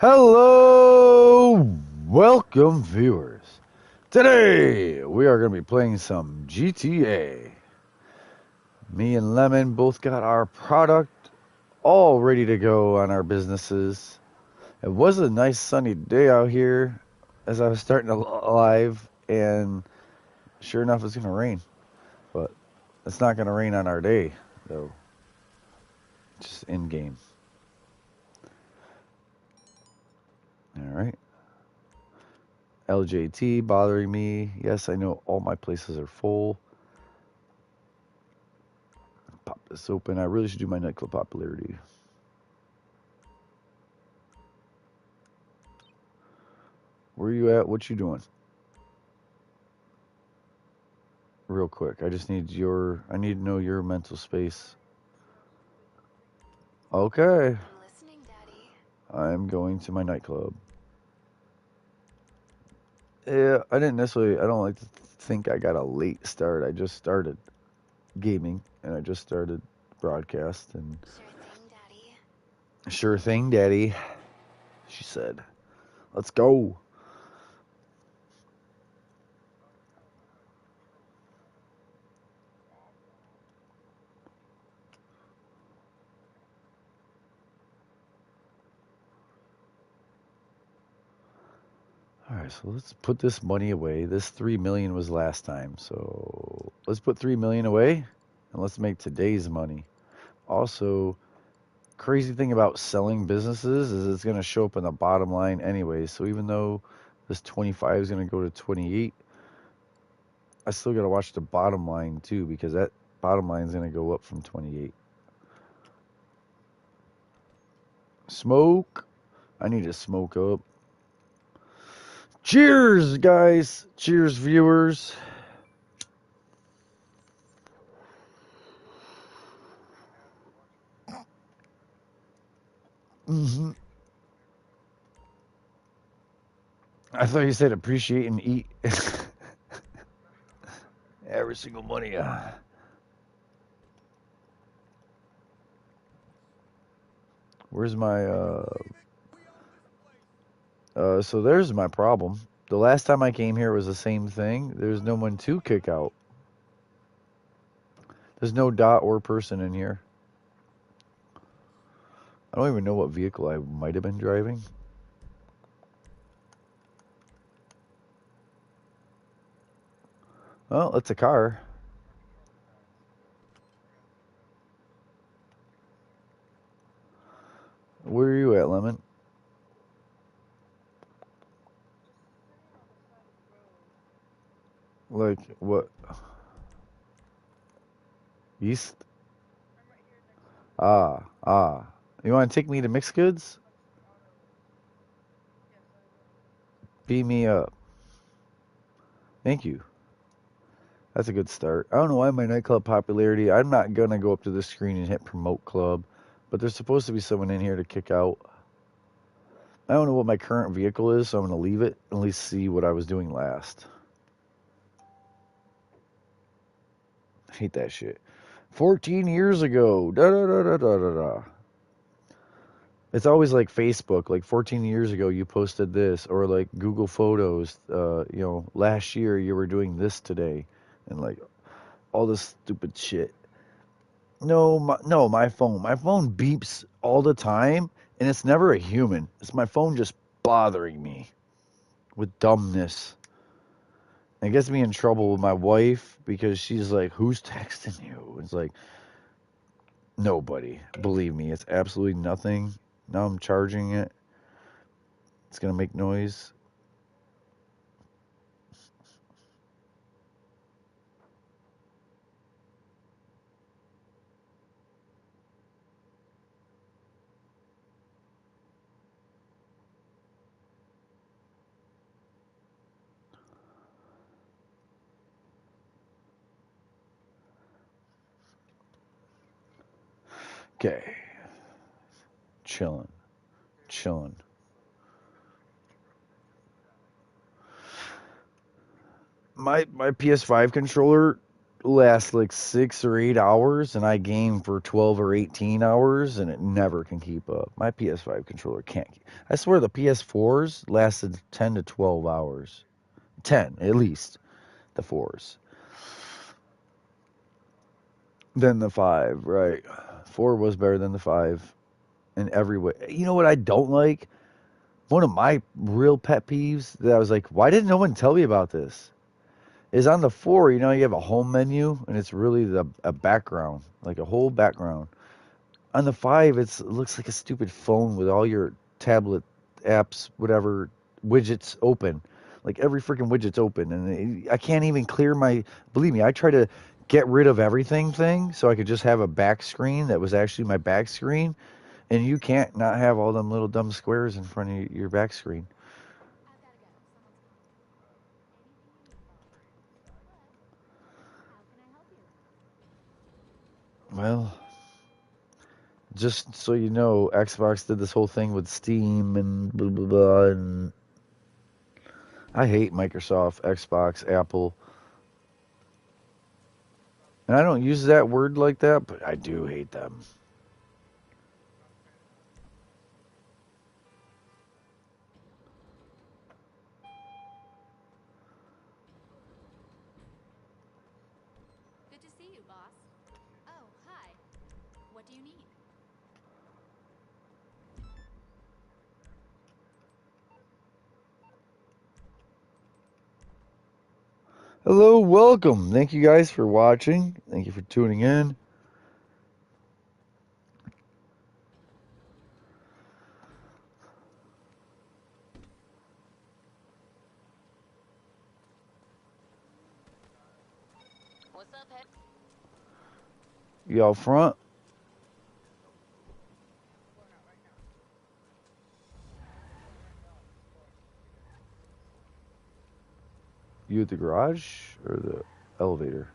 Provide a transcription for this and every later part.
Hello, welcome viewers. Today we are going to be playing some GTA. Me and Lemon both got our product all ready to go on our businesses. It was a nice sunny day out here as I was starting to live, and sure enough, it's going to rain. But it's not going to rain on our day, though. Just in game. All right. LJT bothering me. Yes, I know all my places are full. Pop this open. I really should do my nightclub popularity. Where are you at? What you doing? Real quick. I just need I need to know your mental space. Okay. I'm listening, Daddy. I'm going to my nightclub. Yeah, I don't like to think I got a late start. I just started gaming and I just started broadcast and Sure thing, Daddy. sure thing, Daddy, she said. Let's go. All right, so let's put this money away. This 3 million was last time, so let's put 3 million away and let's make today's money. Also, crazy thing about selling businesses is it's going to show up in the bottom line anyway. So even though this 25 is going to go to 28, I still got to watch the bottom line too, because that bottom line is going to go up from 28. Smoke. I need to smoke up. Cheers, guys. Cheers, viewers. I thought you said appreciate and eat. Every single money. Where's my so there's my problem. The last time I came here was the same thing. There's no one to kick out. There's no dot or person in here. I don't even know what vehicle I might have been driving. Well, it's a car. Where are you at, Lemon? Like, what? East? Ah. You want to take me to Mixed Goods? Beat me up. Thank you. That's a good start. I don't know why my nightclub popularity. I'm not gonna go up to the screen and hit promote club, but there's supposed to be someone in here to kick out. I don't know what my current vehicle is, so I'm gonna leave it and at least see what I was doing last. I hate that shit. 14 years ago. Da da da da da da da. It's always like Facebook. Like 14 years ago, you posted this, or like Google Photos. Last year you were doing this today, and like all this stupid shit. No, my phone. My phone beeps all the time, and it's never a human. It's my phone just bothering me with dumbness. It gets me in trouble with my wife because she's like, "Who's texting you?" It's like, nobody. Believe me, it's absolutely nothing. Now I'm charging it. It's gonna make noise. Okay. Chilling. My PS5 controller lasts like 6 or 8 hours, and I game for 12 or 18 hours, and it never can keep up. My PS5 controller can't. I swear the PS4s lasted 10 to 12 hours. 10, at least, the 4s. Then the 5, right. 4 was better than the 5 in every way. You know what I don't like? One of my real pet peeves that I was like, why didn't no one tell me about this? Is on the 4, you have a home menu, and it's really a background, like a whole background. On the 5, it looks like a stupid phone with all your tablet apps, whatever, widgets open. Like every freaking widget's open, and I can't even clear my. Believe me, I try to get rid of everything thing so I could just have a back screen that was actually my back screen, and you can't not have all them little dumb squares in front of your back screen. Well, just so you know, Xbox did this whole thing with Steam and blah blah blah, and I hate Microsoft, Xbox, Apple. And I don't use that word like that, but I do hate them. Good to see you, boss. Oh, hi. What do you need? Hello, welcome. Thank you guys for watching. Thank you for tuning in. What's up, Head? You out front? You at the garage or the elevator?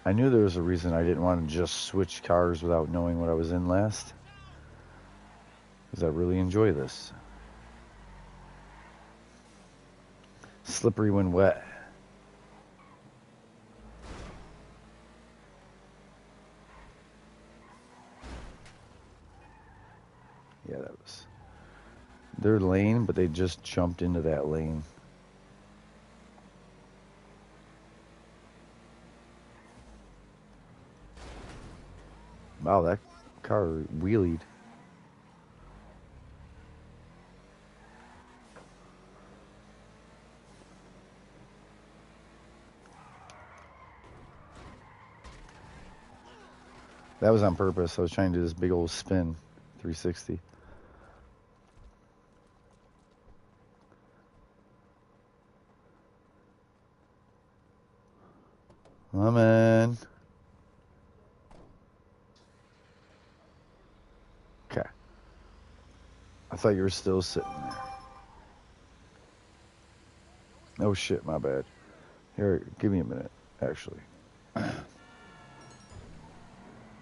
I knew there was a reason I didn't want to just switch cars without knowing what I was in last. Because I really enjoy this. Slippery when wet. Yeah, that was their lane, but they just jumped into that lane. Wow, that car wheelied. That was on purpose. I was trying to do this big old spin, 360. Oh, man. Okay. I thought you were still sitting there. Oh, shit, my bad. Here, give me a minute, actually. I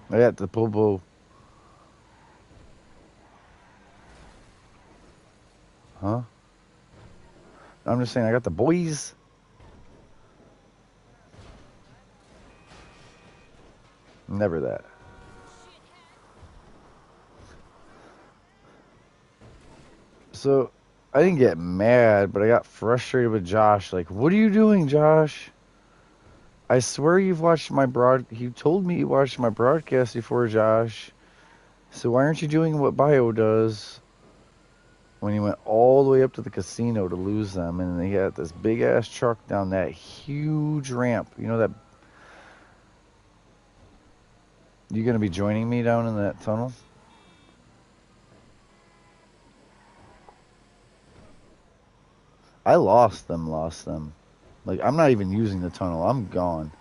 got the popo. Huh? I'm just saying, I got the boys. Never that. So, I didn't get mad, but I got frustrated with Josh. Like, what are you doing, Josh? I swear you've watched my You told me you watched my broadcast before, Josh. So why aren't you doing what Bio does when he went all the way up to the casino to lose them, and they got this big ass truck down that huge ramp? You know that. You gonna be joining me down in that tunnel? I lost them. Like, I'm not even using the tunnel. I'm gone.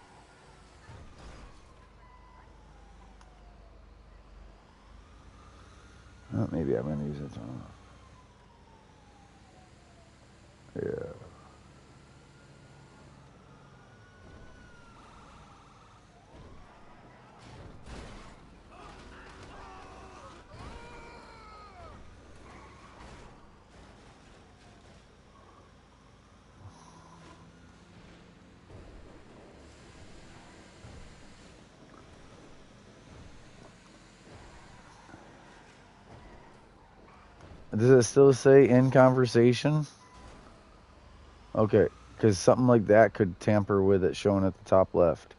Oh, maybe I'm gonna use the tunnel. Yeah. Does it still say in conversation? Okay, because something like that could tamper with it showing at the top left.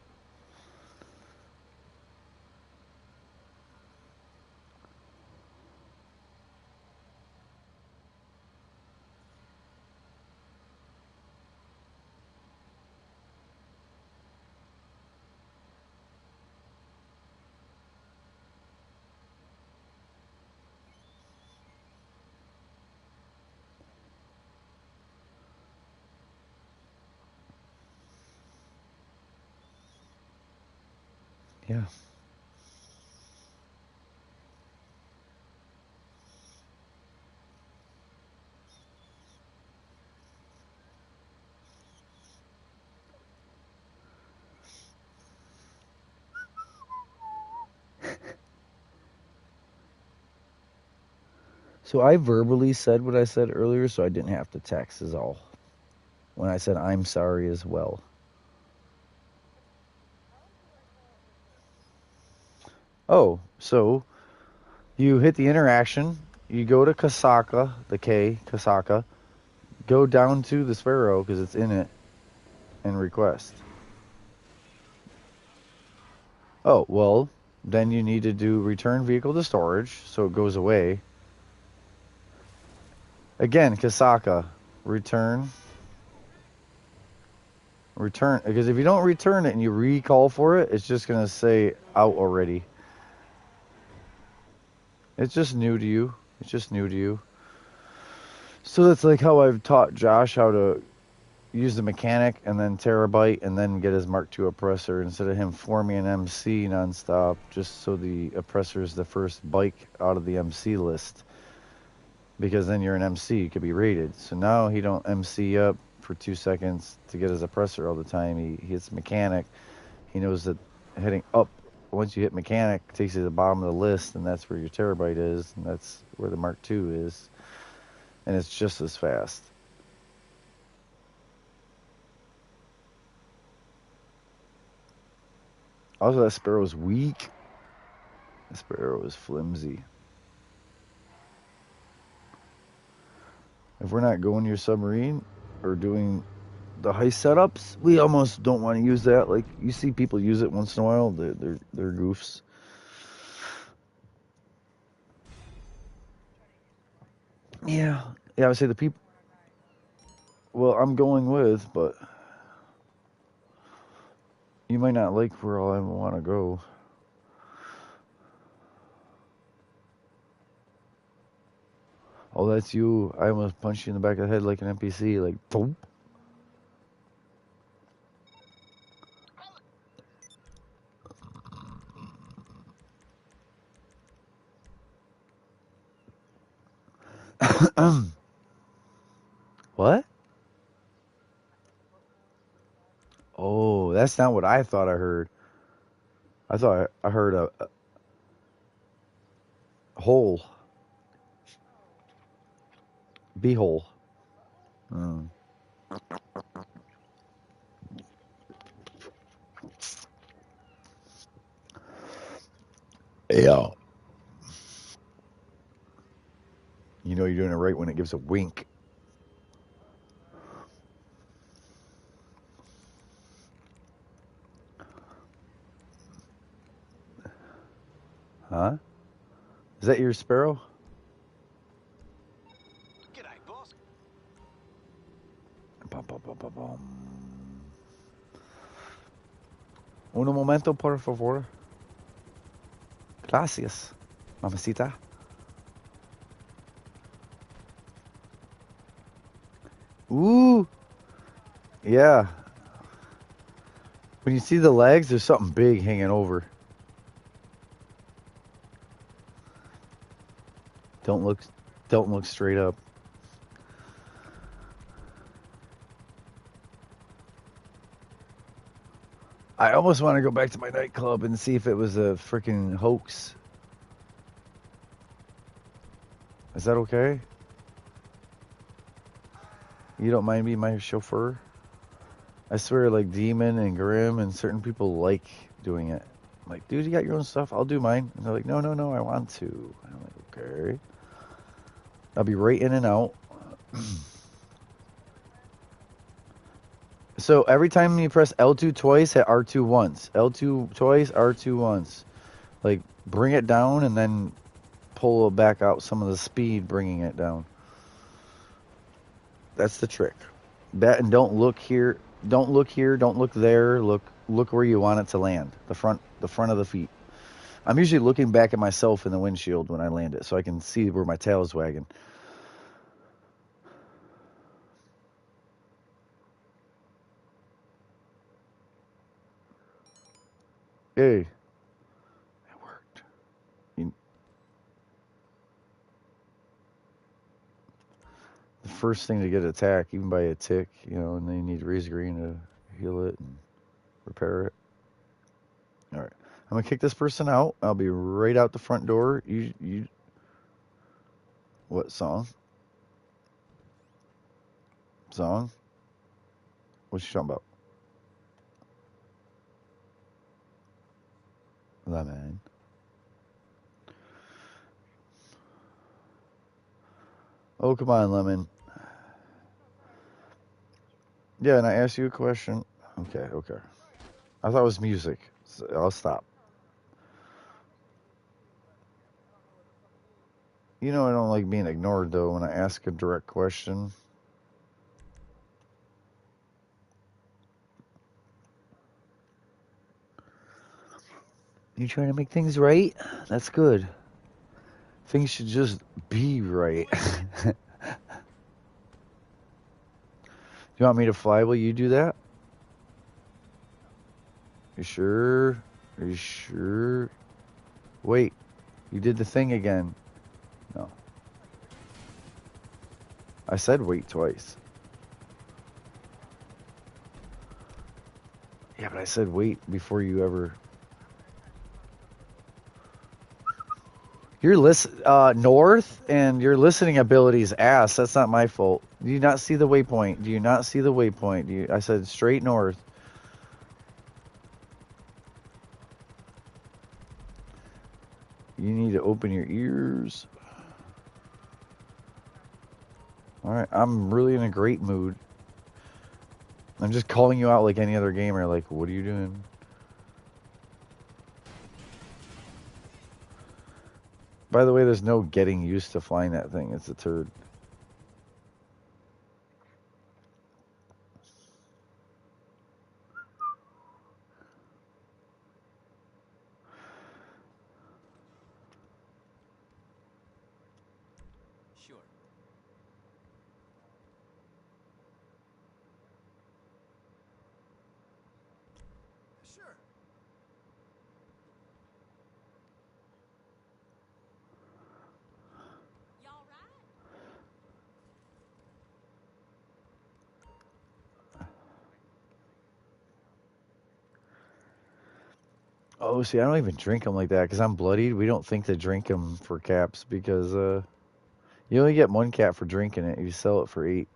Yeah. So I verbally said what I said earlier, so I didn't have to text, is all. When I said I'm sorry as well. Oh, so you hit the interaction, you go to Kasaka, the K, Kasaka, go down to the Sparrow because it's in it, and request. Oh, well, then you need to do return vehicle to storage, so it goes away. Again, Kasaka, return, because if you don't return it and you recall for it, it's just going to say out already. It's just new to you. It's just new to you. So that's like how I've taught Josh how to use the mechanic and then terabyte and then get his Mark II oppressor instead of him forming an MC nonstop, just so the oppressor is the first bike out of the MC list. Because then you're an MC, you could be rated. So now he don't MC up for 2 seconds to get his oppressor all the time. He hits mechanic. He knows that heading up, once you hit mechanic, takes you to the bottom of the list, and that's where your terabyte is, and that's where the Mark II is. And it's just as fast. Also, that Sparrow's weak. The Sparrow is flimsy. If we're not going your submarine or doing the heist setups, we almost don't want to use that. Like, you see people use it once in a while. They're goofs. Yeah. Yeah, I would say the people. Well, I'm going with, but you might not like where I want to go. Oh, that's you. I almost punched you in the back of the head like an NPC. Like, boom. What? Oh, that's not what I thought I heard. I thought I heard a hole. Beehole. Mm. Yeah. You know you're doing it right when it gives a wink. Huh? Is that your sparrow? G'day, boss. Bum, bum, bum, bum, bum. Un momento, por favor. Gracias, mamacita. Ooh. Yeah. When you see the legs, there's something big hanging over. Don't look don't look straight up. I almost want to go back to my nightclub and see if it was a freaking hoax. Is that okay? You don't mind being my chauffeur? I swear, like Demon and Grim and certain people like doing it. I'm like, dude, you got your own stuff. I'll do mine. And they're like, no, no, no, I want to. And I'm like, okay. I'll be right in and out. So every time you press L2 twice, hit R2 once. L2 twice, R2 once. Like, bring it down and then pull back out some of the speed, bringing it down. That's the trick. That, and don't look here. Don't look here. Don't look there. Look where you want it to land. The front of the feet. I'm usually looking back at myself in the windshield when I land it, so I can see where my tail is wagging. Hey, it worked. The first thing to get attacked, even by a tick, and then you need Razor Green to heal it and repair it. All right, I'm gonna kick this person out. I'll be right out the front door. You, what song? Song? What you talking about? Lemon. Oh, come on, Lemon. Yeah, and I asked you a question. Okay. I thought it was music. So I'll stop. I don't like being ignored, though, when I ask a direct question. You trying to make things right? That's good. Things should just be right. You want me to fly while you do that? You sure? Are you sure? Wait, you did the thing again. No. I said wait twice. Yeah, but I said wait before you ever. You're north, and your listening ability's ass. That's not my fault. Do you not see the waypoint? Do you not see the waypoint? I said straight north. You need to open your ears. All right, I'm really in a great mood. I'm just calling you out like any other gamer. Like, what are you doing? By the way, there's no getting used to flying that thing. It's a turd. Sure. Sure. Y'all right? Oh, see, I don't even drink them like that because I'm bloodied. We don't think to drink them for caps because you only get one cap for drinking it. You sell it for 8.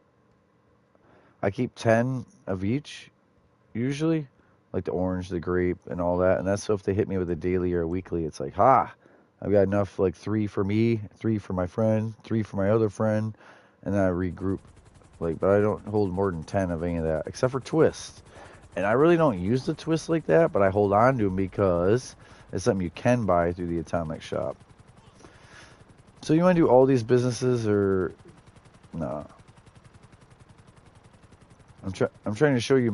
I keep 10 of each usually, like the orange, the grape, and all that. And that's so if they hit me with a daily or a weekly, it's like, ha, I've got enough, like 3 for me, 3 for my friend, 3 for my other friend, and then I regroup. Like, but I don't hold more than 10 of any of that, except for twists. And I really don't use the twist like that, but I hold on to them because it's something you can buy through the Atomic Shop. So you want to do all these businesses or no? I'm trying to show you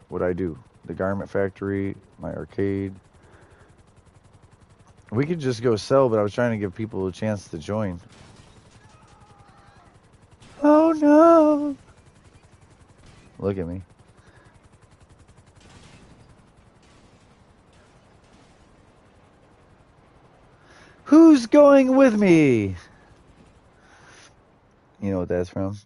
what I do. The garment factory, my arcade. We could just go sell, but I was trying to give people a chance to join. Oh no! Look at me. Who's going with me? You know what that's from?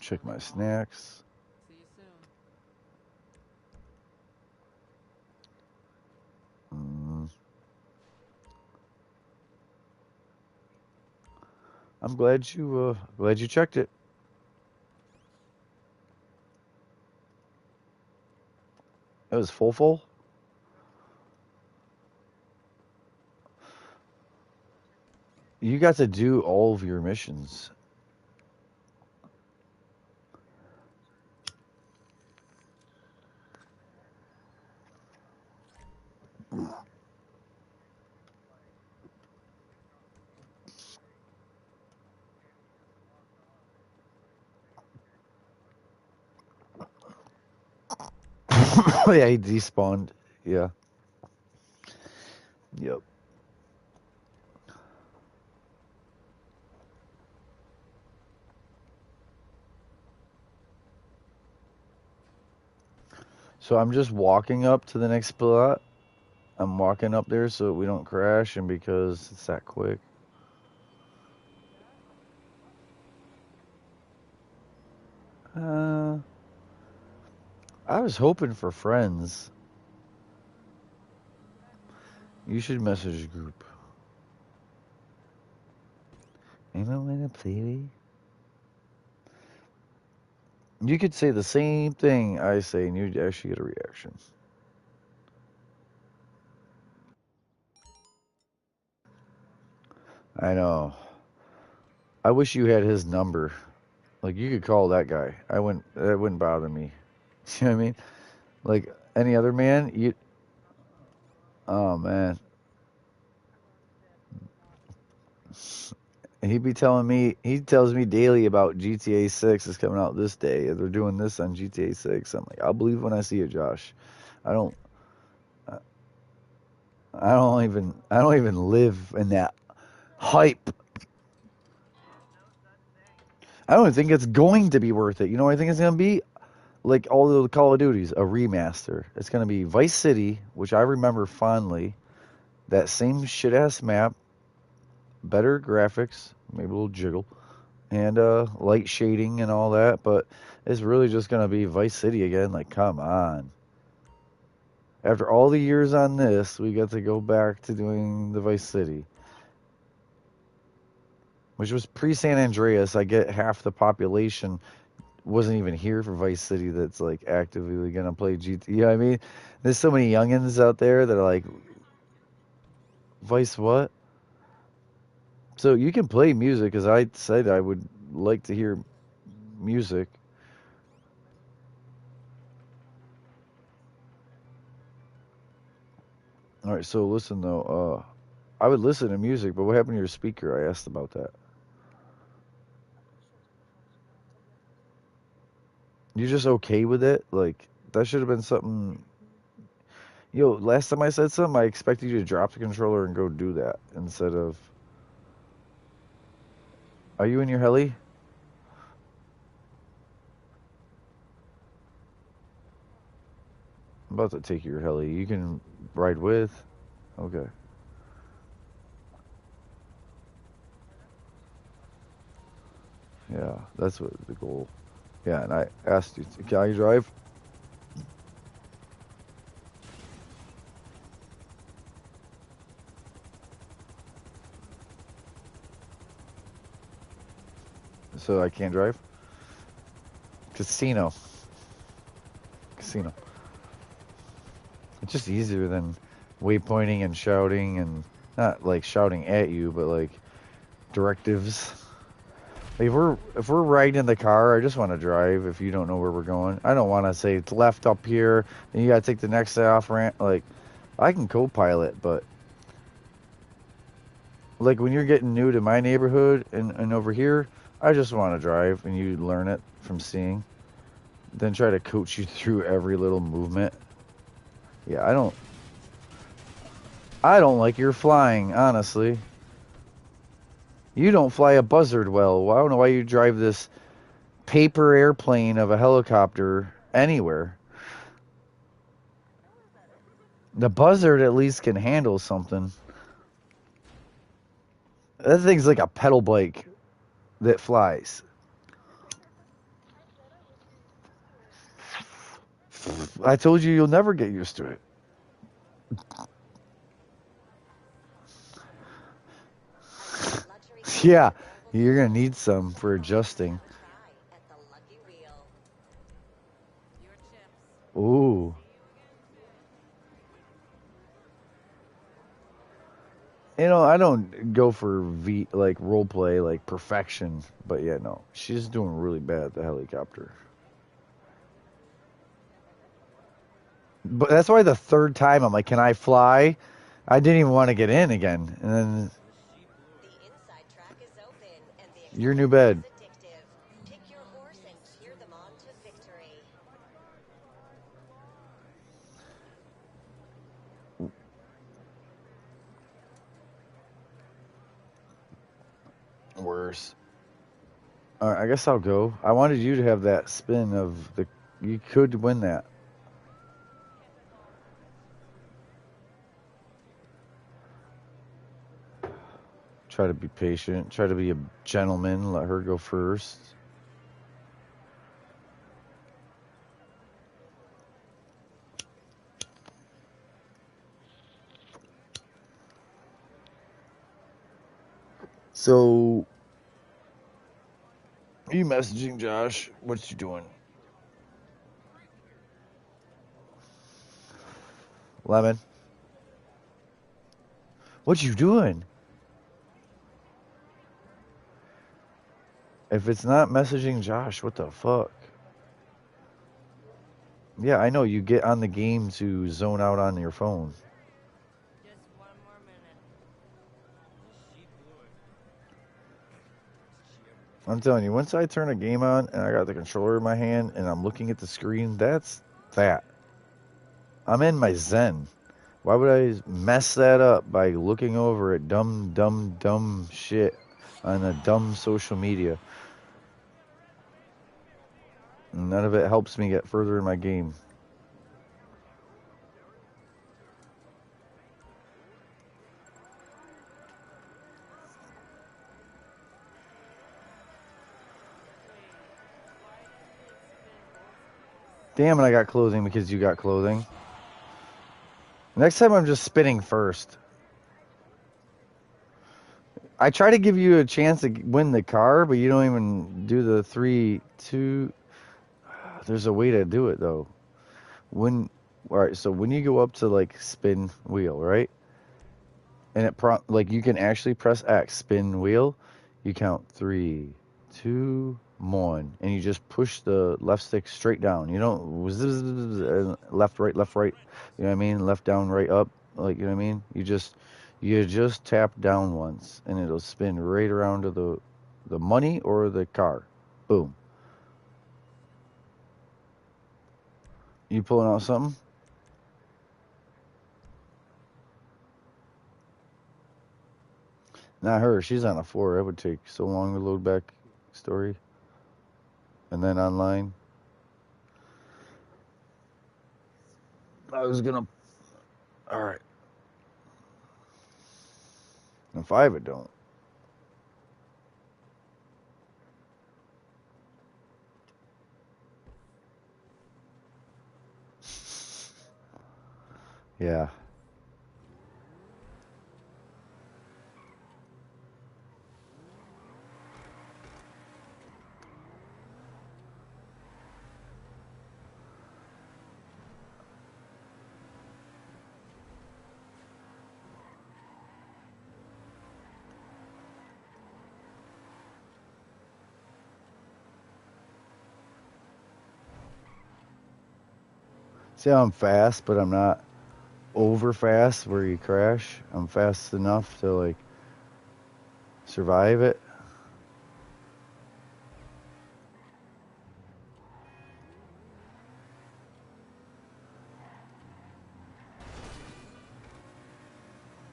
Check my snacks. See you soon. I'm glad you checked it. was full? You got to do all of your missions. Yeah, he despawned. Yeah. Yep. So I'm just walking up to the next spot. I'm walking up there so we don't crash and because it's that quick. I was hoping for friends. You should message a group. Anyone wanna play me? You could say the same thing I say and you'd actually get a reaction. I know. I wish you had his number. Like you could call that guy. That wouldn't bother me. You know what I mean? Like any other man, you oh man. He'd be telling me he tells me daily about GTA 6 is coming out this day. They're doing this on GTA 6. I'm like, I'll believe when I see it, Josh. I don't I don't even live in that hype. I don't even think it's going to be worth it. You know what I think it's going to be? Like all of the Call of Duties, a remaster. It's going to be Vice City, which I remember fondly. That same shit ass map, better graphics, maybe a little jiggle, and light shading and all that, but it's really just going to be Vice City again. Like, come on. After all the years on this, we got to go back to doing the Vice City, which was pre San Andreas. I get half the population wasn't even here for Vice City that's like actively gonna play GT. You know what I mean? There's so many youngins out there that are like, Vice what? So you can play music, as I said I would like to hear music. All right, so listen though, I would listen to music, but what happened to your speaker? I asked about that. You're just okay with it? Like that should have been something. Yo, last time I said something, I expected you to drop the controller and go do that instead of. Are you in your heli? I'm about to take your heli. You can ride with. Okay. Yeah, that's what the goal. Yeah, and I asked you, can I drive? So I can't drive? Casino. Casino. It's just easier than waypointing and shouting and not like shouting at you, but like directives. Like if we're riding in the car, I just want to drive if you don't know where we're going. I don't want to say it's left up here and you got to take the next off ramp. Like I can co-pilot, but like when you're getting new to my neighborhood and over here, I just want to drive and you learn it from seeing. Then try to coach you through every little movement. Yeah, I don't like your flying, honestly. You don't fly a buzzard well. I don't know why you drive this paper airplane of a helicopter anywhere. The buzzard at least can handle something. That thing's like a pedal bike that flies. I told you you'll never get used to it. Yeah, you're gonna need some for adjusting. Your chips. Ooh, See you again I don't go for like role play, like perfection, but yeah, no, she's doing really bad at the helicopter. But that's why the third time I'm like, can I fly? I didn't even want to get in again, and then The inside track is open, and the your new experience bed. is addictive. Pick your horse and cheer them on to victory. Worse. I guess I'll go. I wanted you to have that spin of the. You could win that. Try to be patient. Try to be a gentleman. Let her go first. So, are you messaging Josh? What you doing? Lemon. What you doing? If it's not messaging Josh, what the fuck? Yeah, I know you get on the game to zone out on your phone. Just one more minute. I'm telling you, once I turn a game on and I got the controller in my hand and I'm looking at the screen, that's that. I'm in my zen. Why would I mess that up by looking over at dumb shit on a dumb social media? None of it helps me get further in my game. Damn it, I got clothing because you got clothing. Next time I'm just spinning first. I try to give you a chance to win the car, but you don't even do the 3, 2. There's a way to do it though. All right, so when you go up to like spin wheel, right? And like you can actually press X, spin wheel. You count 3, 2, 1, and you just push the left stick straight down. You don't left, right. You know what I mean? Left, down, right, up. Like you know what I mean? You just tap down once, and it'll spin right around to the money or the car. Boom. You pulling out something? Not her. She's on a 4. That would take so long to load back story. And then online. I was gonna. All right. And 5 it don't. Yeah. See how I'm fast, but I'm not over fast where you crash. I'm fast enough to like survive it.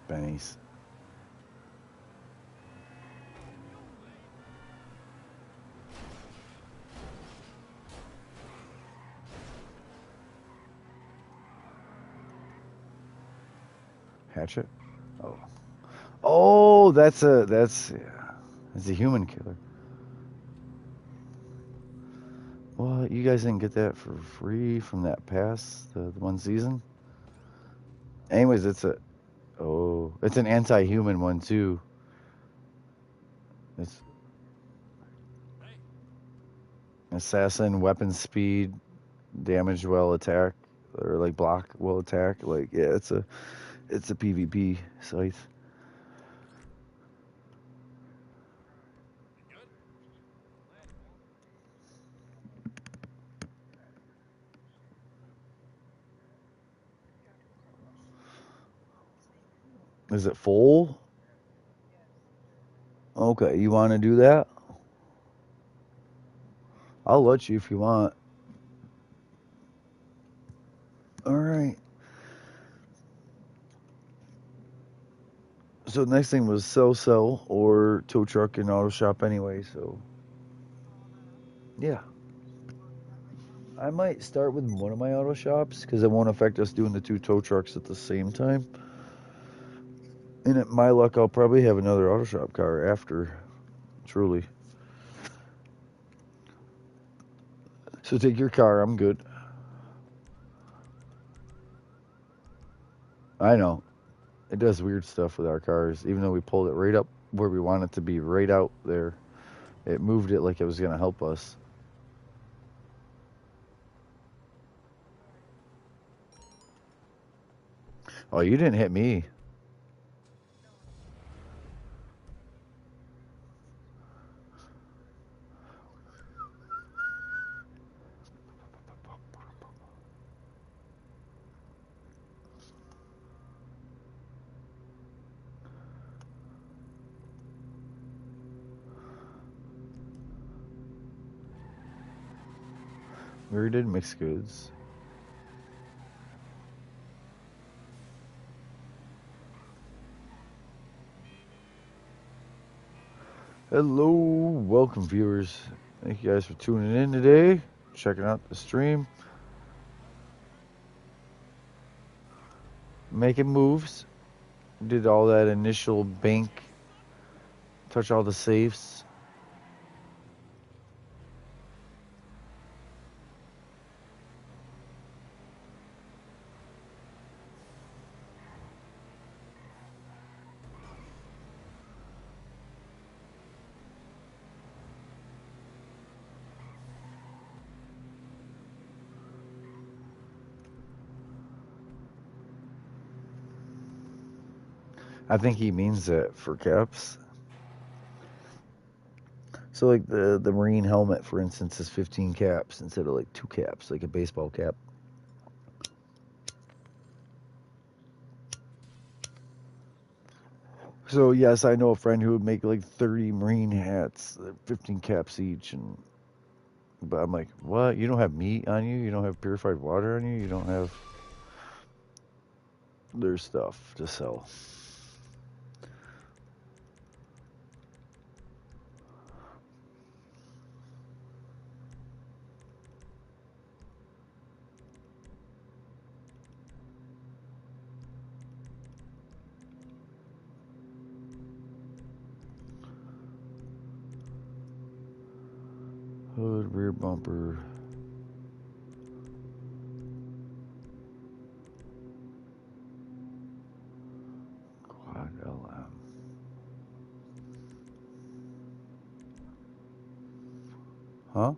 Benny's. Hatchet. Oh. Oh, that's a human killer. Well, you guys didn't get that for free from that pass, the one season. Anyways, it's an anti-human one too. It's assassin, weapon speed, damage while attack, or like block while attack. Like yeah, it's a PvP scythe. Is it full? Okay, you want to do that? I'll let you if you want. All right. So the next thing was sell or tow truck and auto shop anyway. So yeah, I might start with one of my auto shops because it won't affect us doing the two tow trucks at the same time. And at my luck, I'll probably have another auto shop car after. Truly. So take your car. I'm good. I know. It does weird stuff with our cars. Even though we pulled it right up where we want it to be, right out there, it moved it like it was going to help us. Oh, you didn't hit me. We already did mixed goods. Hello, welcome viewers. Thank you guys for tuning in today, checking out the stream, making moves. Did all that initial bank, touch all the safes. I think he means that for caps. So like the Marine helmet, for instance, is 15 caps instead of like 2 caps, like a baseball cap. So yes, I know a friend who would make like 30 Marine hats, 15 caps each, and but I'm like, what? You don't have meat on you? You don't have purified water on you? You don't have their stuff to sell. Hood, rear bumper. Quad LM. Huh?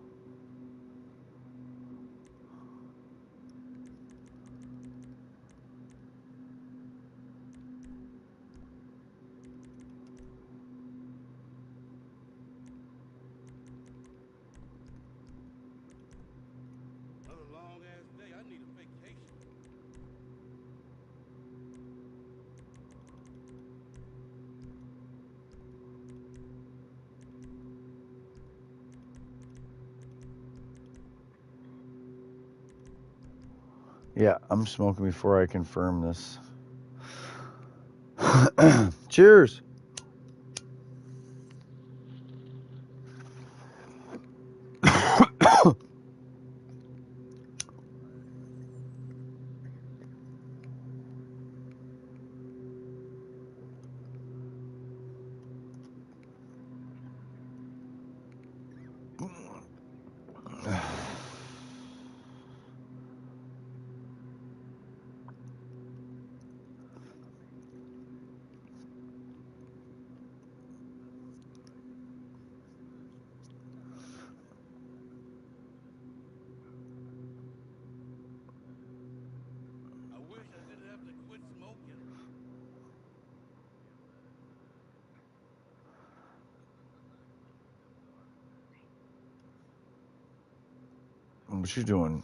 Another long ass day. I need a vacation. Yeah, I'm smoking before I confirm this. Cheers. I wish I didn't have to quit smoking. What you doing?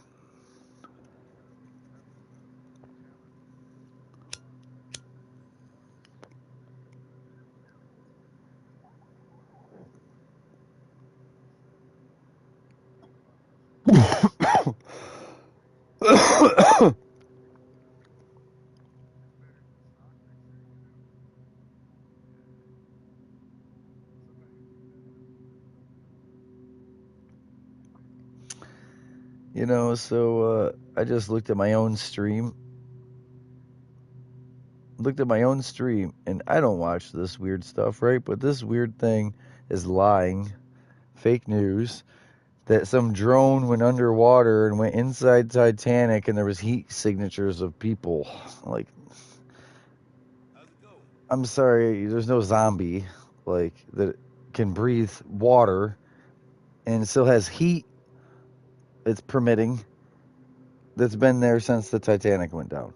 You know, so I just looked at my own stream. Looked at my own stream, and I don't watch this weird stuff, right? But this weird thing is lying, fake news, that some drone went underwater and went inside Titanic, and there was heat signatures of people. Like, How's it going? I'm sorry, there's no zombie like that can breathe water and still has heat. It's permitting. That's been there since the Titanic went down.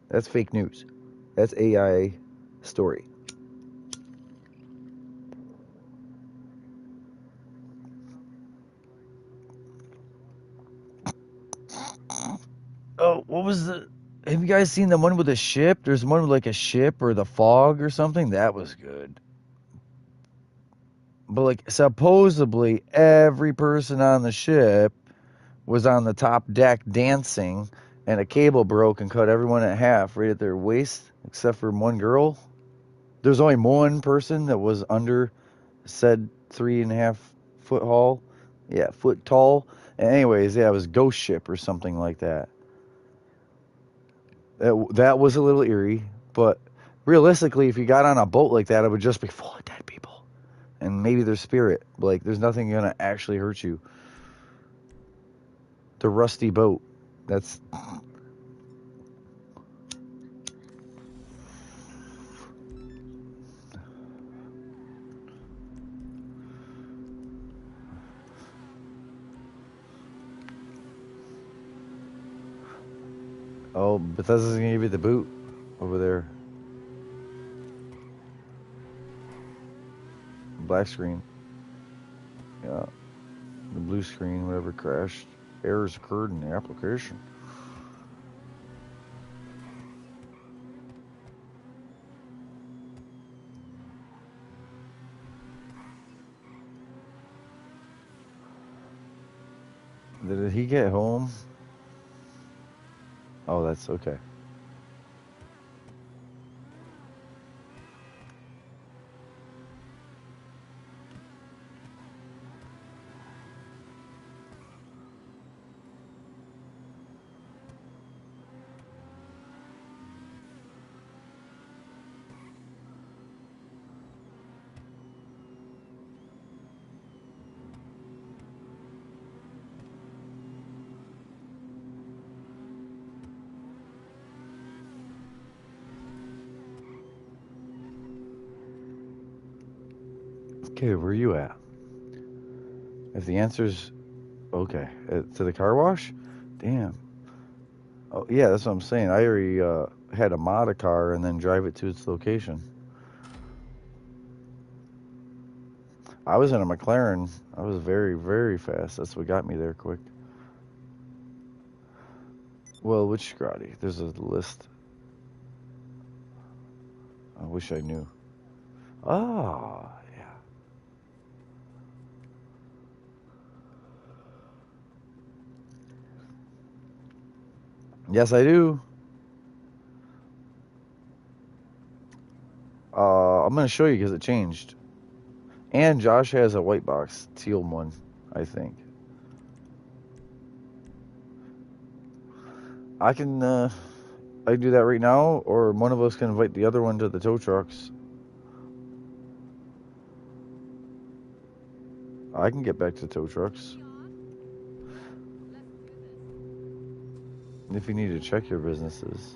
That's fake news. That's AI story. Oh, what was the? Have you guys seen the one with the ship? There's one with like a ship or the fog or something. That was good. But like supposedly every person on the ship was on the top deck dancing, and a cable broke and cut everyone in half right at their waist, except for one girl. There's only one person that was under said 3.5 foot tall. Yeah, foot tall. And anyways, yeah, it was Ghost Ship or something like that. That was a little eerie, but realistically, if you got on a boat like that, it would just be full of dead people and maybe their spirit. Like, there's nothing gonna actually hurt you. The rusty boat. That's oh, Bethesda's gonna give you the boot over there. Black screen. Yeah, the blue screen. Whatever crashed. Errors occurred in the application. Did he get home? Oh, that's okay. Okay, where are you at? If the answer's okay, to the car wash? Damn. Oh, yeah, that's what I'm saying. I already had to mod a car and then drive it to its location. I was in a McLaren. I was very, very fast. That's what got me there quick. Well, which Scotty? There's a list. I wish I knew. Ah, yeah. Yes, I do. I'm going to show you because it changed. And Josh has a white box, teal one, I think. I can do that right now, or one of us can invite the other one to the tow trucks. I can get back to tow trucks. If you need to check your businesses.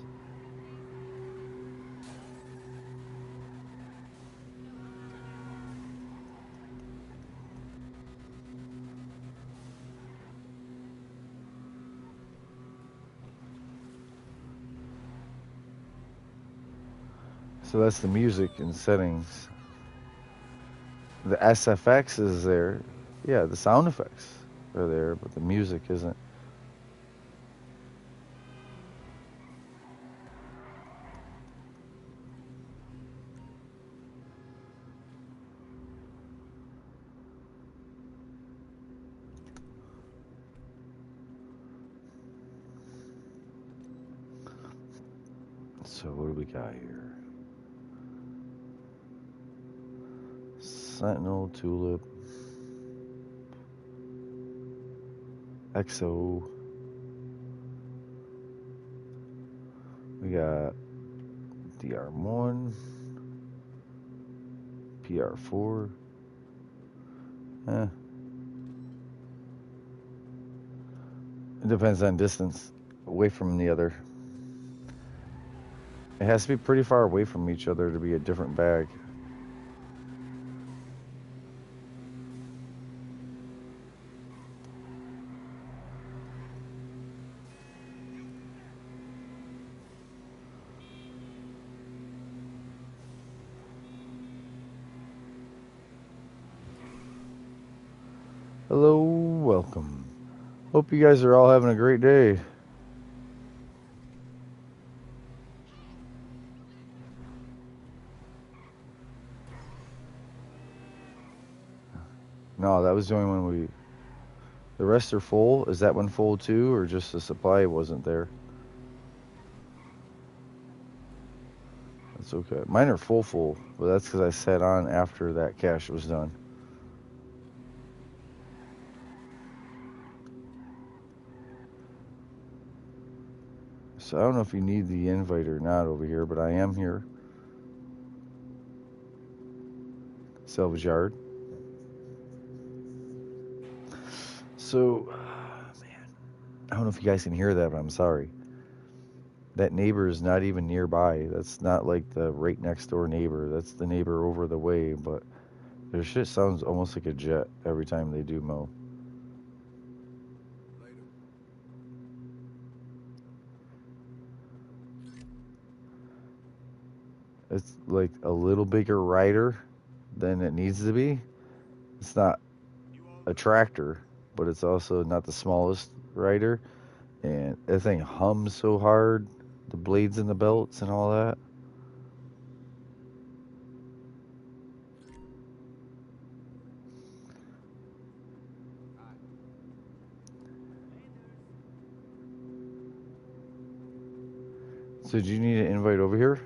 So that's the music and settings. The SFX is there. Yeah, the sound effects are there, but the music isn't. So what do we got here? Sentinel, Tulip, XO. We got DR1, PR4. It depends on distance away from the other. It has to be pretty far away from each other to be a different bag. Hello, welcome. Hope you guys are all having a great day. No, that was the only one we... The rest are full. Is that one full too, or just the supply wasn't there? That's okay. Mine are full, but that's because I sat on after that cache was done. So I don't know if you need the invite or not over here, but I am here. Salvage yard. So, man, I don't know if you guys can hear that, but I'm sorry. That neighbor is not even nearby. That's not like the right next door neighbor. That's the neighbor over the way, but their shit sounds almost like a jet every time they do mow. It's like a little bigger rider than it needs to be. It's not a tractor, but it's also not the smallest rider. And that thing hums so hard, the blades and the belts and all that. So do you need an invite over here?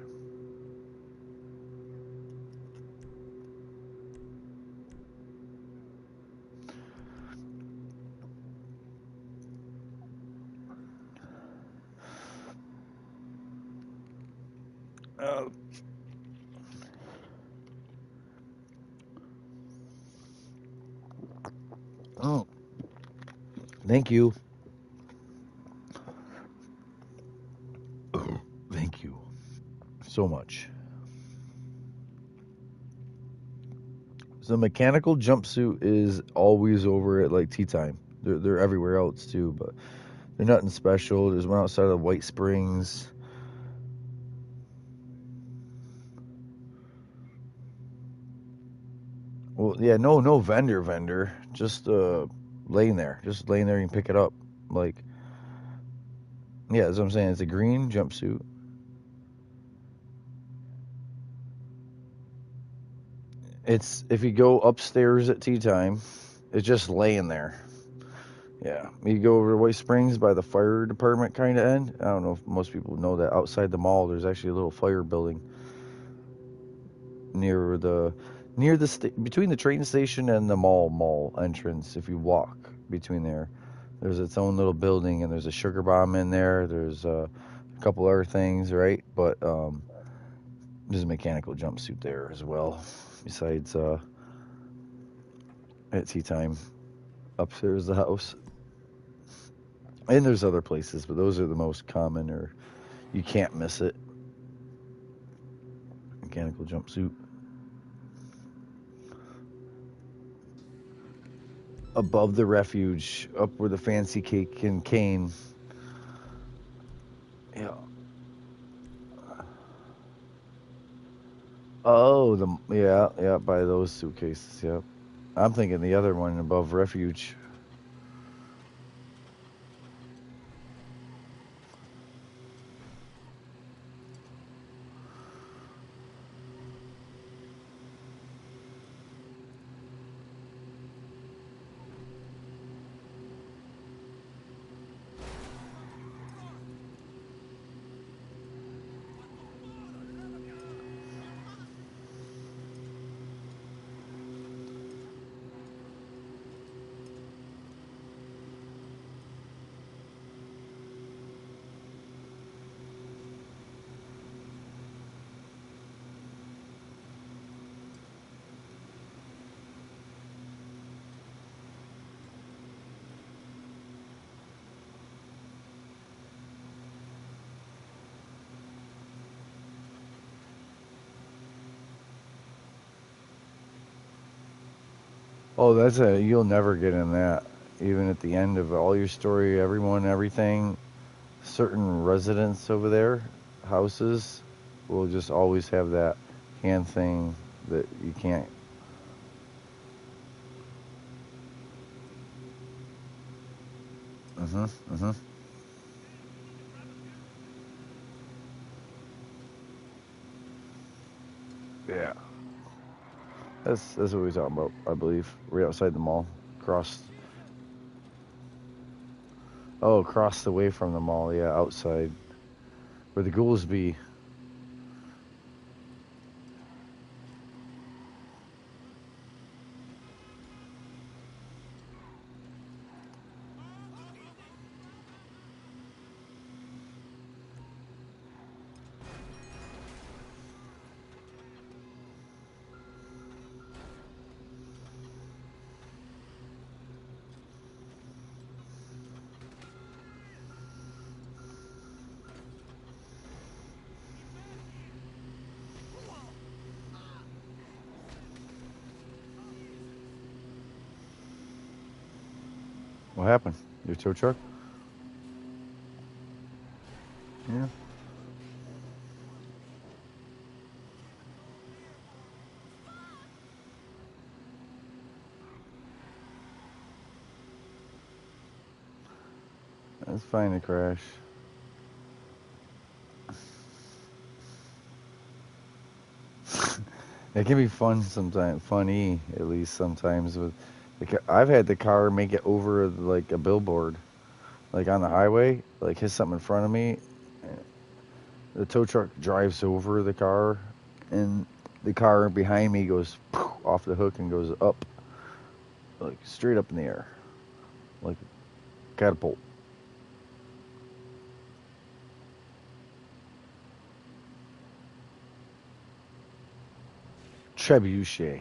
Oh, thank you. Thank you so much. So mechanical jumpsuit is always over at like tea time. They're everywhere else too, but they're nothing special. There's one outside of White Springs. Well, yeah, no vendor. Just laying there. Just laying there, you can pick it up. Like, yeah, that's what I'm saying. It's a green jumpsuit. It's, if you go upstairs at tea time, it's just laying there. Yeah, you go over to White Springs by the fire department kind of end. I don't know if most people know that outside the mall, there's actually a little fire building near the between the train station and the mall entrance. If you walk between there, there's its own little building, and there's a sugar bomb in there. There's a couple other things, right? But there's a mechanical jumpsuit there as well. Besides at tea time upstairs the house, and there's other places, but those are the most common, or you can't miss it. Mechanical jumpsuit. Above the refuge, up where the fancy cake and cane. Yeah. Oh, yeah, by those suitcases. Yep. I'm thinking the other one above refuge. Oh, that's a you'll never get in that. Even at the end of all your story, everyone, everything, certain residents over there, houses, will just always have that hand thing that you can't. Mhm. Mhm. Yeah. That's what we're talking about. I believe right outside the mall, across. Oh, across the way from the mall. Yeah, outside where the ghouls be. What happened? Your tow truck? Yeah. That's fine to crash. It can be fun sometimes, funny at least sometimes. With, I've had the car make it over like a billboard, like on the highway, like hit something in front of me. The tow truck drives over the car, and the car behind me goes off the hook and goes up, like straight up in the air, like a catapult. Trebuchet.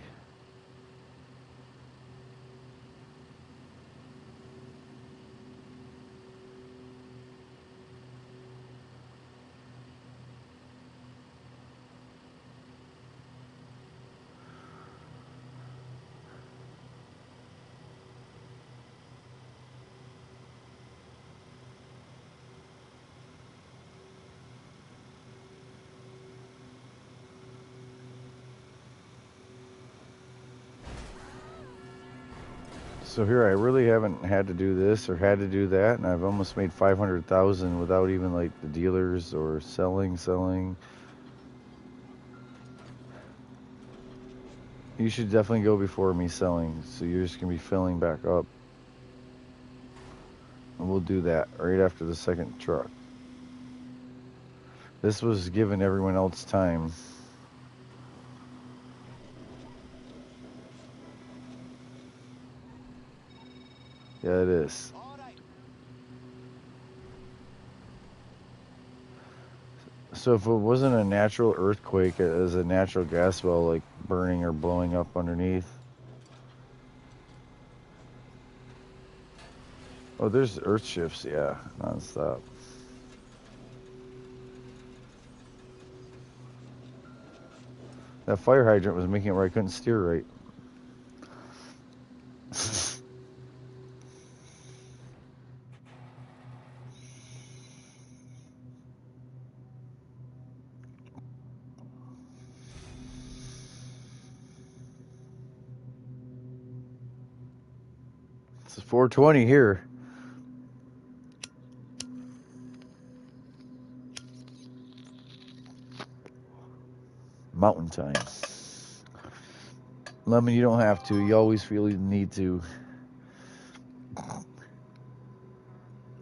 So here I really haven't had to do this or had to do that, and I've almost made 500,000 without even like the dealers or selling. You should definitely go before me selling, so you're just gonna be filling back up, and we'll do that right after the second truck. This was giving everyone else time. Yeah, it is. So if it wasn't a natural earthquake, it was a natural gas well like burning or blowing up underneath. Oh, there's earth shifts, yeah, nonstop. That fire hydrant was making it where I couldn't steer right. It's 420 here. Mountain time. Lemon, you don't have to. You always feel you need to.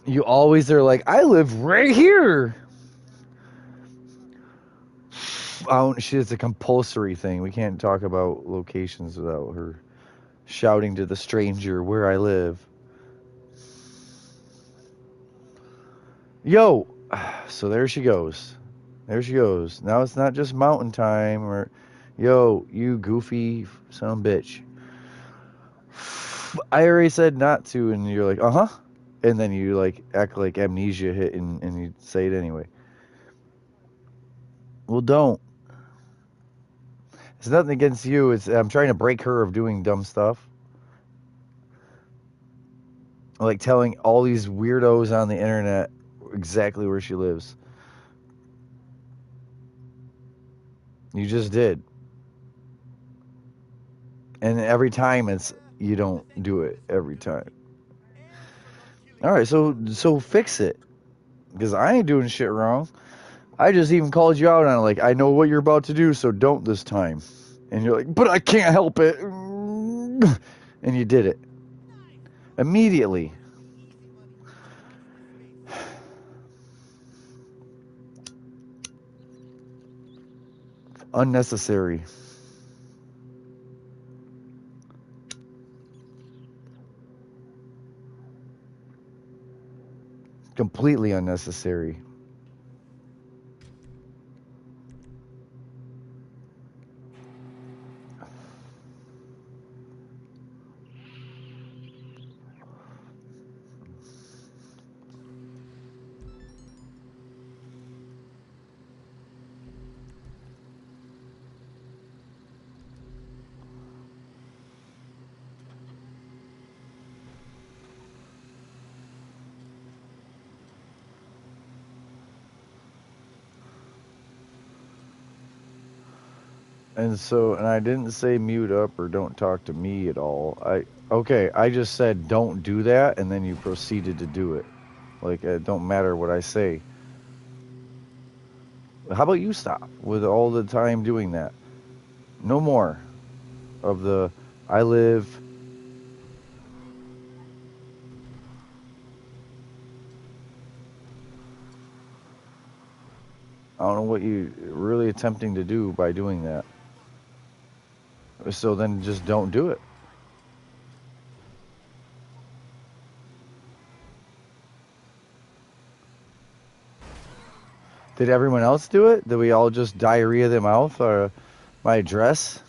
You always are like, I live right here. Oh, shit, it's a compulsory thing. We can't talk about locations without her shouting to the stranger where I live. Yo, so there she goes. There she goes. Now it's not just mountain time or, yo, you goofy son of a bitch. I already said not to, and you're like, uh huh. And then you like act like amnesia hit and you say it anyway. Well, don't. It's nothing against you. It's I'm trying to break her of doing dumb stuff. Like telling all these weirdos on the internet exactly where she lives. You just did. And every time you don't do it every time. All right, so fix it. Because I ain't doing shit wrong. I just even called you out on it, like, I know what you're about to do, so don't this time. And you're like, but I can't help it. And you did it. Immediately. Unnecessary. Completely unnecessary. And I didn't say mute up or don't talk to me at all. I just said don't do that, and then you proceeded to do it. Like, it don't matter what I say. How about you stop with all the time doing that? No more of the I live. I don't know what you really attempting to do by doing that. So then just don't do it. Did everyone else do it? Did we all just diarrhea them mouth or my address?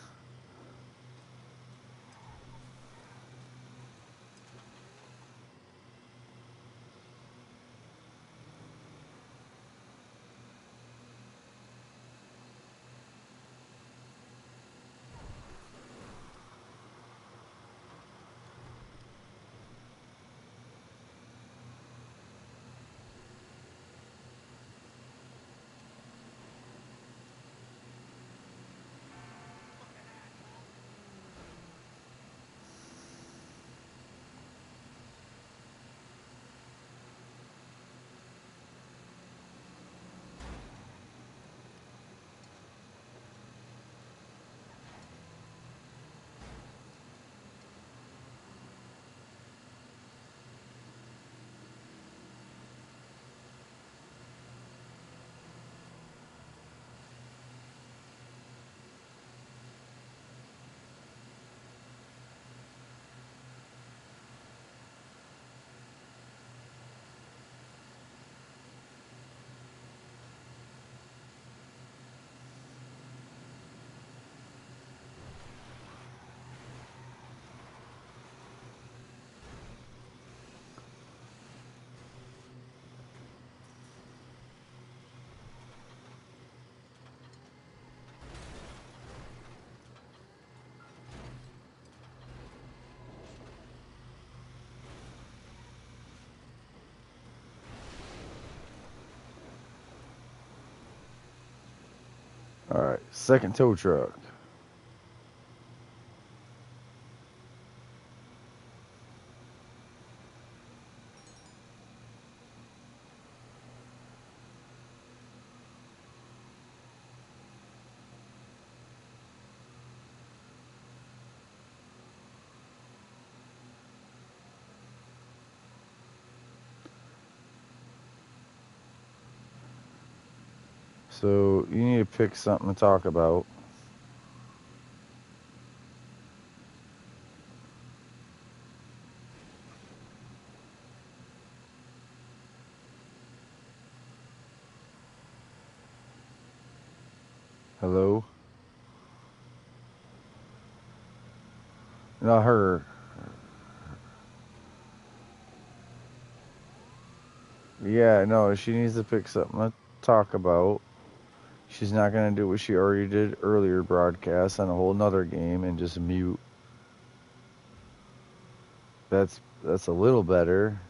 All right, second tow truck. So you need to pick something to talk about. Hello? Not her. Yeah, no, she needs to pick something to talk about. She's not going to do what she already did earlier broadcast on a whole nother game and just mute. That's That's a little better.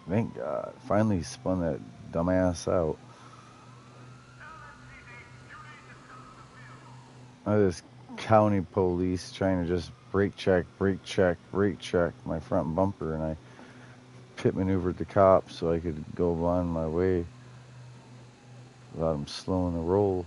Thank God. Finally spun that dumbass out. This county police trying to just brake check my front bumper, and I pit maneuvered the cops so I could go on my way without them slowing the roll.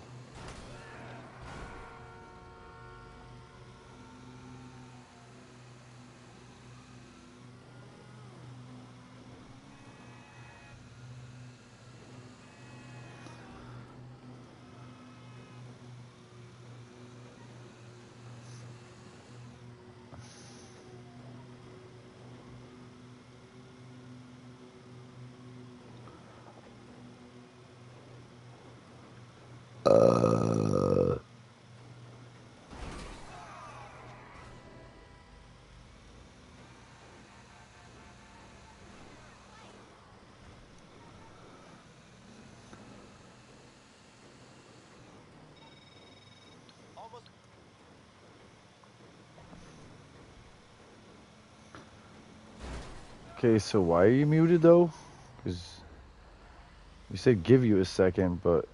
Okay, so why are you muted though? Because you said give you a second, but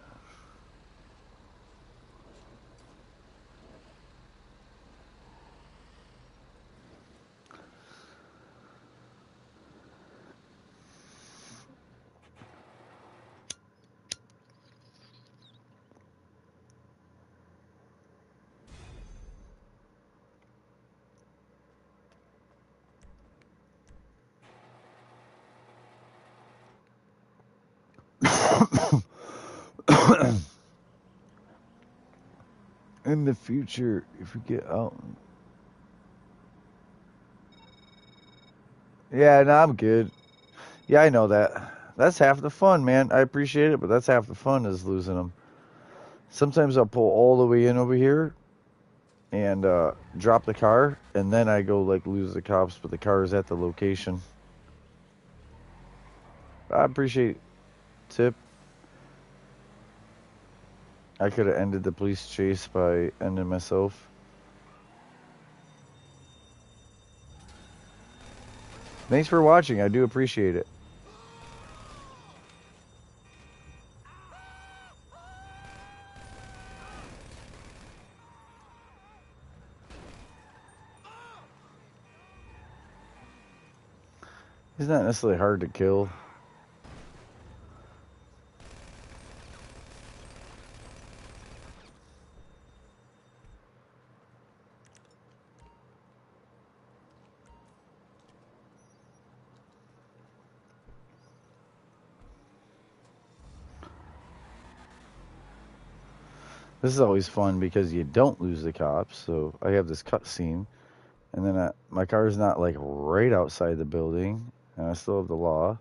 in the future, if we get out. Yeah, no, I'm good. Yeah, I know that. That's half the fun, man. I appreciate it, but that's half the fun is losing them. Sometimes I'll pull all the way in over here and drop the car, and then I go like lose the cops, but the car is at the location. I appreciate tip. I could have ended the police chase by ending myself. Thanks for watching. I do appreciate it. He's not necessarily hard to kill. This is always fun because you don't lose the cops. So I have this cutscene, and then my car is not like right outside the building, and I still have the law.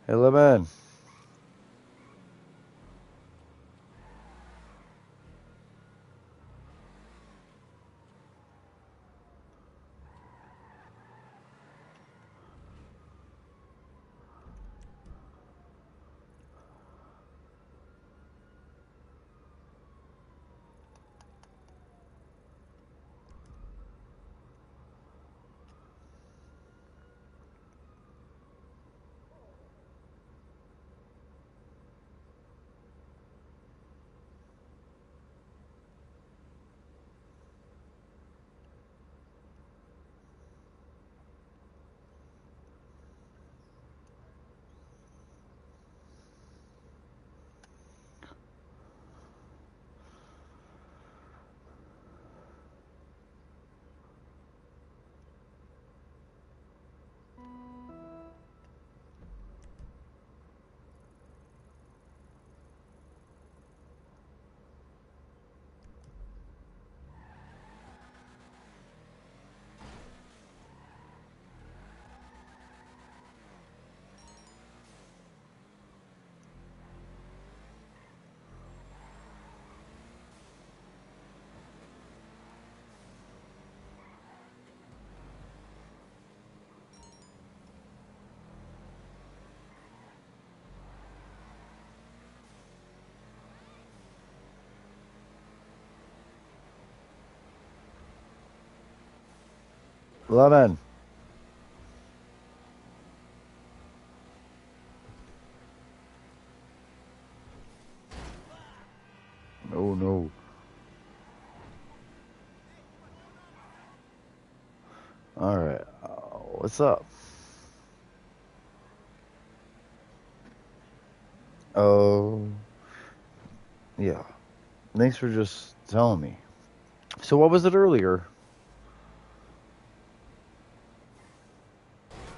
Hey, Lemon. Lemon. Oh no. All right. What's up? Oh, yeah. Thanks for just telling me. So what was it earlier?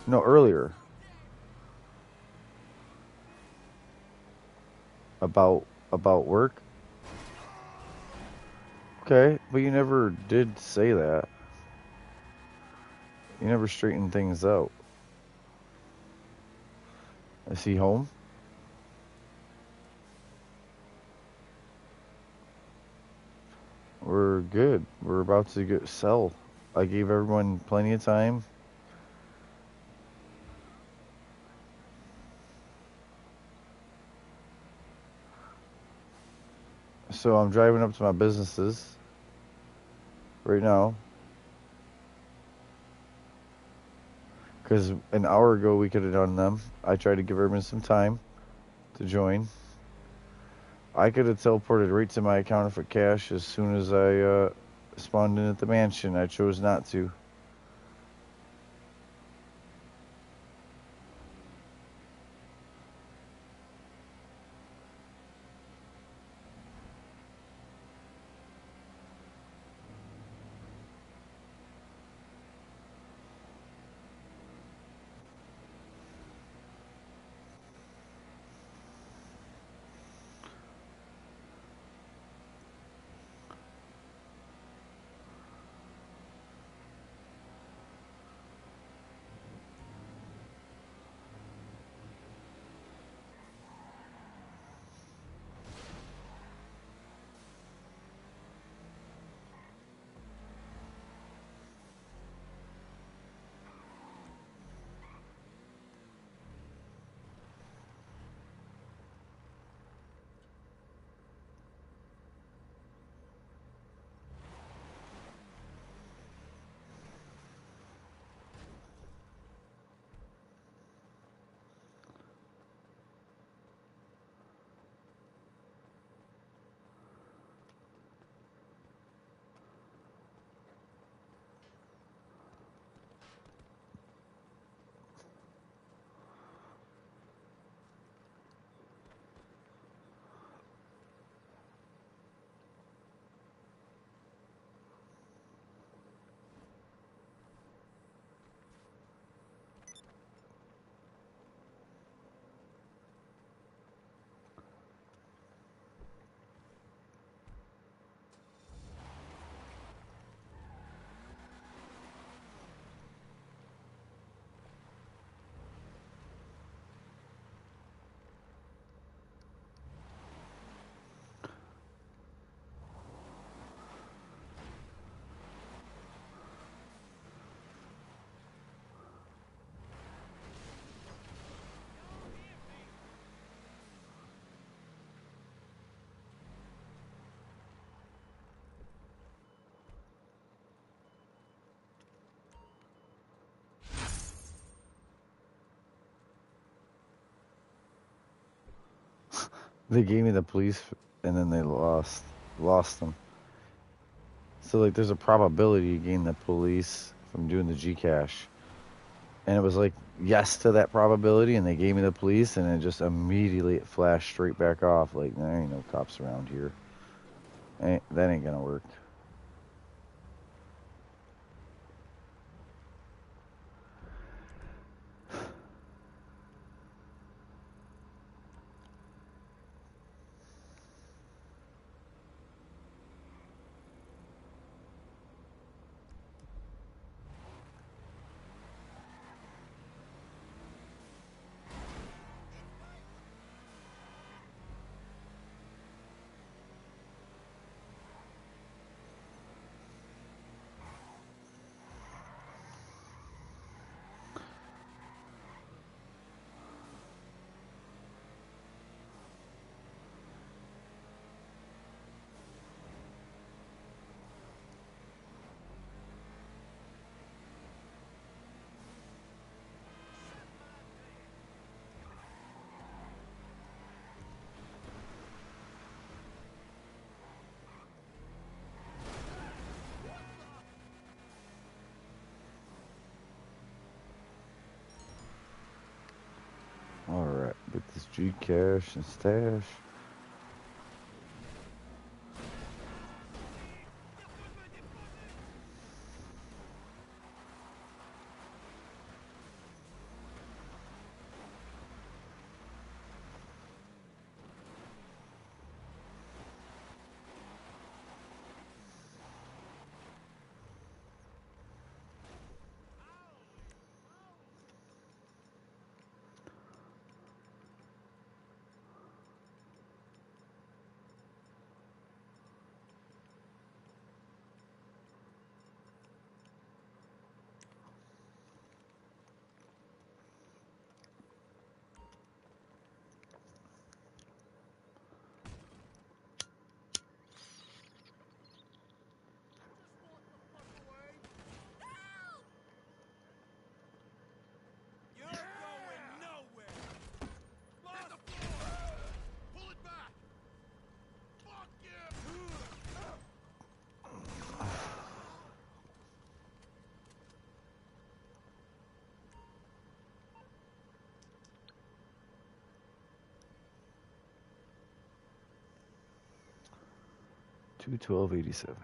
No, earlier. About work? Okay, but you never did say that. You never straightened things out. Is he home? We're good. We're about to sell. I gave everyone plenty of time. So I'm driving up to my businesses right now. Because an hour ago we could have done them. I tried to give everyone some time to join. I could have teleported right to my account for cash as soon as I spawned in at the mansion. I chose not to. They gave me the police, and then they lost them. So like, there's a probability you gain the police from doing the Gcash, and it was like yes to that probability, and they gave me the police, and it just immediately it flashed straight back off. Like there ain't no cops around here. That ain't gonna work. This G cash and stash. You're going nowhere. Boss, the floor. Pull it back. Fuck you. 212.87.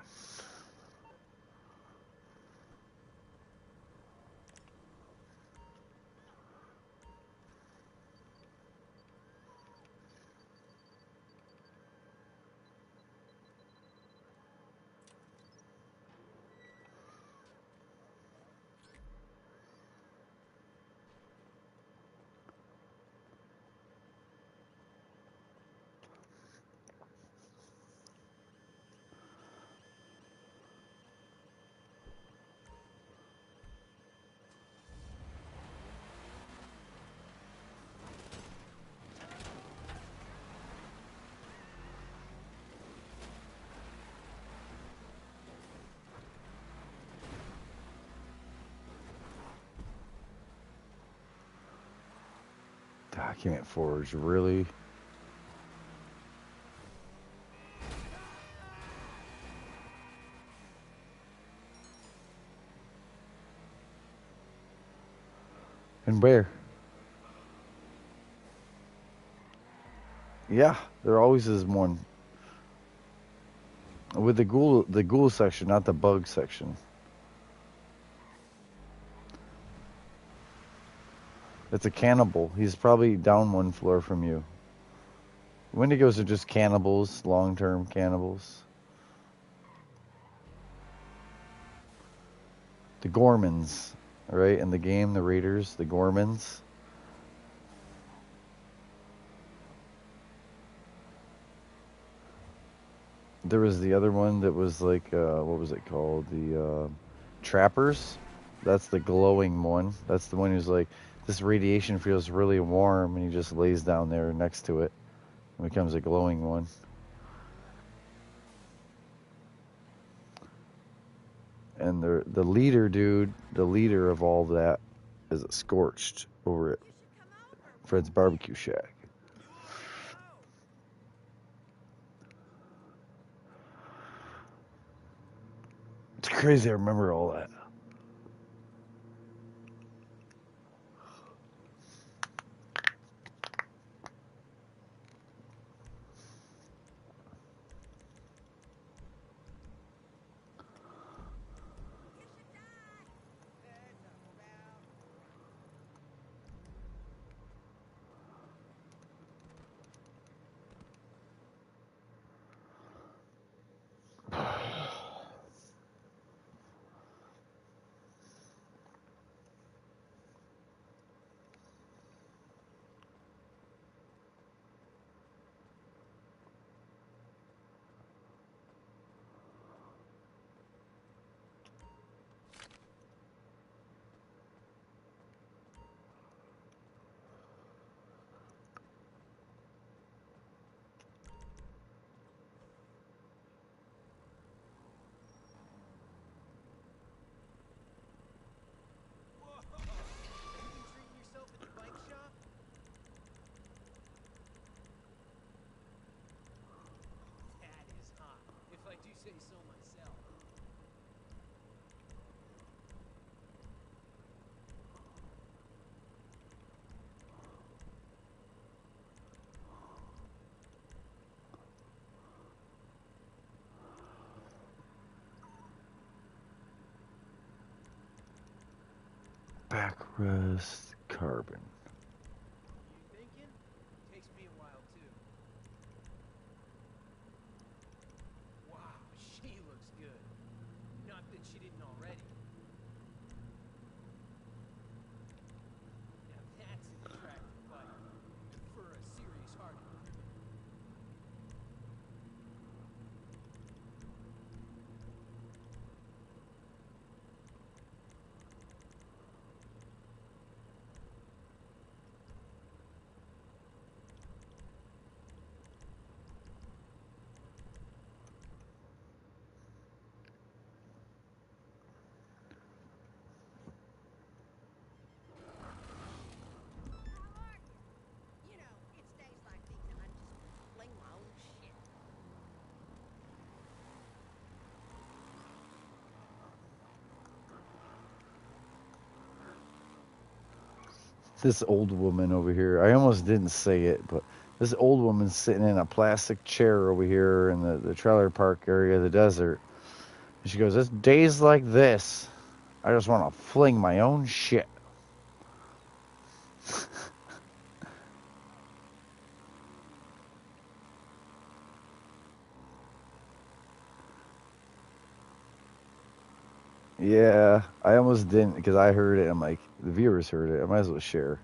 Document forge, really? And where? Yeah, there always is one. With the ghoul section, not the bug section. It's a cannibal. He's probably down one floor from you. Wendigos are just cannibals, long-term cannibals. The Gormans, right? In the game, the Raiders, the Gormans. There was the other one that was like, what was it called? The Trappers. That's the glowing one. That's the one who's like, this radiation feels really warm, and he just lays down there next to it and becomes a glowing one. And the leader, dude, the leader of all of that is Scorched over at Fred's Barbecue Shack. It's crazy I remember all that. Backrest carbon. You thinking? Takes me a while too. Wow, she looks good. Not that she didn't already. Now that's an attractive bite. For a serious hearted criminal. You know, it's days like these and I just fling my own shit. This old woman over here. I almost didn't say it, but this old woman's sitting in a plastic chair over here in the trailer park area of the desert. And she goes, "It's days like this. I just want to fling my own shit." Yeah, I almost didn't because I heard it. I'm like, the viewers heard it. I might as well share.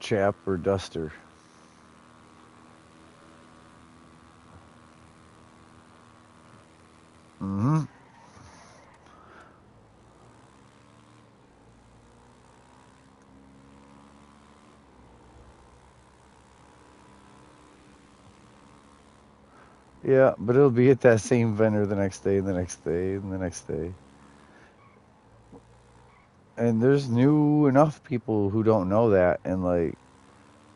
Chap or duster. Mm-hmm. Yeah, but it'll be at that same vendor the next day, and the next day, and the next day. And there's new enough people who don't know that, and like,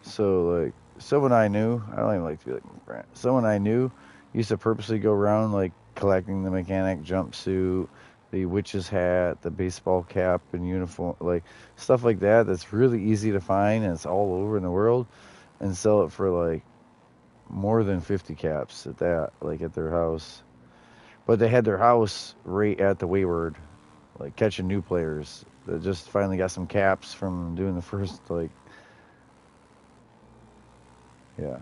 so like, someone I knew, I don't even like to be like my friend. Someone I knew used to purposely go around like collecting the mechanic jumpsuit, the witch's hat, the baseball cap and uniform, like stuff like that. That's really easy to find, and it's all over in the world, and sell it for like more than 50 caps at that, like at their house. But they had their house right at the Wayward, like catching new players that just finally got some caps from doing the first, like, yeah.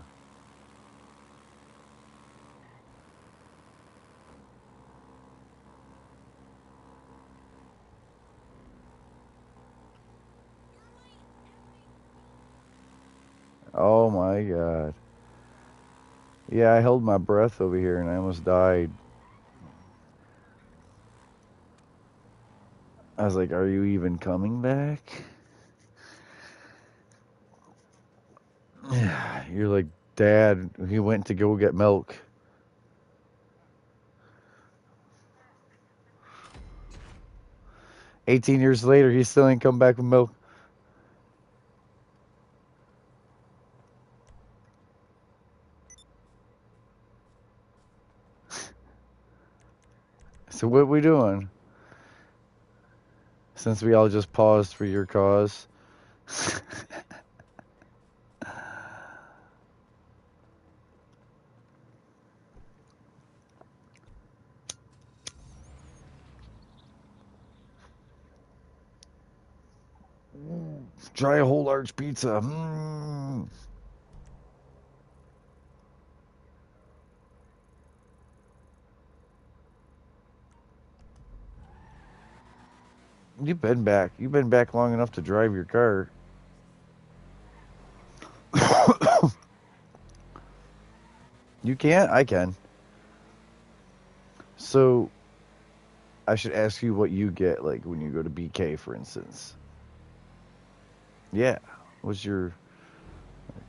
Oh my god. Yeah, I held my breath over here and I almost died. I was like, are you even coming back? Yeah, you're like, Dad, he went to go get milk. $18 years later, he still ain't come back with milk. So what we doing? Since we all just paused for your cause. Try a whole large pizza. You've been back. You've been back long enough to drive your car. You can't? I can. So I should ask you what you get, like when you go to BK, for instance. Yeah. What's your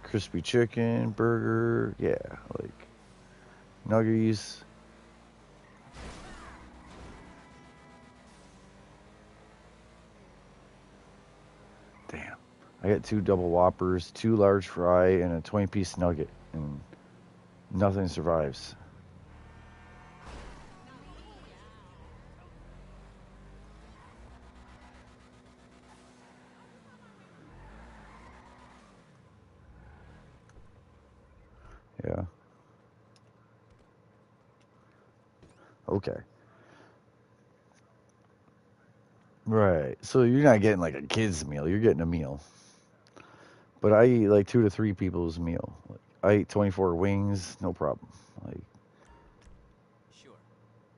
crispy chicken, burger? Yeah, like nuggies. Damn. I got 2 double whoppers, 2 large fry, and a 20-piece nugget, and nothing survives. Yeah. Okay. Right. So you're not getting like a kid's meal. You're getting a meal. But I eat like 2 to 3 people's meal. Like, I eat 24 wings, no problem. Like Sure.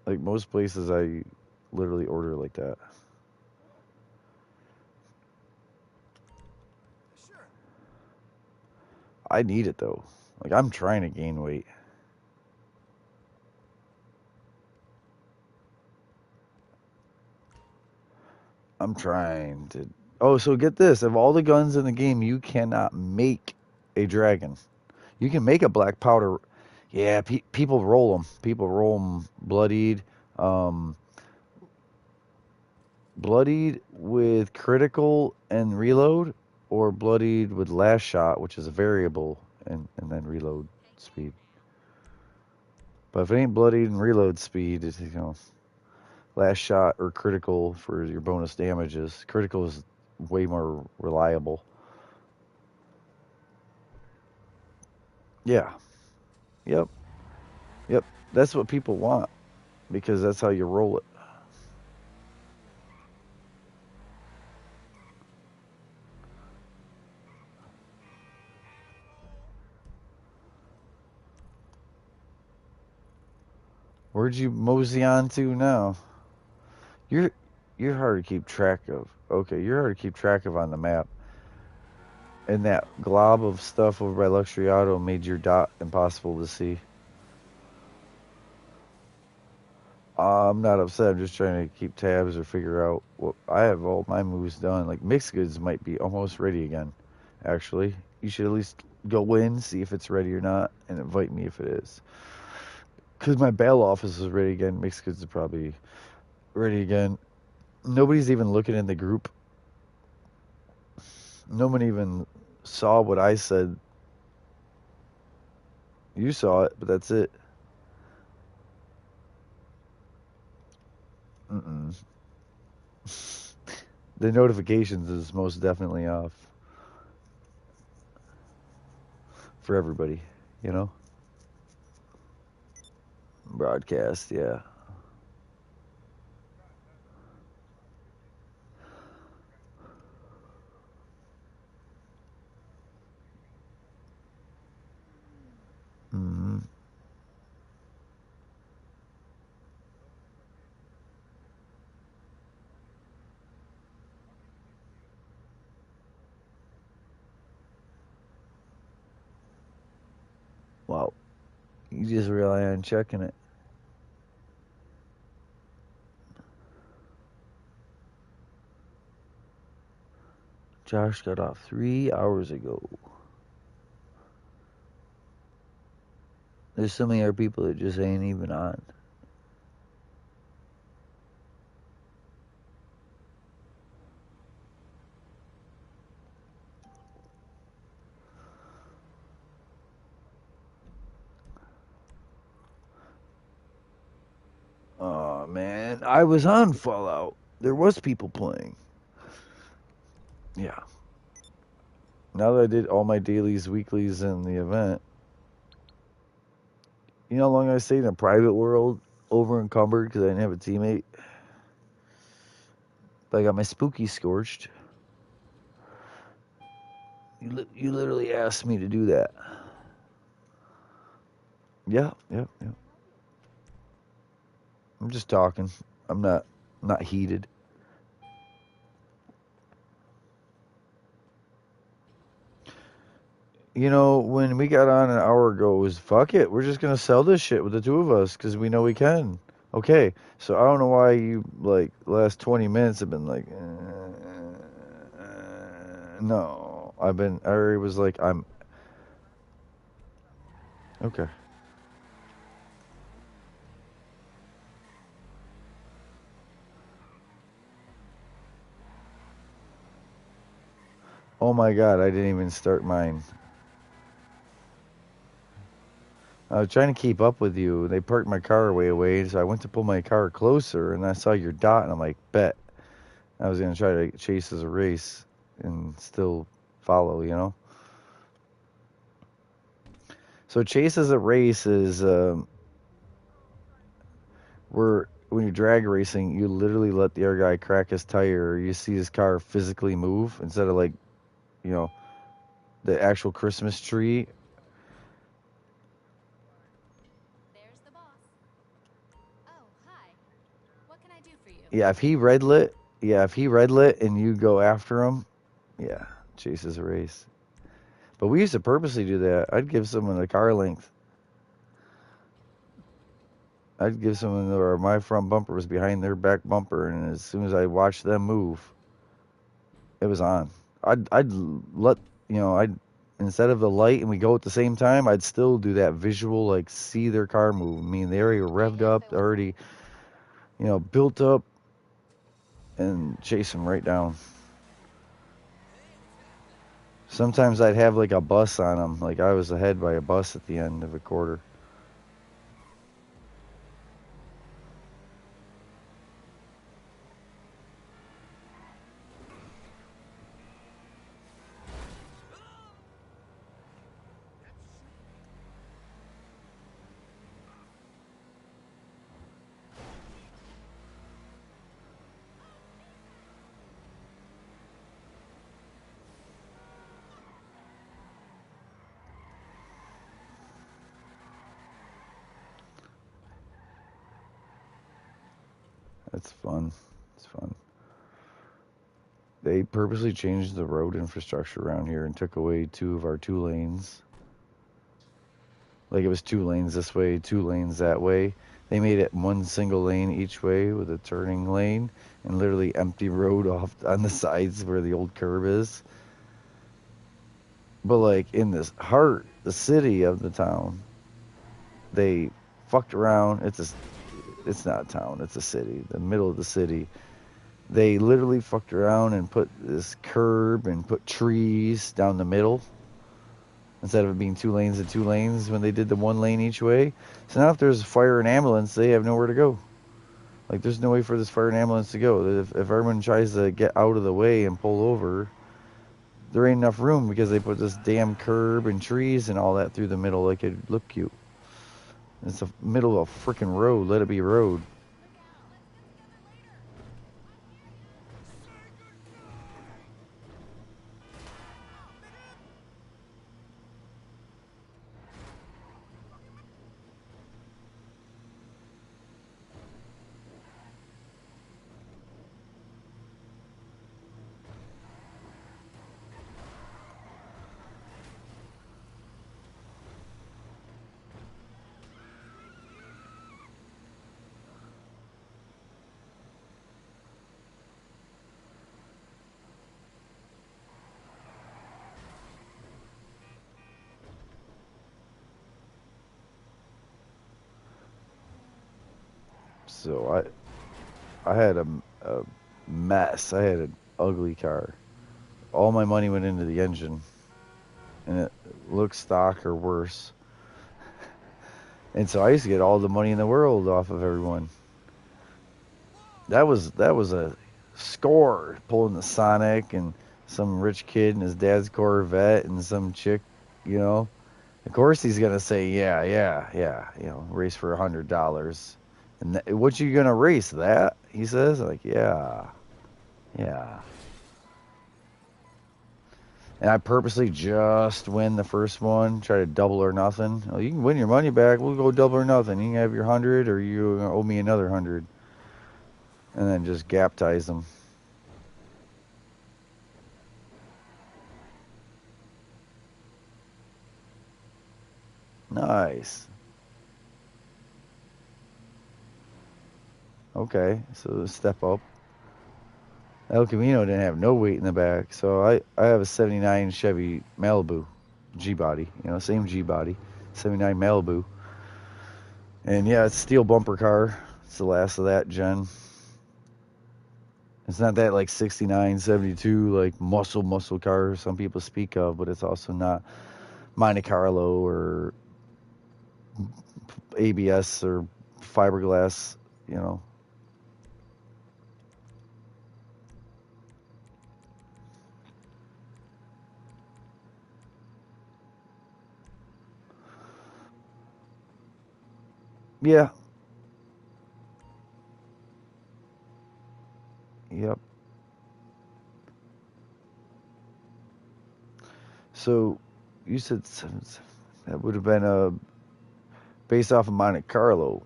like most places, I literally order like that. Sure. I need it though. Like I'm trying to gain weight. I'm trying to. Oh, so get this: of all the guns in the game, you cannot make a dragon. You can make a black powder. Yeah, people roll them. People roll them bloodied, um, bloodied with critical and reload, or bloodied with last shot, which is a variable, and then reload speed. But if it ain't bloodied and reload speed, it's, last shot or critical for your bonus damages. Critical is way more reliable. Yeah. Yep. Yep. That's what people want because that's how you roll it. Where'd you mosey on to now? You're you're hard to keep track of. Okay, you're hard to keep track of on the map. And that glob of stuff over by Luxury Auto made your dot impossible to see. I'm not upset. I'm just trying to keep tabs or figure out what I have all my moves done. Like mixed goods might be almost ready again. Actually, you should at least go in, see if it's ready or not, and invite me if it is. Because my battle office is ready again. Mixed goods is probably ready again. Nobody's even looking in the group. No one even saw what I said. You saw it, but that's it. Mm-mm. The notifications is most definitely off for everybody, you know? Broadcast, yeah. Hmm. Wow. You just rely on checking it. Josh got off 3 hours ago. There's so many other people that just ain't even on. Oh man, I was on Fallout. There was people playing. Yeah. Now that I did all my dailies, weeklies, and the event, you know how long I stayed in a private world over encumbered because I didn't have a teammate? But I got my spooky scorched. You literally asked me to do that. Yeah, yeah, yeah. I'm just talking. I'm not heated. You know, when we got on an hour ago, it was fuck it. We're just gonna sell this shit with the two of us because we know we can. Okay, so I don't know why you like last 20 minutes have been like, no. I already was like, I'm okay. Oh my god, I didn't even start mine. I was trying to keep up with you. They parked my car way away, so I went to pull my car closer, and I saw your dot, and I'm like, bet. I was gonna try to chase as a race and still follow, you know. So chase as a race is where when you're drag racing, you literally let the other guy crack his tire, or you see his car physically move instead of like, you know, the actual Christmas tree. There's the boss. Oh, hi. What can I do for you? Yeah, if he red lit and you go after him, yeah, chase as a race. But we used to purposely do that. I'd give someone a car length. I'd give someone where my front bumper was behind their back bumper, and as soon as I watched them move, it was on. I'd let I'd instead of the light and we go at the same time, I'd still do that visual like see their car move. I mean, they already revved up, already built up, and chase them right down. Sometimes I'd have like a bus on them, like I was ahead by a bus at the end of a quarter. That's fun. It's fun. They purposely changed the road infrastructure around here and took away two of our 2 lanes. Like it was 2 lanes this way, 2 lanes that way. They made it one single lane each way with a turning lane and literally empty road off on the sides where the old curve is. But like in this heart, the city of the town, they fucked around. It's not a town, it's a city, the middle of the city. They literally fucked around and put this curb and put trees down the middle instead of it being 2 lanes and 2 lanes when they did the 1 lane each way. So now if there's a fire and ambulance, they have nowhere to go. Like there's no way for this fire and ambulance to go. If everyone tries to get out of the way and pull over, there ain't enough room because they put this damn curb and trees and all that through the middle like it'd look cute. It's the middle of a freaking road. Let it be road. So I had a mess. I had an ugly car. All my money went into the engine, and it looked stock or worse. And so I used to get all the money in the world off of everyone. That was a score pulling the Sonic and some rich kid and his dad's Corvette and some chick, you know. Of course he's gonna say yeah, race for $100. And what you gonna race that? He says like yeah. And I purposely just win the first one, try to double or nothing. Well, you can win your money back. We'll go double or nothing. You can have your 100, or you owe me another 100, and then just gap ties them. Nice. Okay, so step up. El Camino didn't have no weight in the back, so I have a 79 Chevy Malibu G-body, same G-body, 79 Malibu. And yeah, it's a steel bumper car. It's the last of that gen. It's not that like 69, 72, like muscle car some people speak of, but it's also not Monte Carlo or ABS or fiberglass, you know. Yeah. Yep. So you said that would have been based off of Monte Carlo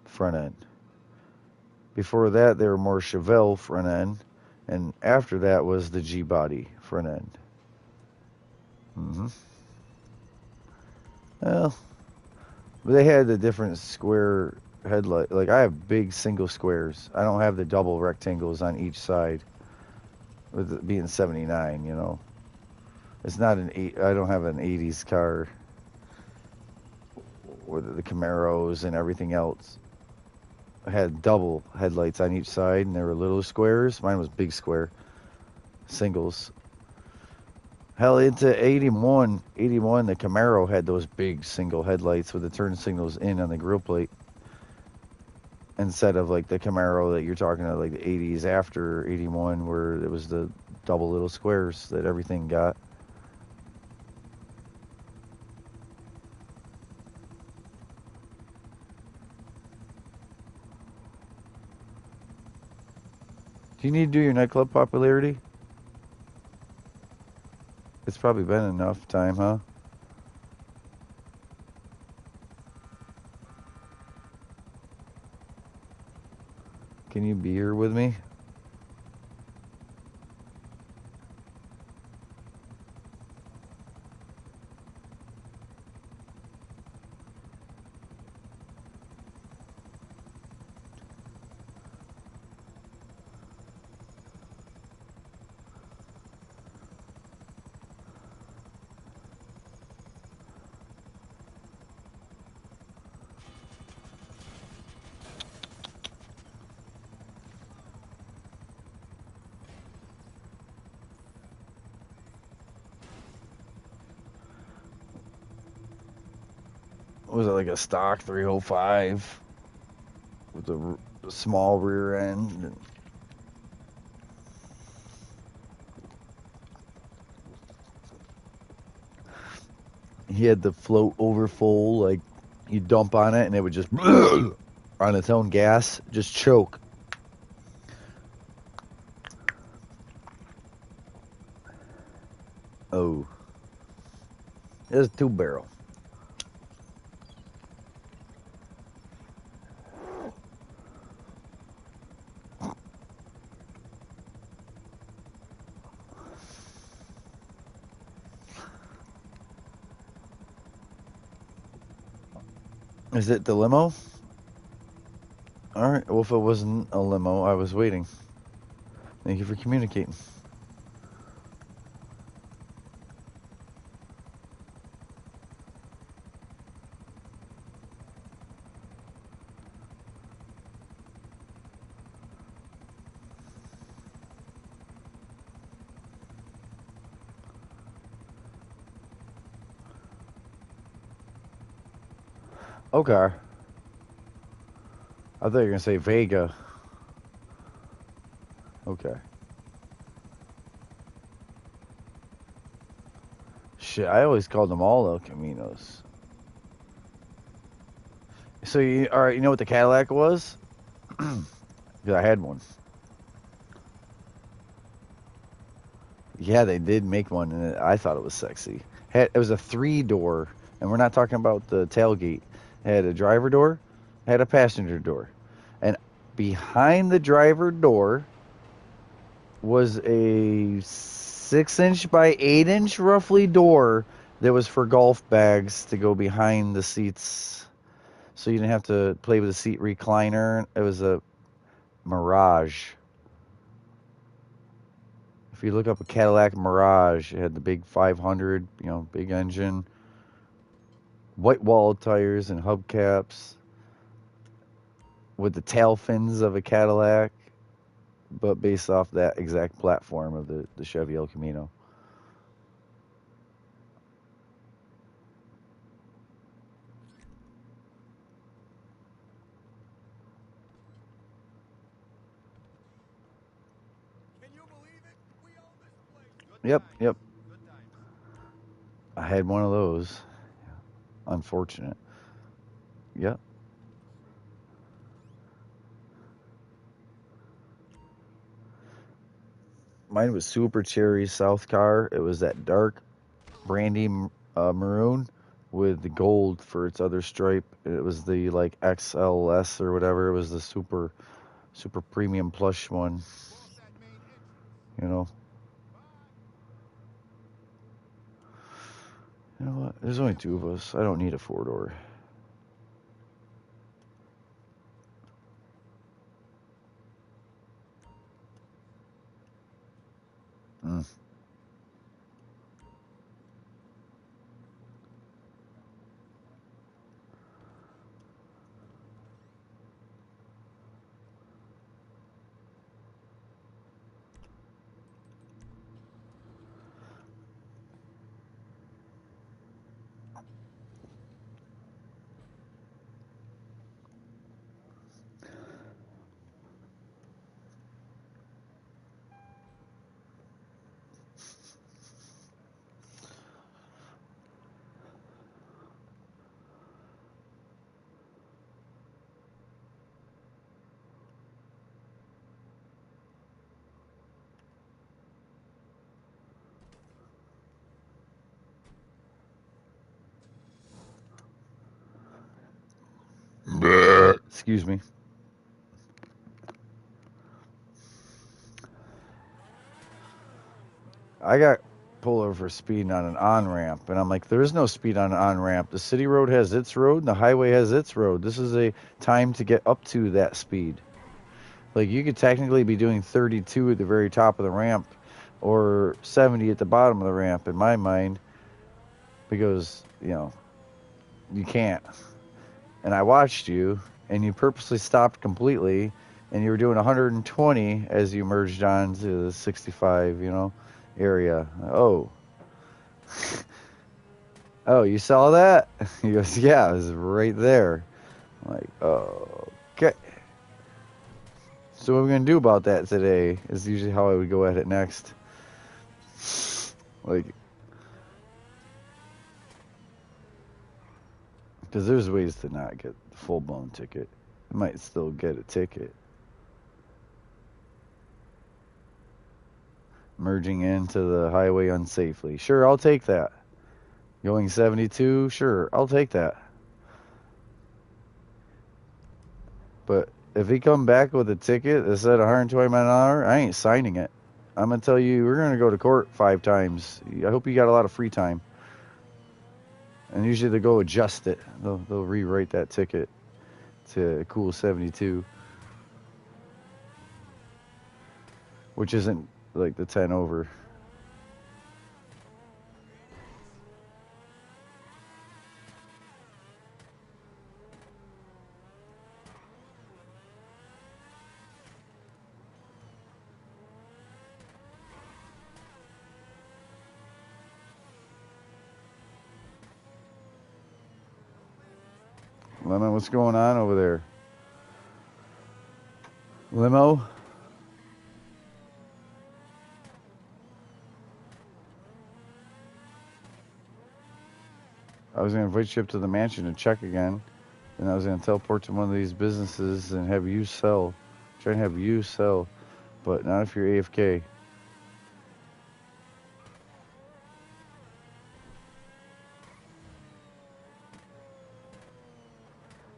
front end. Before that, they were more Chevelle front end, and after that was the G body front end. Mm-hmm. Well, they had the different square headlight. Like I have big single squares. I don't have the double rectangles on each side. With it being 79, it's not an eight. I don't have an 80s car with the Camaros and everything else. I had double headlights on each side, and they were little squares. Mine was big square, singles. Hell, into 81, the Camaro had those big single headlights with the turn signals in on the grill plate. Instead of like the Camaro that you're talking about, like the 80s after 81, where it was the double little squares that everything got. Do you need to do your nightclub popularity? It's probably been enough time, huh? Can you be here with me? Was it like a stock 305 with a small rear end? He had the float overfull, like you dump on it and it would just on its own gas, just choke. Oh, it's a 2-barrel. Is it the limo? All right. Well, if it wasn't a limo, I was waiting. Thank you for communicating. Okay. I thought you were gonna say Vega. Okay. Shit, I always called them all El Caminos. So all right, you know what the Cadillac was? Because I had one. Yeah, they did make one, and I thought it was sexy. It was a 3-door, and we're not talking about the tailgate. It had a driver door, had a passenger door, and behind the driver door was a 6-inch by 8-inch roughly door That was for golf bags to go behind the seats, so you didn't have to play with the seat recliner. It was a Mirage. If you look up a Cadillac Mirage, it had the big 500, big engine, white wall tires and hubcaps with the tail fins of a Cadillac, but based off that exact platform of the Chevy El Camino. Can you believe it? We own this place. Good Yep, times. yep. Good times. I had one of those. Unfortunate. Yep. Mine was Super Cherry South Car. It was that dark brandy maroon with the gold for its other stripe. It was the like XLS or whatever. It was the super premium plush one. Cross that main entrance. You know. Bye. You know what? There's only two of us. I don't need a 4-door. Mm. Excuse me. I got pulled over for speeding on an on ramp, and I'm like, there is no speed on an on ramp. The city road has its road, and the highway has its road. This is a time to get up to that speed. Like, you could technically be doing 32 at the very top of the ramp, or 70 at the bottom of the ramp, in my mind, because you can't. And I watched you, and you purposely stopped completely, and you were doing 120 as you merged onto the 65, area. Oh. Oh, you saw that? He goes, yeah, it was right there. I'm like, oh, okay. So what are we going to do about that today is usually how I would go at it next. Like, because there's ways to not get the full-blown ticket. You might still get a ticket. Merging into the highway unsafely. Sure, I'll take that. Going 72, sure, I'll take that. But if he come back with a ticket that said 120 miles an hour, I ain't signing it. I'm going to tell you, we're going to go to court 5 times. I hope you got a lot of free time. And usually they go adjust it. They'll rewrite that ticket to a cool 72. Which isn't like the 10 over. Lemon, what's going on over there? Limo? I was going to invite you up to the mansion to check again. And I was going to teleport to one of these businesses and have you sell. Try and have you sell. But not if you're AFK.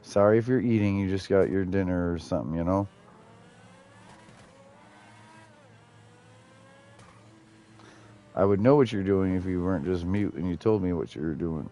Sorry if you're eating, you just got your dinner or something, I would know what you're doing if you weren't just mute and you told me what you were doing.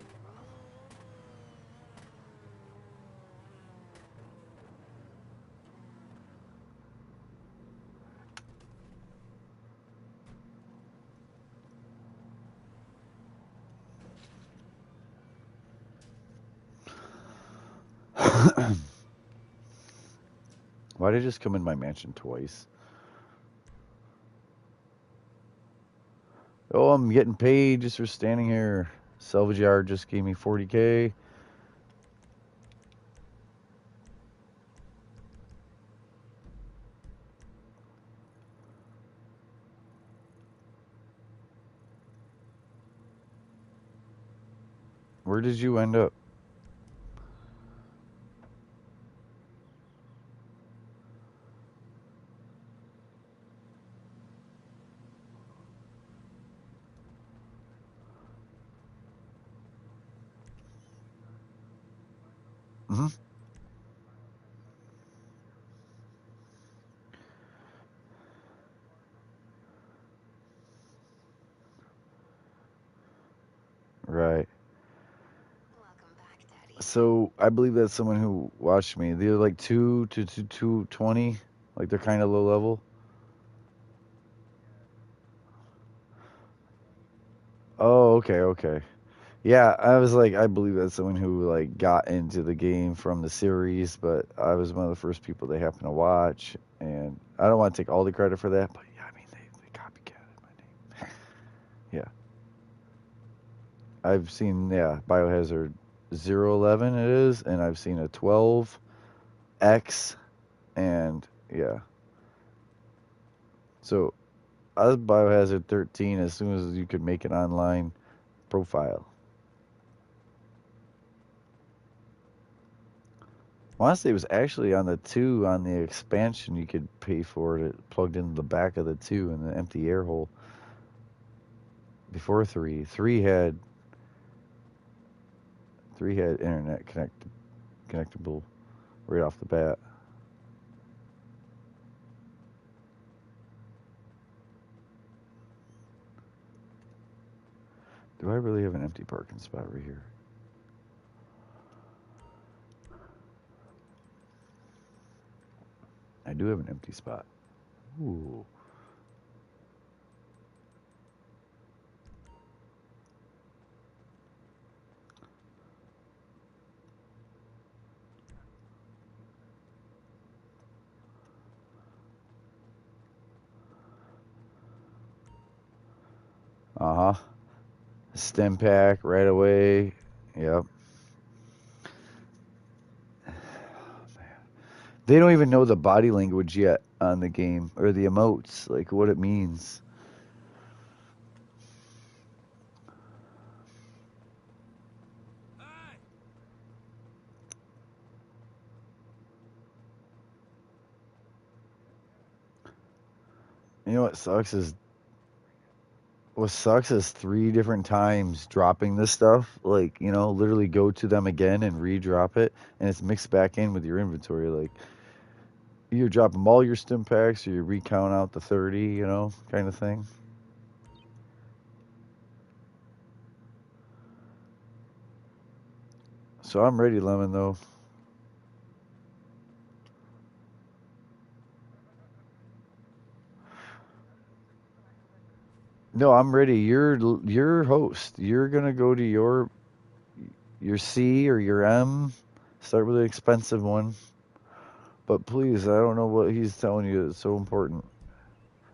Why did I just come in my mansion twice? Oh, I'm getting paid just for standing here. Salvage yard just gave me 40K. Where did you end up? Hmm. Right. Welcome back, Daddy. So I believe that's someone who watched me. They're like 2 to 220. Like they're kind of low level. Oh, okay, okay. Yeah, I was like, I believe that's someone who like got into the game from the series, but I was one of the first people they happened to watch, and I don't want to take all the credit for that, but yeah, I mean they copycatted my name. Yeah, I've seen Biohazard 011 it is, and I've seen a 12X, and yeah, so I was Biohazard 13 as soon as you could make an online profile. I want to say it was actually on the 2 on the expansion. You could pay for it. It plugged into the back of the 2 in the empty air hole. Before 3, 3 had internet connectable right off the bat. Do I really have an empty parking spot right here? I do have an empty spot. Ooh. Uh huh. Stem pack right away. Yep. They don't even know the body language yet on the game or the emotes, like what it means. Hey! You know what sucks is 3 different times dropping this stuff. Like, literally go to them again and re-drop it, and it's mixed back in with your inventory. Like, you drop them all your stim packs, or you recount out the 30, kind of thing. So I'm ready, Lemon, though. No, I'm ready. You're host. You're gonna go to your C or your M. Start with an expensive one. But please, I don't know what he's telling you. It's so important.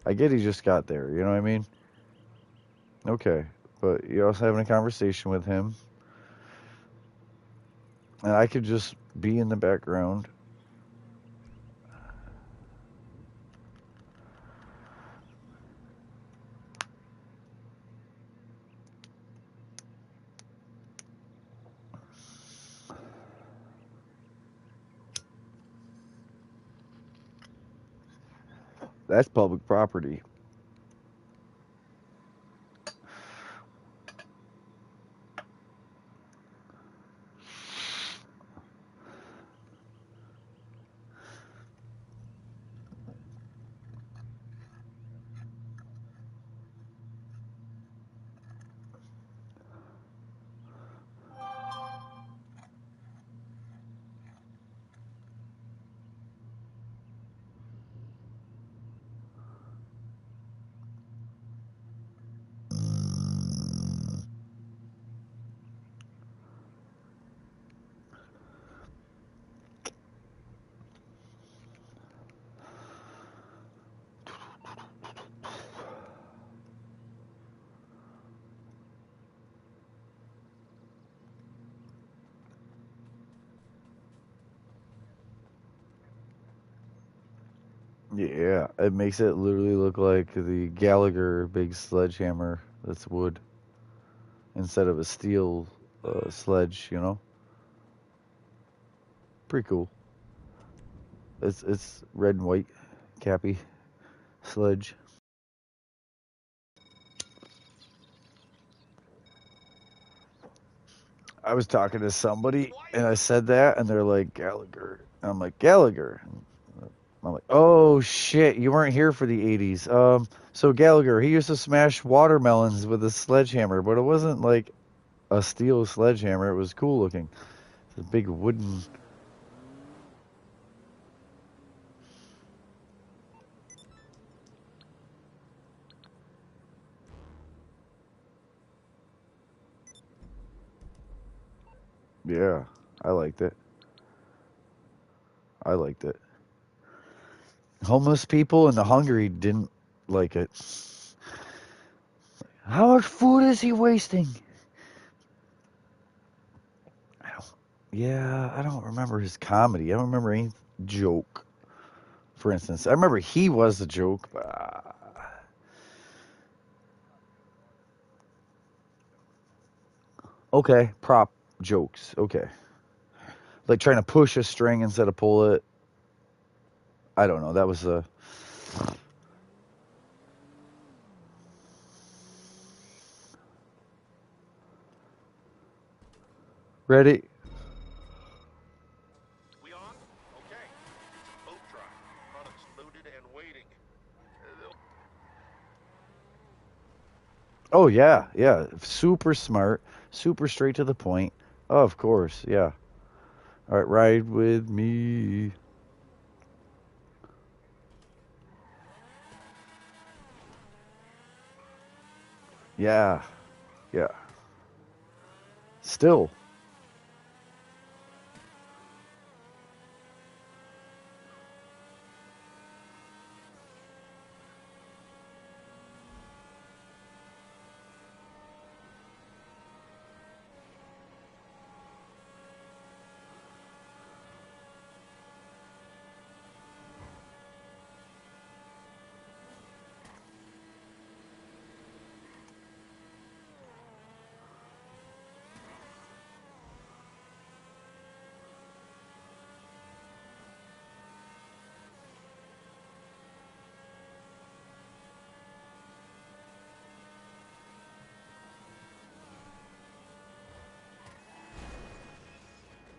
I get he just got there. You know what I mean? Okay, but you're also having a conversation with him, and I could just be in the background. That's public property. Yeah, it makes it literally look like the Gallagher big sledgehammer that's wood instead of a steel sledge, you know? Pretty cool. It's red and white cappy sledge. I was talking to somebody and I said that and they're like Gallagher. And I'm like Gallagher. I'm like, oh shit, you weren't here for the 80s. So Gallagher, he used to smash watermelons with a sledgehammer, but it wasn't like a steel sledgehammer. It was cool looking. It's a big wooden. Yeah, I liked it. I liked it. Homeless people and the hungry didn't like it. How much food is he wasting? I don't remember his comedy. I don't remember any joke. For instance, I remember he was the joke. Okay, prop jokes. Okay, like trying to push a string instead of pull it. I don't know. That was ready. We on? Okay. Boat drive. Products loaded and waiting. Oh yeah, yeah. Super smart, super straight to the point. Oh, of course, yeah. All right, ride with me. Yeah, yeah. Still.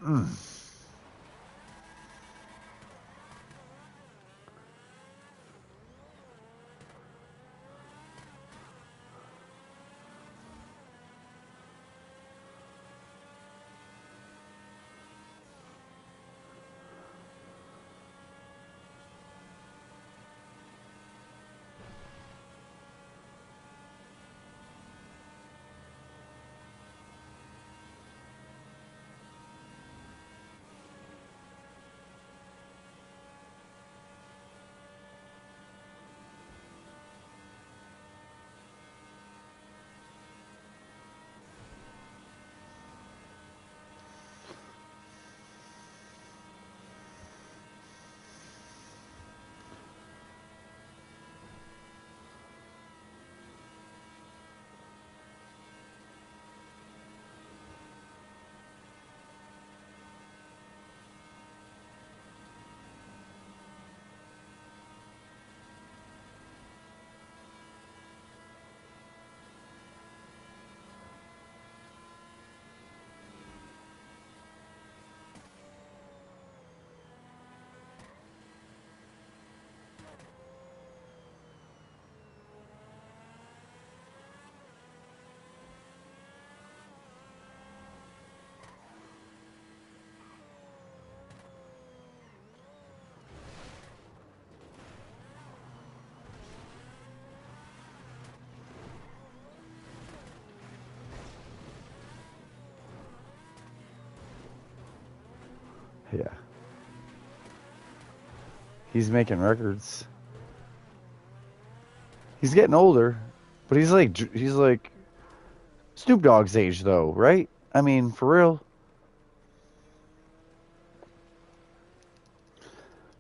Mm. Yeah. He's making records. He's getting older, but he's like Snoop Dogg's age though, right? I mean, for real.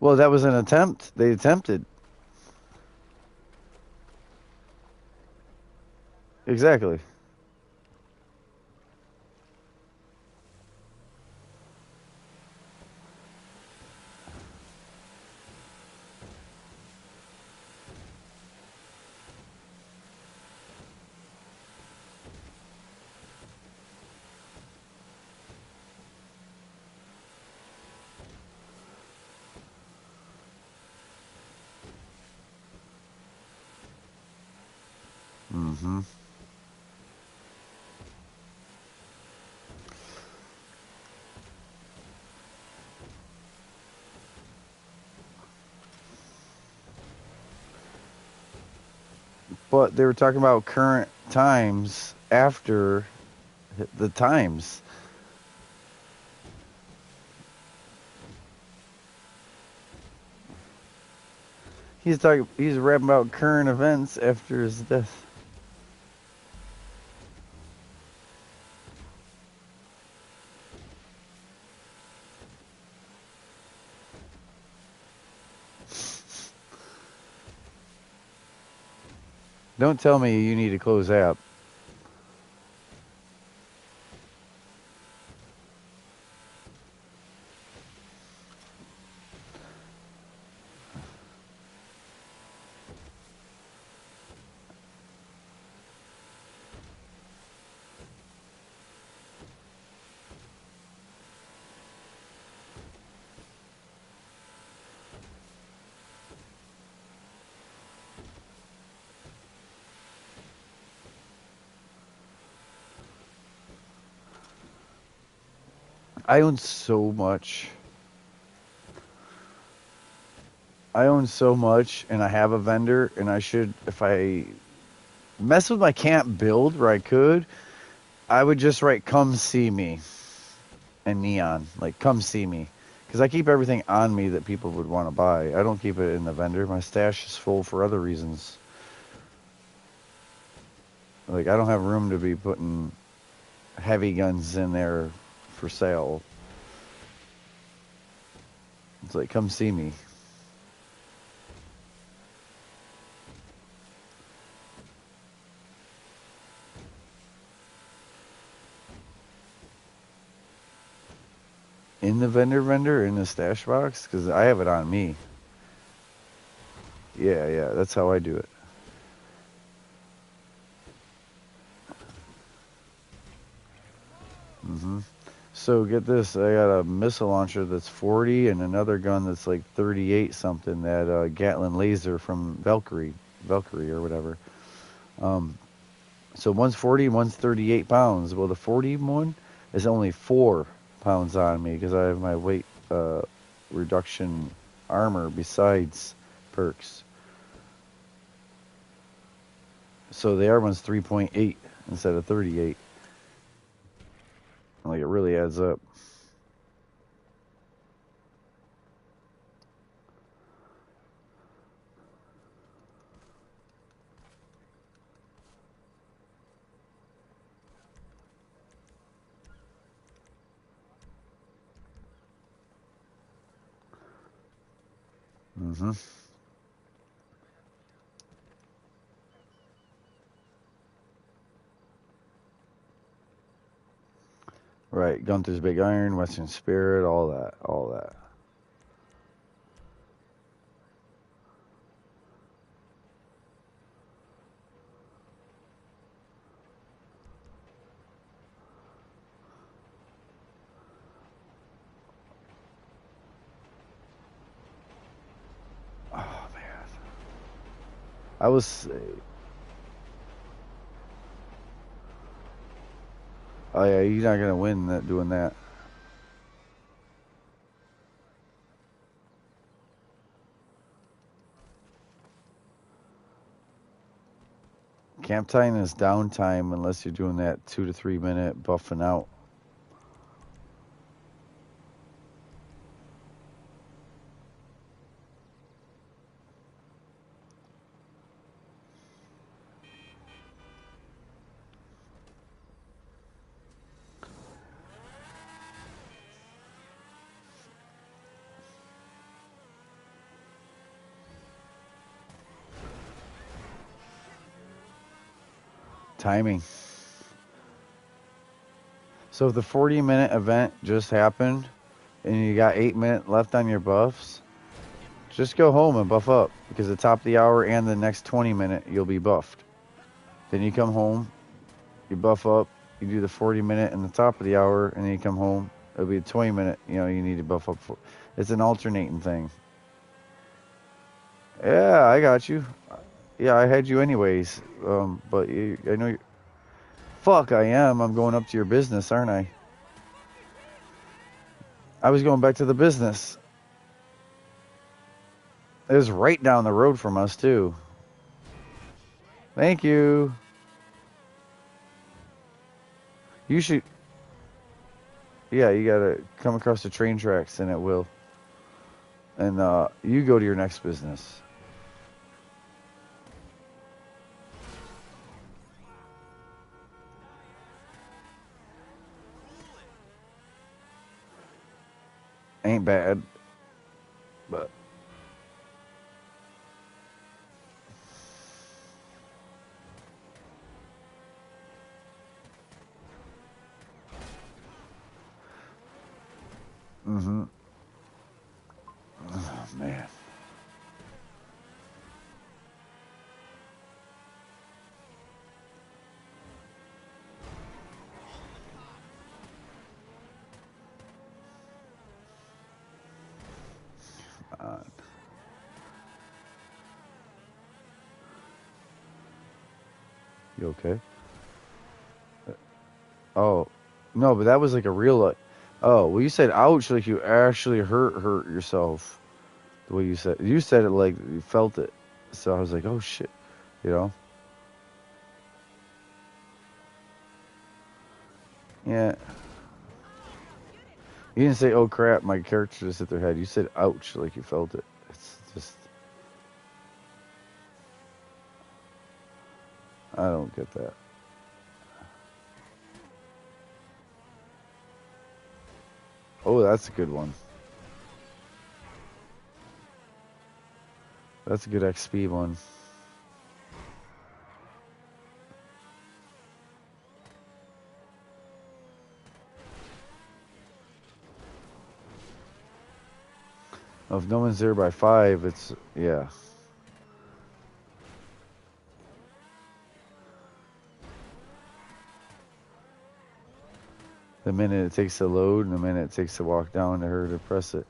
Well, that was an attempt. They attempted. Exactly. Mm-hmm. But they were talking about current times after the times. He's rapping about current events after his death. Don't tell me you need to close app. I own so much. I own so much, and I have a vendor, and I should, if I mess with my can't build where I could, I would just write "come see me" and neon, like "come see me," because I keep everything on me that people would want to buy. I don't keep it in the vendor. My stash is full for other reasons. Like I don't have room to be putting heavy guns in there for sale. It's like, come see me. In the vendor, in the stash box, because I have it on me. Yeah, that's how I do it. hmm So get this, I got a missile launcher that's 40 and another gun that's like 38 something, that Gatlin laser from Valkyrie or whatever. Um, so one's 40, one's 38 pounds. Well, the 40 one is only 4 pounds on me because I have my weight reduction armor besides perks. So the other one's 3.8 instead of 38. Like it really adds up. hmm Right, Gunther's Big Iron, Western Spirit, all that. Oh man, I was. Oh yeah, you're not gonna win that doing that. Camp time is downtime unless you're doing that 2 to 3 minute buffing out. Timing. So if the 40-minute event just happened and you got 8 minutes left on your buffs, just go home and buff up because the top of the hour and the next 20-minute you'll be buffed. Then you come home, you buff up, you do the 40-minute and the top of the hour, and then you come home. It'll be a 20-minute, you need to buff up for. It's an alternating thing. Yeah, I got you. Yeah, I had you anyways. But I know you. Fuck, I am. I'm going up to your business, aren't I? I was going back to the business. It was right down the road from us, too. Thank you. You should. Yeah, you gotta come across the train tracks, and it will. And you go to your next business. Ain't bad, but. Mm-hmm. Oh, man. You okay? Oh, no, but that was like a real. Oh, well, you said ouch, like you actually hurt yourself. The way you said it like you felt it. So I was like, oh shit, you know? Yeah. You didn't say, oh crap, my character just hit their head. You said ouch, like you felt it. It's just. I don't get that. Oh, that's a good one. That's a good XP one. Well, if no one's there by 5, it's, yeah. The minute it takes to load and the minute it takes to walk down to her to press it.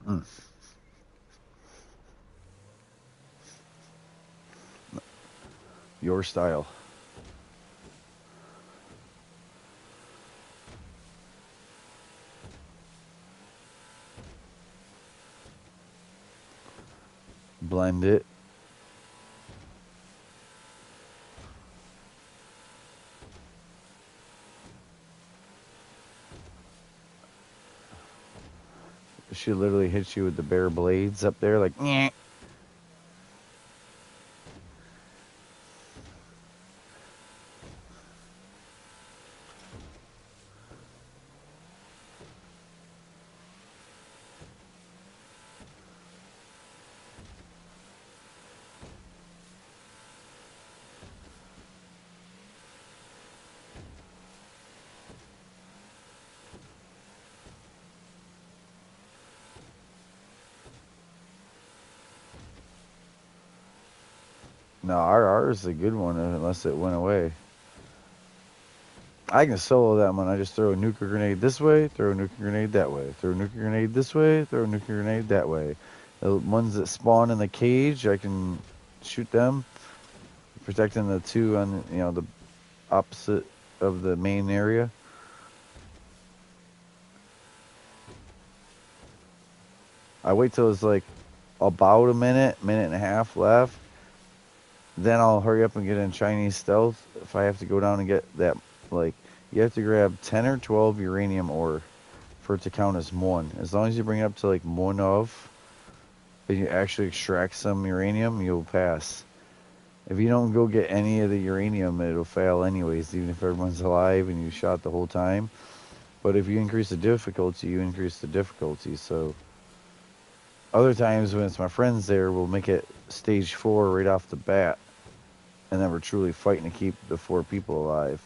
Mm. Your style. Blend it. She literally hits you with the bare blades up there, like, nyeh. No, ours is a good one unless it went away. I can solo that one. I just throw a nuclear grenade this way, throw a nuclear grenade that way, throw a nuclear grenade this way, throw a nuclear grenade that way. The ones that spawn in the cage, I can shoot them, protecting the two on the opposite of the main area. I wait till it's like about a minute and a half left. Then I'll hurry up and get in Chinese stealth if I have to go down and get that, like, You have to grab 10 or 12 uranium ore for it to count as one. As long as you bring it up to like one of, and you actually extract some uranium, you'll pass. If you don't go get any of the uranium, it'll fail anyways, even if everyone's alive and you shot the whole time. But if you increase the difficulty, you increase the difficulty. So other times when it's my friends there, we'll make it stage 4 right off the bat. And then we're truly fighting to keep the 4 people alive.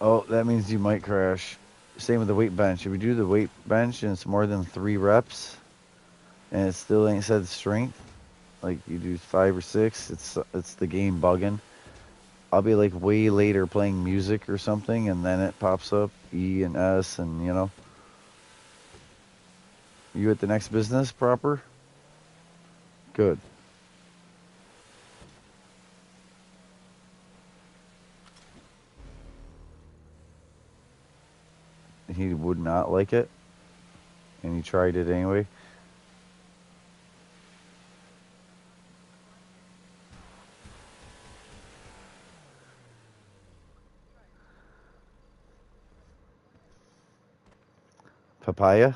Oh, that means you might crash. Same with the weight bench. If you do the weight bench and it's more than 3 reps, and it still ain't said strength, like you do 5 or 6, it's the game bugging. I'll be like way later playing music or something, and then it pops up E and S, and you know. You at the next business proper? Good. He would not like it, and he tried it anyway. Papaya?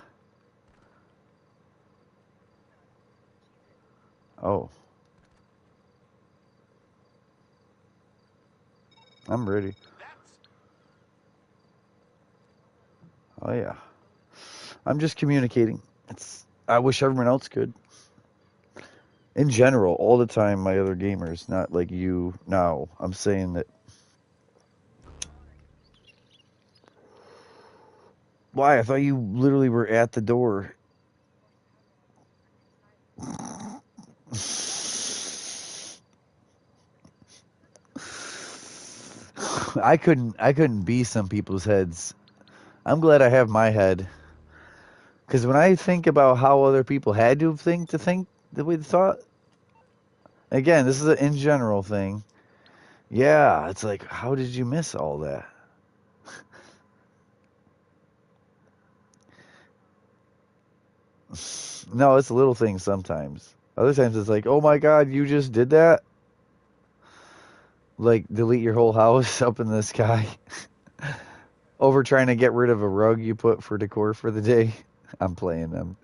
Oh. I'm ready. That's Oh yeah. I'm just communicating. I wish everyone else could. In general, all the time, my other gamers, not like you now. I'm saying that. Why? I thought you literally were at the door. I couldn't be some people's heads. I'm glad I have my head. Because when I think about how other people had to think the way they thought, again, this is an in general thing. Yeah, it's like, how did you miss all that? No, it's little things sometimes. Other times it's like, oh my god, you just did that? Like, delete your whole house up in the sky over trying to get rid of a rug you put for decor for the day. I'm playing them.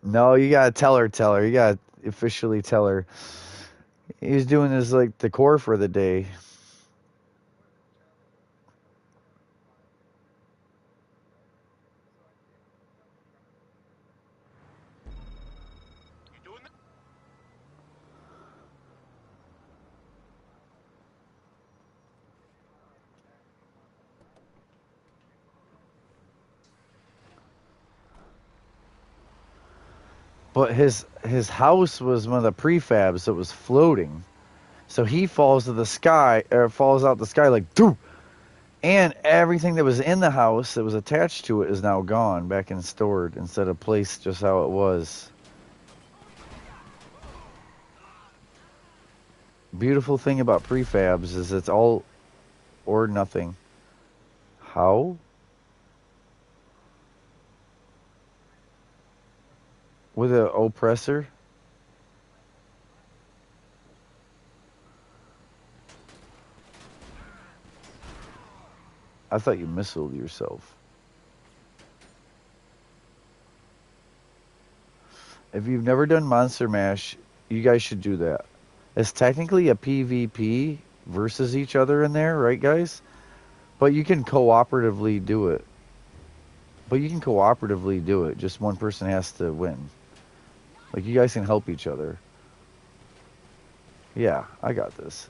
No, you gotta tell her. You gotta officially tell her. He's doing his, like, decor for the day. you doing that? But his house was one of the prefabs that was floating. So he falls to the sky, or falls out the sky like, doo! And everything that was in the house that was attached to it is now gone, back and stored, instead of placed just how it was. Beautiful thing about prefabs is it's all or nothing. How? With an oppressor? I thought you missiled yourself. If you've never done Monster Mash, you guys should do that. It's technically a PvP versus each other in there, right, guys? But you can cooperatively do it. Just one person has to win. Like, you guys can help each other. Yeah, I got this.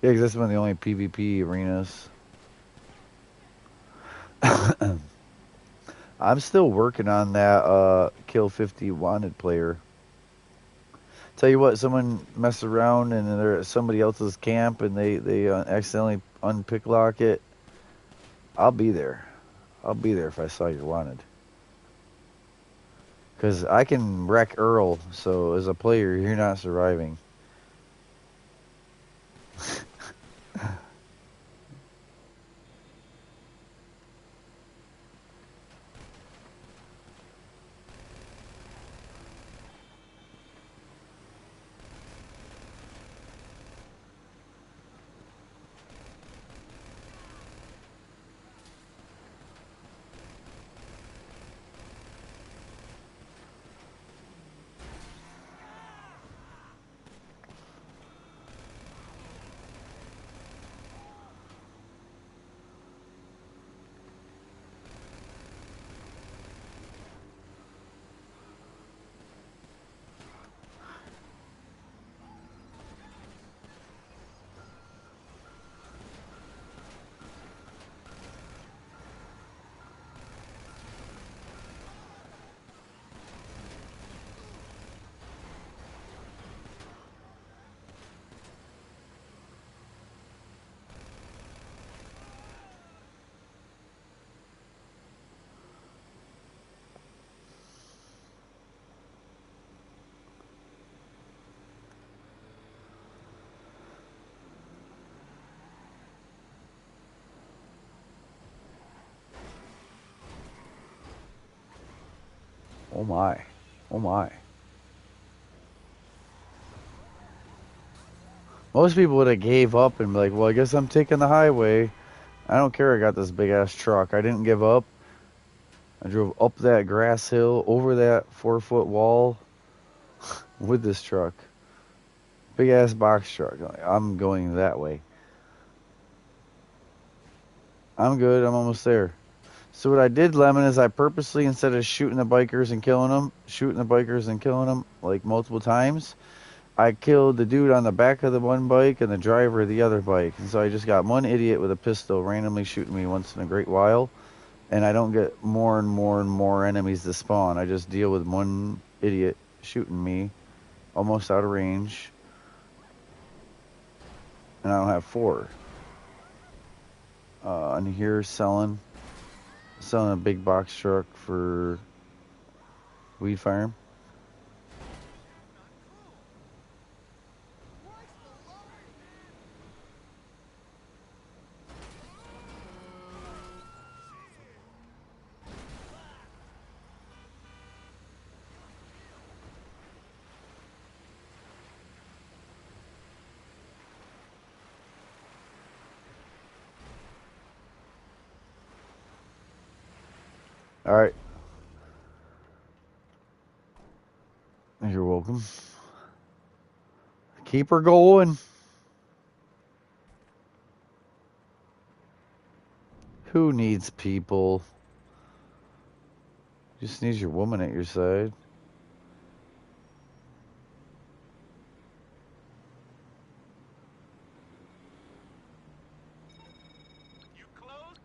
Yeah, because that's one of the only PvP arenas. I'm still working on that Kill 50 Wanted player. Tell you what, someone messed around and they're at somebody else's camp and they accidentally unpicklock it. I'll be there. I'll be there if I saw you wanted. Because I can wreck Earl, so as a player, you're not surviving. Oh my. Oh my. Most people would have gave up and be like, well, I guess I'm taking the highway. I don't care I got this big ass truck. I didn't give up. I drove up that grass hill, over that 4-foot wall with this truck. Big ass box truck. I'm going that way. I'm good. I'm almost there. So what I did, Lemon, is I purposely, instead of shooting the bikers and killing them, like multiple times, I killed the dude on the back of the one bike and the driver of the other bike. And so I just got one idiot with a pistol randomly shooting me once in a great while. And I don't get more and more and more enemies to spawn. I just deal with one idiot shooting me almost out of range. And I don't have 4. And here selling a big box truck for weed farm. All right. You're welcome. Keep her going. Who needs people? Just needs your woman at your side. You close?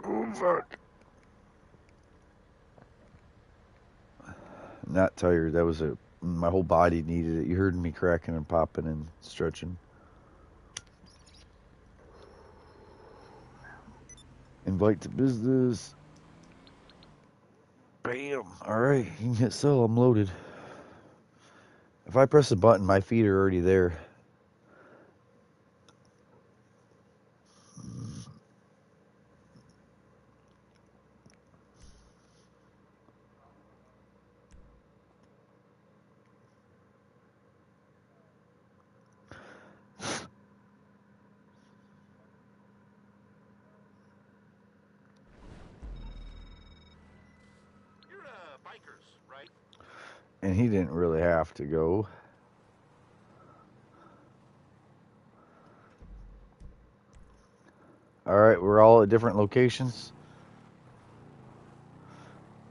Oh, fuck. I'm not tired. That was my whole body needed it. You heard me cracking and popping and stretching. Invite to business. Bam. All right. You can hit sell. I'm loaded. If I press a button, my feet are already there. You're bikers, right? And he didn't really have to go. All right. We're all at different locations.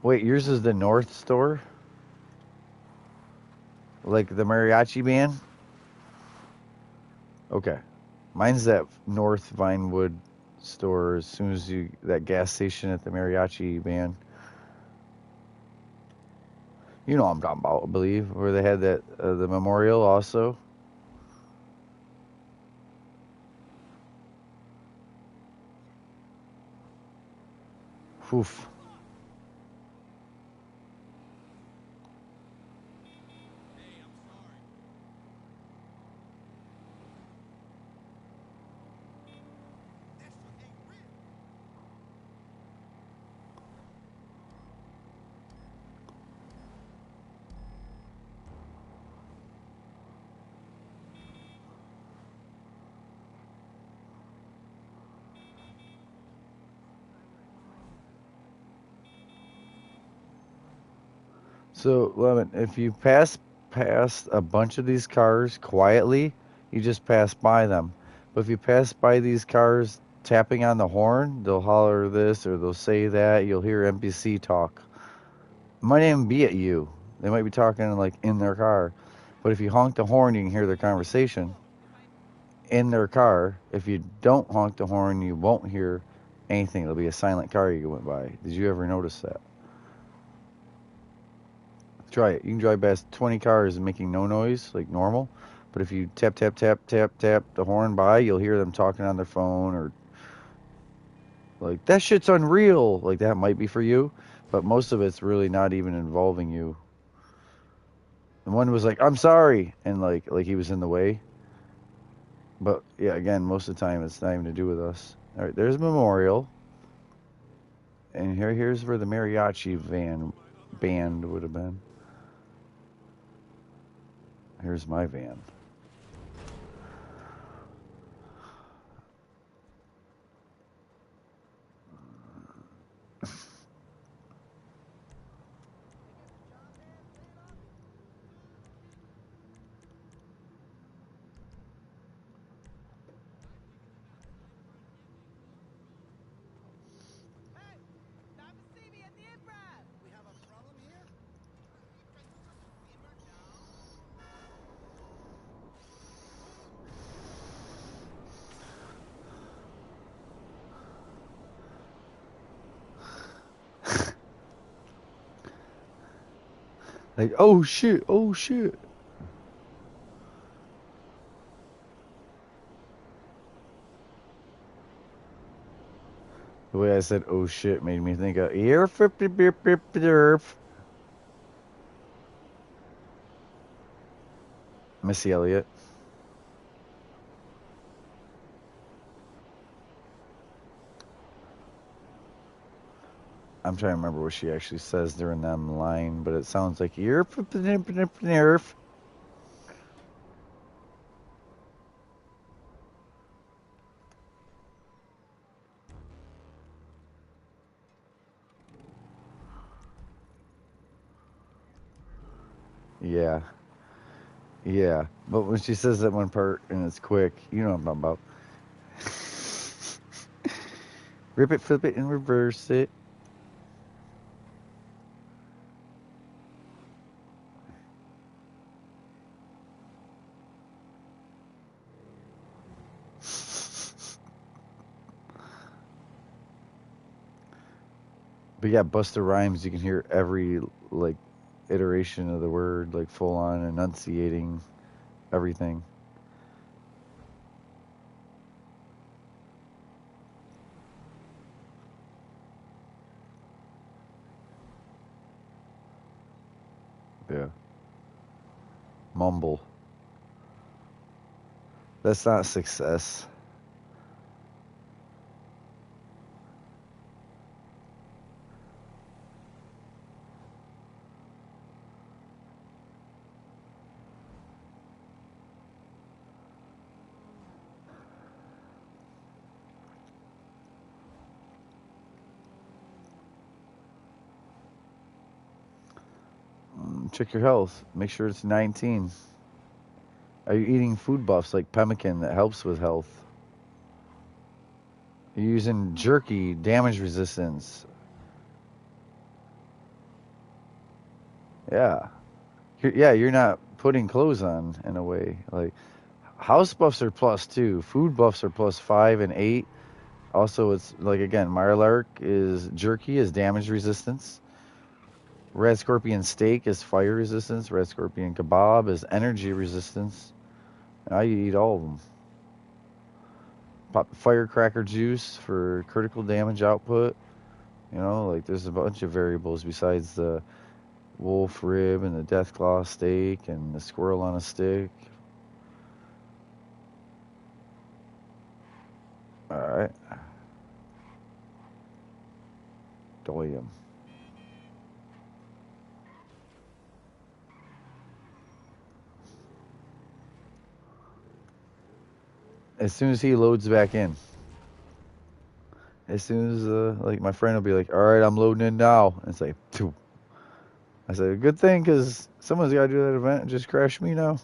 Wait, yours is the north store? Like the mariachi band? Okay. Mine's that North Vinewood store as soon as you, that gas station at the mariachi band. You know what I'm talking about, I believe, where they had that, the memorial also. Oof. So, Lemon, if you pass past a bunch of these cars quietly, you just pass by them. But if you pass by these cars tapping on the horn, they'll holler this or they'll say that. You'll hear NPC talk. Might even be at you. They might be talking like in their car. But if you honk the horn, you can hear their conversation in their car. If you don't honk the horn, you won't hear anything. It'll be a silent car you went by. Did you ever notice that? Try it. You can drive past 20 cars making no noise, like normal. But if you tap, tap, tap, tap, tap the horn by, you'll hear them talking on their phone or like, that shit's unreal. Like, that might be for you. But most of it's really not even involving you. And one was like, I'm sorry. And like he was in the way. But yeah, again, most of the time it's not even to do with us. All right, there's a memorial. And here's where the mariachi band would have been. Here's my van. Like, oh shit, oh shit. The way I said oh shit made me think of ear flip Missy Elliott. I'm trying to remember what she actually says during that line, but it sounds like ear flip nerf. Yeah. Yeah. But when she says that one part and it's quick, you know what I'm talking about. Rip it, flip it, and reverse it. But yeah, Buster Rhymes, you can hear every like iteration of the word, like full on enunciating everything. Yeah. Mumble. That's not success. Check your health. Make sure it's 19. Are you eating food buffs like pemmican that helps with health? Are you using jerky, damage resistance? Yeah. Yeah, you're not putting clothes on in a way. Like house buffs are +2, food buffs are +5 and 8. Also, it's like again, Mirlark is jerky is damage resistance. Red Scorpion steak is fire resistance. Red Scorpion kebab is energy resistance. I eat all of them. Pop firecracker juice for critical damage output. You know, like there's a bunch of variables besides the wolf rib and the deathclaw steak and the squirrel on a stick. All right. Damn. As soon as he loads back in. As soon as like my friend will be like, "All right, I'm loading in now," and it's like, phew. I said, "Good thing, because someone's got to do that event and just crash me now."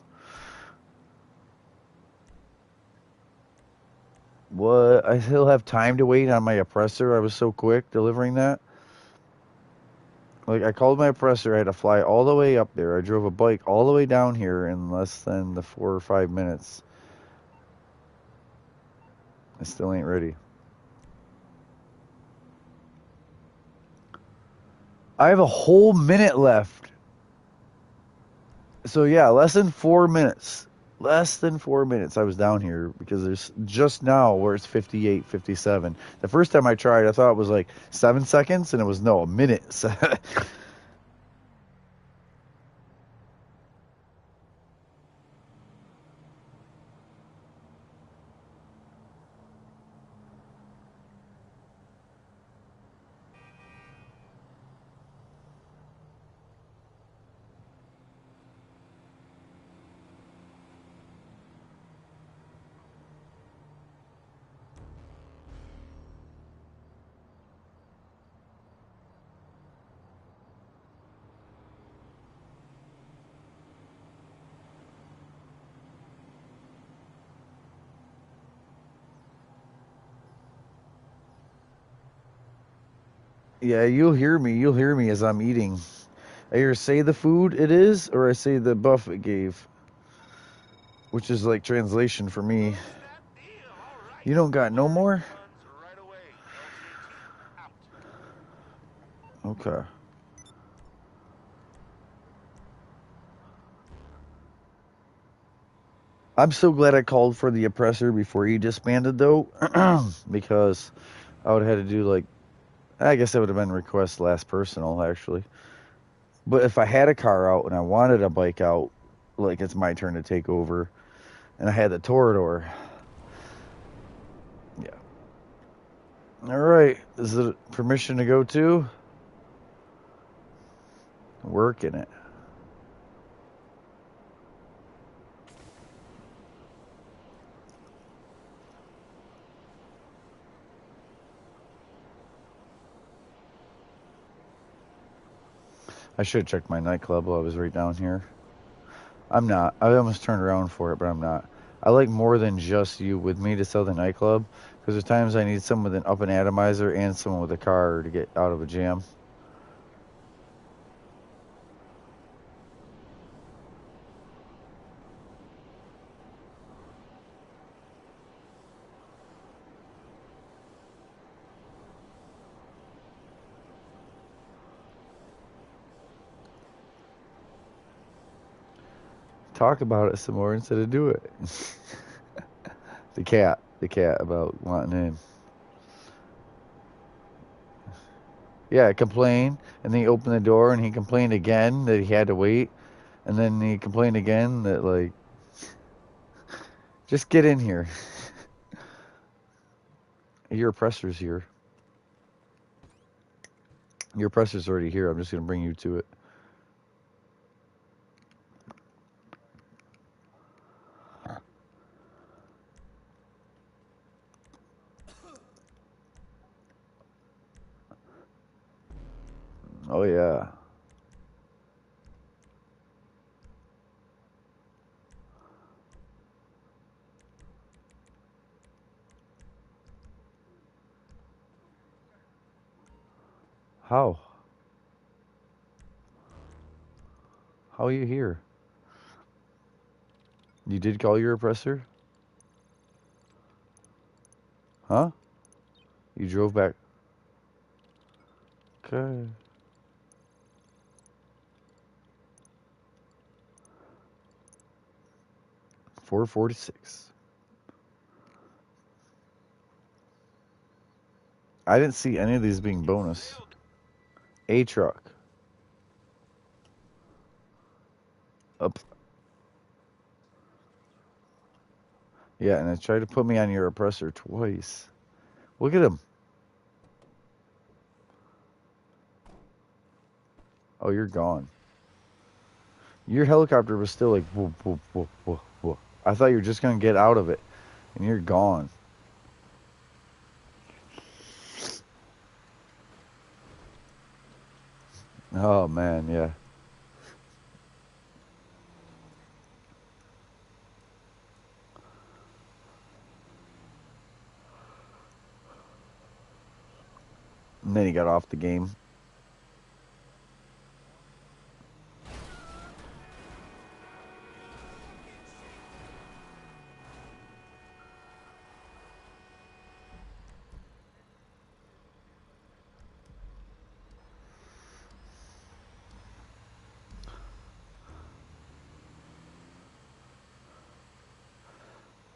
What? I still have time to wait on my oppressor. I was so quick delivering that. Like I called my oppressor. I had to fly all the way up there. I drove a bike all the way down here in less than the 4 or 5 minutes. I still ain't ready. I have a whole minute left. So yeah, less than 4 minutes. Less than 4 minutes I was down here because there's just now where it's 58, 57. The first time I tried, I thought it was like 7 seconds, and it was no, a minute. Yeah, you'll hear me. You'll hear me as I'm eating. I either say the food it is, or I say the buff it gave, which is like translation for me. Snap deal. All right. You don't got no more? Runs right away. LCT out. Okay. I'm so glad I called for the oppressor before he disbanded, though, because I would have had to do like, I guess that would have been request last personal, actually. But if I had a car out and I wanted a bike out, like it's my turn to take over, and I had the Torador. Yeah. All right. Is it permission to go to? Working it. I should have checked my nightclub while I was right down here. I'm not. I almost turned around for it, but I'm not. I like more than just you with me to sell the nightclub, because there's times I need someone with an up and atomizer and someone with a car to get out of a jam. Talk about it some more instead of do it. The cat about wanting in. Yeah, complain, and then he opened the door, and he complained again that he had to wait, and then he complained again that like, just get in here. Your oppressor's here. Your oppressor's already here. I'm just gonna bring you to it. Oh yeah. How? How are you here? You did call your oppressor? Huh? You drove back. Okay. $446. I didn't see any of these being bonus. A truck. Up. Yeah, and it tried to put me on your oppressor twice. Look at him. Oh, you're gone. Your helicopter was still like, whoop, whoop, whoop, whoop, whoop. I thought you were just going to get out of it, and you're gone. Oh, man, yeah. And then he got off the game.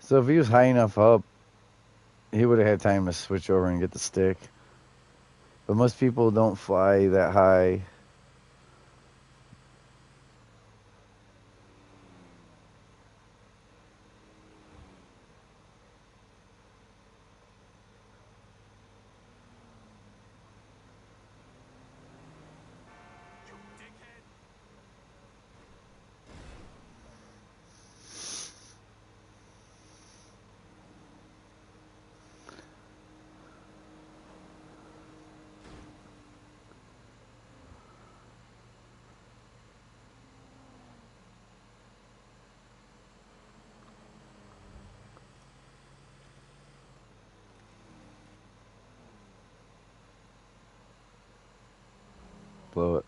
So if he was high enough up, he would have had time to switch over and get the stick. But most people don't fly that high. Blow it.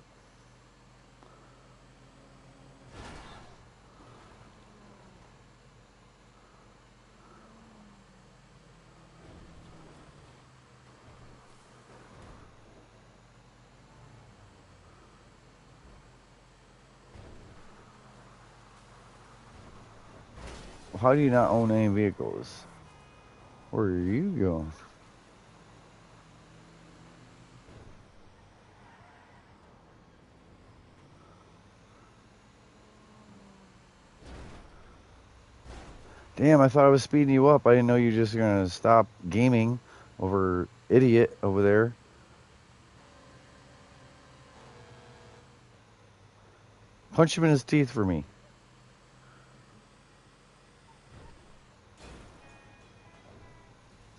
How do you not own any vehicles? Where are you going? Damn, I thought I was speeding you up. I didn't know you were just going to stop gaming over idiot over there. Punch him in his teeth for me.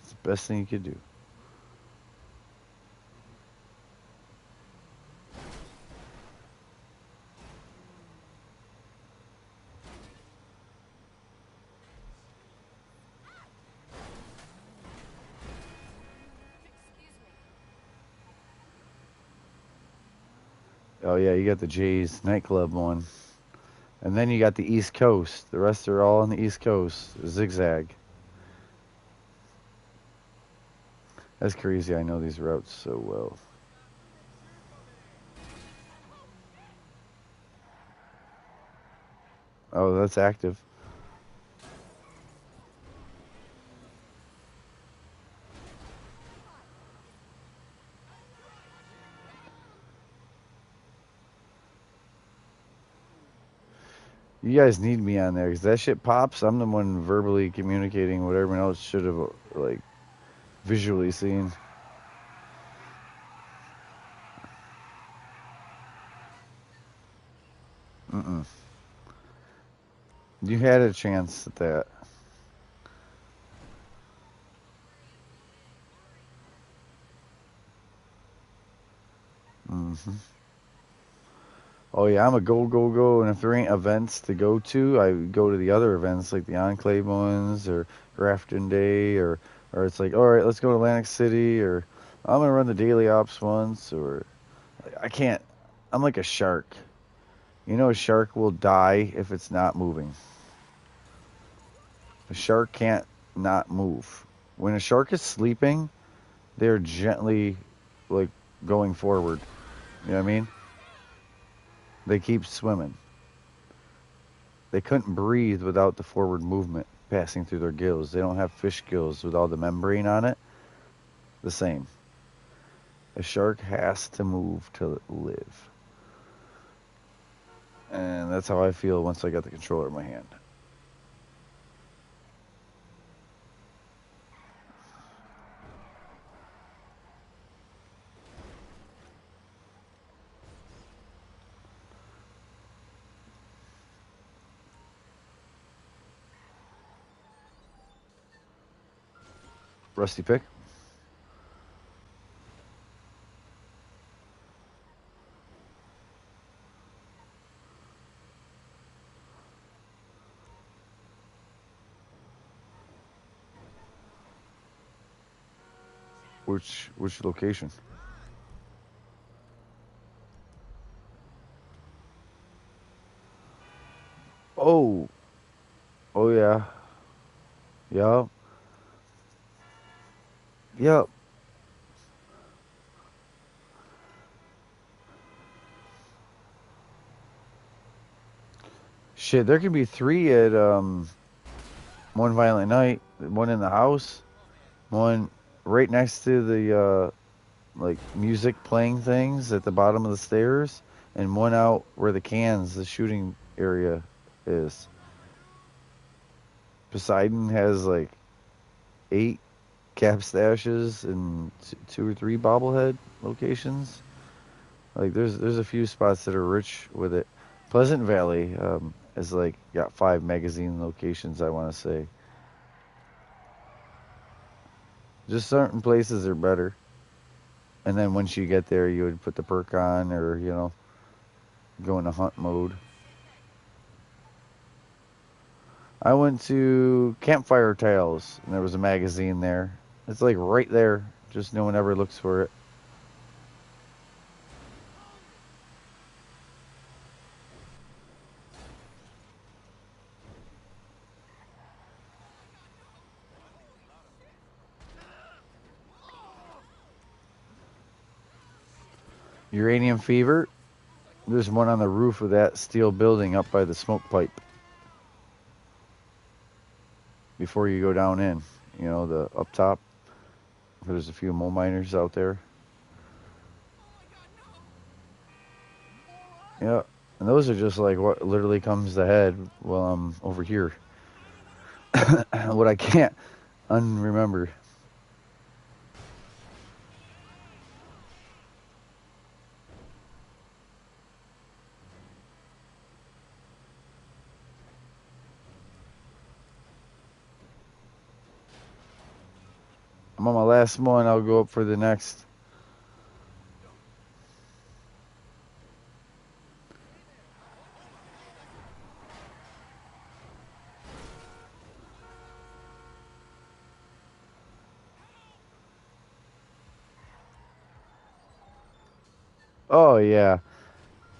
It's the best thing you could do. Oh, yeah, you got the Jay's nightclub one. And then you got the East Coast. The rest are all on the East Coast. Zigzag. That's crazy. I know these routes so well. Oh, that's active. You guys need me on there because that shit pops. I'm the one verbally communicating what everyone else should have like visually seen. Mm-mm. You had a chance at that. Mm-hmm. Oh yeah, I'm a go go go, and if there ain't events to go to, I go to the other events like the Enclave ones or Grafton Day, or it's like, all right, let's go to Atlantic City, or I'm gonna run the daily ops once, or I can't. I'm like a shark. You know, a shark will die if it's not moving. A shark can't not move. When a shark is sleeping, they're gently like going forward. You know what I mean? They keep swimming. They couldn't breathe without the forward movement passing through their gills. They don't have fish gills with all the membrane on it. The same. A shark has to move to live. And that's how I feel once I got the controller in my hand. Rusty pick. Which location? Oh. Oh yeah. Yup. Yup. Shit, there can be 3 at One Violent Night, one in the house, one right next to the like music playing things at the bottom of the stairs, and one out where the shooting area is. Poseidon has like 8 cap stashes and 2 or 3 bobblehead locations. Like there's a few spots that are rich with it. Pleasant Valley is like got 5 magazine locations, I want to say. Just certain places are better. And then once you get there, you would put the perk on, or go into hunt mode. I went to Campfire Tales, and there was a magazine there. It's like right there, just no one ever looks for it. Uranium Fever, there's one on the roof of that steel building up by the smoke pipe. Before you go down in, the up top, there's a few mole miners out there. Yeah, and those are just like what literally comes to head while I'm over here. What I can't unremember. I'm on my last one. I'll go up for the next. Oh, yeah.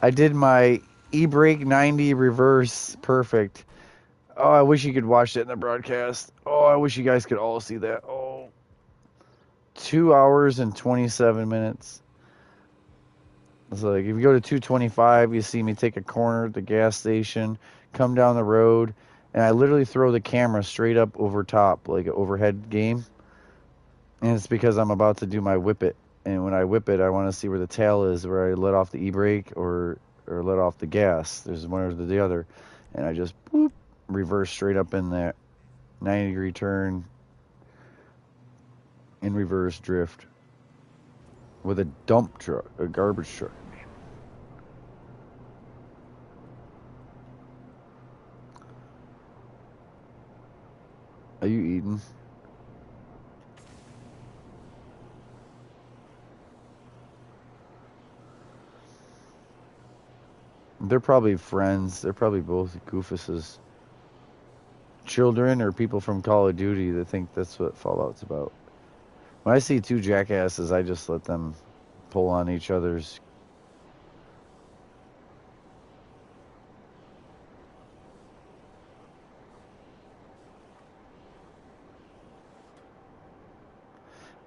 I did my e-brake 90 reverse perfect. Oh, I wish you could watch that in the broadcast. Oh, I wish you guys could all see that. Oh, 2 hours and 27 minutes. It's like, if you go to 225, you see me take a corner at the gas station, come down the road, and I literally throw the camera straight up over top, like an overhead game. And it's because I'm about to do my whip it. And when I whip it, I want to see where the tail is, where I let off the e-brake or let off the gas. There's one or the other. And I just boop, reverse straight up in that 90-degree turn in reverse drift with a dump truck, a garbage truck. Are you eating? They're probably friends. They're probably both Goofus's children or people from Call of Duty that think that's what Fallout's about. When I see 2 jackasses, I just let them pull on each other's.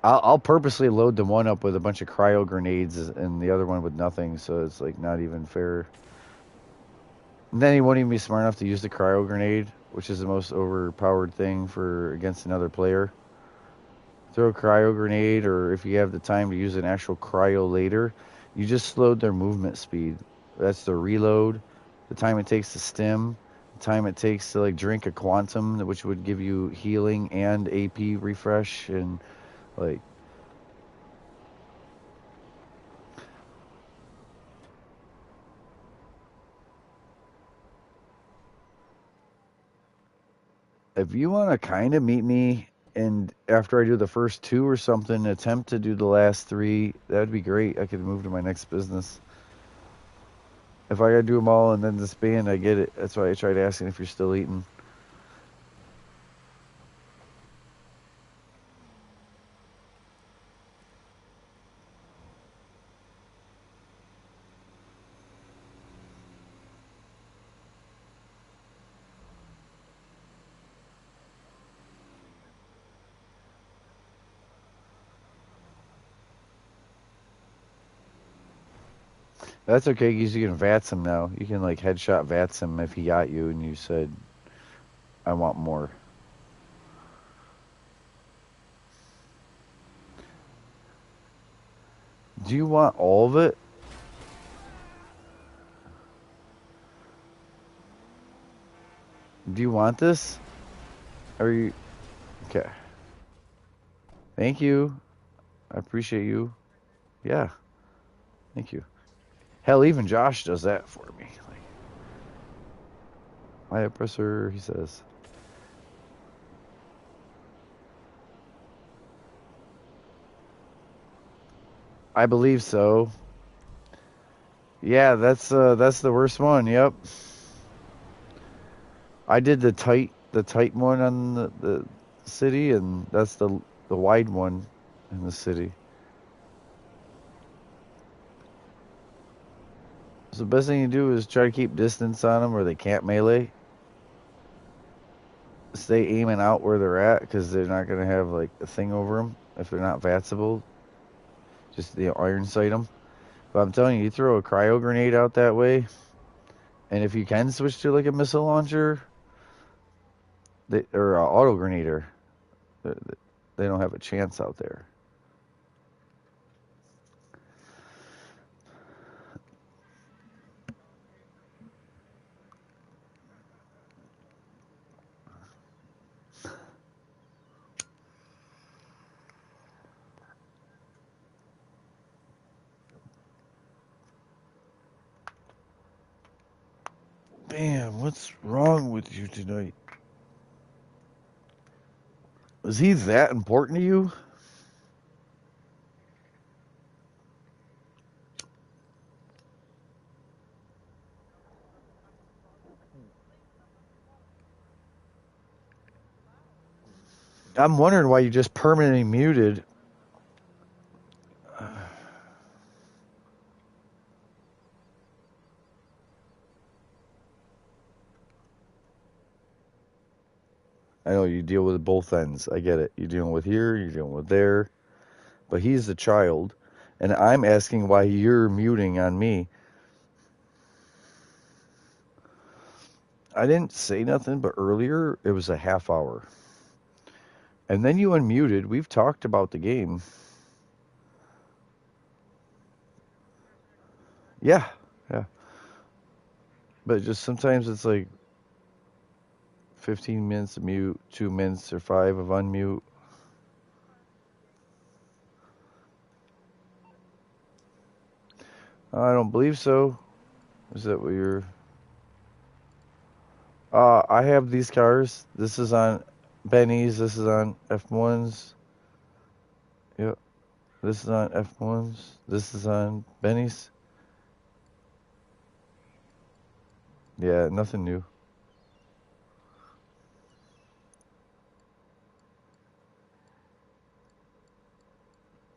I'll purposely load the one up with a bunch of cryo grenades and the other one with nothing, so it's like not even fair. And then he won't even be smart enough to use the cryo grenade, which is the most overpowered thing for against another player. Throw a cryo grenade, or if you have the time to use an actual cryo later, you just slowed their movement speed. That's the reload, the time it takes to stim, the time it takes to like drink a quantum, which would give you healing and AP refresh, and like if you want to kind of meet me and after I do the first two or something, attempt to do the last three, that'd be great. I could move to my next business. If I gotta do them all and then disband, I get it. That's why I tried asking if you're still eating. That's okay because you can VATS him now. You can like headshot VATS him if he got you and you said, I want more. Do you want all of it? Do you want this? Are you okay? Thank you. I appreciate you. Yeah, thank you. Hell, even Josh does that for me. Like, my oppressor, he says. I believe so. Yeah, that's the worst one. Yep. I did the tight one on the city, and that's the wide one in the city. So the best thing you do is try to keep distance on them where they can't melee. Stay aiming out where they're at because they're not gonna have like a thing over them if they're not vatsable. Just iron sight them. But I'm telling you, you throw a cryo grenade out that way, and if you can switch to like a missile launcher, or an auto grenader, they, they don't have a chance out there. Damn, what's wrong with you tonight? Is he that important to you? I'm wondering why you just permanently muted. I know you deal with both ends. I get it. You're dealing with here, you're dealing with there. But he's the child, and I'm asking why you're muting on me. I didn't say nothing, but earlier it was a half hour. And then you unmuted. We've talked about the game. Yeah, yeah. But just sometimes it's like 15 minutes of mute, 2 minutes or 5 of unmute. I don't believe so. Is that what you're... I have these cars. This is on Benny's. This is on F1's. Yep. This is on F1's. This is on Benny's. Yeah, nothing new.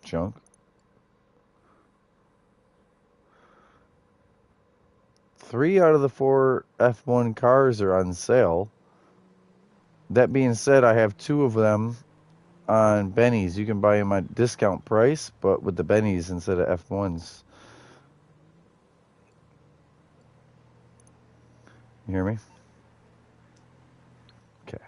Junk. 3 out of the 4 F1 cars are on sale. That being said, I have 2 of them on bennies. You can buy them at discount price, but with the bennies instead of F1s. You hear me? Okay.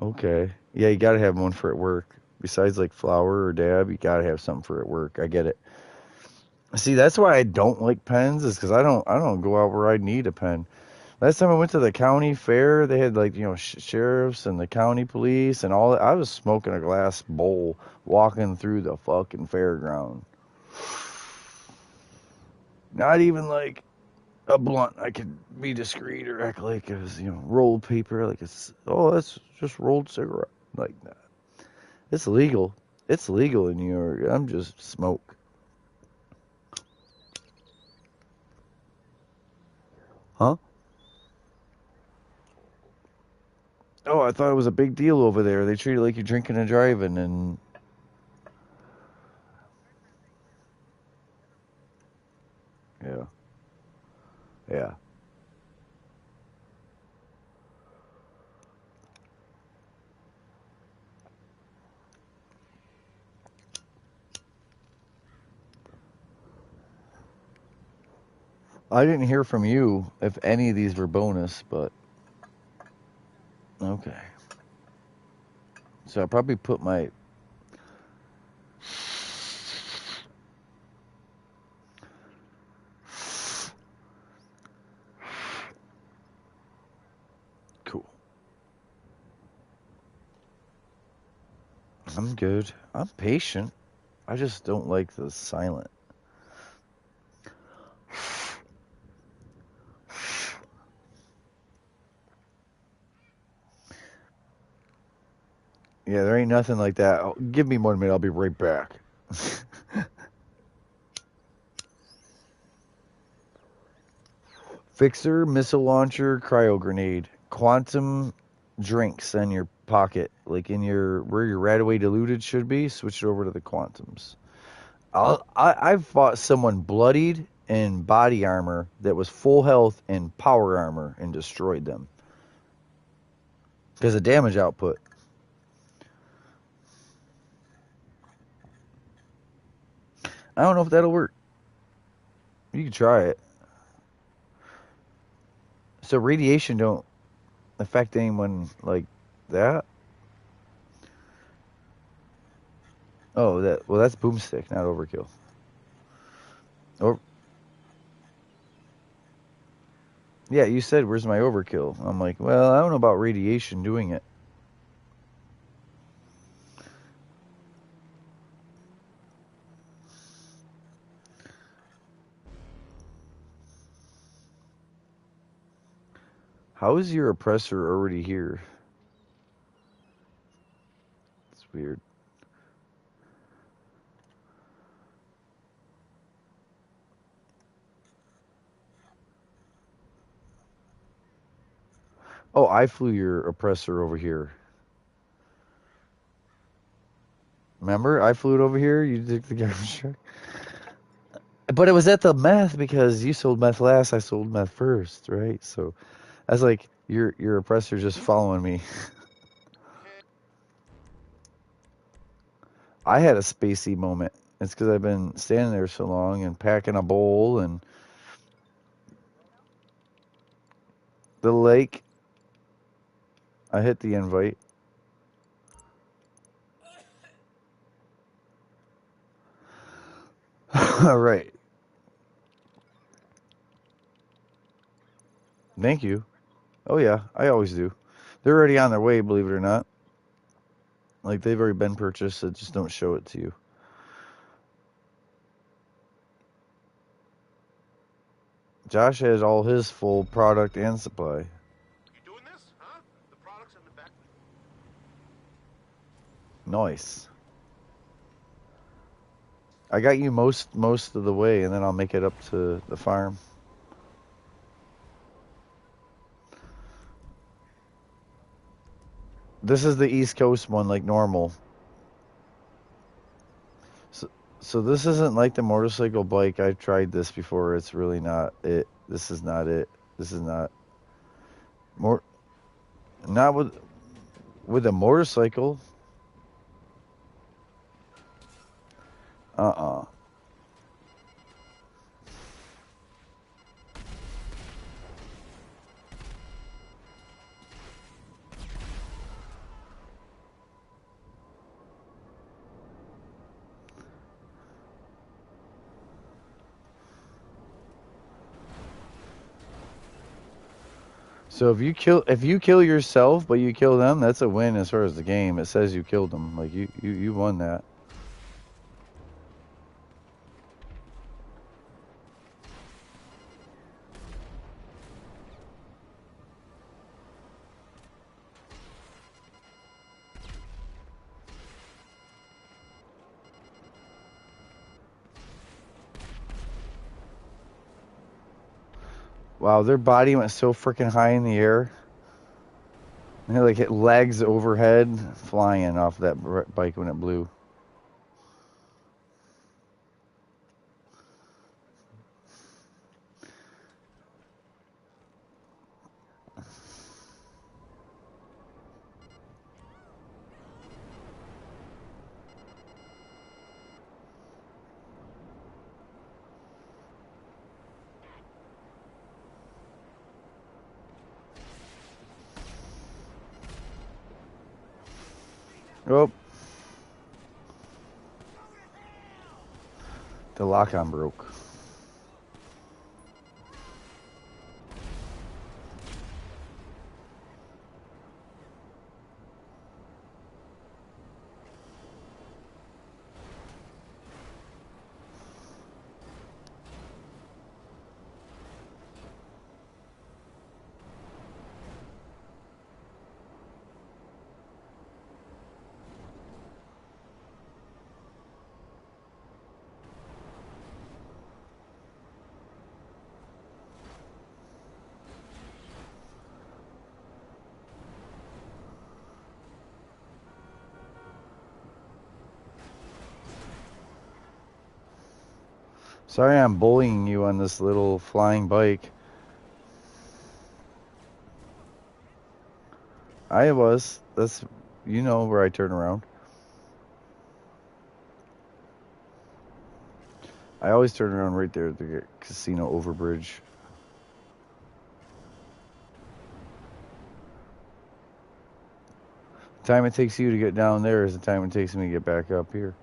Okay. Yeah, you gotta have one for at work. Besides like flour or dab, you gotta have something for at work. I get it. See, that's why I don't like pens, is because I don't go out where I need a pen. Last time I went to the county fair, they had like sheriffs and the county police and all that. I was smoking a glass bowl walking through the fucking fairground. Not even like a blunt. I could be discreet or act like it was rolled paper, like that's just rolled cigarette. Like that. It's legal. It's legal in New York. I'm just smoke. Huh? Oh, I thought it was a big deal over there. They treat it like you're drinking and driving, and yeah, yeah. I didn't hear from you if any of these were bonus, but okay. So I probably put my cool. I'm good. I'm patient. I just don't like the silent. Yeah, there ain't nothing like that. Give me 1 minute. I'll be right back. Fixer, missile launcher, cryo grenade, quantum drinks in your pocket, like in where your radaway diluted should be. Switch it over to the quantums. I've fought someone bloodied in body armor that was full health and power armor and destroyed them because of damage output. I don't know if that'll work. You can try it. So radiation don't affect anyone like that. Oh, that's boomstick, not overkill. Or yeah, you said where's my overkill? I'm like, well, I don't know about radiation doing it. How is your oppressor already here? It's weird. Oh, I flew your oppressor over here. Remember, I flew it over here. You took the garbage truck. But it was at the meth because you sold meth last. I sold meth first, right? So I was like, your oppressor just following me. I had a spacey moment. It's because I've been standing there so long and packing a bowl and the lake. I hit the invite. All right. Thank you. Oh yeah, I always do. They're already on their way, believe it or not. Like they've already been purchased, so just don't show it to you. Josh has all his full product and supply. You doing this, huh? The products in the back. Nice. I got you most of the way, and then I'll make it up to the farm. This is the East Coast one, like normal. So, so this isn't like the motorcycle bike. I've tried this before. It's really not it. This is not it. This is not more. Not with a motorcycle. Uh-uh. So if you kill yourself but you kill them, that's a win as far as the game. It says you killed them. Like you won that. Wow, their body went so freaking high in the air. And they like hit legs overhead, flying off that bike when it blew. Oh, the lock-on broke. Sorry I'm bullying you on this little flying bike. I was. That's you know where I turn around. I always turn around right there at the casino overbridge. The time it takes you to get down there is the time it takes me to get back up here.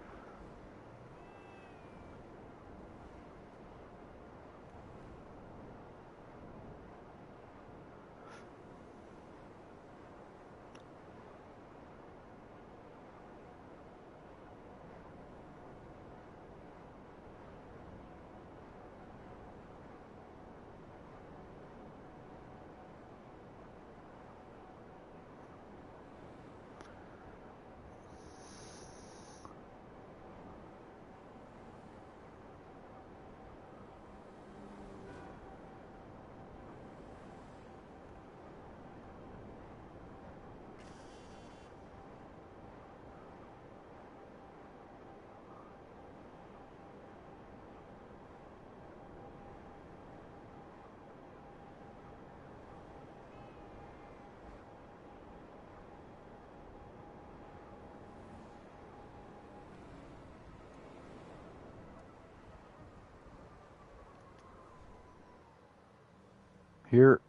Here,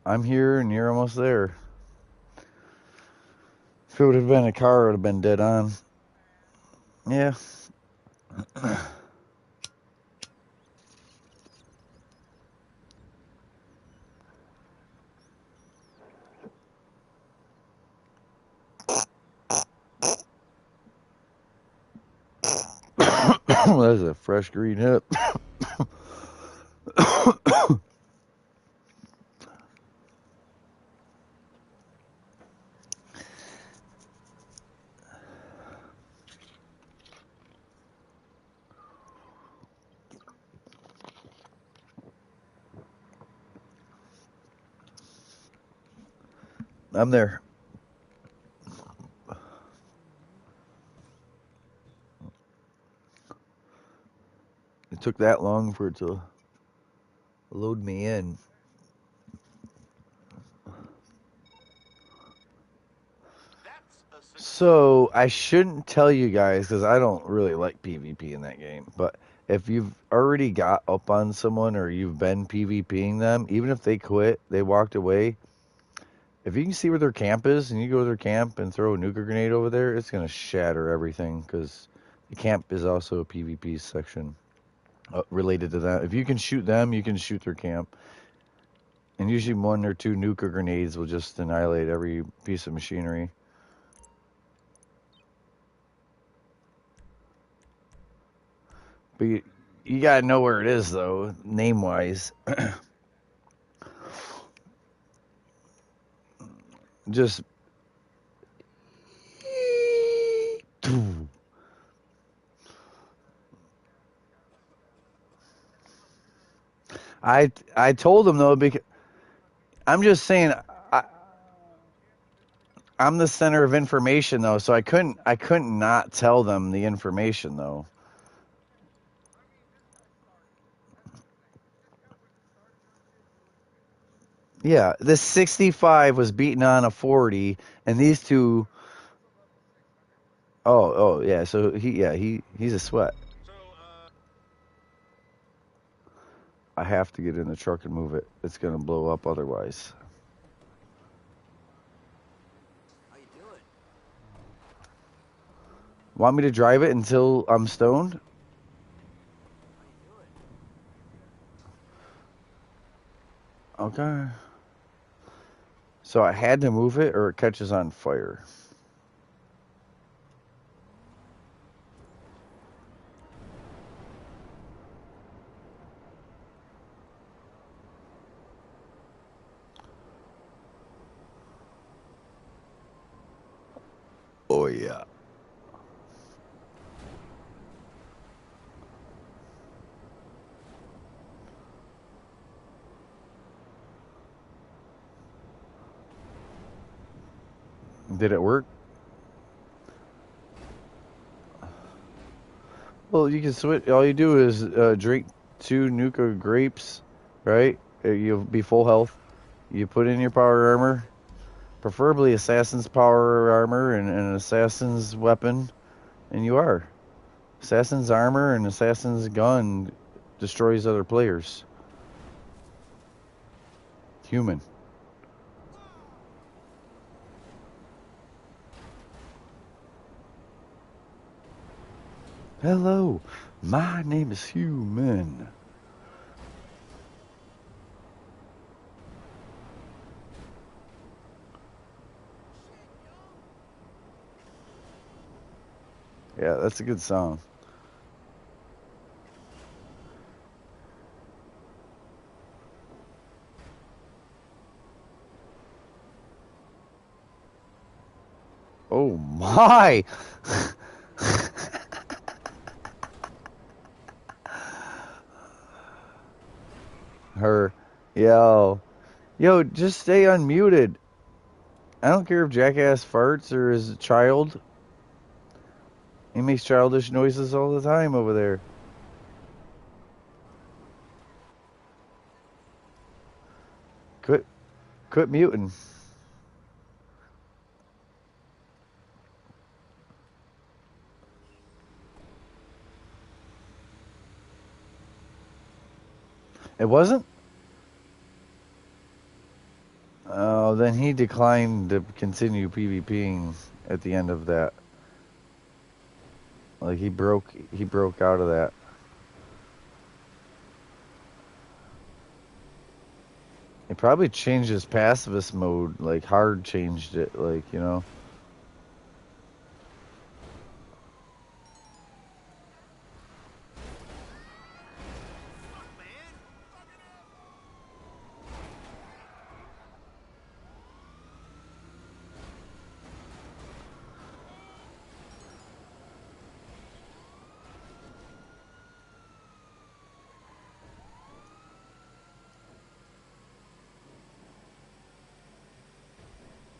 I'm here and you're almost there. If it would have been a car, it would have been dead on. Yeah. That's a fresh green hip. I'm there. It took that long for it to load me in. So I shouldn't tell you guys because I don't really like PvP in that game. But if you've already got up on someone or you've been PvPing them, even if they quit, they walked away. If you can see where their camp is and you go to their camp and throw a nuker grenade over there, it's gonna shatter everything because the camp is also a PvP section related to that. If you can shoot them, you can shoot their camp. And usually one or two nuker grenades will just annihilate every piece of machinery. But you gotta know where it is though, name wise. Just I told him though because I'm just saying I, I'm the center of information though, so I couldn't not tell them the information though. Yeah, this 65 was beaten on a 40, and these two oh yeah, so he's a sweat. I have to get in the truck and move it. It's gonna blow up otherwise. How you doing? Want me to drive it until I'm stoned? How you doing? Okay. So I had to move it or it catches on fire. Oh yeah. Did it work? Well, you can switch. All you do is drink 2 Nuka grapes, right? You'll be full health. You put in your power armor, preferably assassin's power armor and an assassin's weapon, and you are. Assassin's armor and assassin's gun destroys other players. Human. Hello, my name is Human. Yeah, that's a good song. Oh my! Her. Yo, just stay unmuted. I don't care if Jackass farts or is a child. He makes childish noises all the time over there. Quit, quit muting. It wasn't? Oh, then he declined to continue PvPing at the end of that. Like he broke out of that. He probably changed his pacifist mode, like hard changed it, like, you know.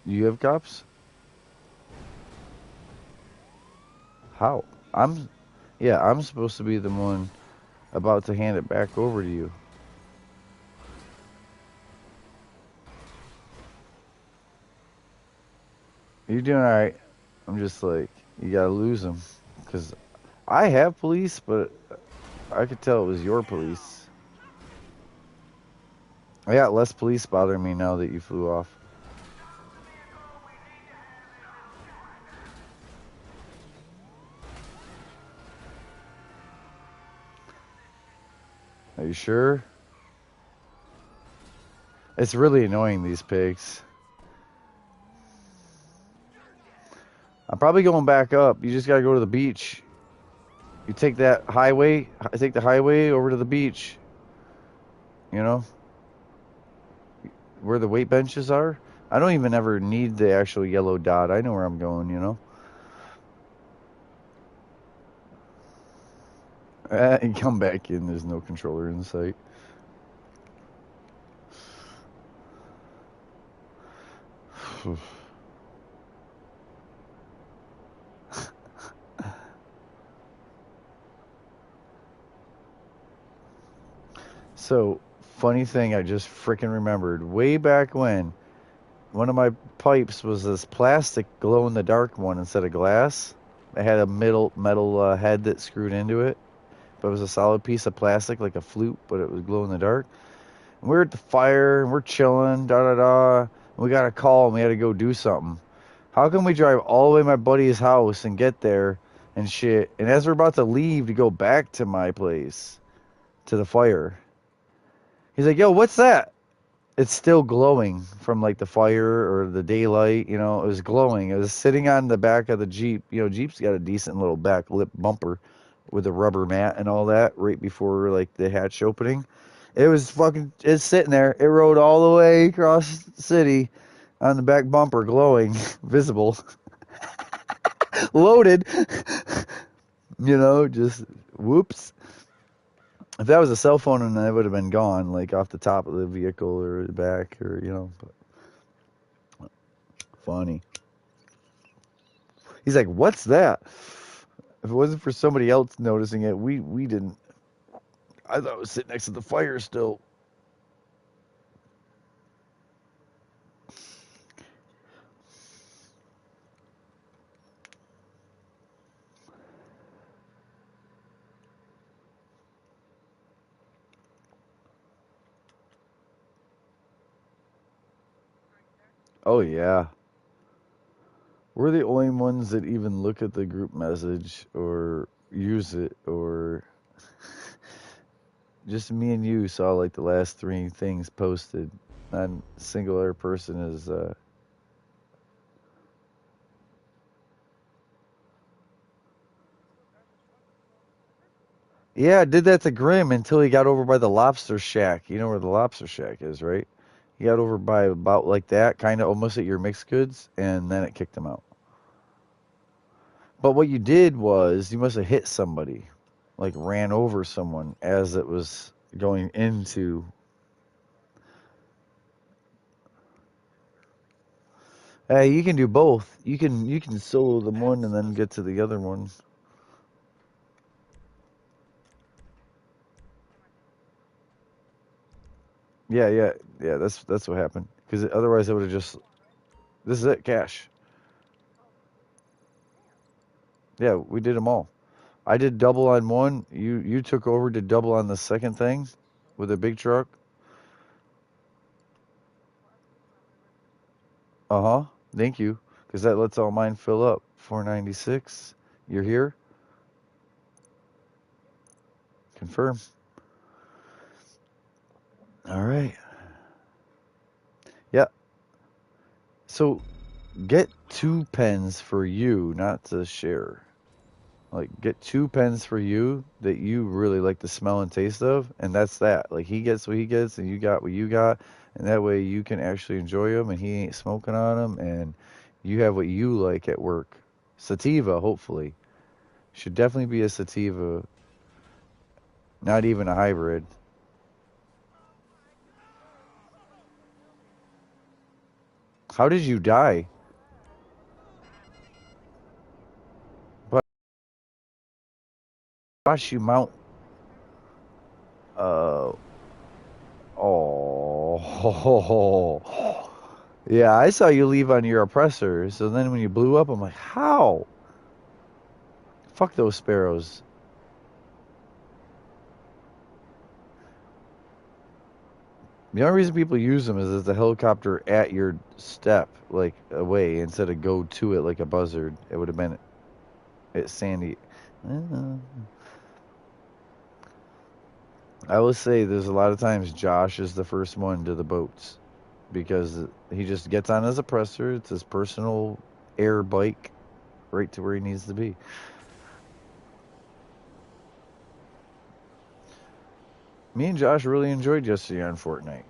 You have cops? How? Yeah, I'm supposed to be the one about to hand it back over to you. You're doing alright. I'm just like, you gotta lose them. Because I have police, but I could tell it was your police. I got less police bothering me now that you flew off. Are you sure? It's really annoying, these pigs. I'm probably going back up. You just gotta go to the beach. You take that highway, take the highway over to the beach. You know? Where the weight benches are. I don't even ever need the actual yellow dot. I know where I'm going, you know? And come back in. There's no controller in sight. So, funny thing, I just freaking remembered. Way back when, one of my pipes was this plastic glow in the dark one instead of glass. It had a metal head that screwed into it, but it was a solid piece of plastic like a flute, but it was glow in the dark. And we're at the fire and we're chilling, da da da. And we got a call and we had to go do something. How can we drive all the way to my buddy's house and get there and shit? And as we're about to leave to go back to my place, to the fire, he's like, "Yo, what's that?" It's still glowing from like the fire or the daylight, you know, it was glowing. It was sitting on the back of the Jeep. You know, Jeep's got a decent little back lip bumper with a rubber mat and all that right before like the hatch opening. It's sitting there. It rode all the way across the city on the back bumper, glowing, visible, loaded, you know, just whoops. If that was a cell phone, and it would have been gone, like off the top of the vehicle or the back, or you know. But funny. He's like, "What's that?" If it wasn't for somebody else noticing it, we didn't. I thought it was sitting next to the fire still. Oh yeah, we're the only ones that even look at the group message or use it, or just me and you saw like the last three things posted. Not a single other person is. Yeah, I did that to Grim until he got over by the lobster shack. You know where the lobster shack is, right? He got over by about like that, kind of almost at your mixed goods, and then it kicked him out. But what you did was you must have hit somebody, like ran over someone as it was going into. Hey, you can do both. You can solo the one and then get to the other one. Yeah, yeah, yeah. That's what happened. Because otherwise, I would have just. This is it, cash. Yeah, we did them all. I did double on one. You took over, did double on the second thing with a big truck. Uh huh. Thank you, because that lets all mine fill up. 496. You're here. Confirm. All right. Yeah. So get two pens for you, not to share. Like get two pens for you that you really like the smell and taste of, and that's that. Like he gets what he gets, and you got what you got, and that way you can actually enjoy them, and he ain't smoking on them, and you have what you like at work. Sativa, hopefully, should definitely be a sativa, not even a hybrid. How did you die? But gosh, you mount. Oh. Yeah, I saw you leave on your oppressor. So then when you blew up, I'm like, how? Fuck those sparrows. The only reason people use them is as a helicopter at your step, like away, instead of go to it like a buzzard. It would have been at Sandy. I will say there's a lot of times Josh is the first one to the boats because he just gets on his oppressor. It's his personal air bike right to where he needs to be. Me and Josh really enjoyed yesterday on Fortnite.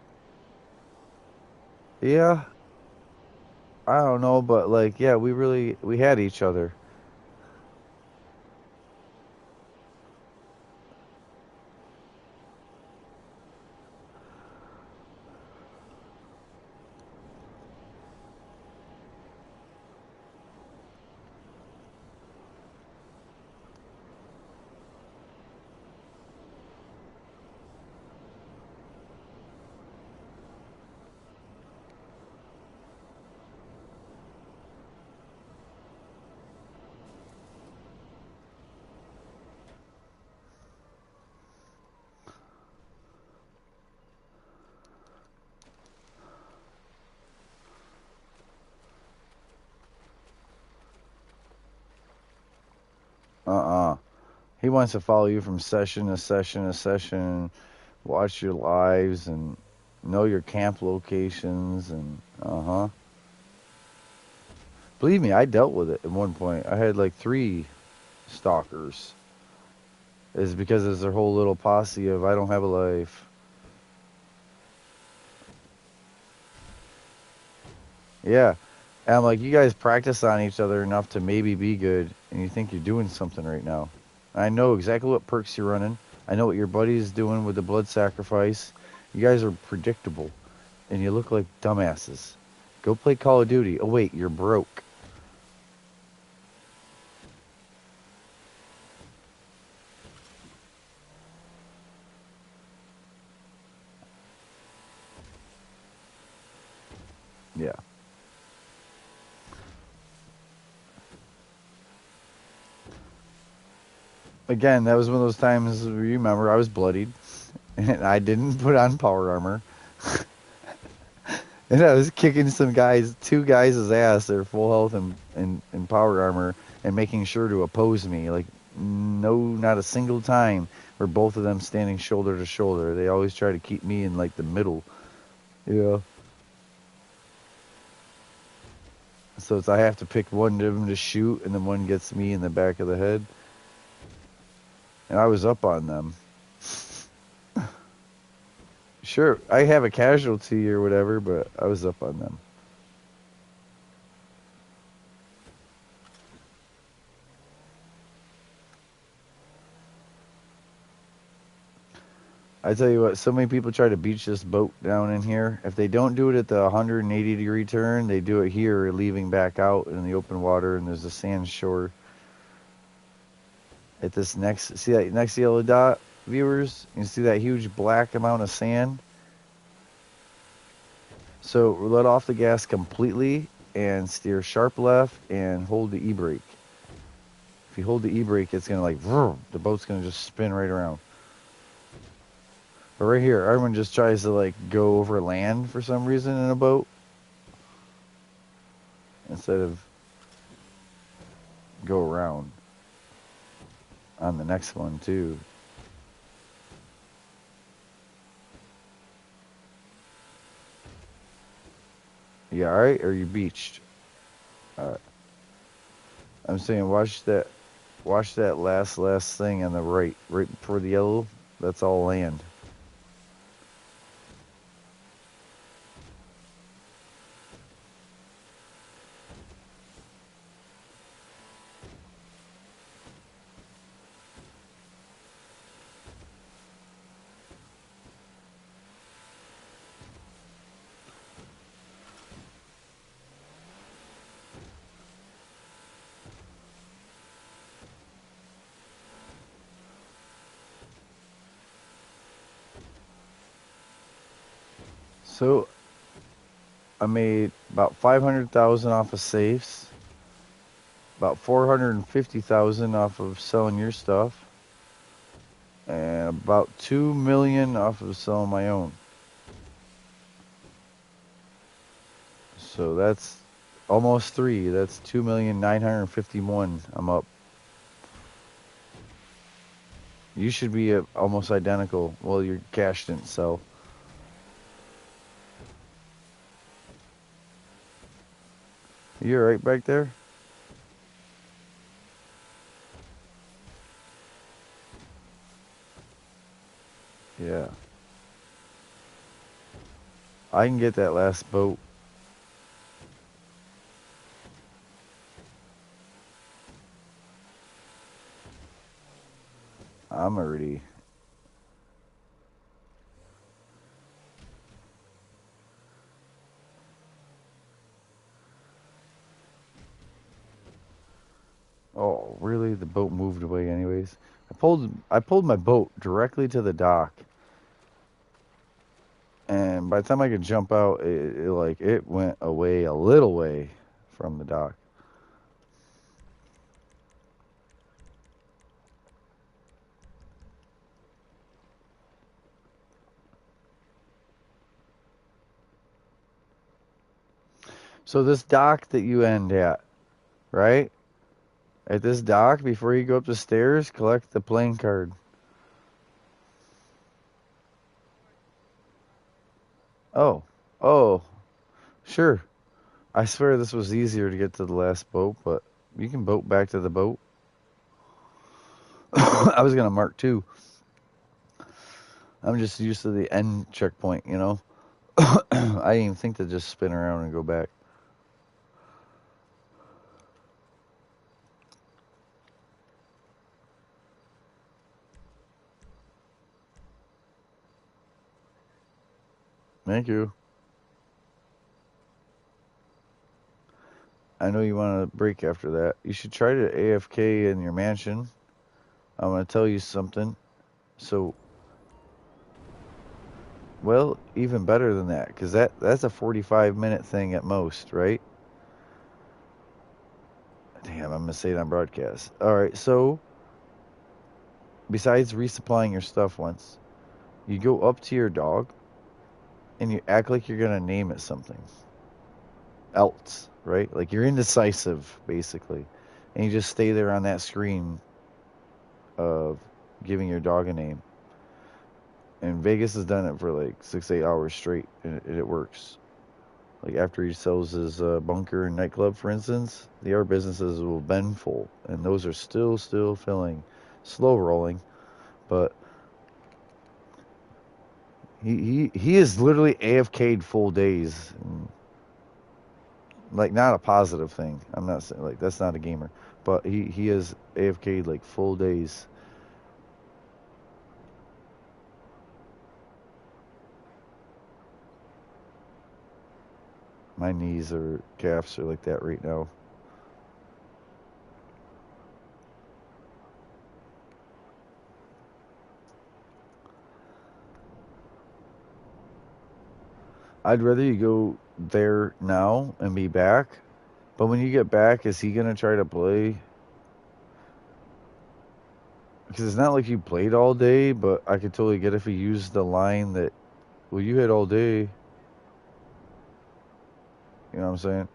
Yeah, I don't know, but like, yeah, we had each other. Uh-uh. He wants to follow you from session to session to session, watch your lives and know your camp locations and uh-huh. Believe me, I dealt with it at one point. I had like 3 stalkers. It's because there's their whole little posse of I don't have a life. Yeah. And I'm like, you guys practice on each other enough to maybe be good, and you think you're doing something right now. I know exactly what perks you're running. I know what your buddy's doing with the blood sacrifice. You guys are predictable, and you look like dumbasses. Go play Call of Duty. Oh, wait, you're broke. Yeah. Again, that was one of those times, you remember, I was bloodied, and I didn't put on power armor. And I was kicking 2 guys' ass. They're full health and power armor, and making sure to oppose me. Like, no, not a single time were both of them standing shoulder to shoulder. They always try to keep me in like the middle. Yeah. So I have to pick one of them to shoot, and then one gets me in the back of the head. And I was up on them. Sure, I have a casualty or whatever, but I was up on them. I tell you what, so many people try to beach this boat down in here. If they don't do it at the 180-degree turn, they do it here, leaving back out in the open water, and there's a sand shore. At this see that next yellow dot, viewers? You see that huge black amount of sand? So let off the gas completely and steer sharp left and hold the e-brake. If you hold the e-brake, it's going to like, vroom, the boat's going to just spin right around. But right here, everyone just tries to like go over land for some reason in a boat instead of go around on the next one too. You all right? Or you beached? All right. I'm saying watch that last thing on the right before the yellow. That's all land. So I made about 500,000 off of safes, about 450,000 off of selling your stuff, and about 2 million off of selling my own. So that's almost 3. That's 2,951,000. I'm up. You should be almost identical. Well, your cash didn't sell. You're right back there? Yeah. I can get that last boat. I'm already. Oh, really? The boat moved away anyways. I pulled my boat directly to the dock. And by the time I could jump out, it went away a little way from the dock. So this dock that you end at, right? At this dock, before you go up the stairs, collect the playing card. Oh, oh, sure. I swear this was easier to get to the last boat, but you can boat back to the boat. I was gonna mark two. I'm just used to the end checkpoint, you know. I didn't even think to just spin around and go back. Thank you. I know you want to break after that. You should try to AFK in your mansion. I'm gonna tell you something. So, well, even better than that, because that's a 45-minute thing at most, right? Damn, I'm gonna say it on broadcast. All right, so besides resupplying your stuff once, you go up to your dog and you act like you're gonna name it something else, right? Like you're indecisive, basically, and you just stay there on that screen of giving your dog a name. And Vegas has done it for like 6-8 hours straight, and it works. Like after he sells his bunker and nightclub, for instance, the other businesses will bend full, and those are still filling, slow rolling, but he is literally AFK'd full days, and, like not a positive thing. I'm not saying like that's not a gamer, but he is AFK'd like full days. My knees or calves are like that right now. I'd rather you go there now and be back. But when you get back, is he gonna try to play? Because it's not like you played all day, but I could totally get if he used the line that, well, you had all day. You know what I'm saying?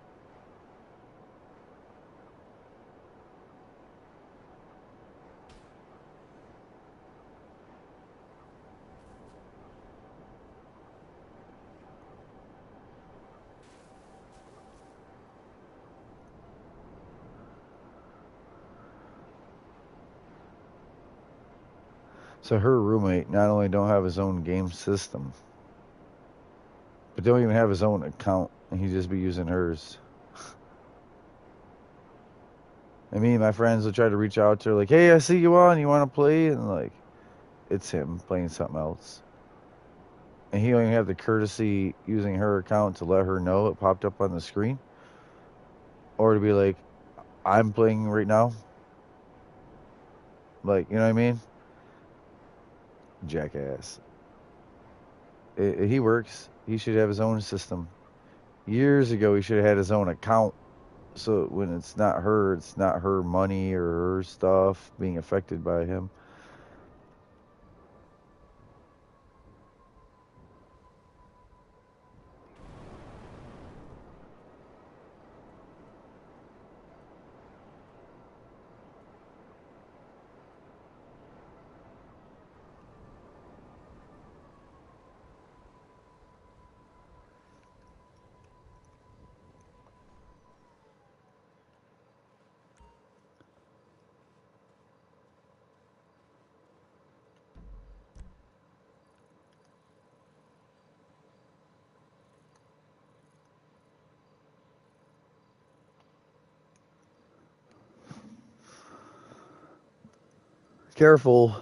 So her roommate not only don't have his own game system, but don't even have his own account, and he just be using hers. And me and my friends will try to reach out to her, like, "Hey, I see you on. You want to play?" And like, it's him playing something else. And he don't even have the courtesy using her account to let her know it popped up on the screen, or to be like, "I'm playing right now." Like, you know what I mean? Jackass. He works. He should have his own system. Years ago, he should have had his own account. So when it's not her money or her stuff being affected by him. Careful.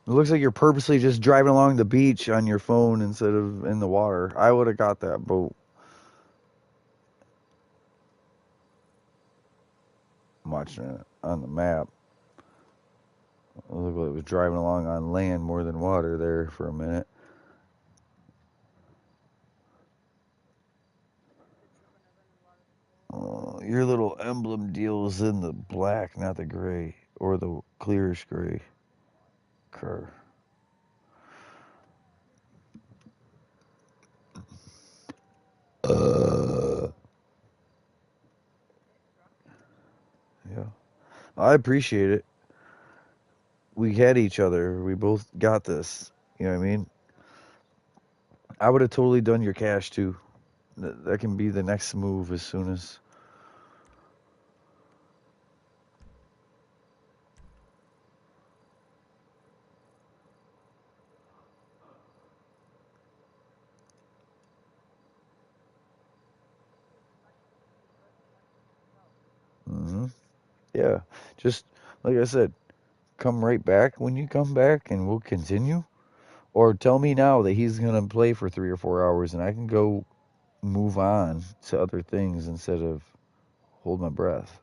It looks like you're purposely just driving along the beach on your phone instead of in the water. I would have got that boat. I'm watching it on the map. It looked like it was driving along on land more than water there for a minute. Your little emblem deals in the black, not the gray, or the clearish gray car. Yeah. I appreciate it. We had each other. We both got this. You know what I mean? I would have totally done your cash too. That can be the next move as soon as. Hmm. Yeah. Just like I said, come right back when you come back and we'll continue. Or tell me now that he's going to play for 3 or 4 hours and I can go move on to other things instead of hold my breath.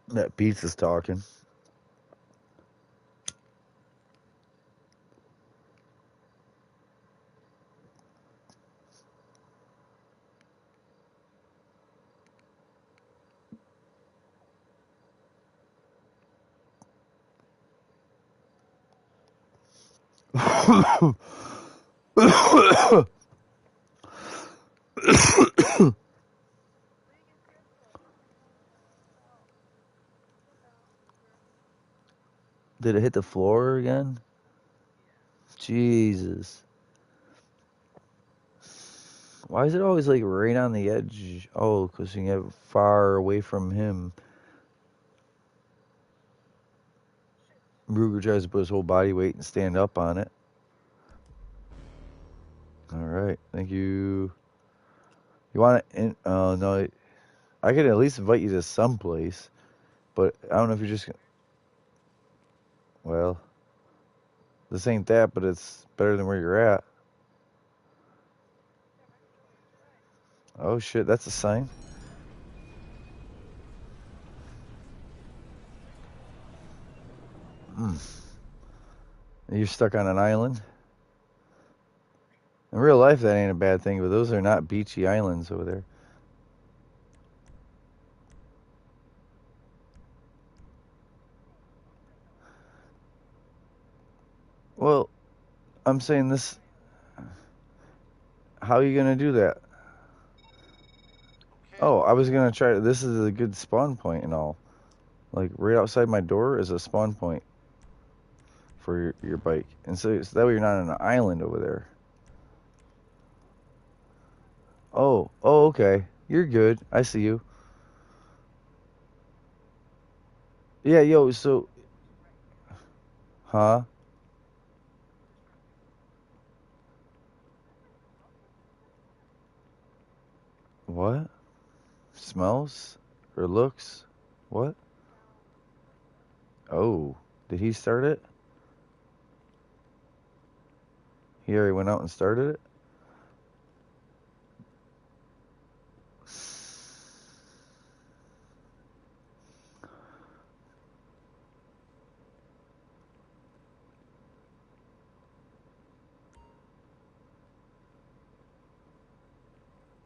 That pizza's talking. Did it hit the floor again? Jesus. Why is it always like right on the edge? Oh, because you can get far away from him. Ruger tries to put his whole body weight and stand up on it. All right, thank you. You want to? Oh no, I could at least invite you to some place, but I don't know if you're just. Well, this ain't that, but it's better than where you're at. Oh shit, that's a sign. You're stuck on an island. In real life, that ain't a bad thing, but those are not beachy islands over there. Well, I'm saying this. How are you gonna do that? Okay. Oh, I was gonna try. This is a good spawn point and all. Like right outside my door is a spawn point for your bike, and so that way you're not on an island over there. Oh, okay. You're good. I see you. Yeah, yo. So, huh? What? Smells? Or looks? What? Oh. Did he start it? He already went out and started it?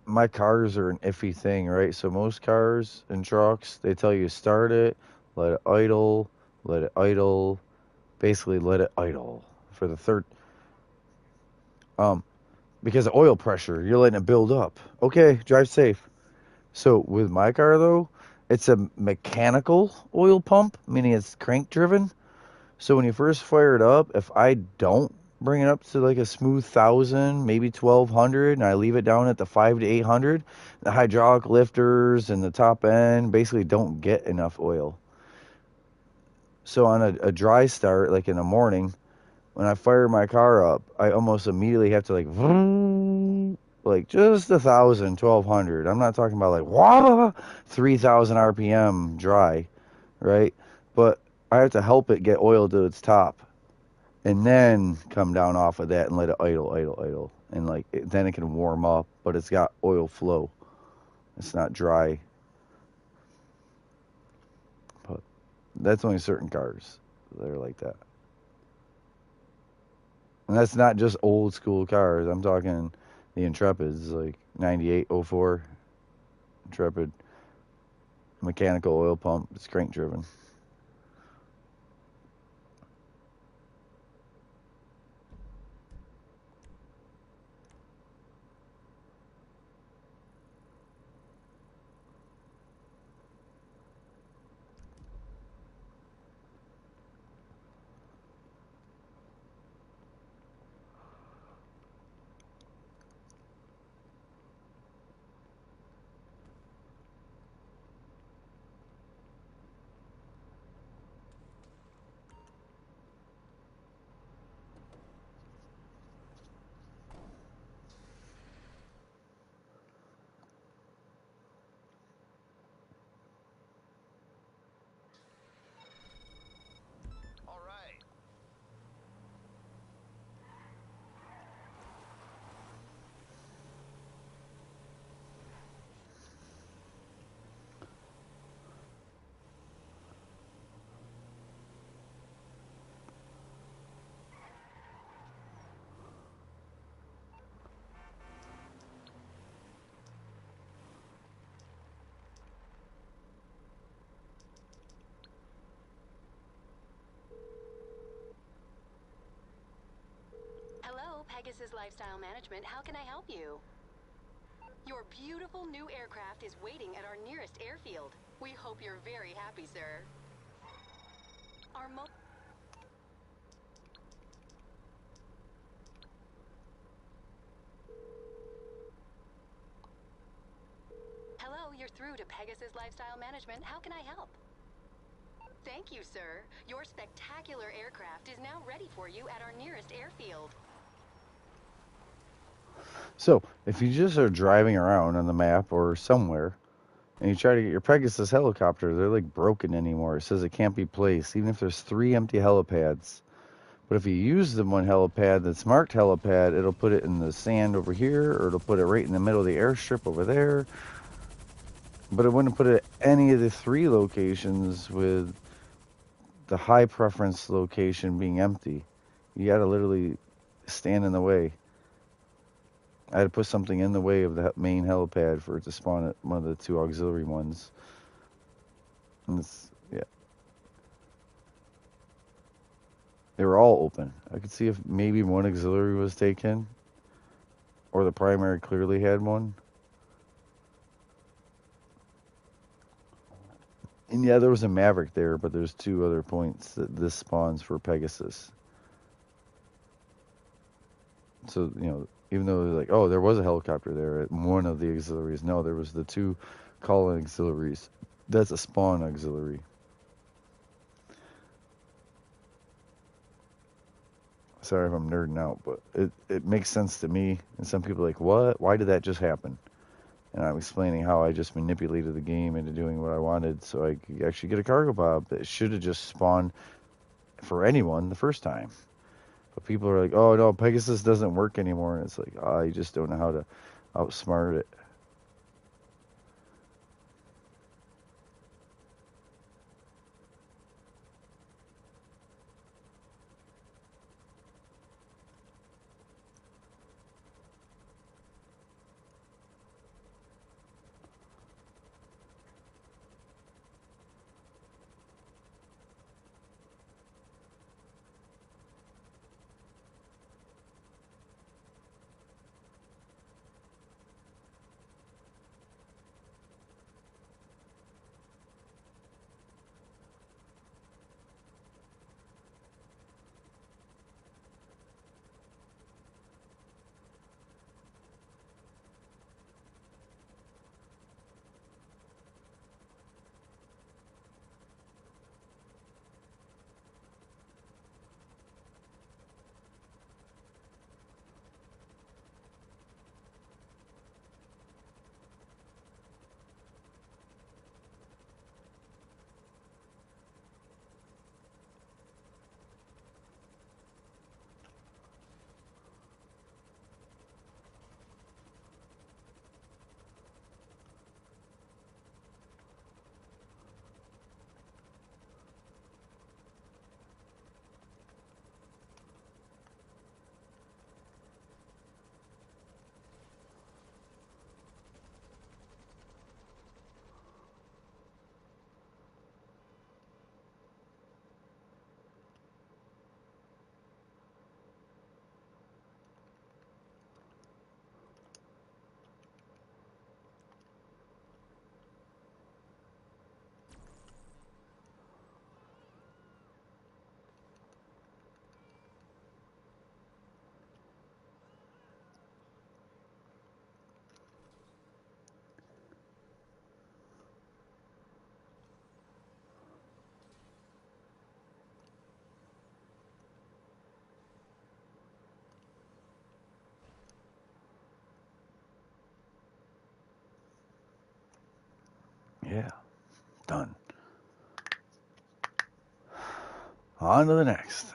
My cars are an iffy thing, right? So most cars and trucks, they tell you start it, let it idle, basically let it idle for the third because of oil pressure, you're letting it build up. Okay, drive safe. So with my car though, it's a mechanical oil pump, meaning it's crank driven. So when you first fire it up, if I don't bring it up to like a smooth 1,000, maybe 1,200, and I leave it down at the 5 to 800, the hydraulic lifters and the top end basically don't get enough oil. So on a dry start, like in the morning, when I fire my car up, I almost immediately have to like, vroom, like just 1,000, 1,200. I'm not talking about like, wah, 3,000 RPM dry, right? But I have to help it get oil to its top and then come down off of that and let it idle. And like, then it can warm up, but it's got oil flow. It's not dry. But that's only certain cars that are like that. And that's not just old school cars. I'm talking the Intrepids, like 98, 04 Intrepid mechanical oil pump. It's crank driven. All right. Hello, Pegasus Lifestyle Management. How can I help you? Your beautiful new aircraft is waiting at our nearest airfield. We hope you're very happy, sir. Our Hello, you're through to Pegasus Lifestyle Management. How can I help? Thank you, sir. Your spectacular aircraft is now ready for you at our nearest airfield. So if you just are driving around on the map or somewhere and you try to get your Pegasus helicopter, they're like broken anymore. It says it can't be placed, even if there's 3 empty helipads. But if you use the one helipad that's marked helipad, it'll put it in the sand over here, or it'll put it right in the middle of the airstrip over there. But it wouldn't put it at any of the 3 locations with the high preference location being empty. You gotta literally stand in the way. I had to put something in the way of the main helipad for it to spawn at one of the 2 auxiliary ones. And yeah. They were all open. I could see if maybe one auxiliary was taken, or the primary clearly had one. And yeah, there was a Maverick there, but there's 2 other points that this spawns for Pegasus. So, even though they're like, oh, there was a helicopter there at one of the auxiliaries. No, there was the 2 call-in auxiliaries. That's a spawn auxiliary. Sorry if I'm nerding out, but it makes sense to me. And some people are like, what? Why did that just happen? And I'm explaining how I just manipulated the game into doing what I wanted so I could actually get a cargo bob that should have just spawned for anyone the first time. But people are like, oh no, Pegasus doesn't work anymore. And it's like, I just don't know how to outsmart it. Yeah, done. On to the next thing.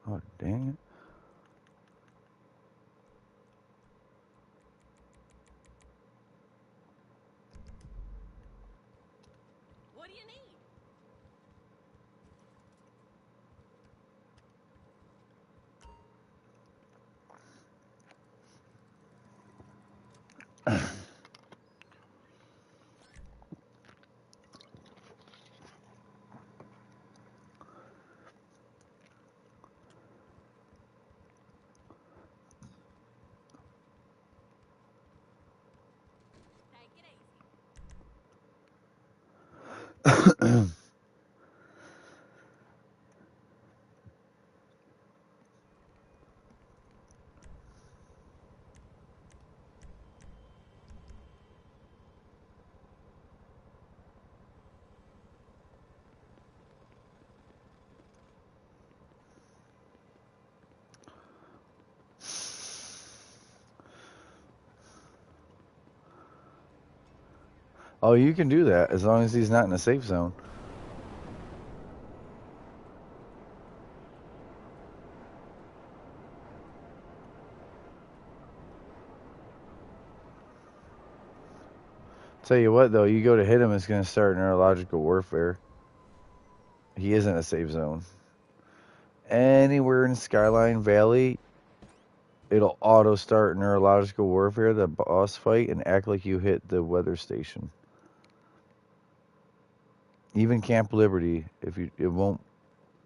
Oh, dang it. What do you need? Take it easy. Oh, you can do that as long as he's not in a safe zone. Tell you what, though, you go to hit him, it's going to start neurological warfare. He is in a safe zone. Anywhere in Skyline Valley, it'll auto start neurological warfare, the boss fight, and act like you hit the weather station. Even Camp Liberty, it won't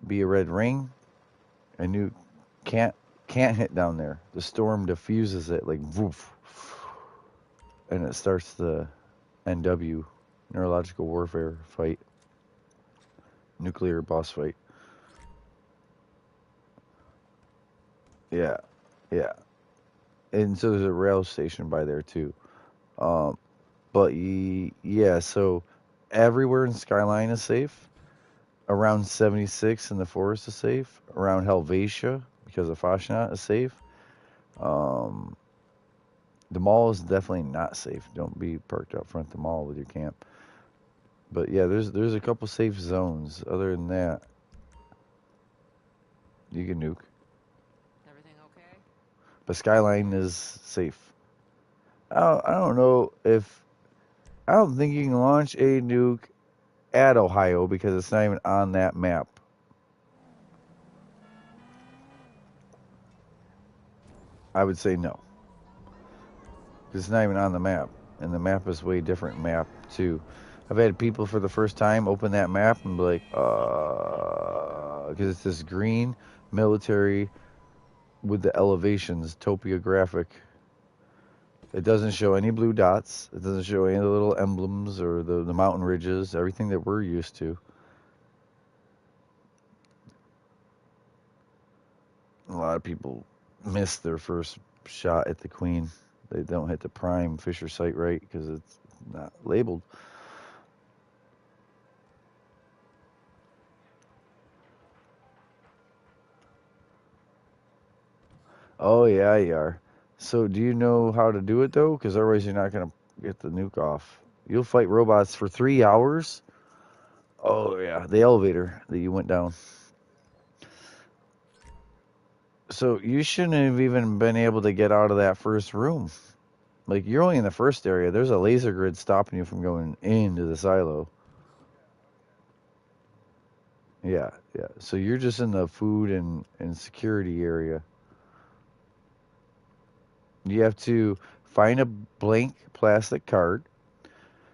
be a red ring, and you can't hit down there. The storm diffuses it like woof, and it starts the NW, neurological warfare fight, nuclear boss fight. Yeah, yeah. And so there's a rail station by there too. Um, but yeah, so everywhere in Skyline is safe. Around 76 in the forest is safe. Around Helvetia, because of Fasnacht, is safe. Um, the mall is definitely not safe. Don't be parked out front of the mall with your camp. But yeah, there's a couple safe zones. Other than that, you can nuke. Everything okay? But Skyline is safe. I don't know if I don't think you can launch a nuke at Ohio because it's not even on that map. I would say no. It's not even on the map, and the map is way different map too. I've had people for the first time open that map and be like, because it's this green military with the elevations, topographic. It doesn't show any blue dots. It doesn't show any of the little emblems or the mountain ridges, everything that we're used to. A lot of people miss their first shot at the queen. They don't hit the prime Fisher site right because it's not labeled. Oh yeah, you are. So do you know how to do it though? Because otherwise you're not gonna get the nuke off. You'll fight robots for 3 hours. Oh yeah, the elevator that you went down. So you shouldn't have even been able to get out of that first room. Like you're only in the first area. There's a laser grid stopping you from going into the silo. Yeah, yeah. So you're just in the food and security area. You have to find a blank plastic card.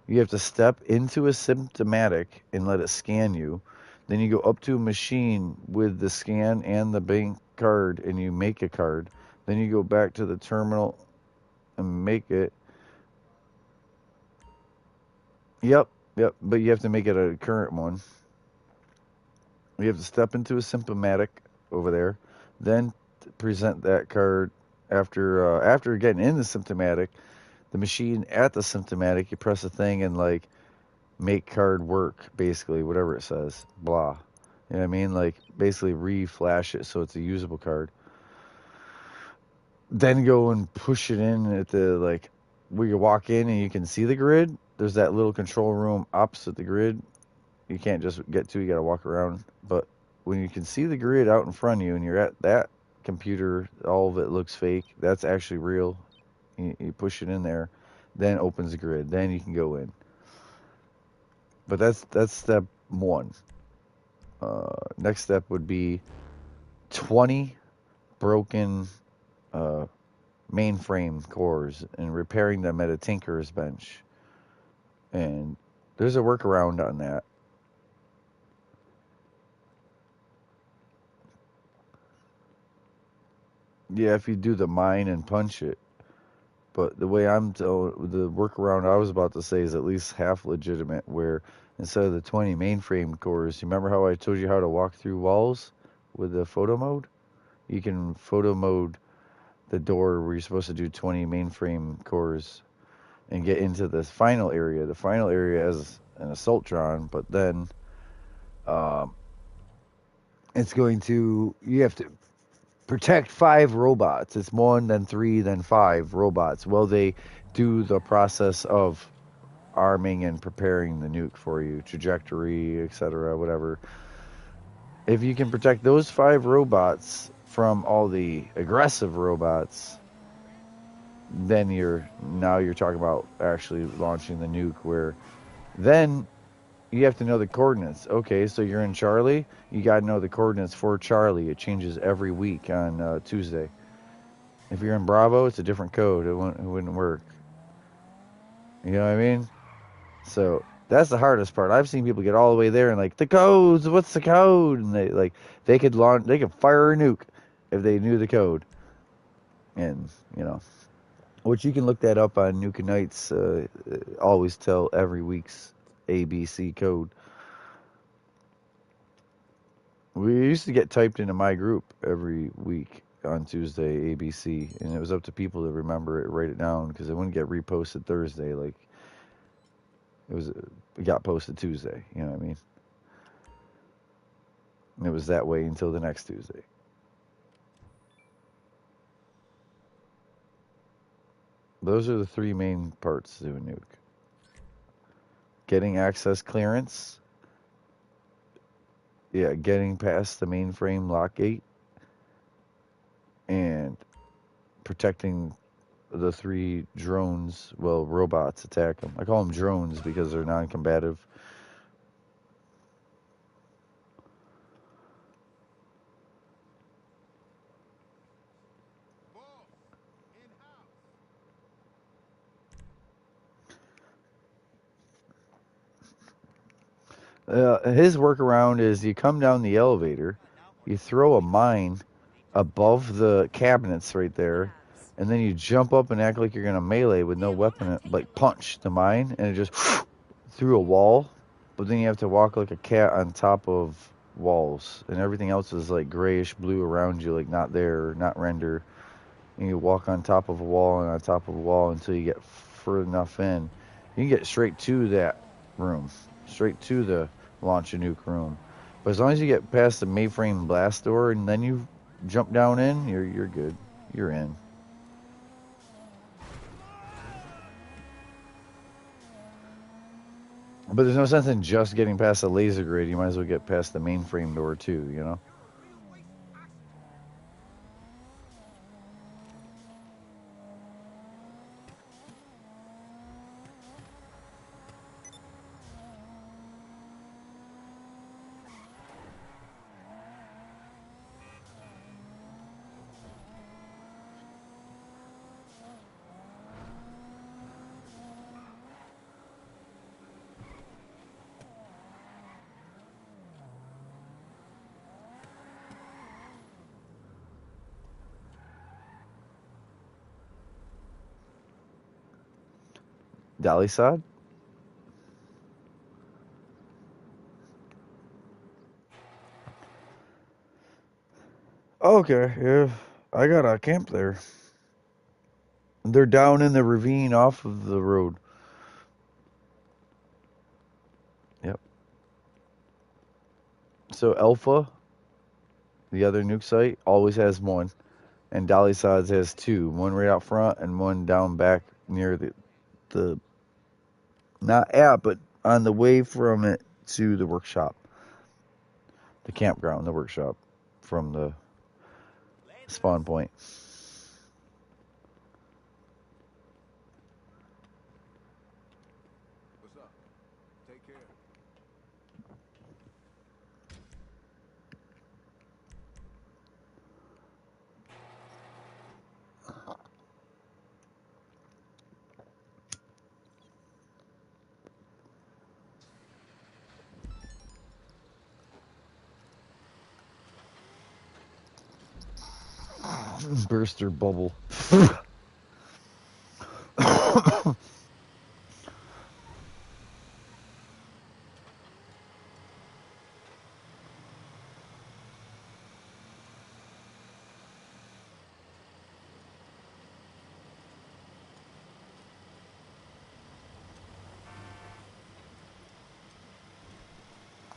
You have to step into a symptomatic and let it scan you. Then you go up to a machine with the scan and the bank card and you make a card. Then you go back to the terminal and make it. Yep, yep. But you have to make it a current one. You have to step into a symptomatic over there, then present that card after getting in the symptomatic. The machine at the symptomatic, you press a thing and like make card work, basically, whatever it says, blah. You know what I mean? Like basically re-flash it so it's a usable card. Then go and push it in at the like where you walk in and you can see the grid. There's that little control room opposite the grid. You can't just get to, you gotta walk around. But when you can see the grid out in front of you and you're at that computer, all of it looks fake. That's actually real. You push it in there, then opens the grid. Then you can go in. But that's step one. Next step would be 20 broken mainframe cores and repairing them at a tinker's bench. And there's a workaround on that. Yeah, if you do the mine and punch it. But the way the workaround I was about to say is at least half legitimate, where instead of the 20 mainframe cores, you remember how I told you how to walk through walls with the photo mode? You can photo mode the door where you're supposed to do 20 mainframe cores and get into this final area. The final area is an assault drone, but then it's going to, you have to protect 5 robots. It's 1, then 3, then 5 robots. Well, they do the process of arming and preparing the nuke for you, trajectory, etc., whatever. If you can protect those 5 robots from all the aggressive robots, then you're talking about actually launching the nuke, where then you have to know the coordinates. Okay, so you're in Charlie, you got to know the coordinates for Charlie. It changes every week on Tuesday. If you're in Bravo, it's a different code. It wouldn't work. You know what I mean? So that's the hardest part. I've seen people get all the way there and like, the codes, what's the code? And they could fire a nuke if they knew the code. And which you can look that up on Nuke and Knights. Always tell every week's ABC code. We used to get typed into my group every week on Tuesday, ABC, and it was up to people to remember it, write it down, because it wouldn't get reposted Thursday. Like, it got posted Tuesday. You know what I mean? And it was that way until the next Tuesday. Those are the 3 main parts to a nuke: getting access clearance, getting past the mainframe lock gate, and protecting the 3 drones. Well, robots attack them. I call them drones because they're non-combative. His workaround is you come down the elevator, you throw a mine above the cabinets right there, and then you jump up and act like you're gonna melee with no weapon, like punch the mine, and it just through a wall. But then you have to walk like a cat on top of walls, and everything else is like grayish blue around you, like not there, not render. And you walk on top of a wall and on top of a wall until you get far enough in. You can get straight to that room, straight to the launch a nuke room. But as long as you get past the mainframe blast door and then you jump down in, you're good. You're in. But there's no sense in just getting past the laser grid. You might as well get past the mainframe door too, you know? Dolly sod? Okay, yeah. I got a camp there. They're down in the ravine off of the road. Yep. So Alpha, the other nuke site, always has 1. And Dolly Sods has 2. 1 right out front and 1 down back near the not at, but on the way from it to the workshop. The campground, the workshop, from the spawn point. What's up? Take care. Burster bubble.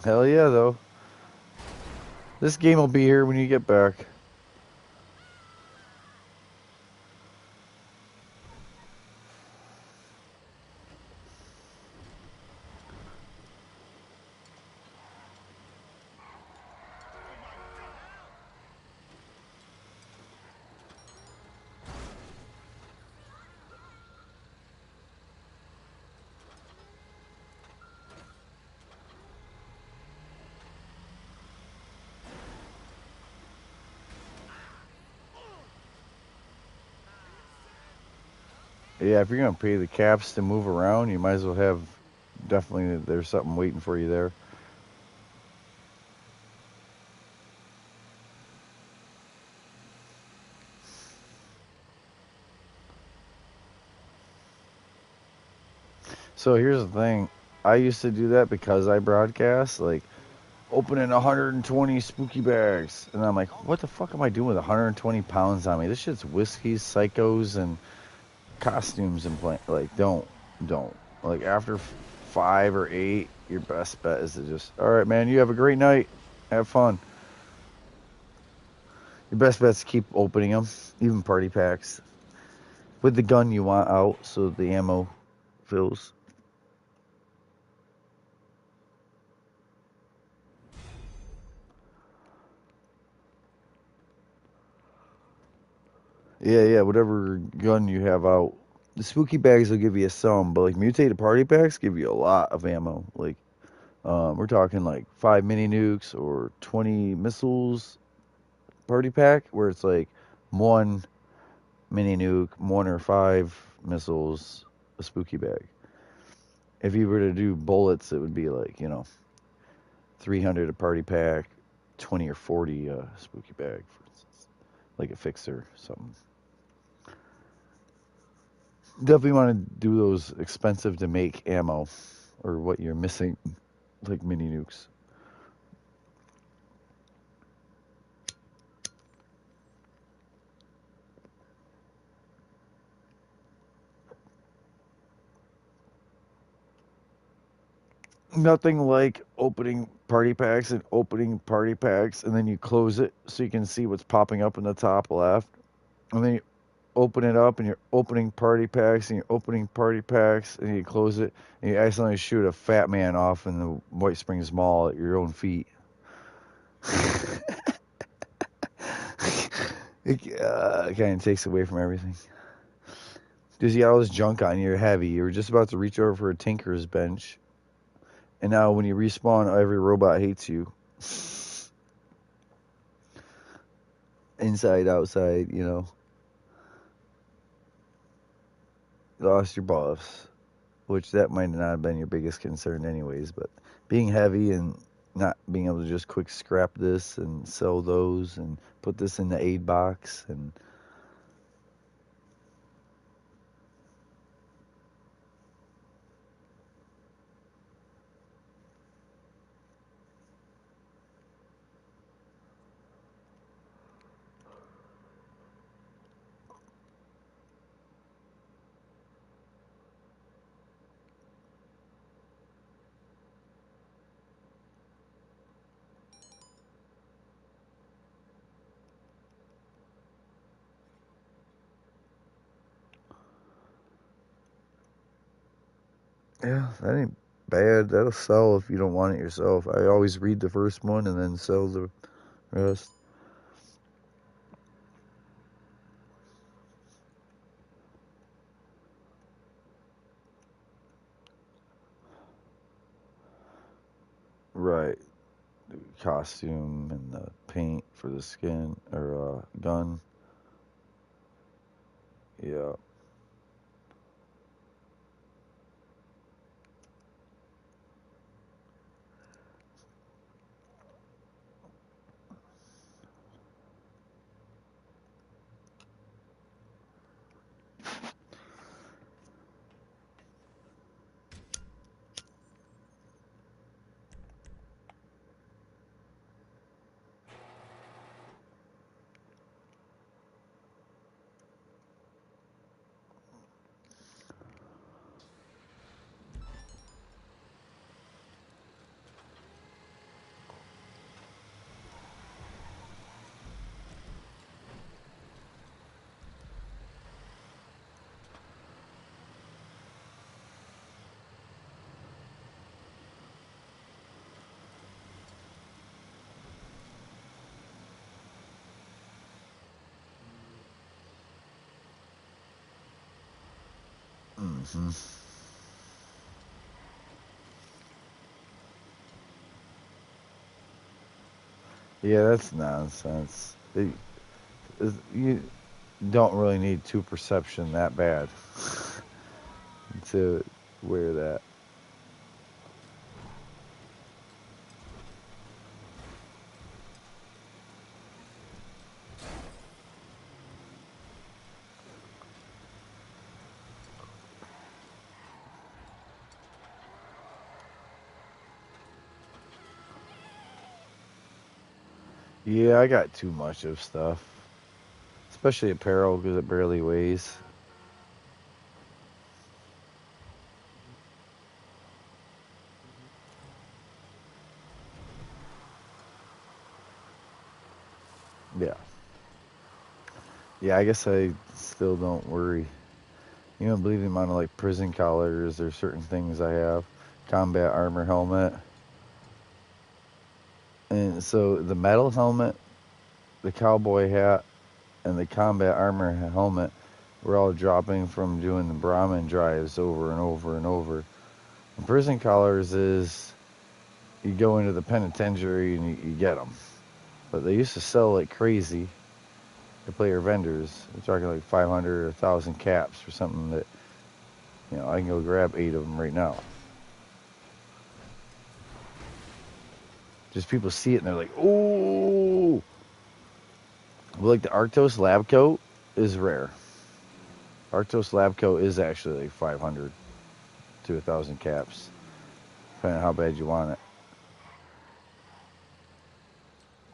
Hell yeah, though. This game will be here when you get back. Yeah, if you're gonna pay the caps to move around, you might as well have definitely there's something waiting for you there. So here's the thing. I used to do that because I broadcast, like opening 120 spooky bags. And I'm like, what the fuck am I doing with 120 pounds on me? This shit's whiskeys, psychos, and costumes and play. Like, don't. Like, after 5 or 8, your best bet is to just, all right, man, you have a great night. Have fun. Your best bet's to keep opening them, even party packs, with the gun you want out so the ammo fills. Yeah, whatever gun you have out. The spooky bags will give you some, but like mutated party packs give you a lot of ammo. Like, we're talking like 5 mini nukes or 20 missiles party pack, where it's like 1 mini nuke, 1 or 5 missiles, a spooky bag. If you were to do bullets, it would be like 300 a party pack, 20 or 40 spooky bag, for instance, like a fixer, something. Definitely want to do those expensive to make ammo, or what you're missing, like mini nukes. Nothing like opening party packs, and then you close it so you can see what's popping up in the top left. And then you open it up, and you're opening party packs, and you're opening party packs, and you close it, and you accidentally shoot a fat man off in the White Springs Mall at your own feet. It kind of takes away from everything. Because you got all this junk on you, you're heavy. You were just about to reach over for a tinker's bench, and now when you respawn, every robot hates you. Inside, outside, lost your boss, which that might not have been your biggest concern anyways, but being heavy and not being able to just quick scrap this and sell those and put this in the aid box, and yeah, that ain't bad. That'll sell if you don't want it yourself. I always read the first one and then sell the rest. Right. The costume and the paint for the skin or gun. Yeah. Hmm. Yeah, that's nonsense. You don't really need two perception that bad. to wear that. Yeah, I got too much of stuff. Especially apparel because it barely weighs. Yeah. Yeah, I guess I still don't worry. You don't believe the amount of like prison collars or certain things I have. Combat armor helmet. And so the metal helmet, the cowboy hat, and the combat armor helmet were all dropping from doing the Brahmin drives over and over and over. And prison collars is you go into the penitentiary and you get them. But they used to sell like crazy. The player vendors, they're talking like 500 or 1,000 caps for something that, I can go grab 8 of them right now. Just people see it and they're like, oh! But like the Arctos lab coat is rare. Arctos lab coat is actually like 500 to 1,000 caps, depending on how bad you want it.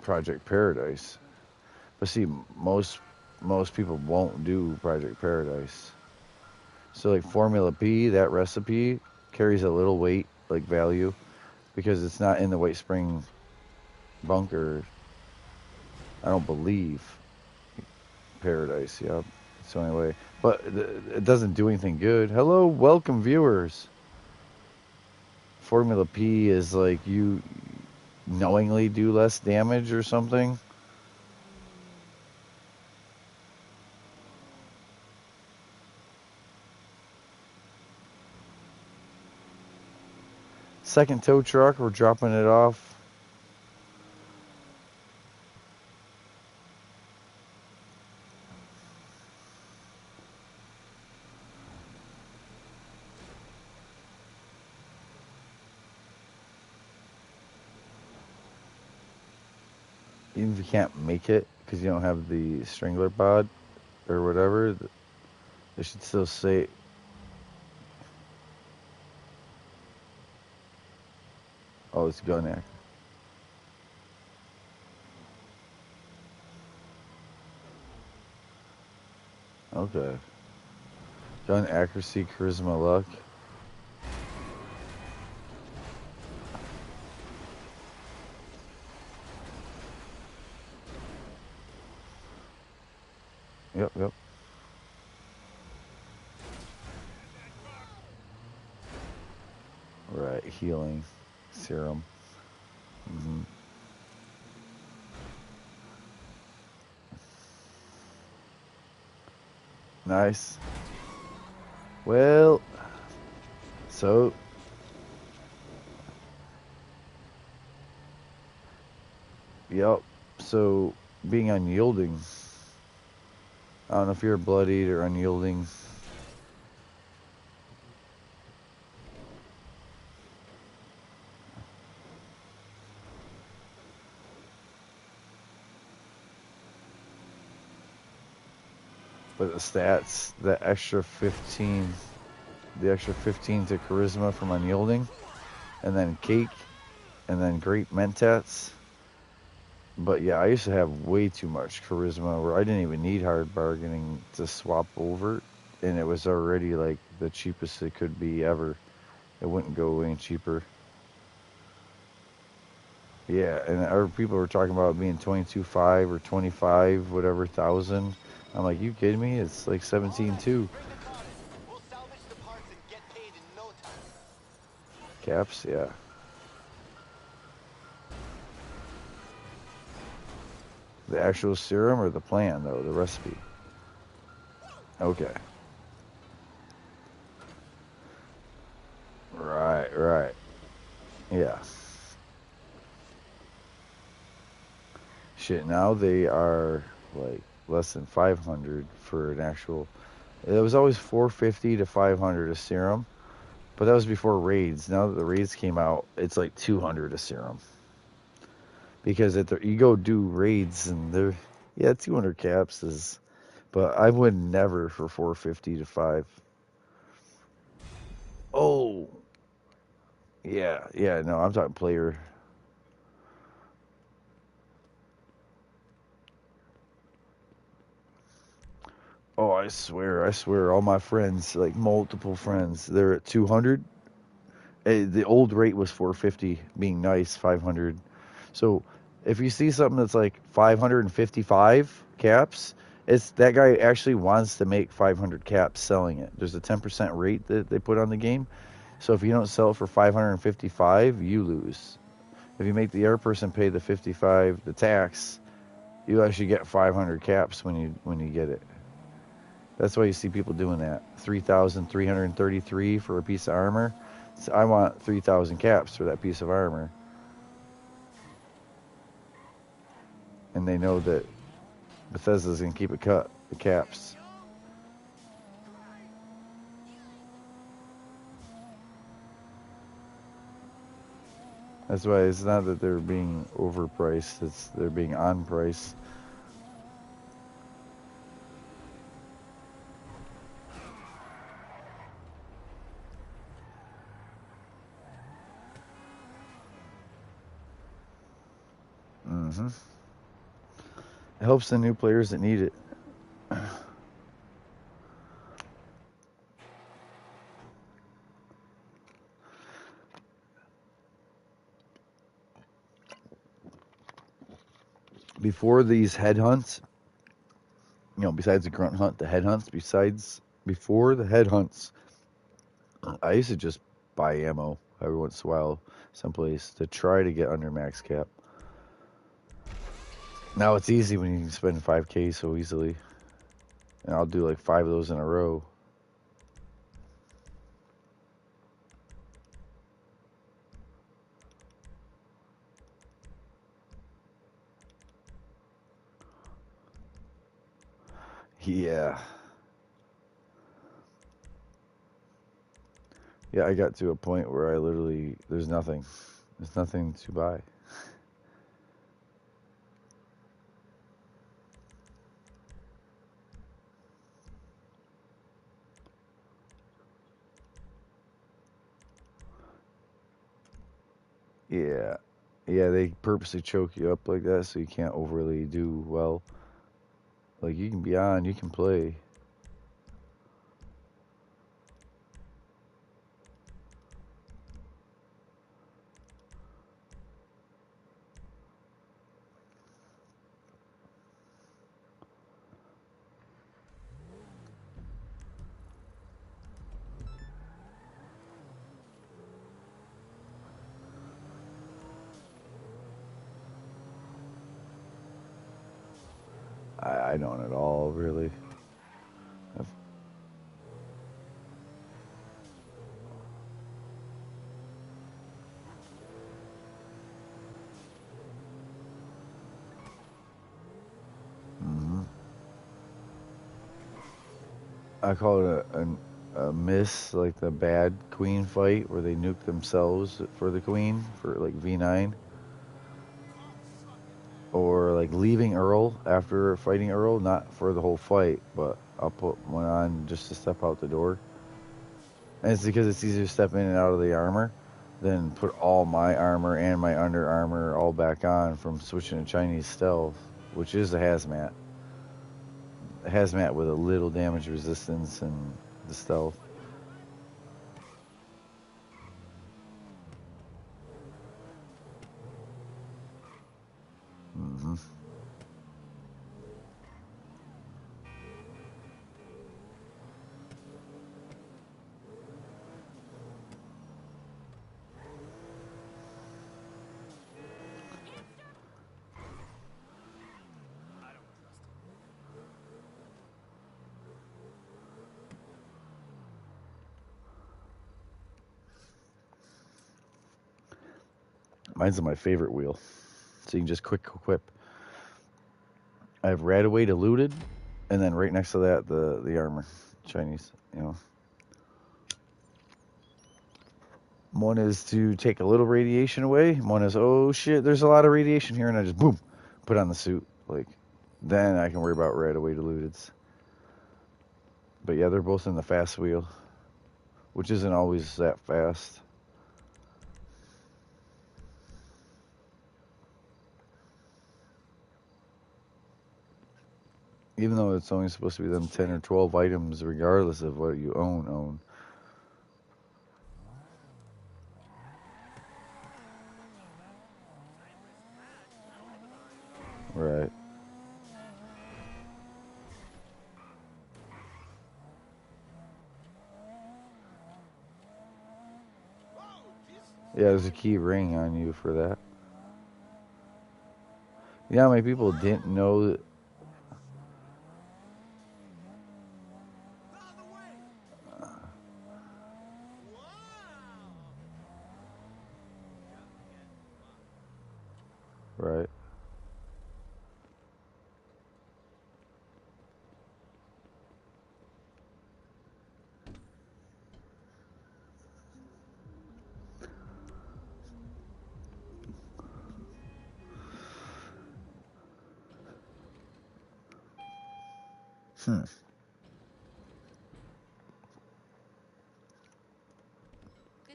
Project Paradise. But see, most people won't do Project Paradise. So like Formula P, that recipe carries a little weight, like value, because it's not in the White Spring bunker. I don't believe Paradise. Yeah, it's the only way. But it doesn't do anything good. Hello, welcome viewers. Formula P is like you knowingly do less damage or something. Second tow truck, we're dropping it off. Even if you can't make it because you don't have the strangler pod or whatever, they should still say. Oh, it's gun act. Okay. Gun accuracy, charisma, luck. Yep. Right, healing, serum. Mm-hmm. Nice. Well, so yep. So being unyielding. I don't know if you're bloodied or unyielding. But the stats, the extra 15 to charisma from unyielding, and then cake, and then great mentats. But yeah, I used to have way too much charisma where I didn't even need hard bargaining to swap over, and it was already like the cheapest it could be ever. It wouldn't go any cheaper. Yeah, and our people were talking about being 22.5 or 25 whatever thousand. I'm like, you kidding me? It's like 17.2 We'll salvage the parts and get paid in no time. caps. Yeah. The actual serum or the plan though, the recipe. Okay. Right. Yeah. Shit, now they are like less than 500 for an actual It was always 450 to 500 a serum, but that was before raids. Now that the raids came out, it's like 200 a serum. Because you go do raids and they're, yeah, 200 caps is, but I would never for 450 to 5. Oh, yeah, no, I'm talking player. Oh, I swear, all my friends, like multiple friends, they're at 200. The old rate was 450, being nice, 500. So if you see something that's like 555 caps, it's that guy actually wants to make 500 caps selling it. There's a 10% rate that they put on the game. So if you don't sell it for 555, you lose. If you make the air person pay the 55, the tax, you actually get 500 caps when you get it. That's why you see people doing that. 3,333 for a piece of armor. So I want 3,000 caps for that piece of armor. And they know that Bethesda's going to keep it cut, the caps. That's why it's not that they're being overpriced, it's they're being on price. Mm-hmm. It helps the new players that need it. Before these head hunts, besides the grunt hunt, the head hunts, before the head hunts, I used to just buy ammo every once in a while someplace to try to get under max cap. Now it's easy when you can spend 5K so easily. And I'll do like 5 of those in a row. Yeah. Yeah, I got to a point where I literally, there's nothing to buy. Yeah. Yeah, they purposely choke you up like that so you can't overly do well. Like, you can be on, you can play. I don't at all, really. I've, mm-hmm. I call it a miss, like the bad queen fight where they nuke themselves for the queen, for like V9. Or like leaving Earl after fighting Earl, not for the whole fight, but I'll put one on just to step out the door. And it's because it's easier to step in and out of the armor than put all my armor and my under armor all back on from switching to Chinese stealth, which is a hazmat. A hazmat with a little damage resistance and the stealth. Mm-hmm. Mine's my favorite wheel, so you can just quick equip. I have right away to looted, and then right next to that the armor. Chinese, you know. One is to take a little radiation away. One is, oh shit, there's a lot of radiation here, and I just boom, put on the suit. Like, then I can worry about right away diluteds. But yeah, they're both in the fast wheel, which isn't always that fast. Even though it's only supposed to be them 10 or 12 items, regardless of what you own. Right. Yeah, there's a key ring on you for that. You know how many people didn't know that? Right. Good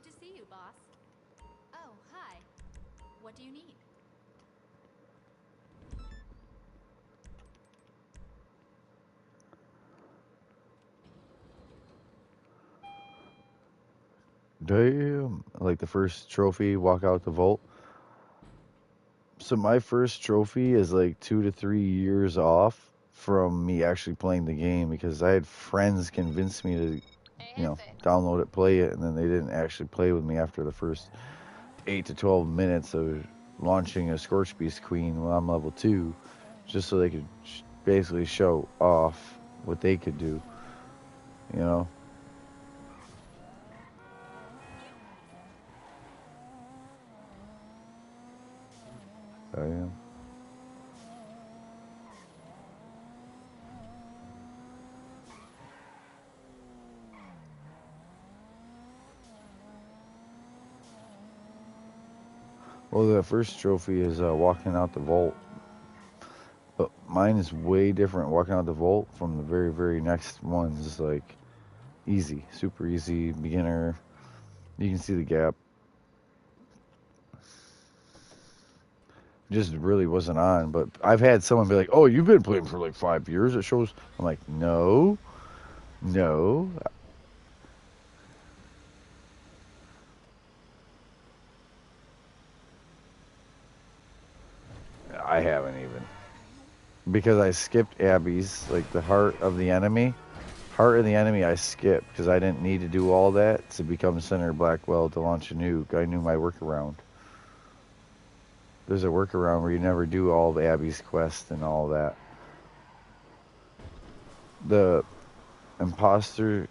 to see you, boss. Oh, hi. What do you need? Damn. Like the first trophy, walk out the vault. So my first trophy is like 2 to 3 years off from me actually playing the game because I had friends convince me to, download it, play it, and then they didn't actually play with me after the first 8 to 12 minutes of launching a Scorch Beast Queen while I'm level 2, just so they could basically show off what they could do, you know? I am. Well, the first trophy is walking out the vault. But mine is way different walking out the vault from the very, very next ones. It's like easy, super easy, beginner. You can see the gap. Just really wasn't on. But I've had someone be like, oh, you've been playing for like 5 years. It shows. I'm like, no. I haven't even. Because I skipped Abby's, like the heart of the enemy. Heart of the enemy I skipped because I didn't need to do all that to become Senator Blackwell to launch a nuke. I knew my workaround. There's a workaround where you never do all of Abby's quest and all that. The imposter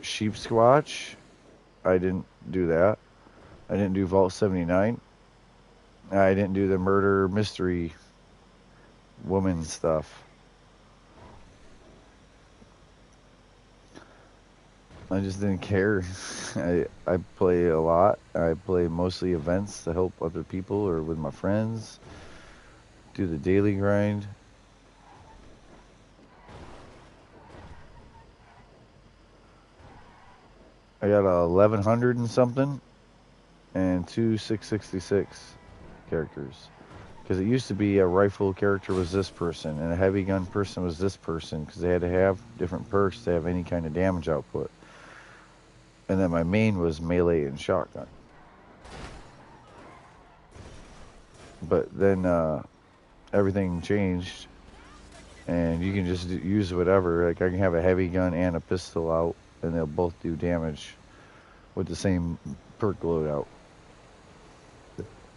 sheep squatch, I didn't do that. I didn't do Vault 79. I didn't do the murder mystery woman stuff. I just didn't care. I play a lot. I play mostly events to help other people or with my friends. Do the daily grind. I got a 1100 and something and 2 666 characters. Because it used to be a rifle character was this person and a heavy gun person was this person because they had to have different perks to have any kind of damage output. And then my main was melee and shotgun. But then everything changed and you can just use whatever. Like I can have a heavy gun and a pistol out and they'll both do damage with the same perk loadout.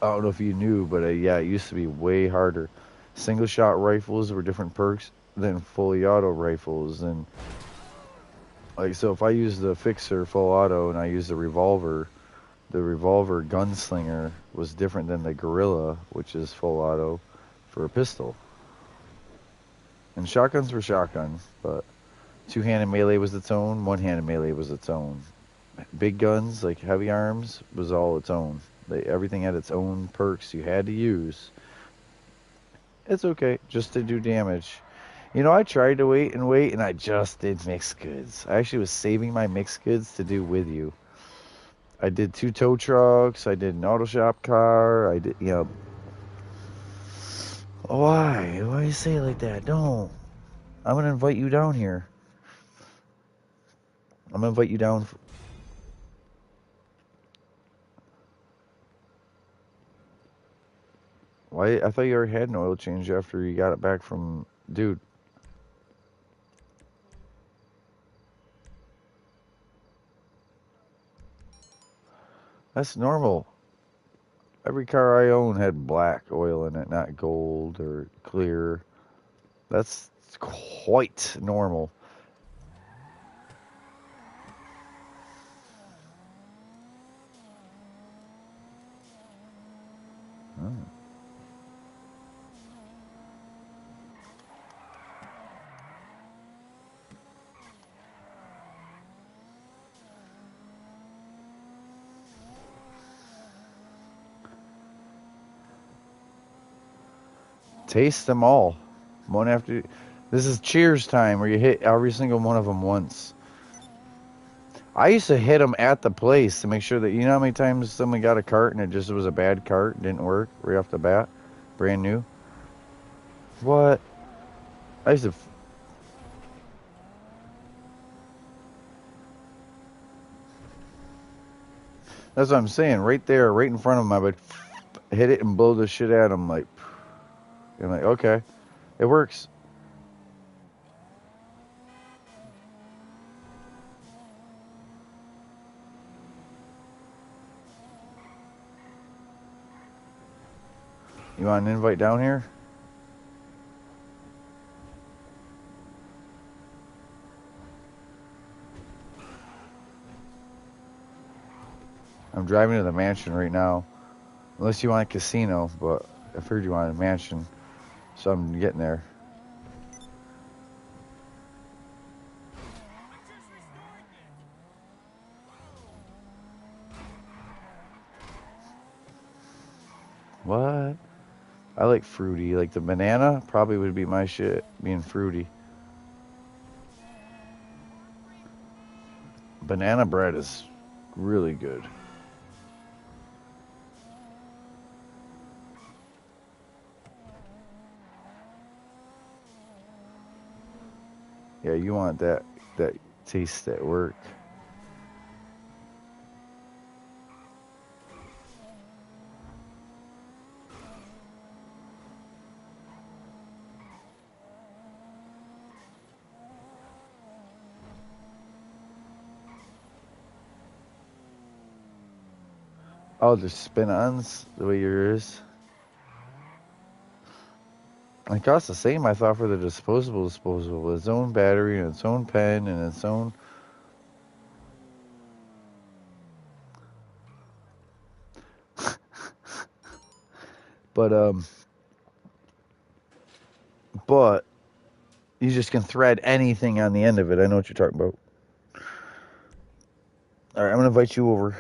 I don't know if you knew, but yeah, it used to be way harder. Single shot rifles were different perks than fully auto rifles. And like, so if I use the fixer full auto and I use the revolver gunslinger was different than the gorilla, which is full auto for a pistol. And shotguns were shotguns, but Two-handed melee was its own. One-handed melee was its own. Big guns, like heavy arms, was all its own. Everything had its own perks you had to use. It's okay, just to do damage. You know, I tried to wait, and I just did mixed goods. I actually was saving my mixed goods to do with you. I did 2 tow trucks. I did an auto shop car. I did, you know. Why? Why you say it like that? Don't. I'm gonna invite you down here. I'm gonna invite you down. Why? I thought you already had an oil change after you got it back from, dude. That's normal. Every car I own had black oil in it, not gold or clear. That's quite normal. Oh. Taste them all. One after. This is cheers time where you hit every single one of them once. I used to hit them at the place to make sure that, you know how many times someone got a cart and it just was a bad cart, didn't work right off the bat, brand new. What? I used to. That's what I'm saying. Right there, right in front of them, I would hit it and blow the shit at them. Like, I'm like, okay, it works. You want an invite down here? I'm driving to the mansion right now. Unless you want a casino, but I've heard you want a mansion, so I'm getting there. What? I like fruity. Like the banana probably would be my shit, being fruity. Banana bread is really good. Yeah, you want that taste at work. Oh, the spin-ons, the way yours is. It costs the same, I thought, for the disposable. Its own battery and its own pen and its own. But but you just can thread anything on the end of it. I know what you're talking about. All right, I'm gonna invite you over.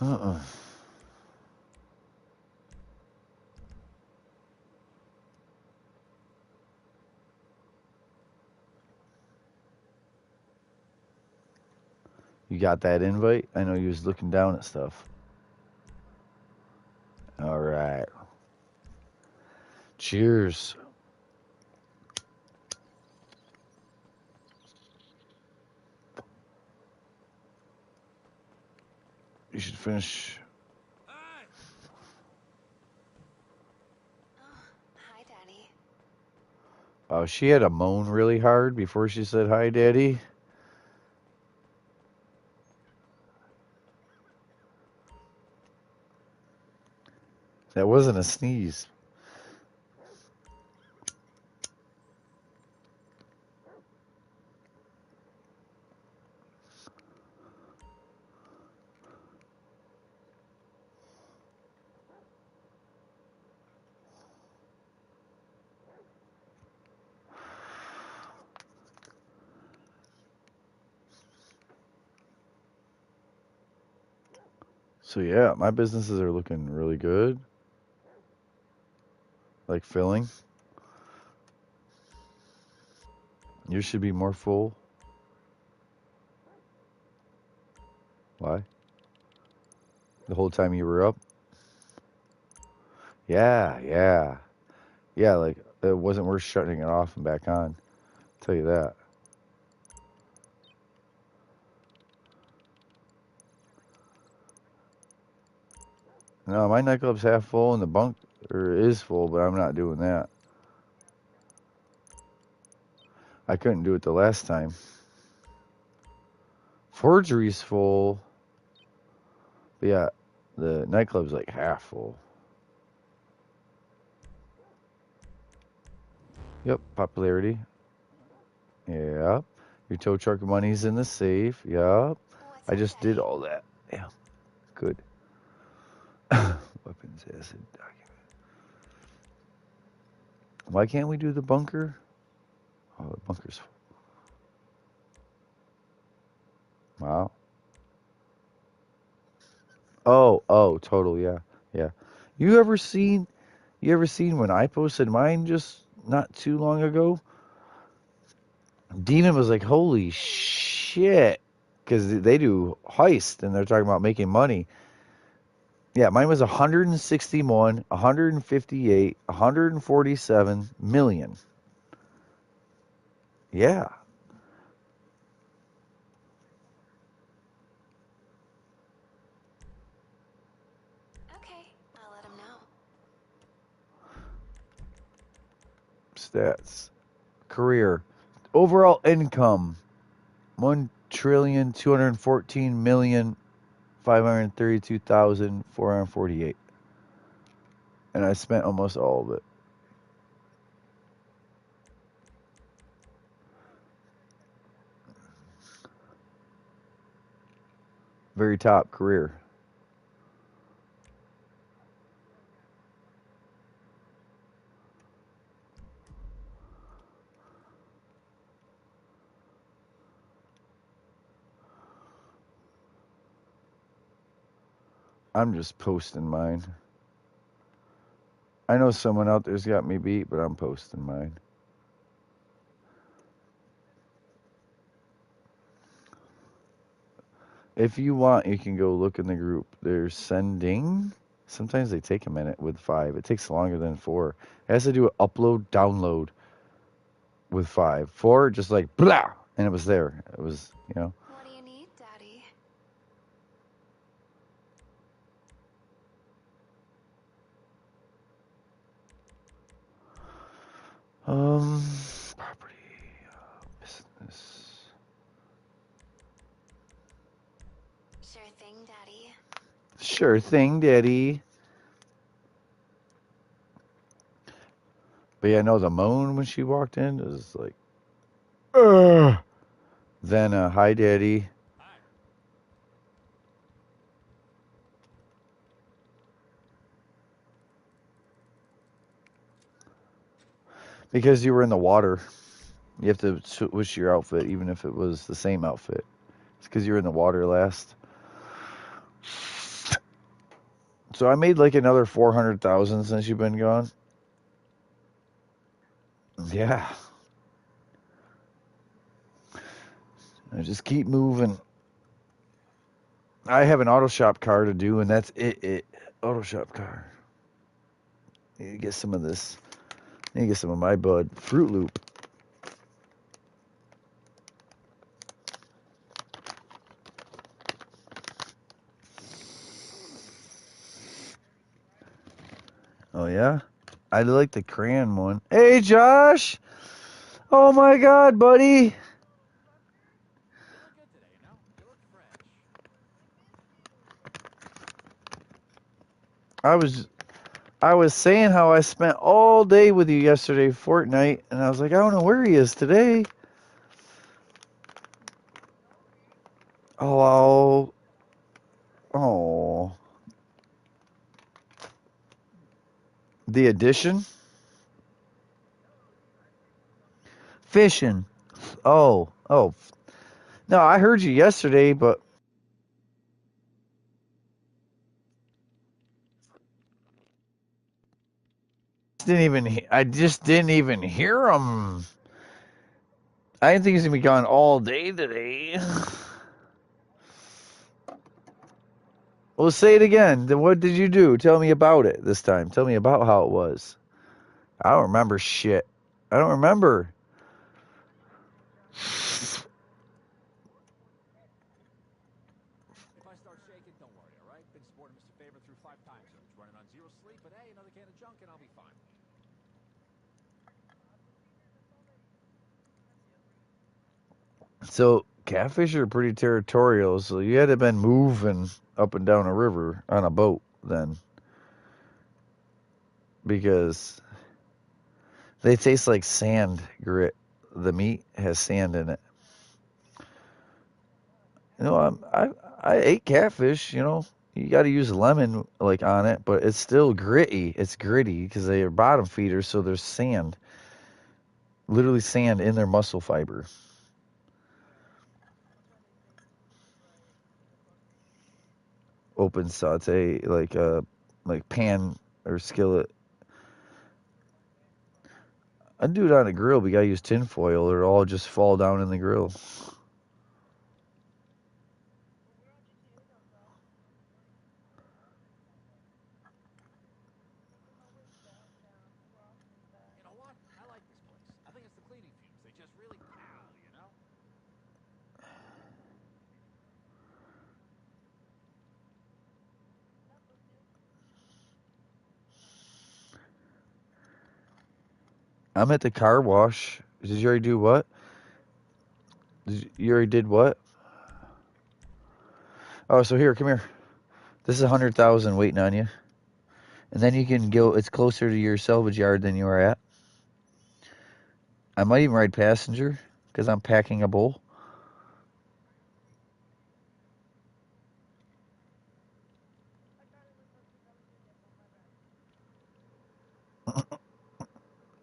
Uh-uh. You got that invite? I know you was looking down at stuff. All right. Cheers. You should finish. Hi! Hi, Daddy. Oh, she had to moan really hard before she said hi, Daddy. That wasn't a sneeze. So yeah, my businesses are looking really good. Like filling. Yours should be more full. Why? The whole time you were up? Yeah, yeah. Yeah, like it wasn't worth shutting it off and back on. Tell you that. No, my nightclub's half full and the bunk is full, but I'm not doing that. I couldn't do it the last time. Forgery's full. But yeah, the nightclub's like half full. Yep, popularity. Yep. Your tow truck money's in the safe. Yep. What's I up, just did Daddy? all that. Yeah, good. Weapons acid document. Why can't we do the bunker? Oh, the bunker's full. Wow. Oh, total, yeah. Yeah. You ever seen when I posted mine just not too long ago? Demon was like, "Holy shit." Cuz they do heist and they're talking about making money. Yeah, mine was 161, 158, 147 million. Yeah. Okay, I'll let him know. Stats. Career. Overall income 1,214,532,448. And I spent almost all of it. Very top career. I'm just posting mine. I know someone out there's got me beat, but I'm posting mine. If you want, you can go look in the group. They're sending. Sometimes they take a minute with 5. It takes longer than 4. It has to do an upload, download with 5. 4, just like, blah, and it was there. It was, What do you need, Daddy? um, property, business. Sure thing, Daddy. Sure thing, Daddy. But yeah, no, the moan when she walked in was like, ugh. Then, hi, Daddy. Because you were in the water. You have to switch your outfit, even if it was the same outfit. It's because you were in the water last. So I made like another 400,000 since you've been gone. Yeah. I just keep moving. I have an auto shop car to do, and that's it. Auto shop car. Need to get some of this. Need to get some of my bud. Fruit Loop. Oh, yeah? I like the crayon one. Hey, Josh! Oh, my God, buddy! You look good today, you know? You look fresh. I was saying how I spent all day with you yesterday, Fortnite, and I was like, I don't know where he is today. Oh, oh. The addition? Fishing. Oh. No, I heard you yesterday, but I just didn't even hear him. I didn't think he's gonna be gone all day today. Well, say it again. Then what did you do? Tell me about it this time. Tell me about how it was. I don't remember shit. I don't remember. If I start shaking, don't worry, all right? Been supporting Mr. Favor through 5 time zones, running on 0 sleep, but hey, another can of junk and I'll be fine. So catfish are pretty territorial, so you had to been moving up and down a river on a boat then, because they taste like sand grit. The meat has sand in it. You know, I ate catfish. You know, you got to use lemon like on it, but it's still gritty. It's gritty because they are bottom feeders, so there's sand, literally sand in their muscle fiber. Open saute like pan or skillet. I'd do it on a grill, but you gotta use tin foil or it'll all just fall down in the grill. You know what? I like this place. I think it's the cleaning fumes. They just really pow, you know? I'm at the car wash. Did you already do what? You already did what? Oh, so here, come here. This is 100,000 waiting on you, and then you can go. It's closer to your salvage yard than you are at. I might even ride passenger because I'm packing a bowl.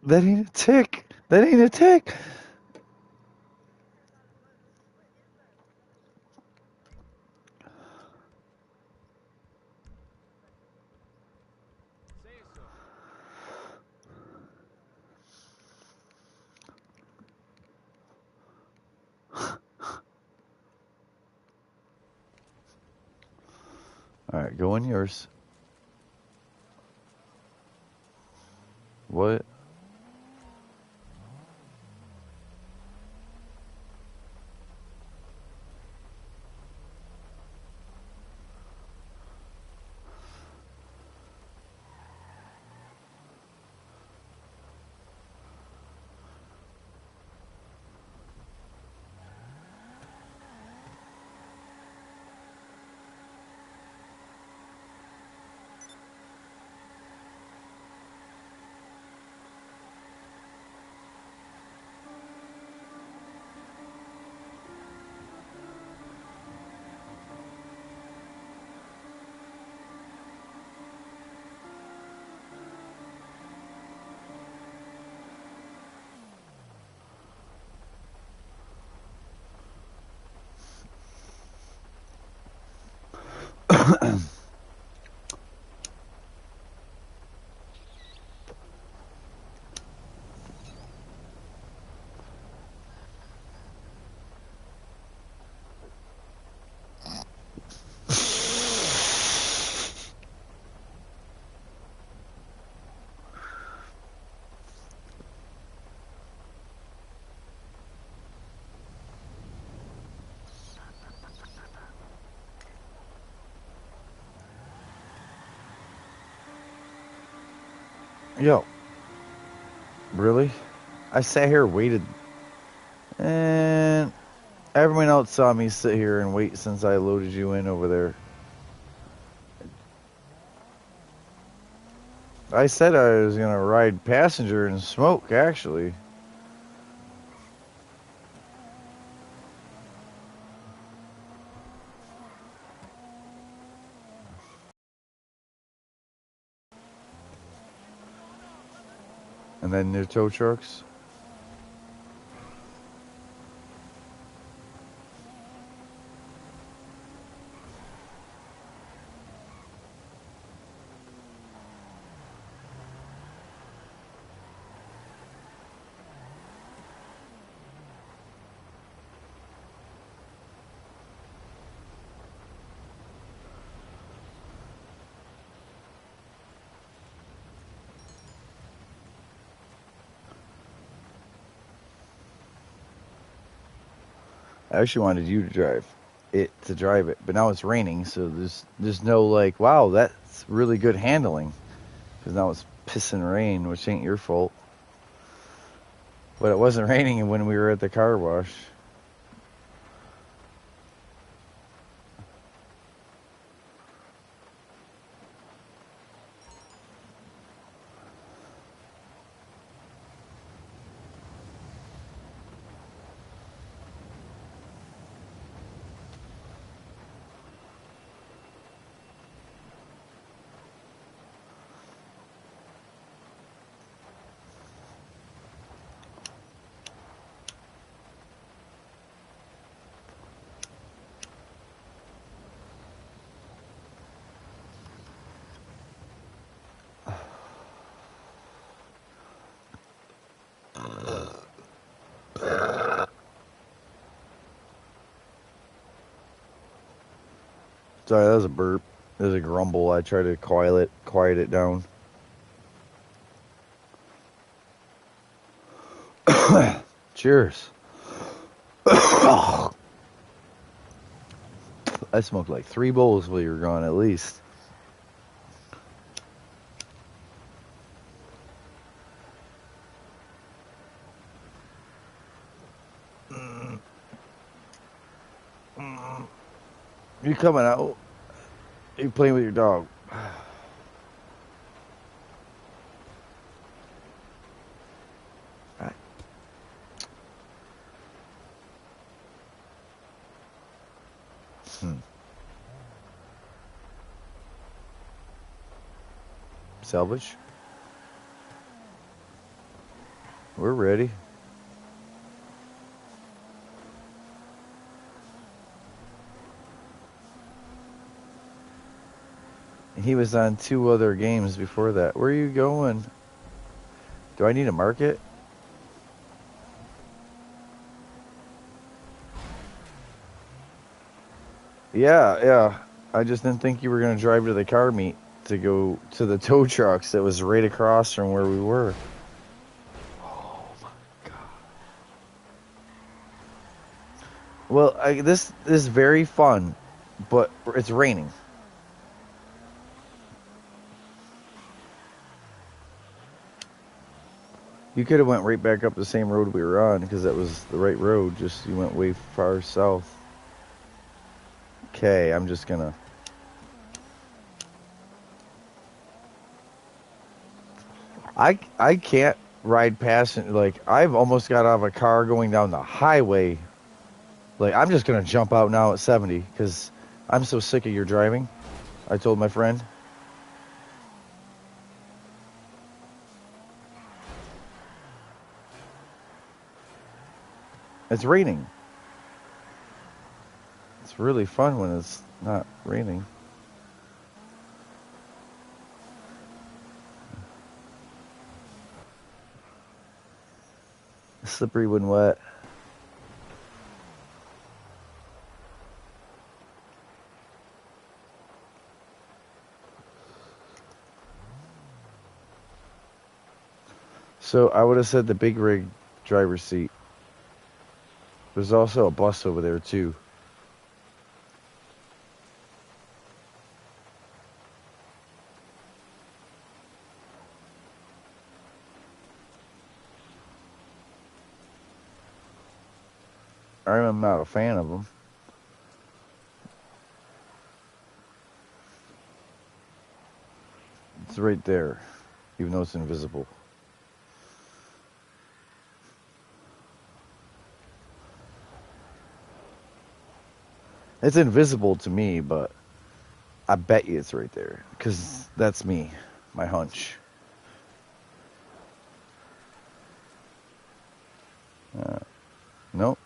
That ain't a tick. That ain't a tick. Say so. All right, go in yours. What? Yo, really? I sat here, waited, and everyone else saw me sit here and wait since I loaded you in over there. I said I was gonna ride passenger and smoke, actually. And then their tow trucks. I actually wanted you to drive it, but now it's raining, so there's no like, wow, that's really good handling, because now it's pissing rain, which ain't your fault. But it wasn't raining when we were at the car wash. Sorry, that was a burp. It was a grumble. I tried to quiet it down. Cheers. I smoked like 3 bowls while you were gone, at least. You coming out? You playing with your dog? Salvage? We're ready. He was on 2 other games before that. Where are you going? Do I need to mark it? Yeah. I just didn't think you were going to drive to the car meet to go to the tow trucks that was right across from where we were. Oh my God. Well, this is very fun, but it's raining. You could have went right back up the same road we were on, because that was the right road, just you went way far south. Okay, I'm just gonna... I can't ride past it. Like, I've almost got out of a car going down the highway. Like, I'm just gonna jump out now at 70, because I'm so sick of your driving. I told my friend. It's raining. It's really fun when it's not raining. Slippery when wet. So I would have said the big rig driver's seat. There's also a bus over there too. I'm not a fan of them. It's right there, even though it's invisible. It's invisible to me, but I bet you it's right there, because that's me, my hunch. Nope.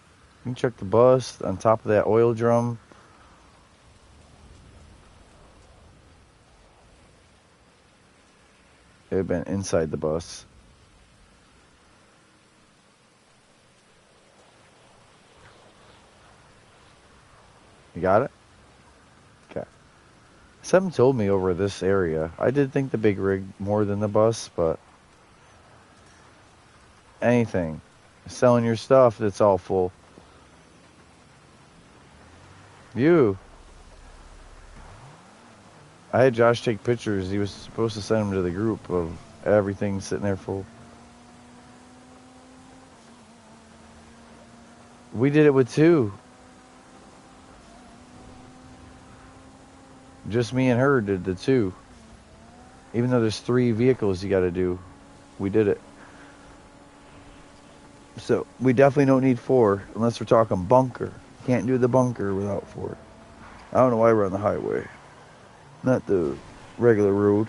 You can check the bus on top of that oil drum. It had been inside the bus. You got it? Okay. Something told me over this area. I did think the big rig more than the bus, but anything. Selling your stuff that's all full. You. I had Josh take pictures. He was supposed to send them to the group of everything sitting there full. We did it with 2. Just me and her did the 2. Even though there's 3 vehicles you got to do, we did it. So we definitely don't need 4 unless we're talking bunker. Can't do the bunker without 4. I don't know why we're on the highway, not the regular road.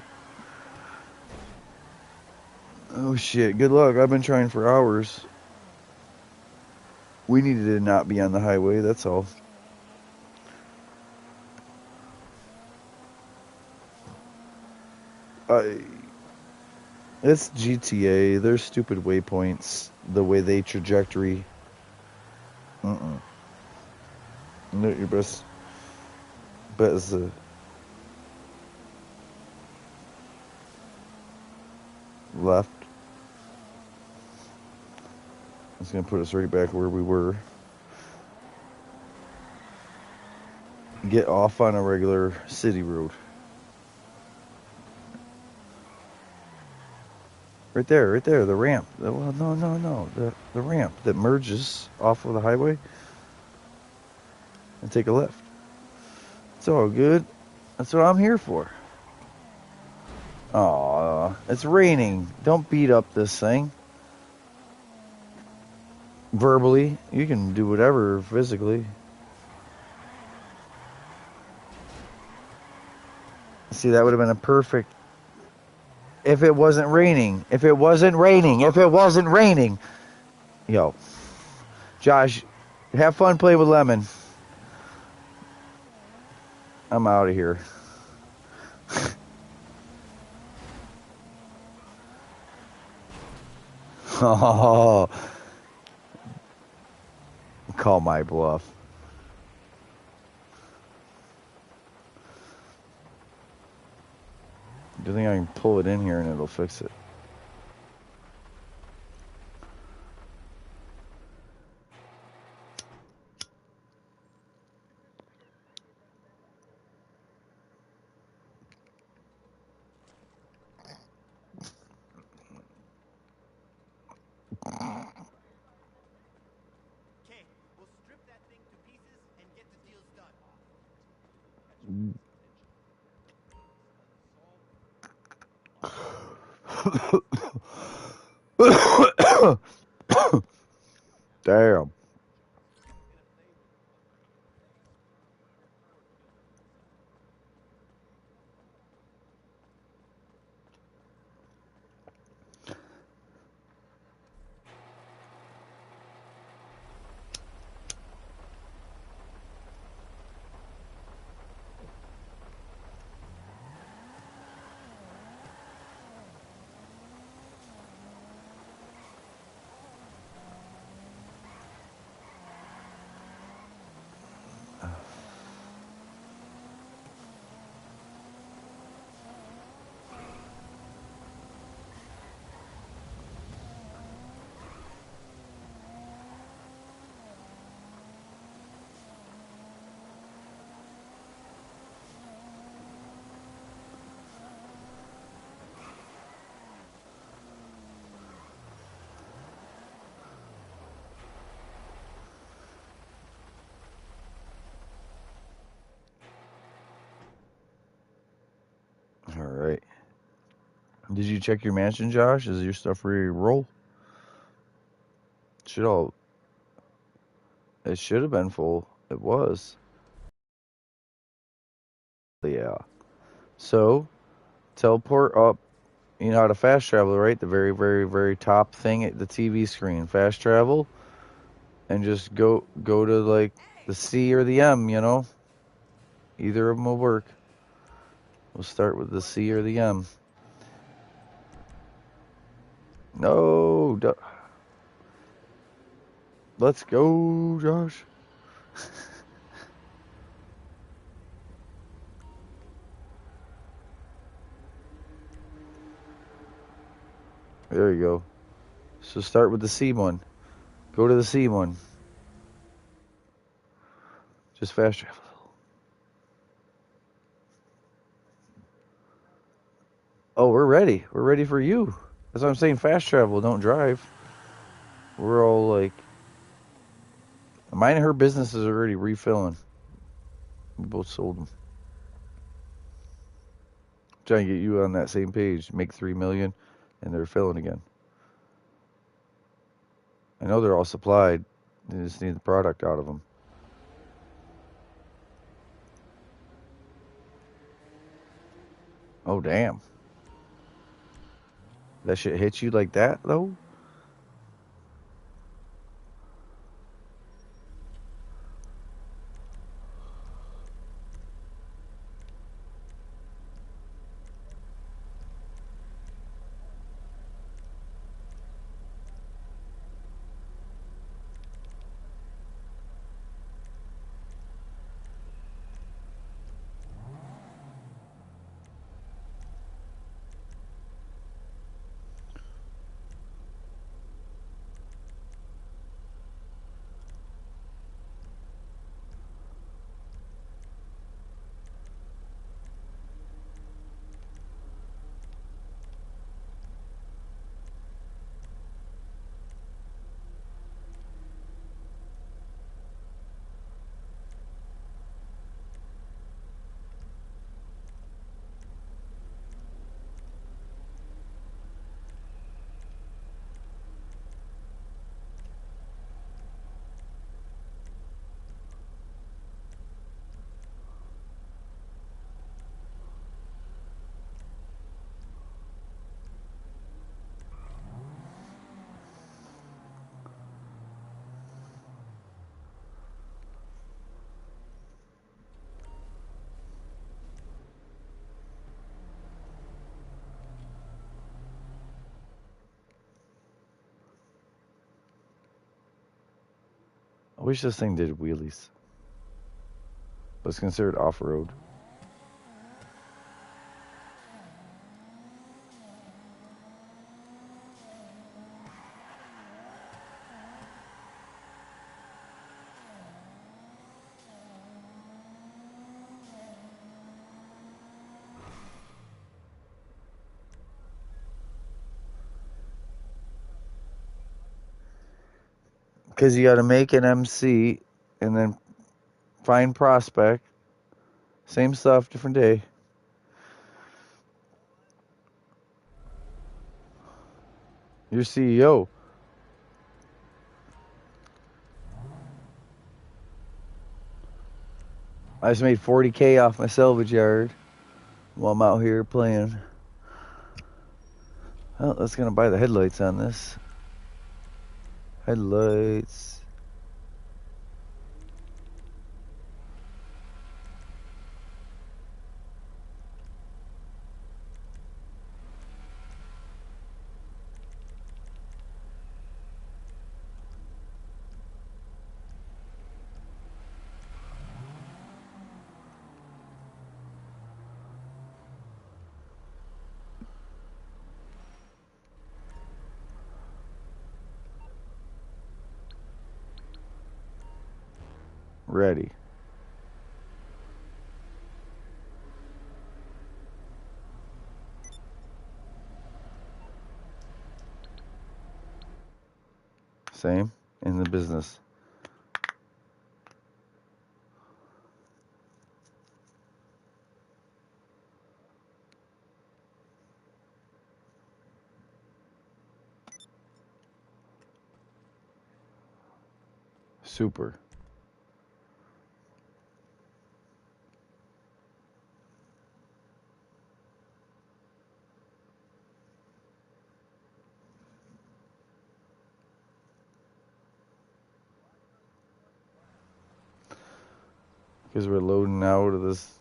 Oh shit, good luck. I've been trying for hours. We needed to not be on the highway, that's all. It's GTA. There's stupid waypoints. The way they trajectory. No, your best bet is the left. It's gonna put us right back where we were. Get off on a regular city road. Right there, the ramp. Well, no. The ramp that merges off of the highway and take a left. It's all good. That's what I'm here for. Aw, it's raining. Don't beat up this thing. Verbally, you can do whatever physically. See, that would have been a perfect. If it wasn't raining. Yo, Josh, have fun playing with Lemon. I'm out of here. Oh, call my bluff. Do you think I can pull it in here and it'll fix it? Okay, we'll strip that thing to pieces and get the deals done. Damn. All right. Did you check your mansion, Josh? Is your stuff ready to roll? It should have been full. It was. Yeah. So, teleport up. You know how to fast travel, right? The very, very, very top thing at the TV screen. Fast travel. And just go to like the C or the M, you know? Either of them will work. We'll start with the C or the M. No. Let's go, Josh. There you go. So start with the C one. Go to the C one. Just fast travel. Oh, we're ready. We're ready for you. That's what I'm saying. Fast travel, don't drive. We're all like, mine and her business is already refilling. We both sold them. Trying to get you on that same page. Make 3 million, and they're filling again. I know they're all supplied. They just need the product out of them. Oh damn! That shit hits you like that though. I wish this thing did wheelies. But it's considered off-road. Because you got to make an MC and then find prospect. Same stuff, different day. You're CEO. I just made 40K off my salvage yard while I'm out here playing. Well, that's going to buy the headlights on this. Headlights. Ready. Same in the business. Super. Because we're loading out of this.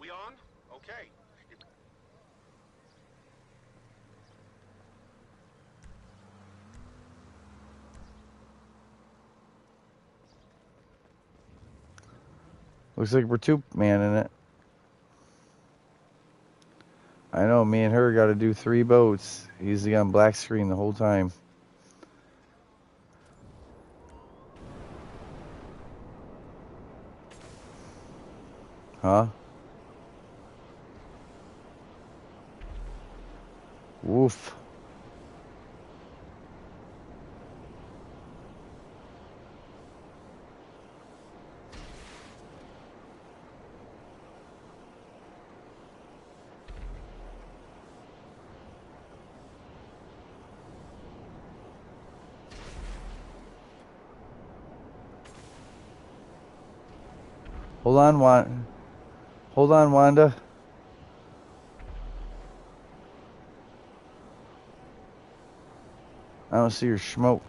We on? Okay. Looks like we're two-man in it. I know, me and her got to do 3 boats. He's on black screen the whole time. Huh? Woof. Hold on, Hold on, Wanda. I don't see your smoke.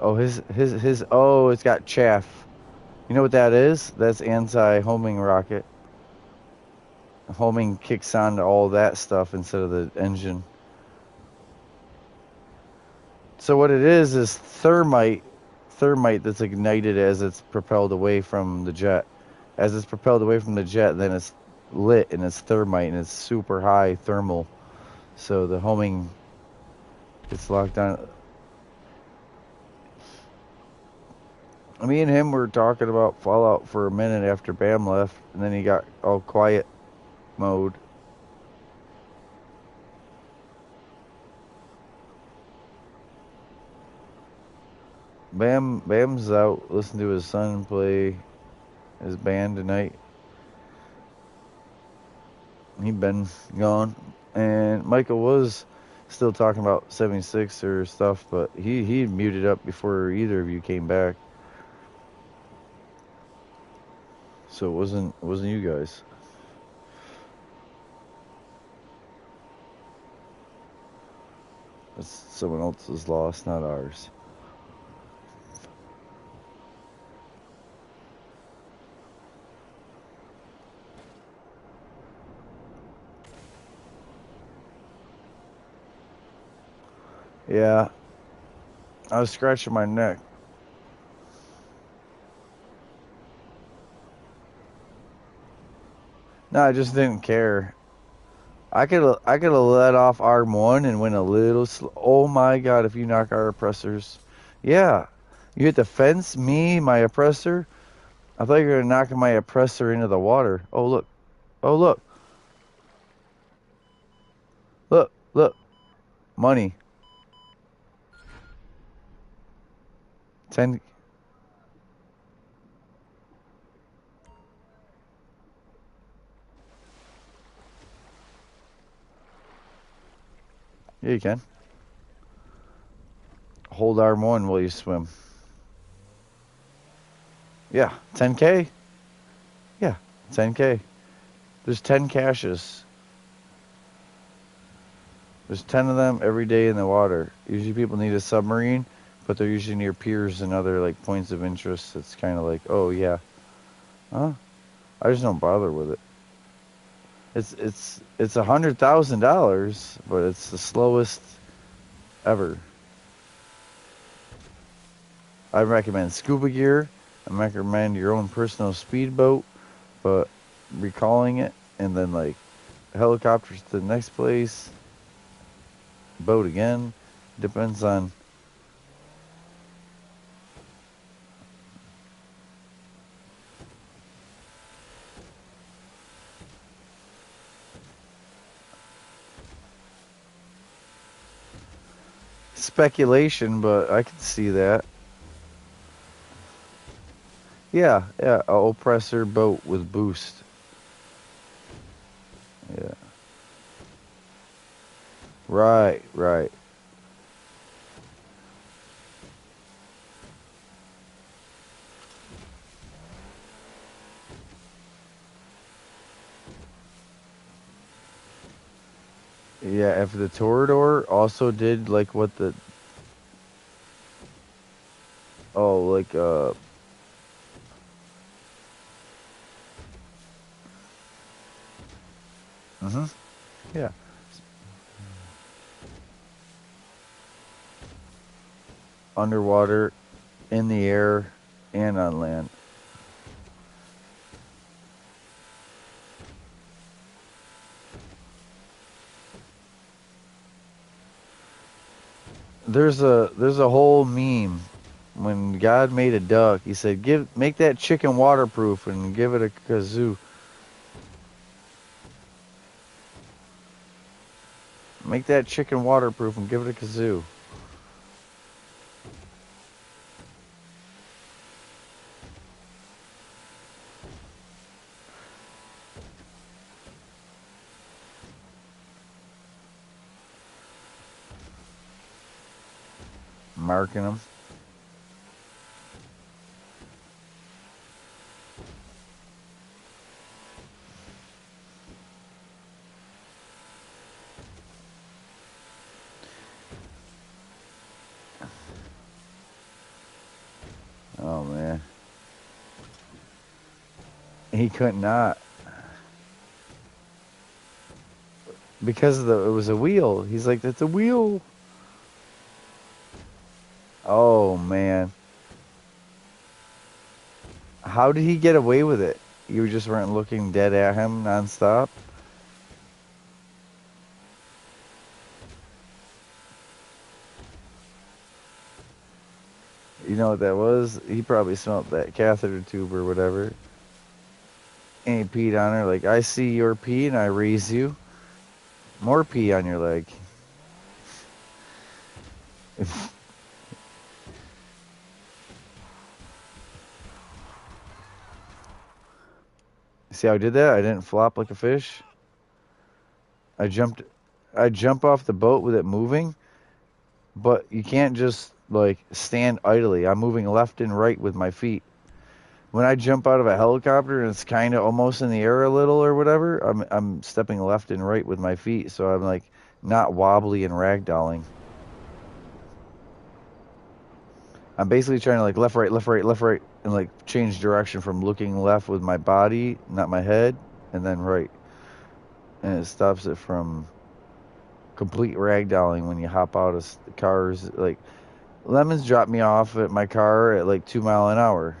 Oh, his. Oh, it's got chaff. You know what that is? That's anti-homing rocket. Homing kicks on to all that stuff instead of the engine. So what it is thermite that's ignited as it's propelled away from the jet. As it's propelled away from the jet, then it's lit and it's thermite and it's super high thermal. So the homing gets locked on. Me and him were talking about Fallout for a minute after Bam left, and then he got all quiet mode. Bam's out listening to his son play his band tonight. He'd been gone, and Michael was still talking about 76 or stuff, but he muted up before either of you came back. So it wasn't you guys. It's someone else's loss, not ours. Yeah, I was scratching my neck. No, I just didn't care. I could have let off arm 1 and went a little slow. Oh my god, if you knock our oppressors. Yeah. You hit the fence, me, my oppressor. I thought you were knocking my oppressor into the water. Oh look. Oh look. Look. Money. 10. Yeah, you can. Hold arm 1 while you swim. Yeah, 10K. Yeah, 10K. There's 10 caches. There's 10 of them every day in the water. Usually people need a submarine, but they're usually near piers and other like points of interest. It's kind of like, oh yeah, huh? I just don't bother with it. It's $100,000, but it's the slowest ever. I recommend scuba gear. I recommend your own personal speedboat, but recalling it and then like helicopters to the next place, boat again. Depends on. Speculation, but I can see that. Yeah, a oppressor boat with boost. Yeah. Right. Yeah, if the Torador also did like what the like yeah. Underwater, in the air, and on land. There's a whole meme. When God made a duck, he said, make that chicken waterproof and give it a kazoo. Make that chicken waterproof and give it a kazoo. Marking them. Oh man. He could not. Because it was a wheel. He's like, that's a wheel. Oh man. How did he get away with it? You just weren't looking dead at him nonstop? You know what that was? He probably smelled that catheter tube or whatever. And he peed on her like, I see your pee and I raise you. More pee on your leg. See how I did that? I didn't flop like a fish. I jump off the boat with it moving, but you can't just like stand idly. I'm moving left and right with my feet. When I jump out of a helicopter and it's kind of almost in the air a little or whatever, I'm stepping left and right with my feet, so I'm like not wobbly and ragdolling. I'm basically trying to like left, right, left, right, left, right, and like change direction from looking left with my body, not my head, and then right. And it stops it from complete ragdolling when you hop out of the cars. Like, Lemons dropped me off at my car at like 2 miles an hour.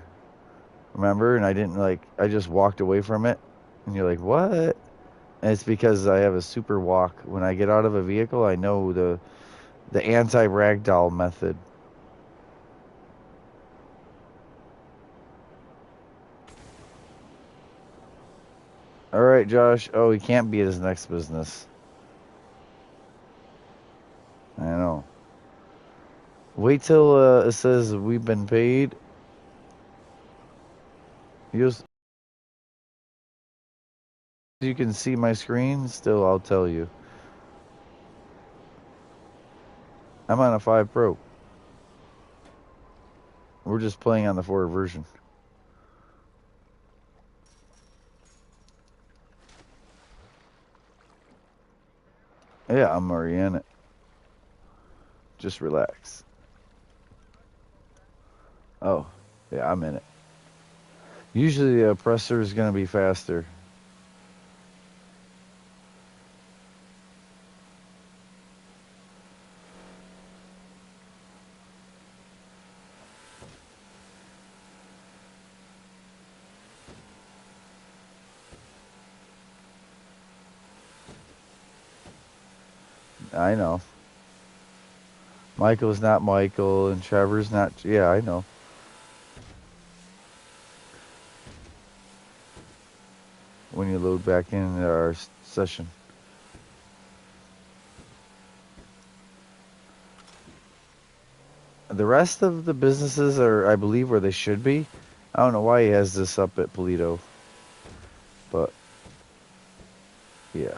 Remember? And I just walked away from it. And you're like, what? And it's because I have a super walk. When I get out of a vehicle, I know the anti-ragdoll method. All right, Josh. Oh, he can't be at his next business. I know. Wait till it says we've been paid. You can see my screen. Still, I'll tell you. I'm on a 5 Pro. We're just playing on the 4 version. Yeah, I'm already in it. Just relax. Oh, yeah, I'm in it. Usually the oppressor is going to be faster. I know. Michael's not Michael, and Trevor's not... Yeah, I know. When you load back in our session. The rest of the businesses are, I believe, where they should be. I don't know why he has this up at Polito. But, yeah.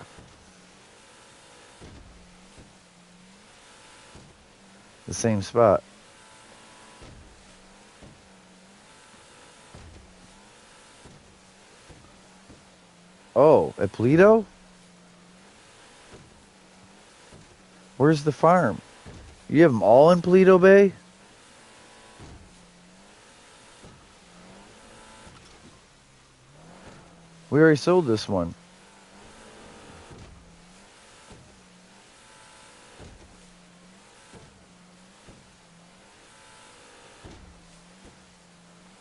The same spot. Oh, at Polito? Where's the farm? You have them all in Polito Bay? We already sold this one.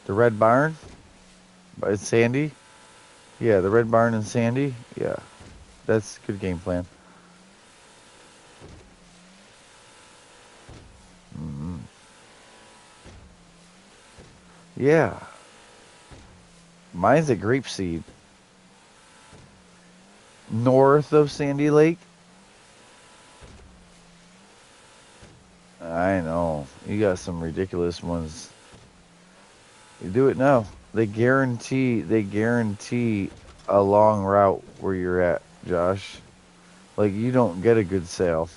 The Red Barn? By Sandy? Yeah, the Red Barn and Sandy? Yeah. That's a good game plan. Yeah. Mine's at Grapeseed. North of Sandy Lake. I know. You got some ridiculous ones. You do it now. They guarantee a long route where you're at, Josh. Like you don't get a good sale.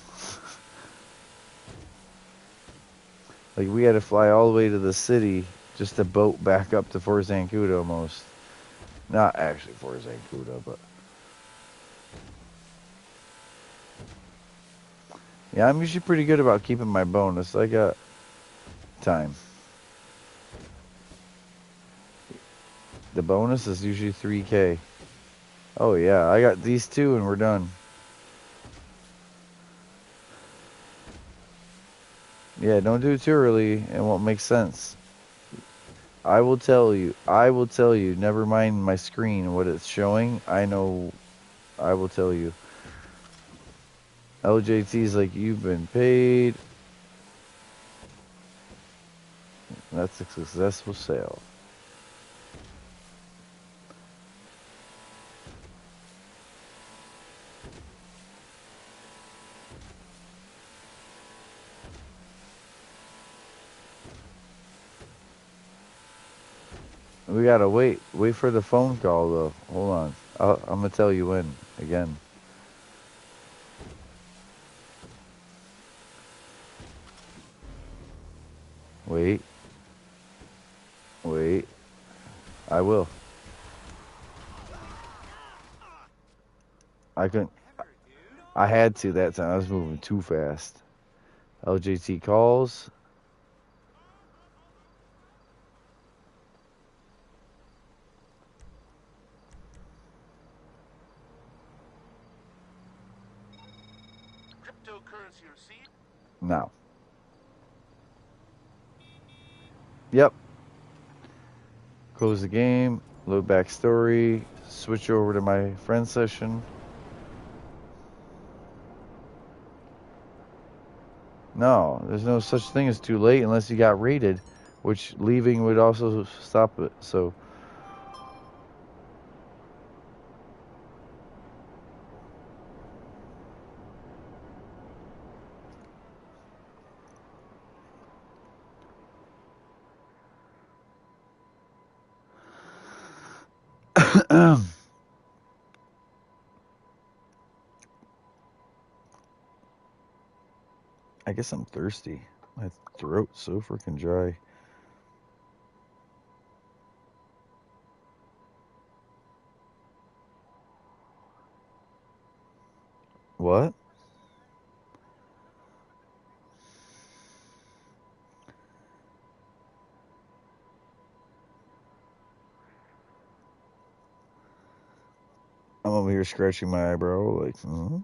Like we had to fly all the way to the city just to boat back up to Fort Zancudo almost. Not actually Fort Zancudo, but yeah, I'm usually pretty good about keeping my bonus. I got time. The bonus is usually 3K. Oh yeah, I got these two and we're done. Yeah, don't do it too early. It won't make sense. I will tell you. Never mind my screen, what it's showing. I know. I will tell you. LJT's like, you've been paid. That's a successful sale. We gotta wait. Wait for the phone call, though. Hold on. I'm gonna tell you when. Again. Wait. Wait. I will. I couldn't. I had to that time. I was moving too fast. LJT calls. Cryptocurrency received. Now. Yep. Close the game. Load back story. Switch over to my friend session. No, there's no such thing as too late unless you got raided, which leaving would also stop it. So, I guess I'm thirsty. My throat's so freaking dry. What? I'm over here scratching my eyebrow, like, hmm?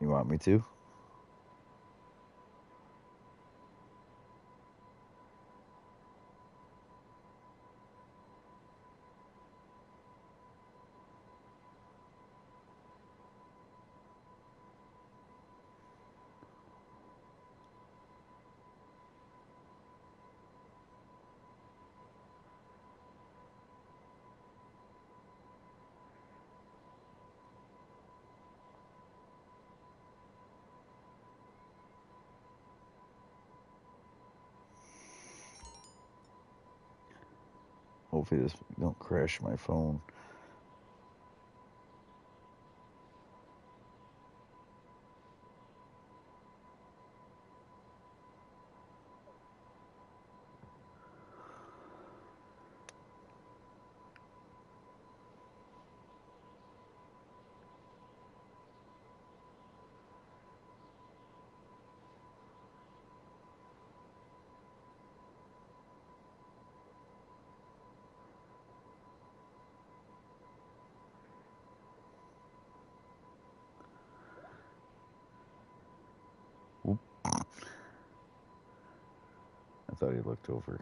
You want me to? Hopefully this don't crash my phone. Oop. I thought he looked over.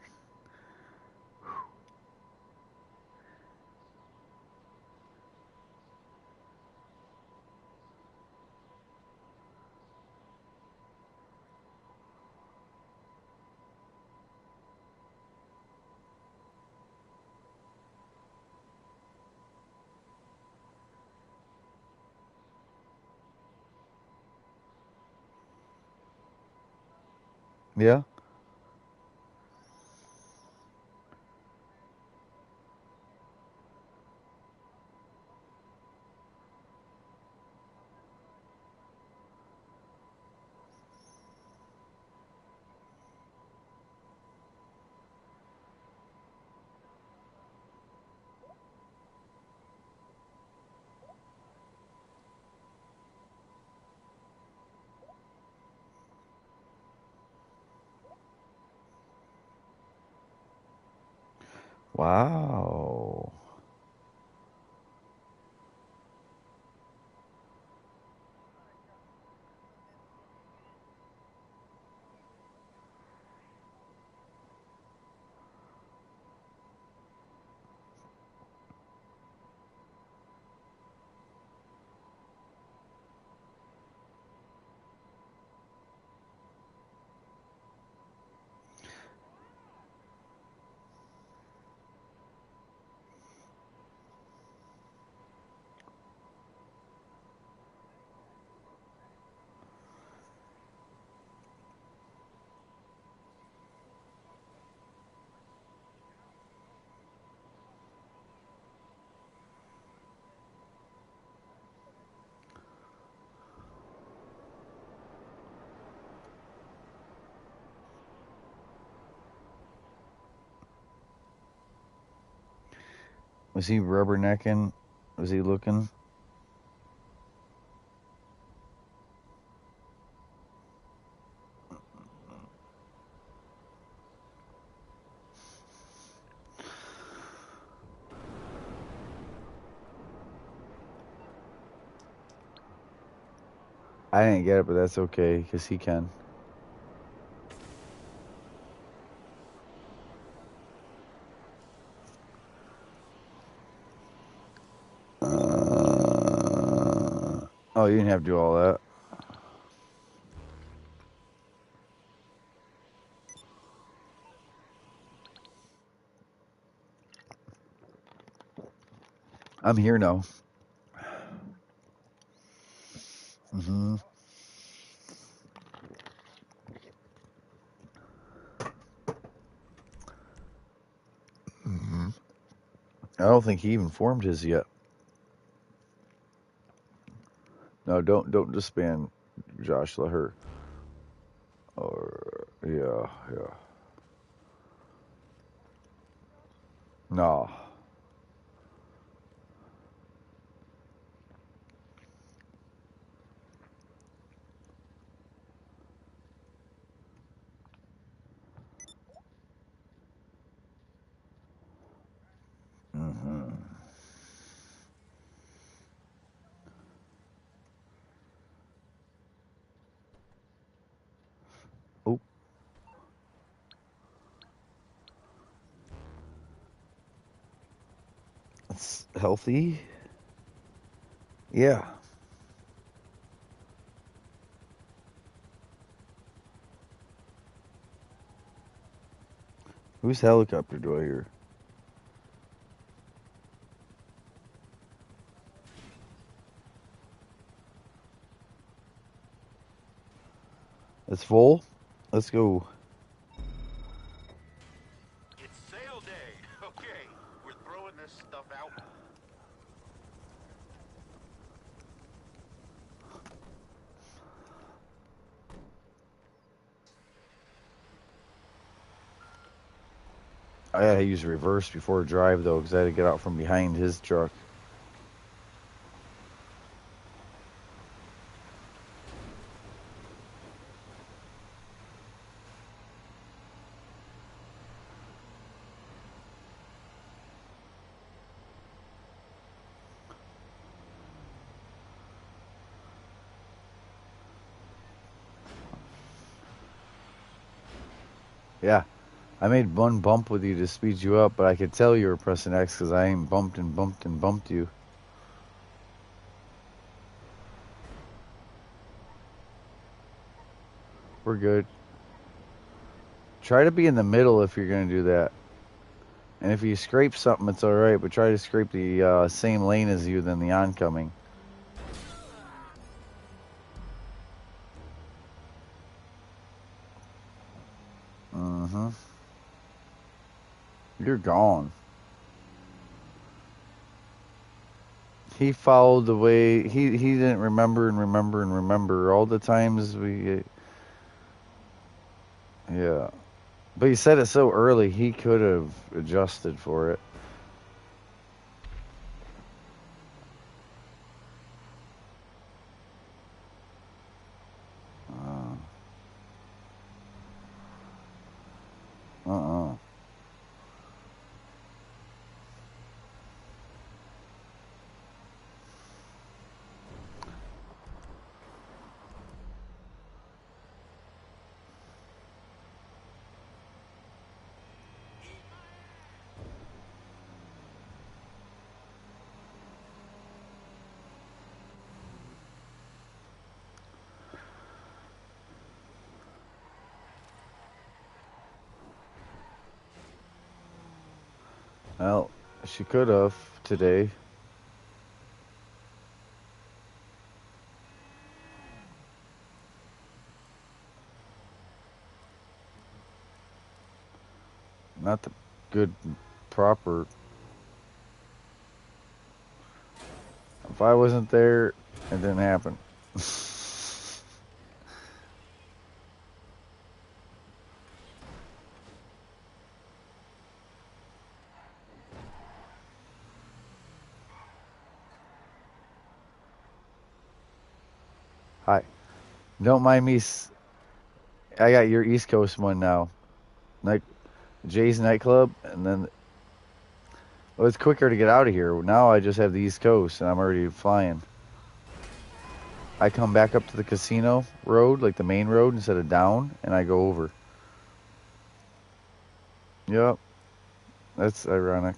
Yeah? Wow. Was he rubbernecking? Was he looking? I didn't get it, but that's okay, because he can. Oh, you didn't have to do all that. I'm here now. Hmm. Hmm. I don't think he even formed his yet. No, don't disband Josh. Let her. Or yeah. No. Hmm. Oh, it's healthy. Yeah. Whose helicopter do I hear? It's full. Let's go. It's sale day. Okay. I had to use reverse before drive though, because I had to get out from behind his truck. Yeah, I made one bump with you to speed you up, but I could tell you were pressing X because I ain't bumped and bumped and bumped you. We're good. Try to be in the middle if you're going to do that. And if you scrape something, it's alright, but try to scrape the same lane as you than the oncoming. Mm-hmm. You're gone. He followed the way, he didn't remember and remember and remember all the times we, yeah. But he said it so early, he could have adjusted for it. Uh-uh. Well, she could have today. Not the good, proper. If I wasn't there, it didn't happen. Hi. Don't mind me. I got your East Coast one now. Night, Jay's nightclub, and then well, it's quicker to get out of here. Now I just have the East Coast, and I'm already flying. I come back up to the casino road, like the main road, instead of down, and I go over. Yep, that's ironic.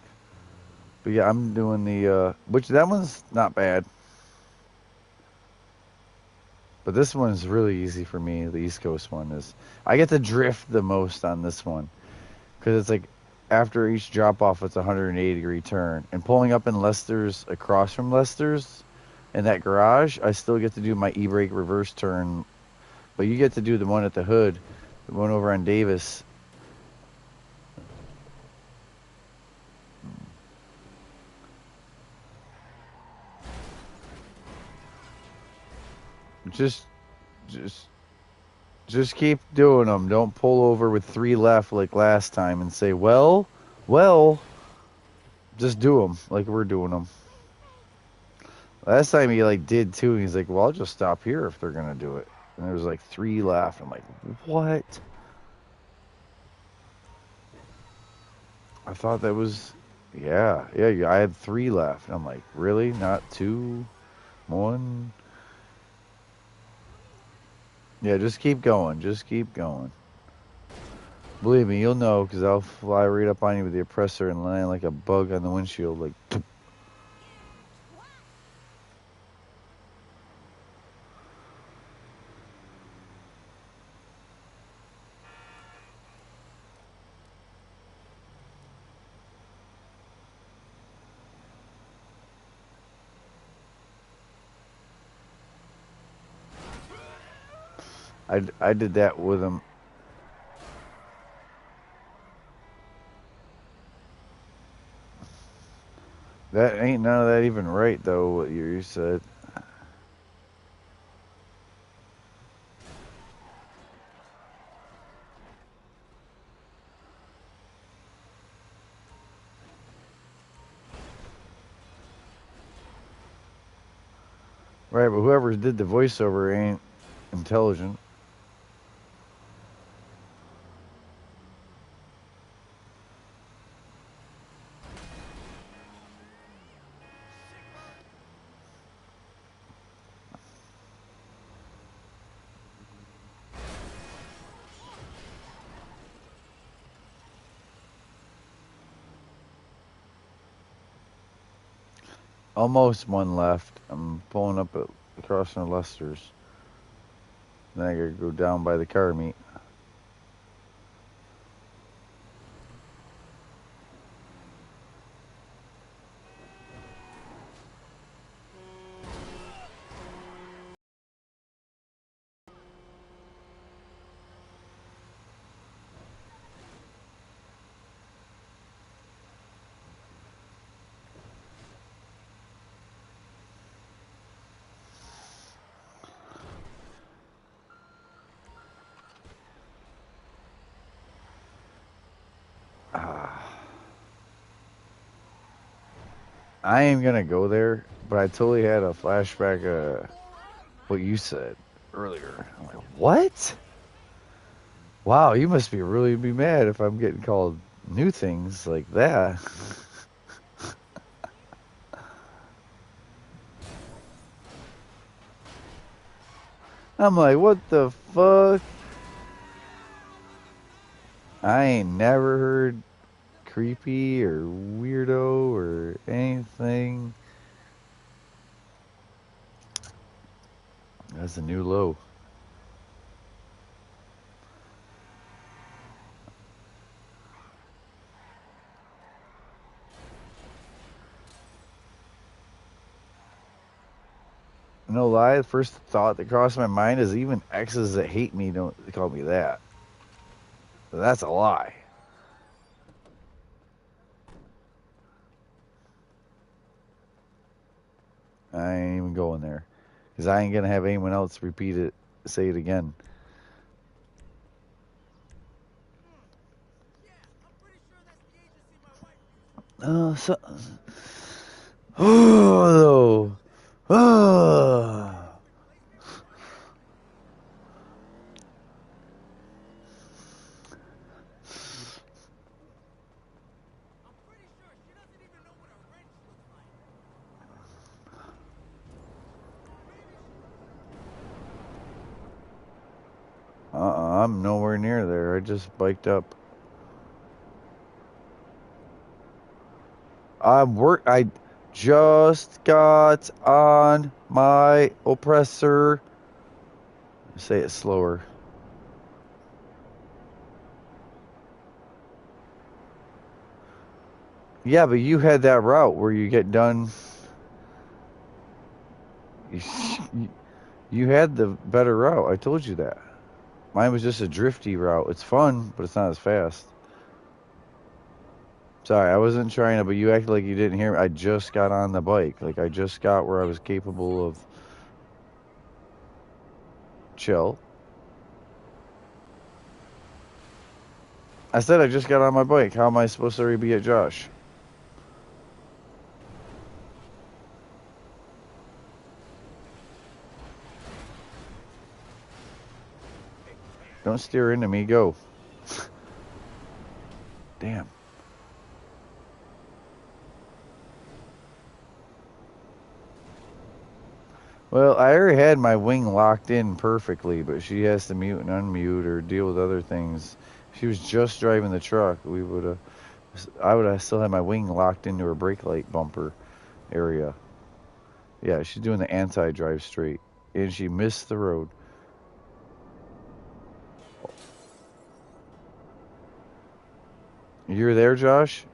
But yeah, I'm doing the which that one's not bad. But this one is really easy for me. The East Coast one is. I get to drift the most on this one because it's like after each drop off, it's a 180-degree turn. And pulling up in Lester's, across from Lester's, in that garage, I still get to do my e-brake reverse turn. But you get to do the one at the hood, the one over on Davis. Just, just, just keep doing them. Don't pull over with 3 left like last time and say, well. Just do them like we're doing them. Last time he like did 2, and he's like, well, I'll just stop here if they're gonna do it. And there was like 3 left. I'm like, what? I thought that was, yeah. I had 3 left. I'm like, really? Not 2, 1? Yeah, just keep going. Just keep going. Believe me, you'll know because I'll fly right up on you with the oppressor and land like a bug on the windshield. Like, I did that with him. That ain't none of that even right though. What you said. Right, but whoever did the voiceover ain't intelligent. Almost one left. I'm pulling up across from Lester's. Then I gotta go down by the car meet. I ain't gonna go there, but I totally had a flashback of what you said earlier. I'm like, what? Wow, you must be mad if I'm getting called new things like that. I'm like, what the fuck? I ain't never heard creepy or weirdo or anything. That's a new low. No lie, the first thought that crossed my mind is even exes that hate me don't call me that. That's a lie. I ain't even going there. Because I ain't going to have anyone else say it again. So. Oh, oh. I'm nowhere near there. I just biked up. I just got on my oppressor. Say it slower. Yeah, but you had that route where you get done. You had the better route. I told you that. Mine was just a drifty route. It's fun, but it's not as fast. Sorry, I wasn't trying to, but you acted like you didn't hear me. I just got on the bike. Like, I just got where I was capable of chill. I said I just got on my bike. How am I supposed to be at Josh? Don't steer into me. Go. Damn. Well, I already had my wing locked in perfectly, but she has to mute and unmute or deal with other things. If she was just driving the truck, I would have still had my wing locked into her brake light bumper area. Yeah, she's doing the anti-drive straight, and she missed the road. You're there, Josh?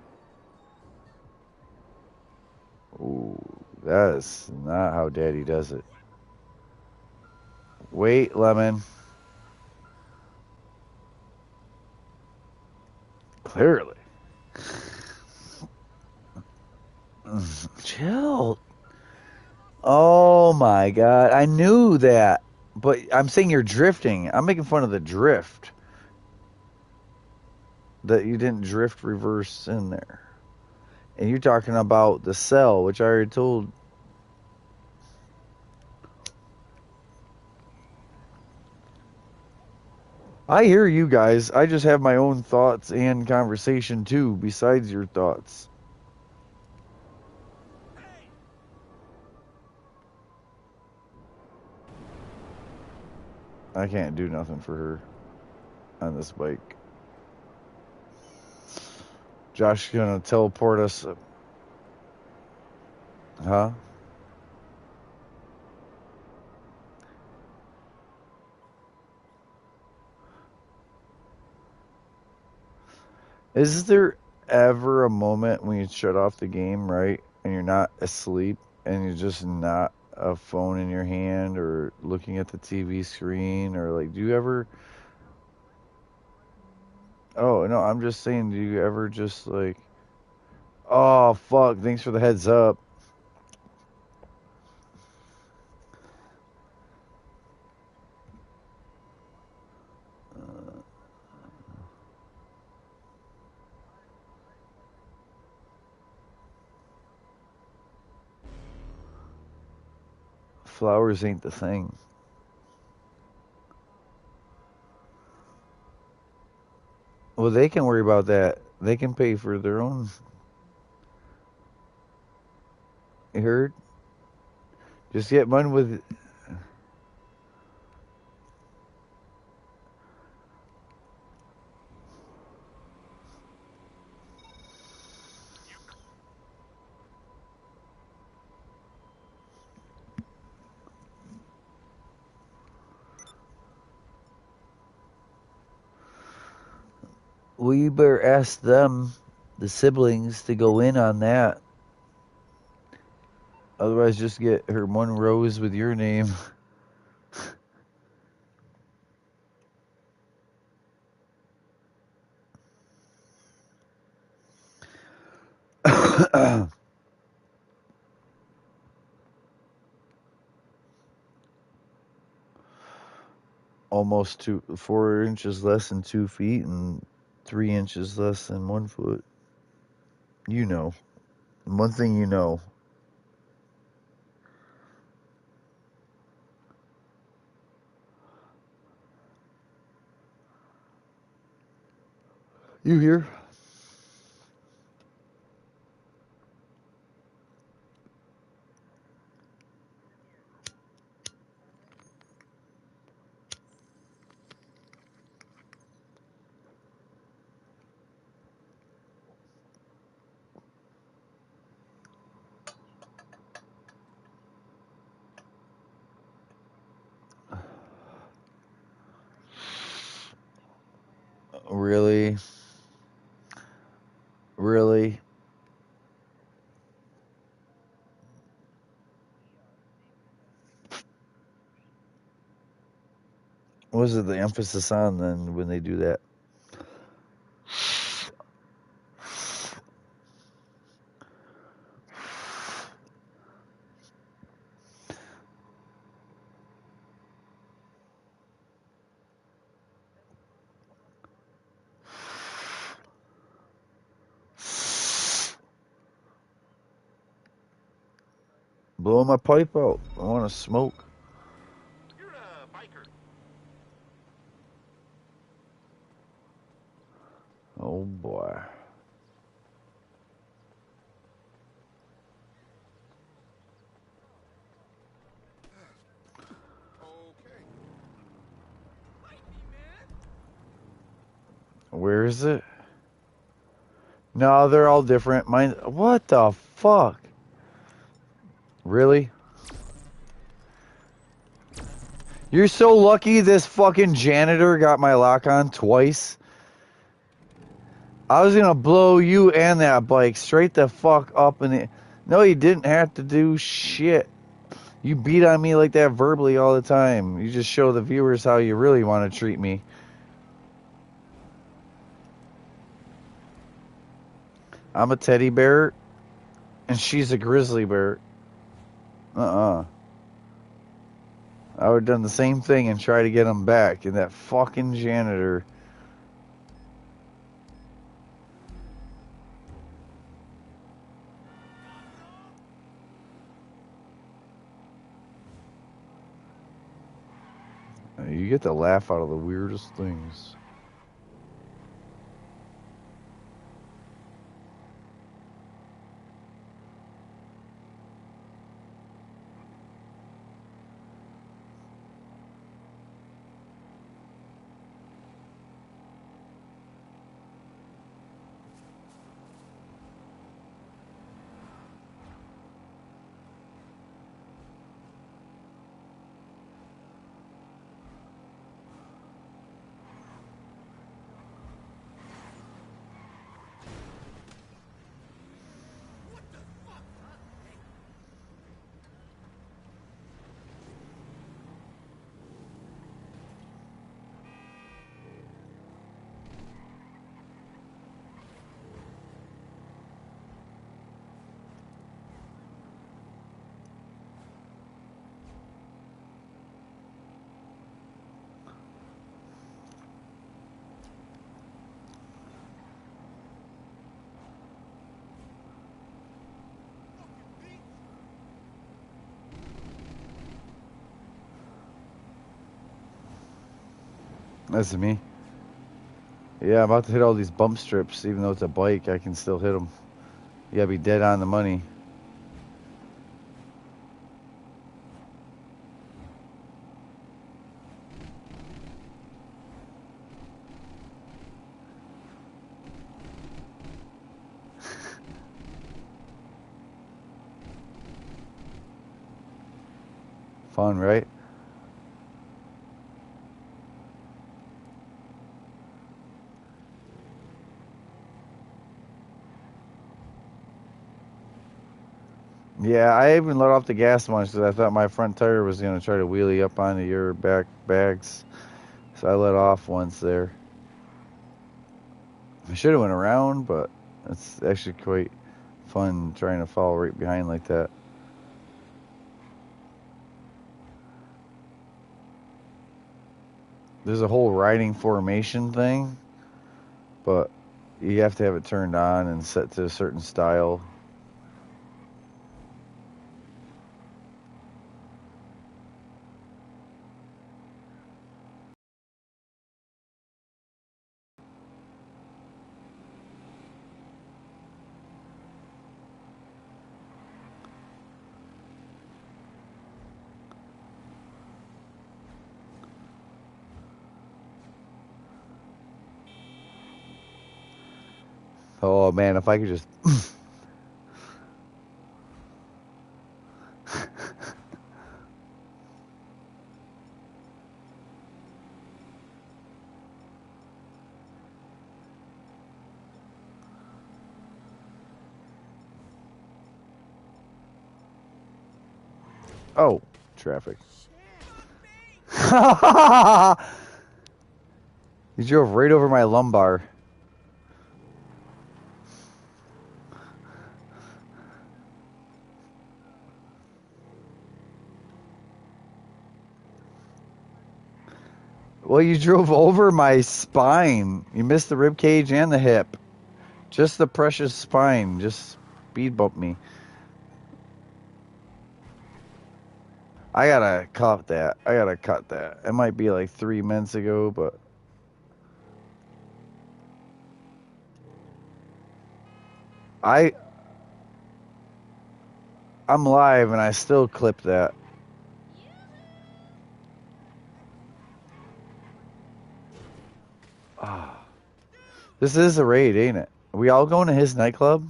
Ooh, that's not how Daddy does it. Wait, Lemon. Clearly. Chill. Oh my God. I knew that. But I'm saying you're drifting. I'm making fun of the drift. That you didn't drift reverse in there. And you're talking about the cell, which I already told. I hear you guys. I just have my own thoughts and conversation too, besides your thoughts. I can't do nothing for her on this bike. Josh gonna teleport us. Huh? Is there ever a moment when you shut off the game, right, and you're not asleep and you're just not a phone in your hand or looking at the TV screen or like, do you ever? Oh no, I'm just saying, do you ever just like, oh fuck, thanks for the heads up. Flowers ain't the thing. Well, they can worry about that. They can pay for their own. You heard? Just get one with. Well, you better ask them, the siblings, to go in on that. Otherwise, just get her one rose with your name. Almost 4 inches less than 2 feet and 3 inches less than 1 foot. You know. One thing you know. You hear? Really? Really? What is it the emphasis on then when they do that? Blow my pipe out. I want to smoke. You're a biker. Oh boy. Okay. Where is it? No, they're all different. Mine. What the fuck? Really? You're so lucky this fucking janitor got my lock on twice. I was gonna blow you and that bike straight the fuck up in the. No, you didn't have to do shit. You beat on me like that verbally all the time. You just show the viewers how you really want to treat me. I'm a teddy bear, and she's a grizzly bear. I would have done the same thing and try to get him back. And that fucking janitor. You get to laugh out of the weirdest things. That's me. Yeah, I'm about to hit all these bump strips. Even though it's a bike, I can still hit them. You gotta be dead on the money. Fun, right? Yeah, I even let off the gas once because I thought my front tire was going to try to wheelie up onto your back bags. So I let off once there. I should have went around, but it's actually quite fun trying to follow right behind like that. There's a whole riding formation thing, but you have to have it turned on and set to a certain style. Oh man, if I could just Oh, traffic. You drove right over my lumbar. Well, you drove over my spine. You missed the rib cage and the hip. Just the precious spine. Just speed bumped me. I gotta cut that. I gotta cut that. It might be like 3 minutes ago, but I'm live and I still clip that. Ah, this is a raid, ain't it? Are we all going to his nightclub?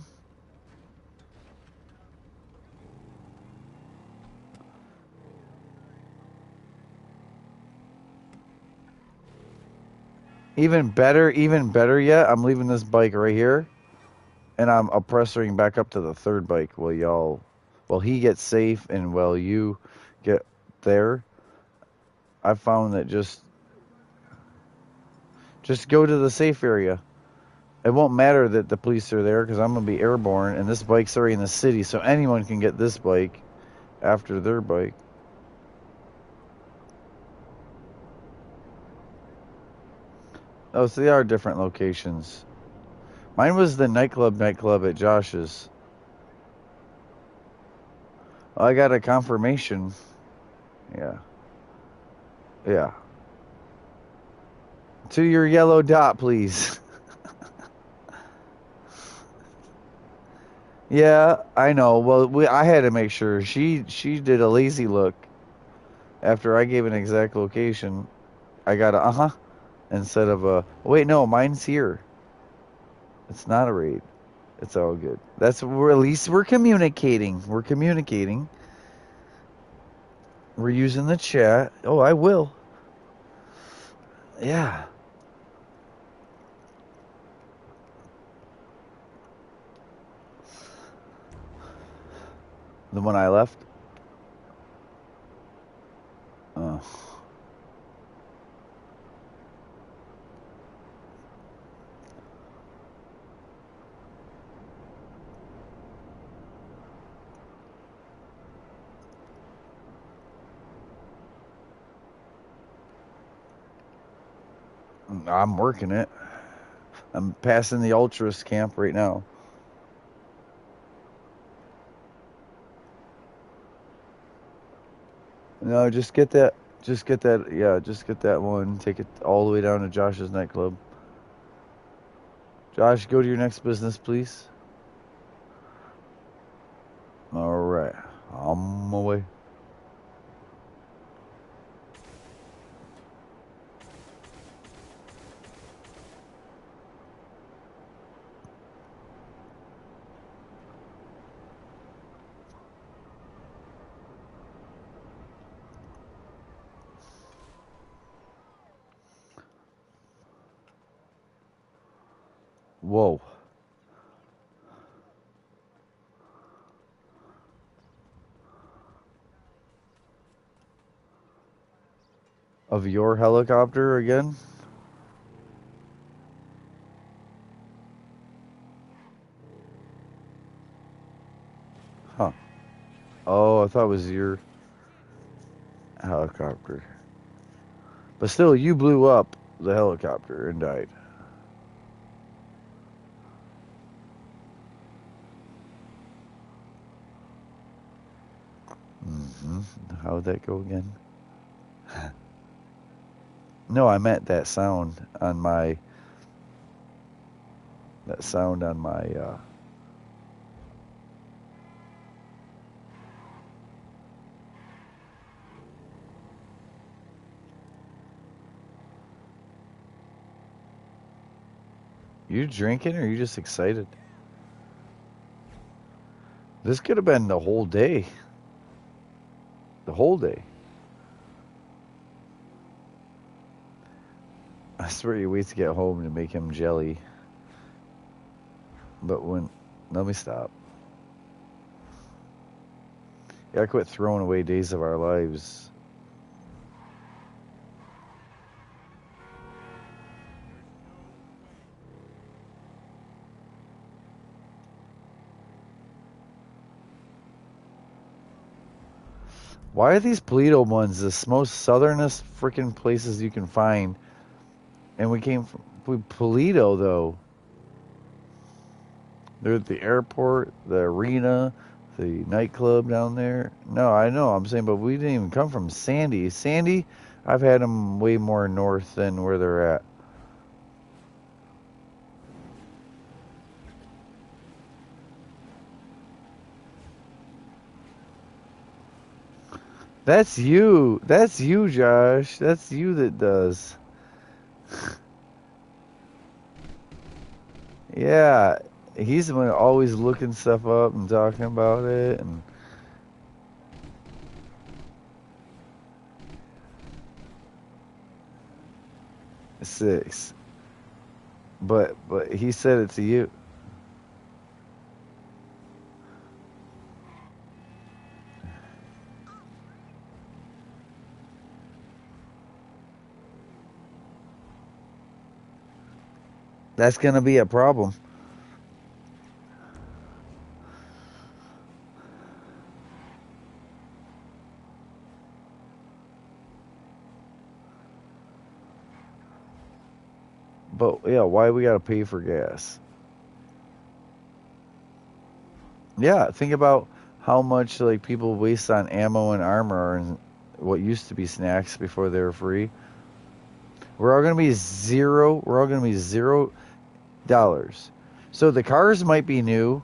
Even better yet, I'm leaving this bike right here, and I'm oppressoring back up to the third bike while he gets safe and while you get there. I found that just go to the safe area. It won't matter that the police are there because I'm gonna be airborne, and this bike's already in the city, so anyone can get this bike after their bike. Oh, so they are different locations. Mine was the nightclub at Josh's. I got a confirmation. Yeah. Yeah. To your yellow dot, please. Yeah, I know. Well, I had to make sure. She did a lazy look after I gave an exact location. I got a instead of a. Wait, no, mine's here. It's not a raid. It's all good. That's we're at least we're communicating. We're communicating. We're using the chat. Oh, I will. Yeah. The one I left. Oh. I'm working it. I'm passing the Ultras camp right now. No, just get that. Just get that. Yeah, just get that one. Take it all the way down to Josh's nightclub. Josh, go to your next business, please. All right. I'm away. Whoa. Of your helicopter again? Huh. Oh, I thought it was your helicopter. But still, you blew up the helicopter and died. Mm-hmm. How'd that go again? No, I meant that sound on my. That sound on my. You drinking or you just excited? This could have been the whole day. The whole day. I swear he waits to get home to make him jelly. But when. Let me stop. Gotta quit throwing away days of our lives. Why are these Polito ones the most southernest freaking places you can find? And we came from Polito, though. They're at the airport, the arena, the nightclub down there. No, I know. I'm saying, but we didn't even come from Sandy. Sandy, I've had them way more north than where they're at. That's you. That's you, Josh. That's you that does. Yeah, he's the one always looking stuff up and talking about it and 6. But he said it to you. That's gonna be a problem. But yeah, why we gotta pay for gas? Yeah, think about how much like people waste on ammo and armor and what used to be snacks before they were free. We're all gonna be zero. We're all gonna be $0. So the cars might be new,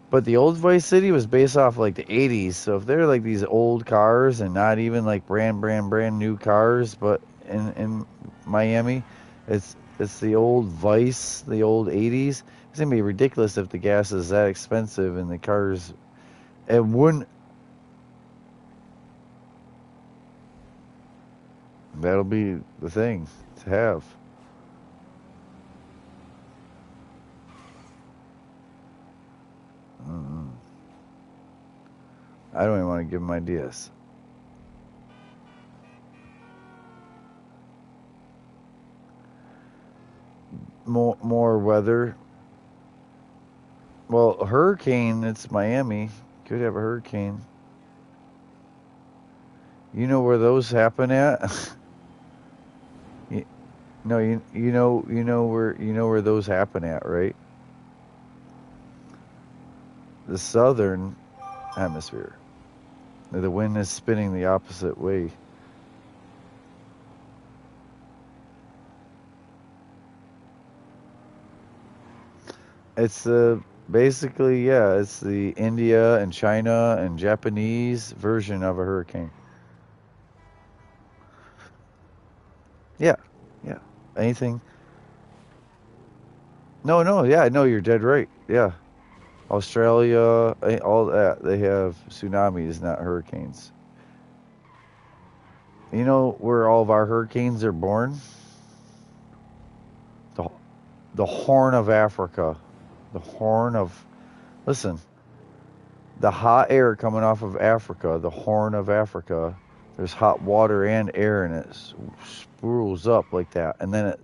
but the old Vice City was based off like the 80s. So if they're like these old cars and not even like brand new cars, but in Miami, it's the old Vice, the old 80s. It's gonna be ridiculous if the gas is that expensive and the cars. It wouldn't. That'll be the thing to have. Mm-mm. I don't even want to give them ideas. More weather. Well, a hurricane. It's Miami. Could have a hurricane. You know where those happen at? No, you know where those happen at, right? The southern hemisphere. The wind is spinning the opposite way. It's basically, yeah, it's the India and China and Japanese version of a hurricane. Yeah, yeah. Anything? No, yeah, no, you're dead right. Yeah. Australia, all that, they have tsunamis, not hurricanes. You know where all of our hurricanes are born? The, the Horn of Africa. The Horn of, listen, the hot air coming off of Africa, the Horn of Africa, there's hot water and air and it spools up like that. And then it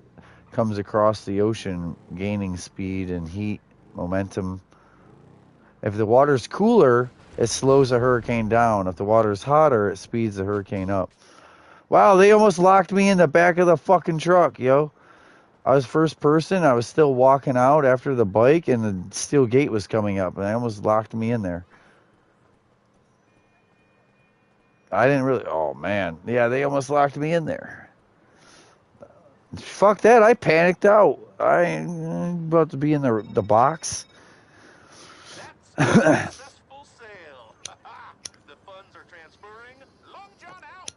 comes across the ocean, gaining speed and heat, momentum. If the water's cooler, it slows a hurricane down. If the water's hotter, it speeds the hurricane up. Wow, they almost locked me in the back of the fucking truck, yo. I was first person. I was still walking out after the bike, and the steel gate was coming up, and they almost locked me in there. I didn't really. Oh man, yeah, they almost locked me in there. Fuck that! I panicked out. I'm about to be in the box. That's a successful sale. The funds are transferring. Long John out.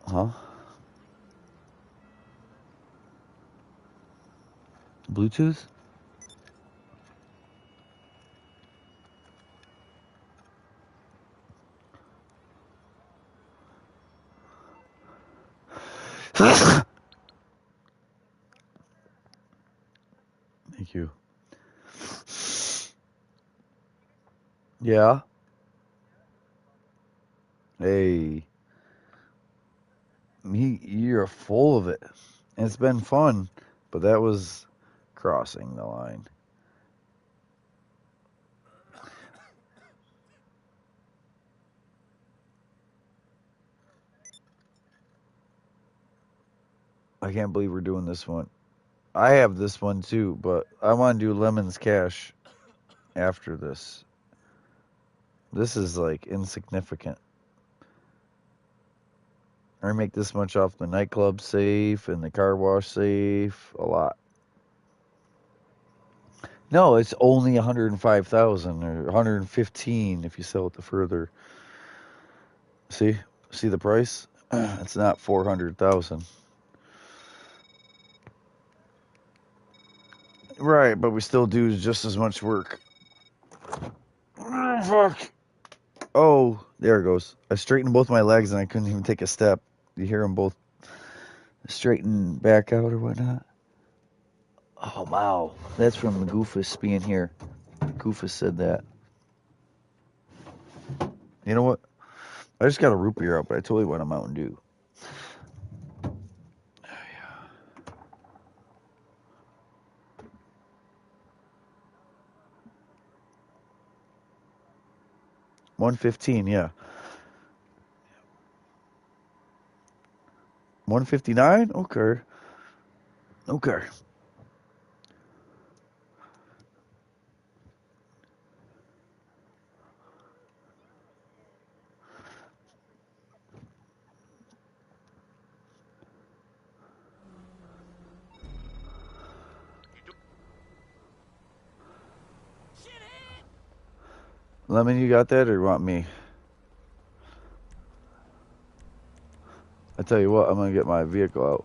Huh? Bluetooth? Thank you. Yeah. Hey, you're full of it. It's been fun, but that was crossing the line. I can't believe we're doing this one. I have this one too, but I want to do Lemon's Cash after this. This is like insignificant. I make this much off the nightclub safe and the car wash safe. A lot. No, it's only 105,000 or 115 if you sell it to further. See the price? It's not 400,000. Right, but we still do just as much work. Oh, fuck. Oh, there it goes. I straightened both my legs and I couldn't even take a step. You hear them both straighten back out or whatnot. Oh, wow. That's from Goofus being here. Goofus said that. You know what? I just got a root beer out, but I totally want a Mountain Dew. 115, yeah. 159? Okay. Okay. Lemon, you got that or you want me? I tell you what, I'm gonna get my vehicle out.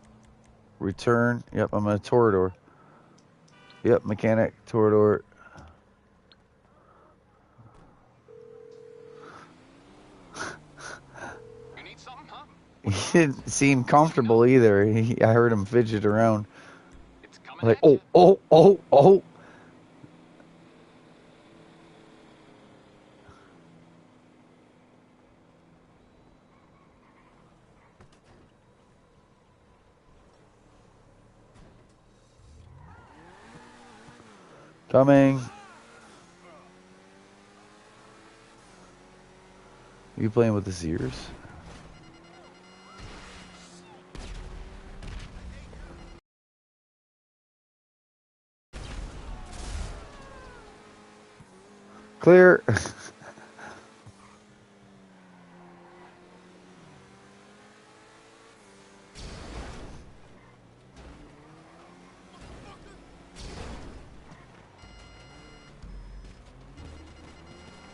Return. Yep, I'm gonna Torador. Yep, mechanic, Torador. You need something, huh? He didn't seem comfortable either. I heard him fidget around. It's coming Like, at oh, you. oh, oh, oh. Coming. You playing with his ears? Clear.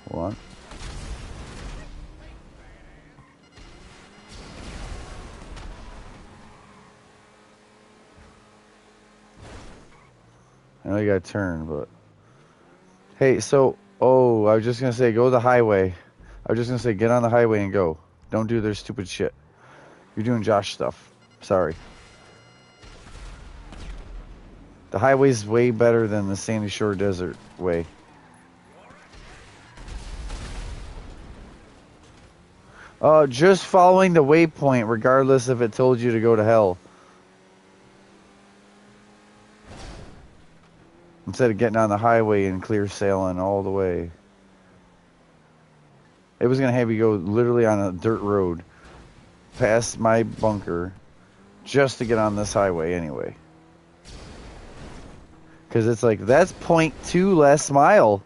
Hold on. I know you gotta turn, but hey, so I was just gonna say go to the highway. I was just gonna say get on the highway and go. Don't do their stupid shit. You're doing Josh stuff. Sorry. The highway's way better than the Sandy Shore Desert way. Just following the waypoint, regardless if it told you to go to hell. Instead of getting on the highway and clear sailing all the way. It was going to have you go literally on a dirt road past my bunker just to get on this highway anyway. Because it's like, that's 0.2 less mile.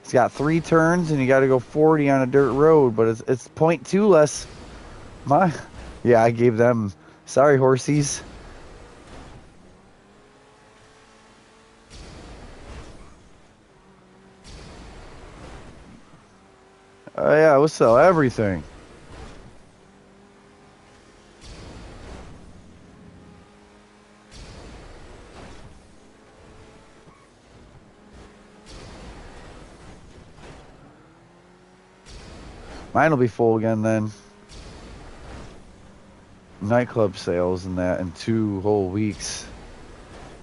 It's got 3 turns and you got to go 40 on a dirt road, but it's 0.2 less mile. Yeah, I gave them, sorry horsies. Oh yeah, we'll sell everything. Mine will be full again then. Nightclub sales and that in 2 whole weeks.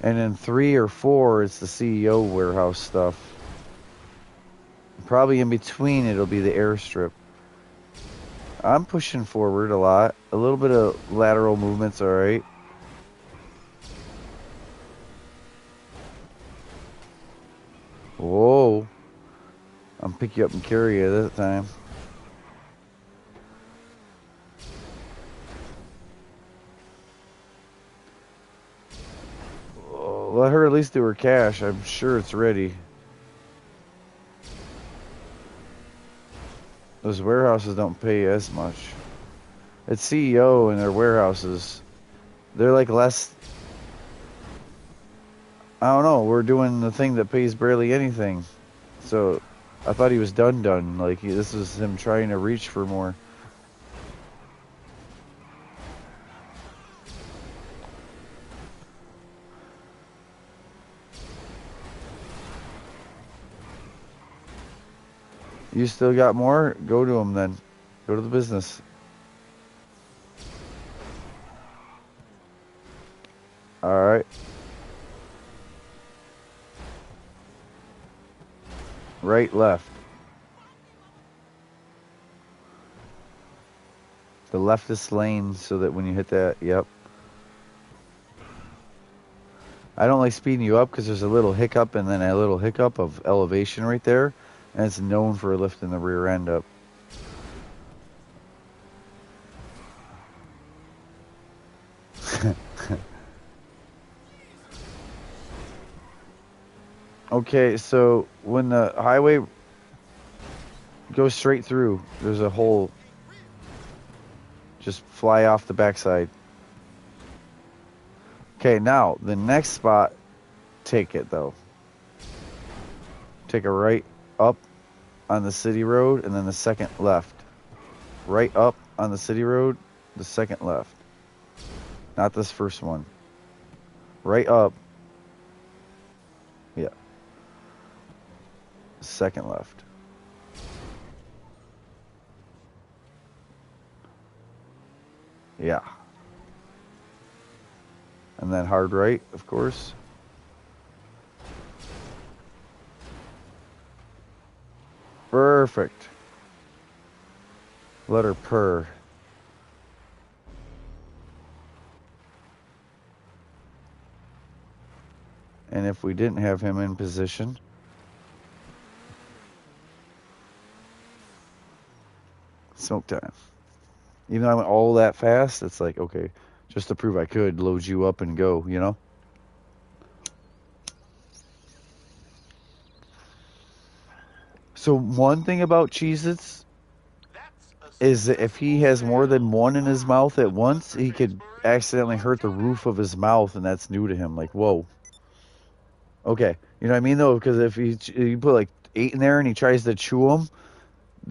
And in 3 or 4, it's the CEO warehouse stuff. Probably in between, it'll be the airstrip. I'm pushing forward a lot. A little bit of lateral movement's alright. Whoa. I'm pick you up and carry you that time. Oh, let her at least do her cash. I'm sure it's ready. Those warehouses don't pay as much. It's CEO and their warehouses. They're like less. I don't know. We're doing the thing that pays barely anything. So I thought he was done. Like this is him trying to reach for more. You still got more? Go to him then. Go to the business. Alright. Right, left. The leftist lane so that when you hit that, yep. I don't like speeding you up because there's a little hiccup and then a little hiccup of elevation right there. And it's known for lifting the rear end up. Okay, so when the highway goes straight through, there's a hole. Just fly off the backside. Okay, now the next spot, take it though. take a right up on the city road, and then the second left. Right up on the city road, the second left. Not this first one. Right up. Yeah. Second left. Yeah. And then hard right, of course. Perfect. Letter per. And if we didn't have him in position, smoke time. Even though I went all that fast, it's like, okay, just to prove I could, load you up and go, you know? So one thing about Cheez-Its is that if he has more than one in his mouth at once, he could accidentally hurt the roof of his mouth, and that's new to him. Like, whoa. Okay, you know what I mean, though? Because if you put like 8 in there and he tries to chew them,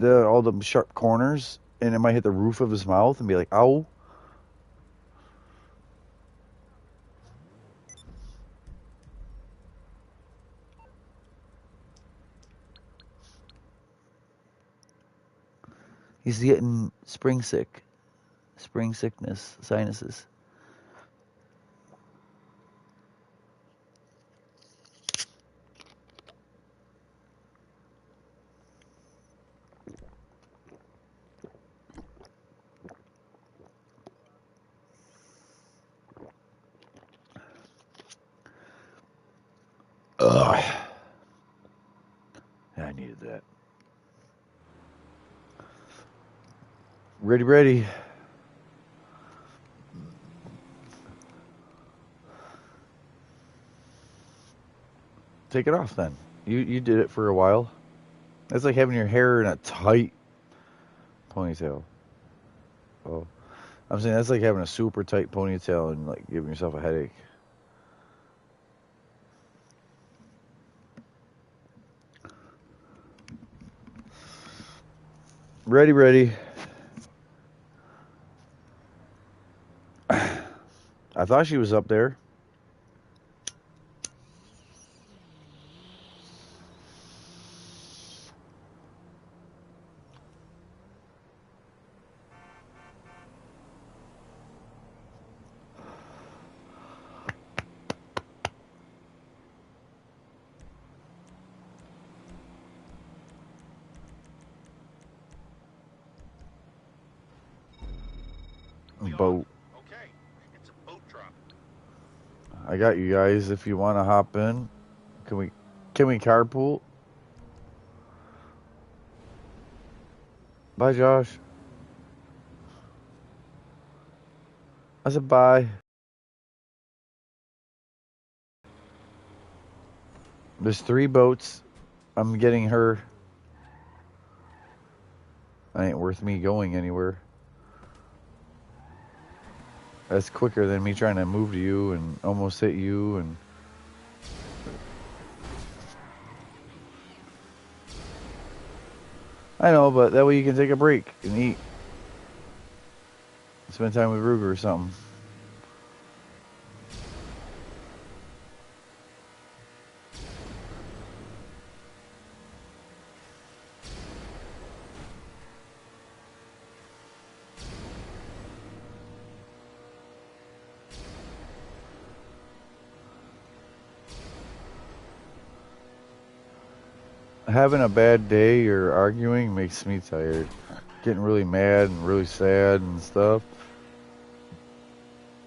all the sharp corners, and it might hit the roof of his mouth and be like, ow. He's getting spring sickness, sinuses. Ugh. Yeah, I needed that. Ready. Take it off then. You did it for a while. That's like having your hair in a tight ponytail. Oh, I'm saying that's like having a super tight ponytail and like giving yourself a headache. Ready. I thought she was up there. Boat. Okay, it's a boat drop. I got you guys. If you want to hop in, can we carpool? Bye, Josh. I said bye. There's 3 boats. I'm getting her. That ain't worth me going anywhere. That's quicker than me trying to move to you and almost hit you and... I know, but that way you can take a break and eat. Spend time with Ruger or something. Having a bad day or arguing makes me tired. Getting really mad and really sad and stuff.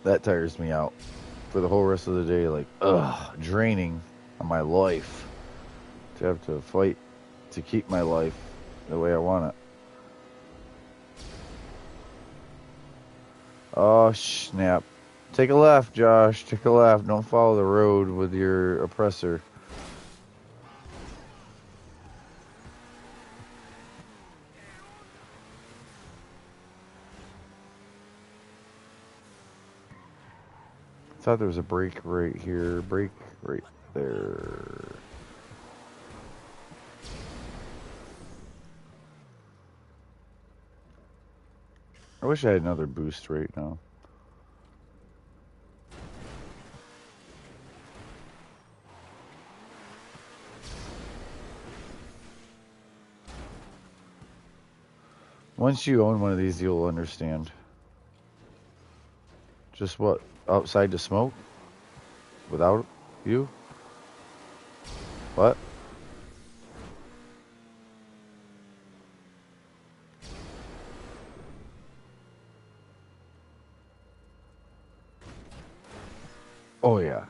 That tires me out for the whole rest of the day. Like, ugh, draining on my life. To have to fight to keep my life the way I want it. Oh, snap. Take a left, Josh. Take a left. Don't follow the road with your oppressor. I thought there was a break right here. Break right there. I wish I had another boost right now. Once you own one of these, you'll understand. Just what? Outside to smoke? Without you? What? Oh, yeah.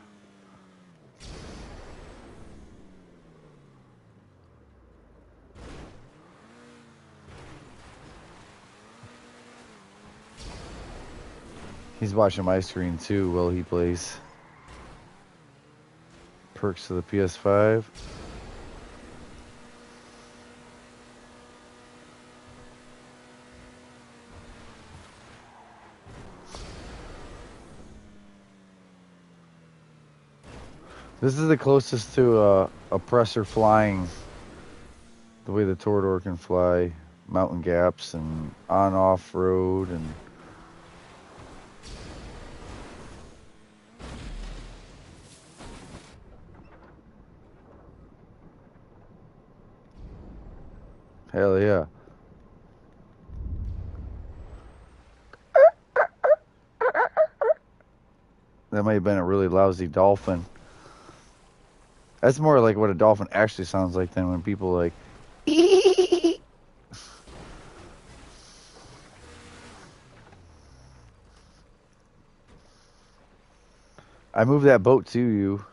He's watching my screen too while he plays. Perks to the PS5. This is the closest to a oppressor flying. The way the Torador can fly. Mountain gaps and on-off road and... Hell yeah. That might have been a really lousy dolphin. That's more like what a dolphin actually sounds like than when people like... I moved that boat to you.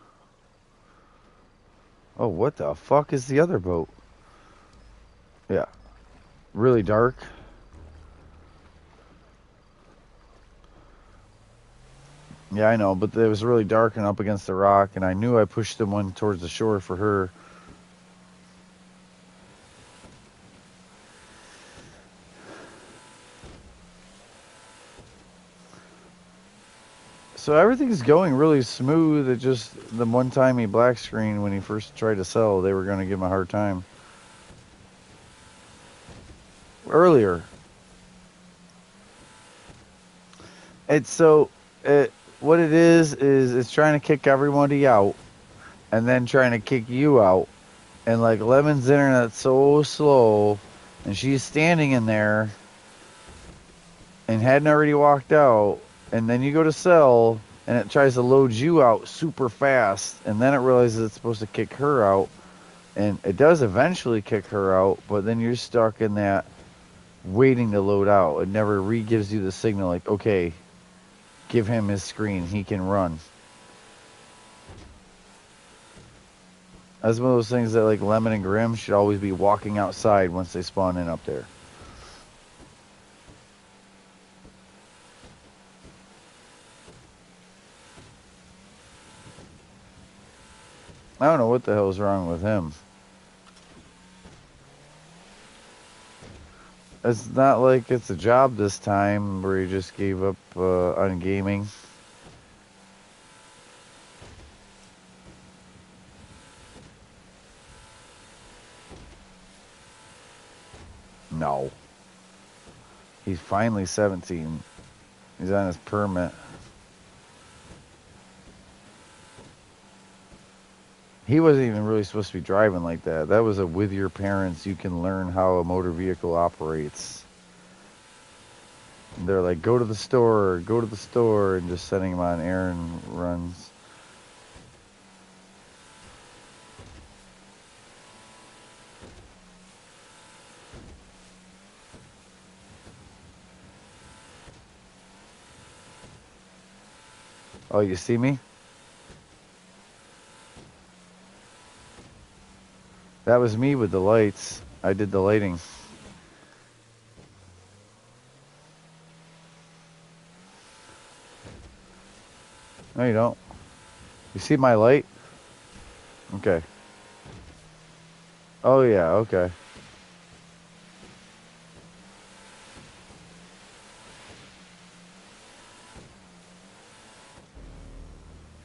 Oh, what the fuck is the other boat? Yeah. Really dark. Yeah, I know, but it was really dark and up against the rock, and I knew I pushed the one towards the shore for her. So everything's going really smooth. It just, the one time he black screened when he first tried to sell, they were going to give him a hard time. Earlier. It's so, what it is it's trying to kick everybody out and then trying to kick you out. And like Lemon's internet's so slow and she's standing in there and hadn't already walked out. And then you go to sell and it tries to load you out super fast. And then it realizes it's supposed to kick her out. And it does eventually kick her out, but then you're stuck in that waiting to load out. It never re-gives you the signal like, okay, give him his screen. He can run. That's one of those things that like Lemon and Grimm should always be walking outside once they spawn in up there. I don't know what the hell's wrong with him. It's not like it's a job this time where he just gave up on gaming. No. He's finally 17. He's on his permit. He wasn't even really supposed to be driving like that. That was a with your parents, you can learn how a motor vehicle operates. They're like, go to the store, and just sending him on errand runs. Oh, you see me? That was me with the lights. I did the lighting. No, you don't. You see my light? Okay. Oh, yeah, okay.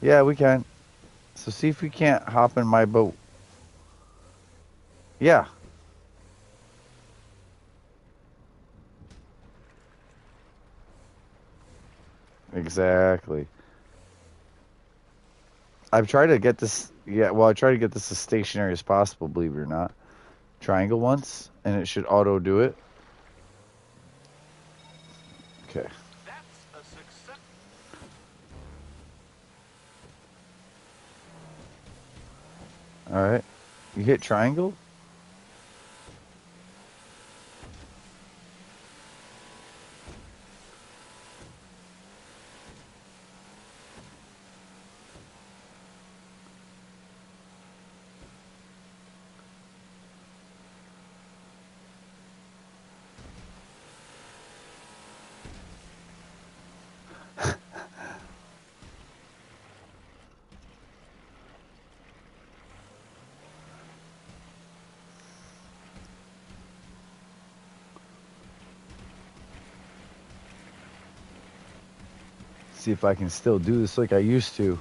Yeah, we can. So see if we can't hop in my boat. Yeah. Exactly. I've tried to get this. Yeah, well, I try to get this as stationary as possible. Believe it or not, triangle once, and it should auto do it. Okay. That's a success. All right. You hit triangle. See if I can still do this like I used to.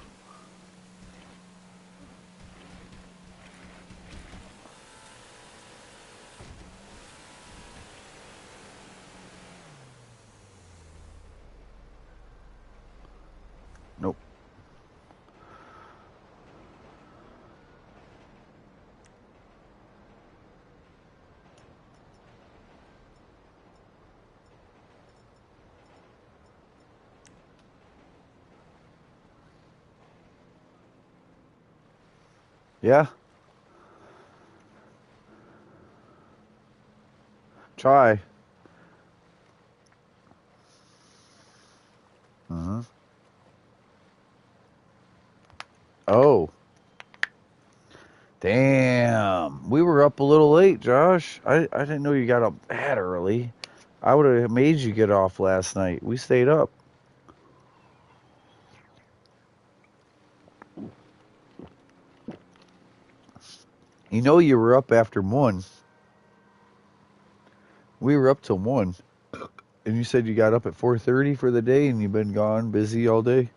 Nope. Yeah. Try. Uh-huh. Oh. Damn. We were up a little late, Josh. I didn't know you got up that early. I would have made you get off last night. We stayed up. You know you were up after 1. We were up till 1. And you said you got up at 4:30 for the day and you've been gone busy all day.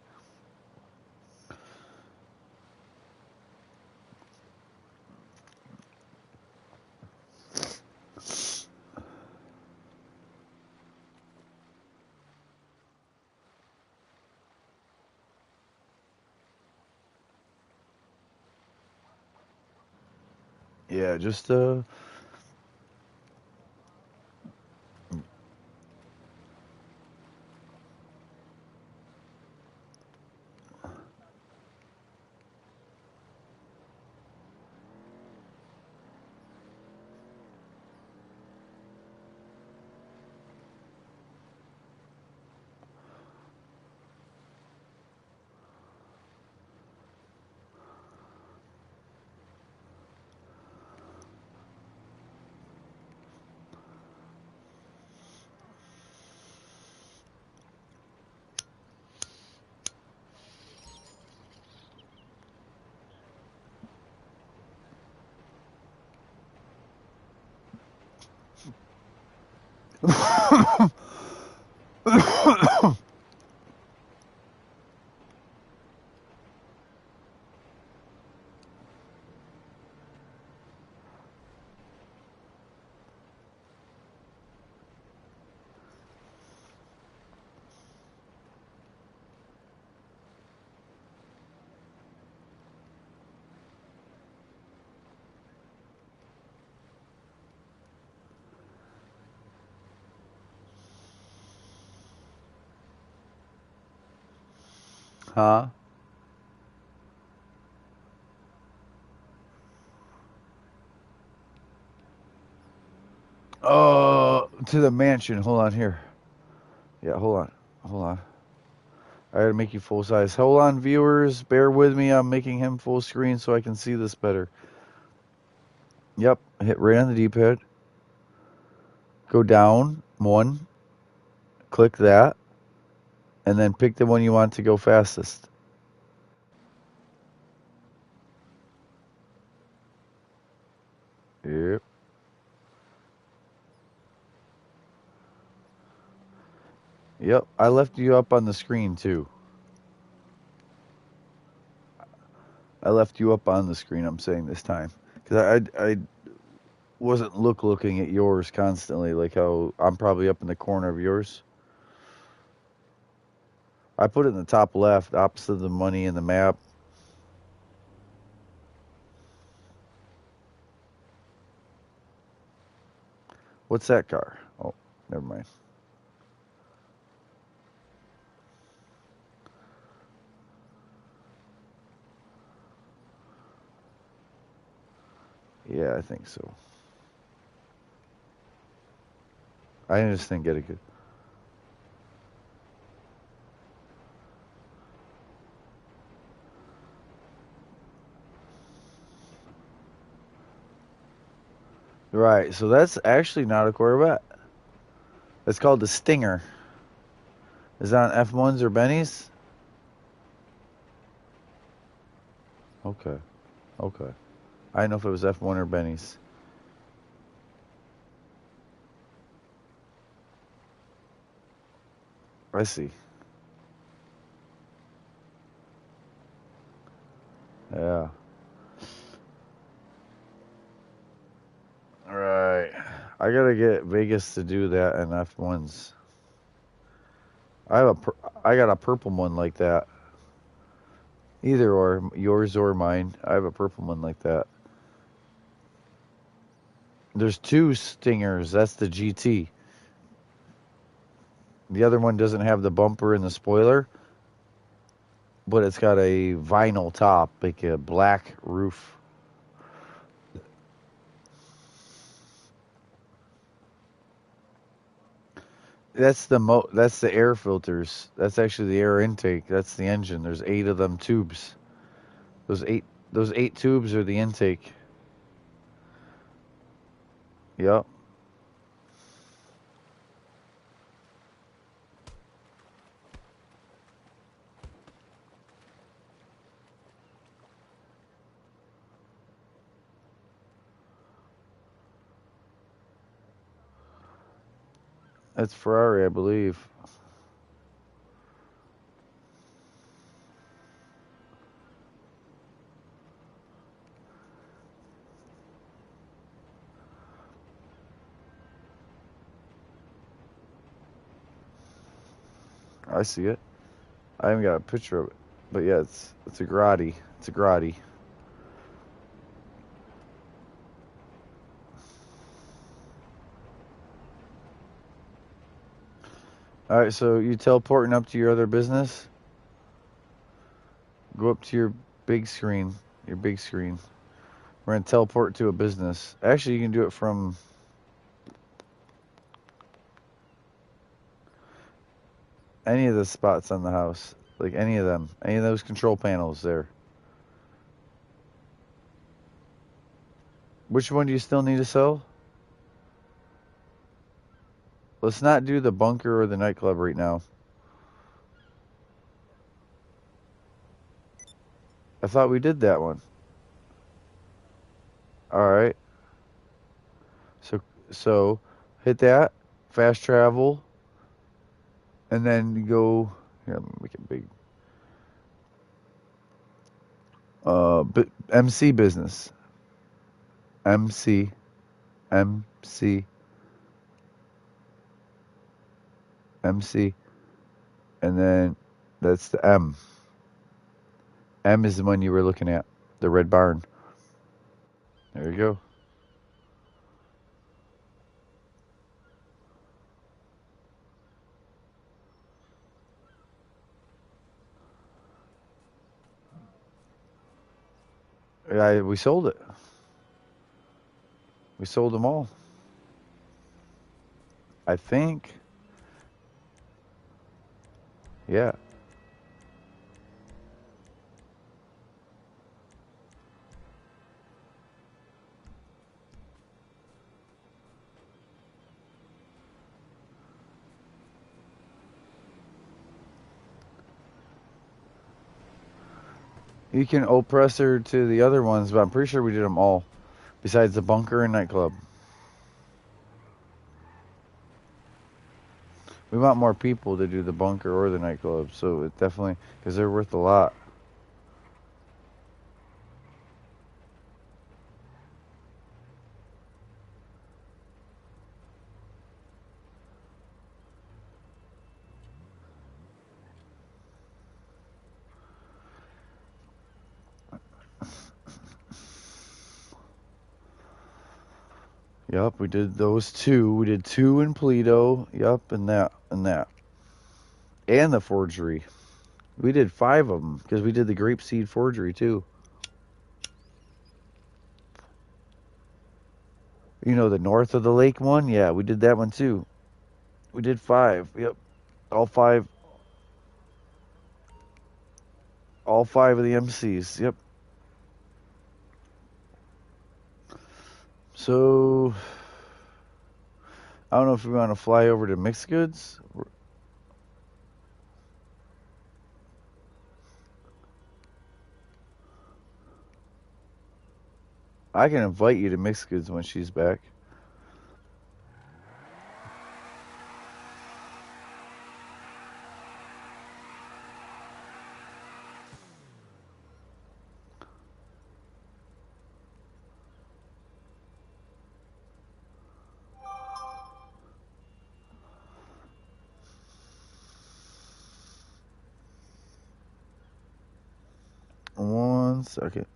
Yeah, just huh? To the mansion. Hold on here. Yeah, hold on. Hold on. I gotta make you full size. Hold on, viewers. Bear with me. I'm making him full screen so I can see this better. Yep. Hit right on the D-pad. Go down 1. Click that. And then pick the one you want to go fastest. Yep. Yep. I left you up on the screen too. I left you up on the screen, I'm saying this time. Because I wasn't looking at yours constantly, like how I'm probably up in the corner of yours. I put it in the top left, opposite the money in the map. What's that car? Oh, never mind. Yeah, I think so. I just didn't get it good. Right, so that's actually not a Corvette. It's called the Stinger. Is that on F1s or Bennies? Okay, okay. I didn't know if it was F1 or Bennies. I see. Yeah. All right. I gotta get Vegas to do that in F1s. I got a purple one like that. Either or, yours or mine. I have a purple one like that. There's two Stingers. That's the GT. The other one doesn't have the bumper and the spoiler, but it's got a vinyl top, like a black roof. That's the air filters. That's actually the air intake. That's the engine. There's 8 of them tubes. Those eight tubes are the intake. Yep. That's Ferrari, I believe. I see it. I haven't got a picture of it, but yeah, it's a Grotti. It's a Grotti. All right, so you teleporting up to your other business? Go up to your big screen. Your big screen. We're gonna teleport to a business. Actually, you can do it from any of the spots on the house, like any of them, any of those control panels there. Which one do you still need to sell? Let's not do the bunker or the nightclub right now. I thought we did that one. All right. So hit that fast travel, and then you go. Here, let me make it big. MC business. MC, MC, MC, and then that's the M. M is the one you were looking at, the red barn. There you go. Yeah, we sold it. We sold them all. I think. Yeah. You can oppress her to the other ones, but I'm pretty sure we did them all, besides the bunker and nightclub. We want more people to do the bunker or the nightclub, so it definitely, because they're worth a lot. Yep, we did those two. We did two in Pleto. Yep, and that. And the forgery. We did 5 of them because we did the grapeseed forgery too. You know, the north of the lake one? Yeah, we did that one too. We did 5. Yep. All 5. All 5 of the MCs. Yep. So, I don't know if we want to fly over to Mixed Goods. I can invite you to Mixed Goods when she's back. One second.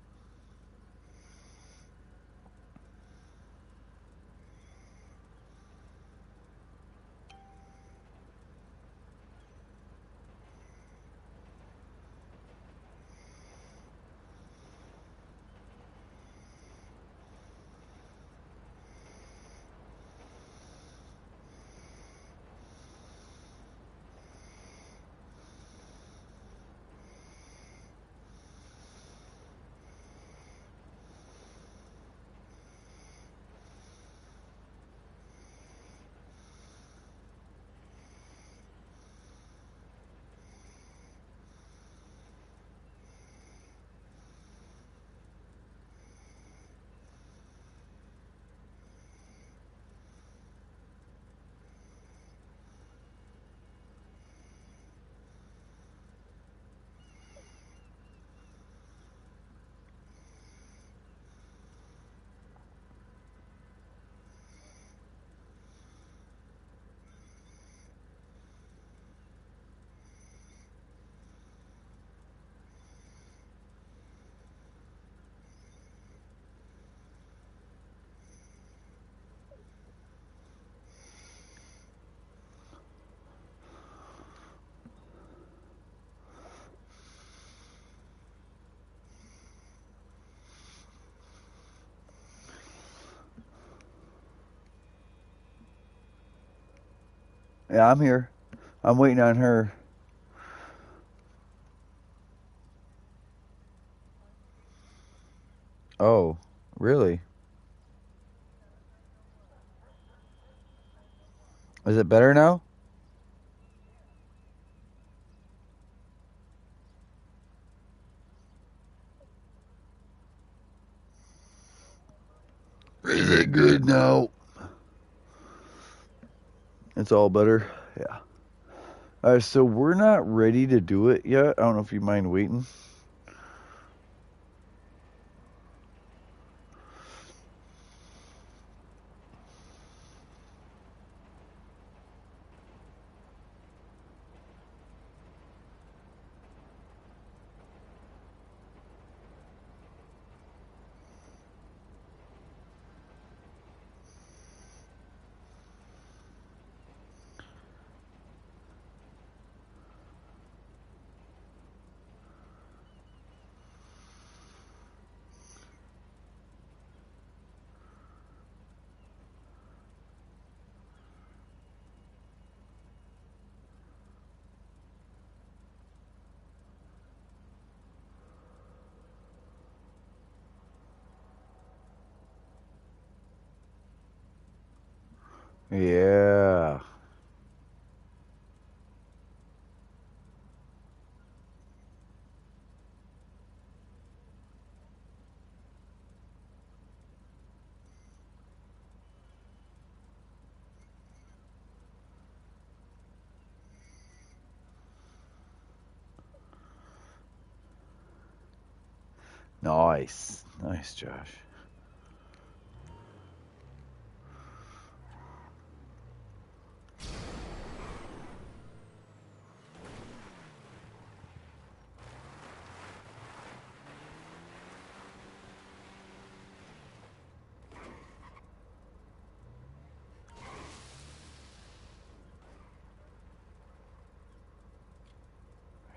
Yeah, I'm here. I'm waiting on her. Oh, really? Is it better now? Is it good now? It's all better. Yeah. All right, so we're not ready to do it yet. I don't know if you mind waiting. Yeah. Nice. Nice, Josh.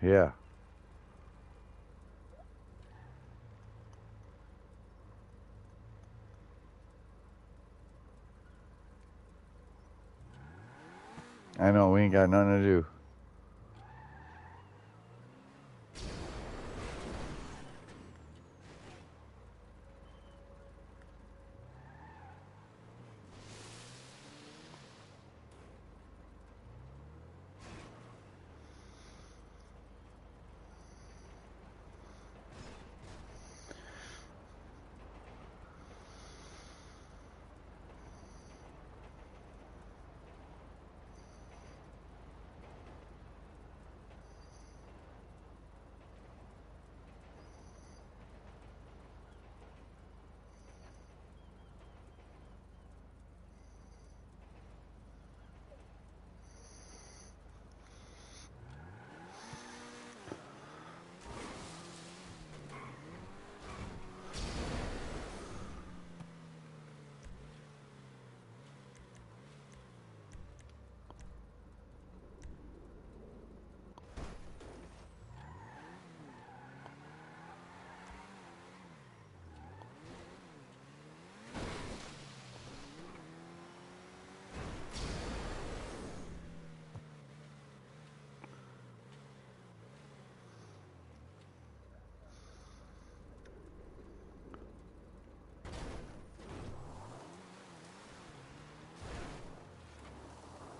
Yeah. I know, we ain't got nothing to do.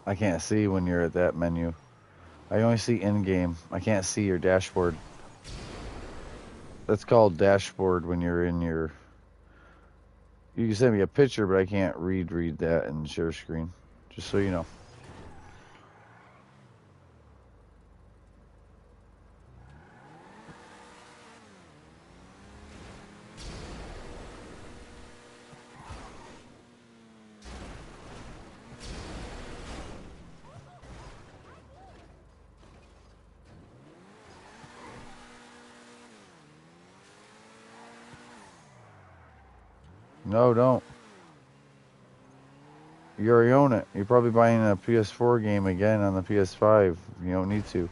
I can't see when you're at that menu. I only see in-game. I can't see your dashboard. That's called dashboard when you're in your... You can send me a picture, but I can't read that and share screen. Just so you know. No, don't. You already own it. You're probably buying a PS4 game again on the PS5. You don't need to.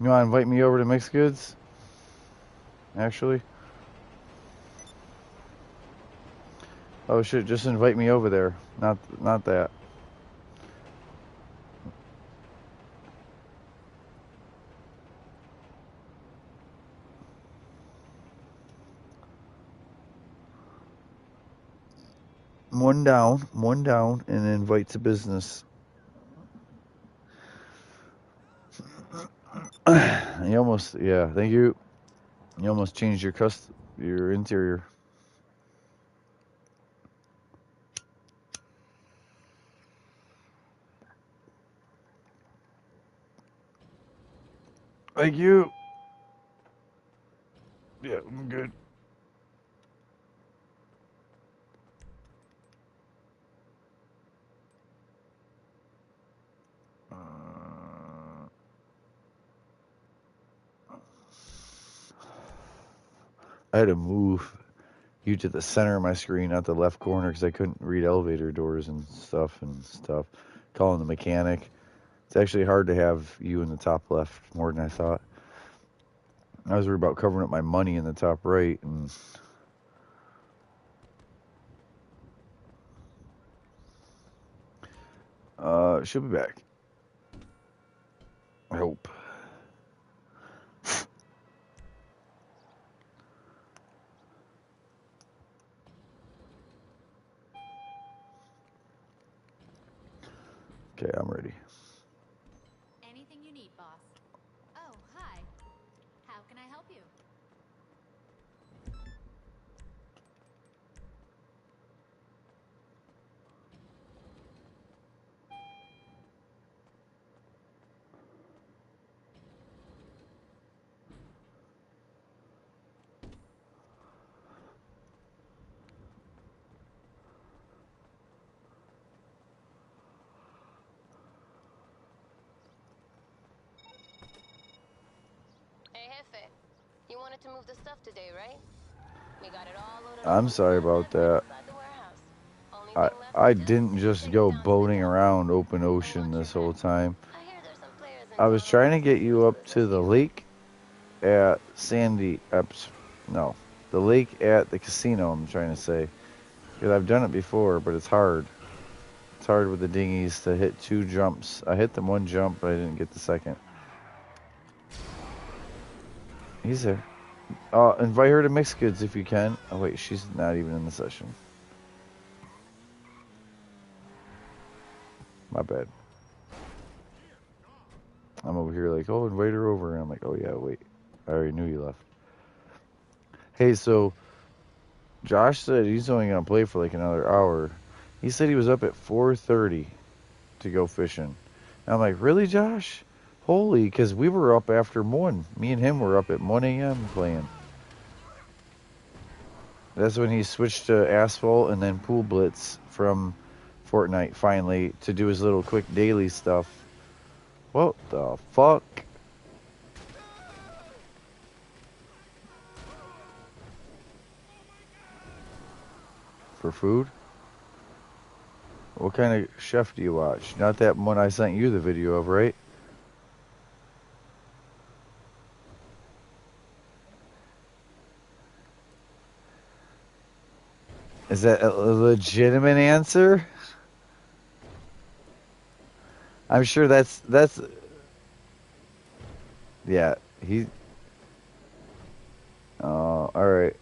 You want to invite me over to Mixed Goods? Actually? Oh shit, just invite me over there. Not that. One down, and invite to business. You almost, yeah, thank you. You almost changed your interior. Thank you. Yeah, I'm good. I had to move you to the center of my screen, not the left corner, because I couldn't read elevator doors and stuff. Calling the mechanic. It's actually hard to have you in the top left more than I thought. I was worried about covering up my money in the top right, and she'll be back. I hope. Okay, I'm ready. Anything you need, boss. Oh, hi. How can I help you? You wanted to move the stuff today, right? We got it all loaded I'm onto the sorry flatbed about right that. outside the warehouse. Only I thing left I to do didn't is just take it go down to the boating dump around open and ocean watch your this whole back. time. I hear there's some players in I was town who trying want to to get see you whose up business to the you. lake at Sandy, no, the lake at the casino. I'm trying to say because I've done it before, but it's hard. It's hard with the dinghies to hit 2 jumps. I hit them 1 jump, but I didn't get the second. He's there. Invite her to Mix Goods if you can. Oh wait, she's not even in the session. My bad. I'm over here like, oh, invite her over. And I'm like, oh yeah, wait. I already knew you left. Hey, so Josh said he's only going to play for like another hour. He said he was up at 4:30 to go fishing. And I'm like, really, Josh? Holy, because we were up after 1. Me and him were up at 1 a.m. playing. That's when he switched to Asphalt and then Pool Blitz from Fortnite finally to do his little quick daily stuff. What the fuck? For food? What kind of chef do you watch? Not that one I sent you the video of, right? Is that a legitimate answer? I'm sure that's yeah, he all right.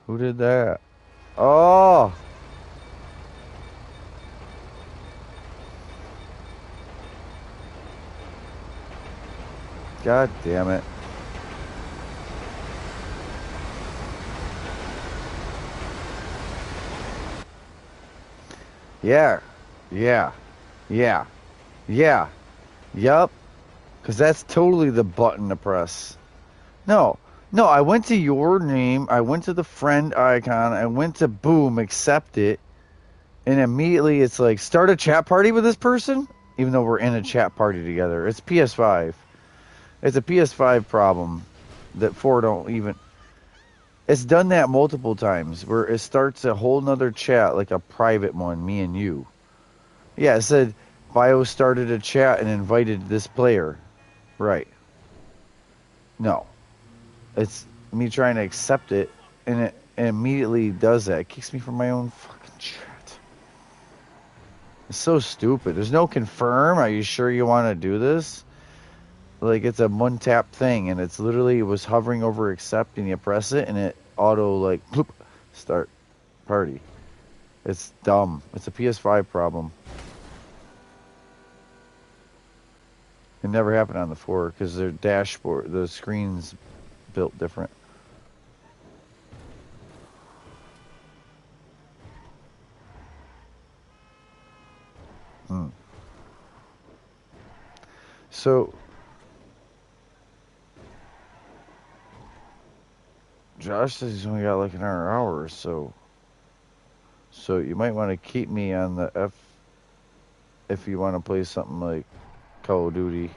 Who did that? Oh, god damn it. Yeah. Yeah. Yeah. Yeah. Yup. Cuz that's totally the button to press. No. No, I went to your name, I went to the friend icon, I went to boom, accept it, and immediately it's like start a chat party with this person even though we're in a chat party together. It's PS5. It's a PS5 problem that 4 don't even. It's done that multiple times where it starts a whole nother chat, like a private one, me and you. Yeah, it said Bio started a chat and invited this player. Right. No. It's me trying to accept it, and it immediately does that. It kicks me from my own fucking chat. It's so stupid. There's no confirm. Are you sure you want to do this? Like it's a one tap thing, and it's literally it was hovering over accept, and you press it, and it auto like bloop, start party. It's dumb. It's a PS5 problem. It never happened on the 4 because their dashboard, the screen's built different. Hmm. So Josh says he's only got like another hour or so. So you might want to keep me on the F if you want to play something like Call of Duty.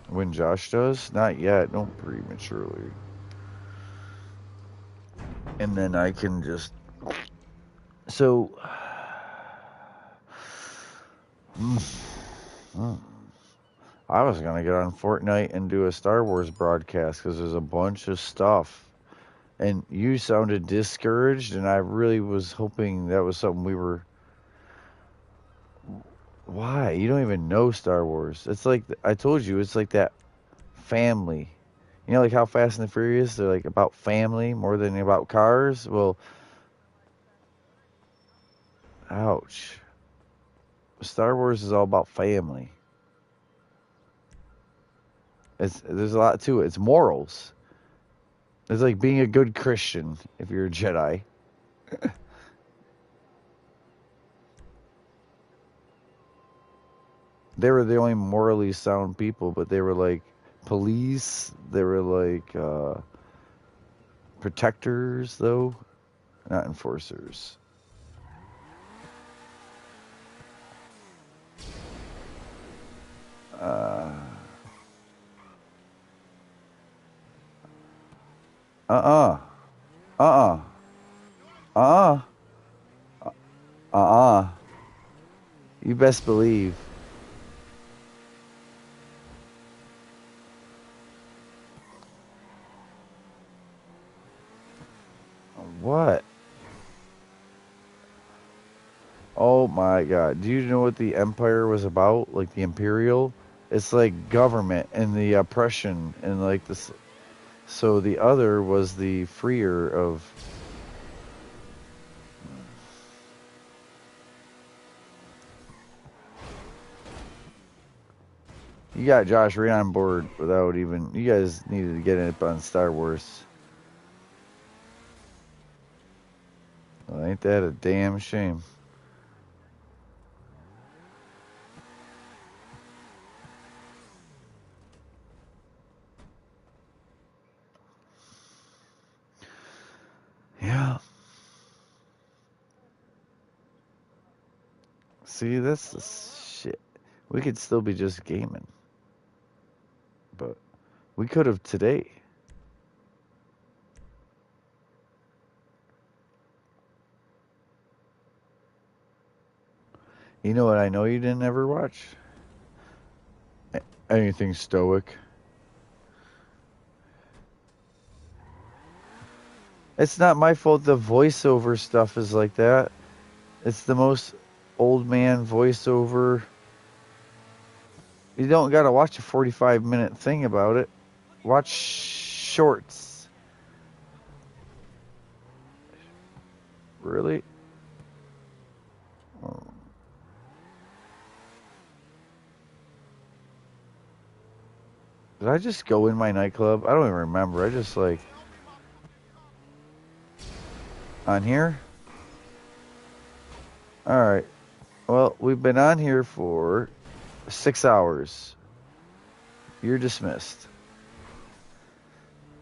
When Josh does? Not yet. Don't prematurely. And then I can just. So. I was going to get on Fortnite and do a Star Wars broadcast because there's a bunch of stuff. And you sounded discouraged, and I really was hoping that was something we were. Why? You don't even know Star Wars. It's like, I told you, it's like that family. You know, like how Fast and the Furious, they're like about family more than about cars? Well, ouch. Star Wars is all about family. There's a lot to it. It's morals. It's like being a good Christian if you're a Jedi. They were the only morally sound people, but they were like police. They were like protectors, though. not enforcers. Uh-uh. Uh-uh. Uh-uh. Uh-uh. You best believe. What? Oh my god. Do you know what the empire was about? Like the imperial? It's like government and the oppression and like this. So the other was the freer of. You got Josh right on board without even. You guys needed to get it on Star Wars. Well, ain't that a damn shame? Yeah. See, that's the shit. We could still be just gaming. But we could have today. You know what I know you didn't ever watch? Anything stoic. It's not my fault the voiceover stuff is like that. It's the most old man voiceover. You don't gotta watch a 45-minute thing about it. Watch shorts. Really? Did I just go in my nightclub? I don't even remember. I just like on here. All right. Well, we've been on here for 6 hours. You're dismissed.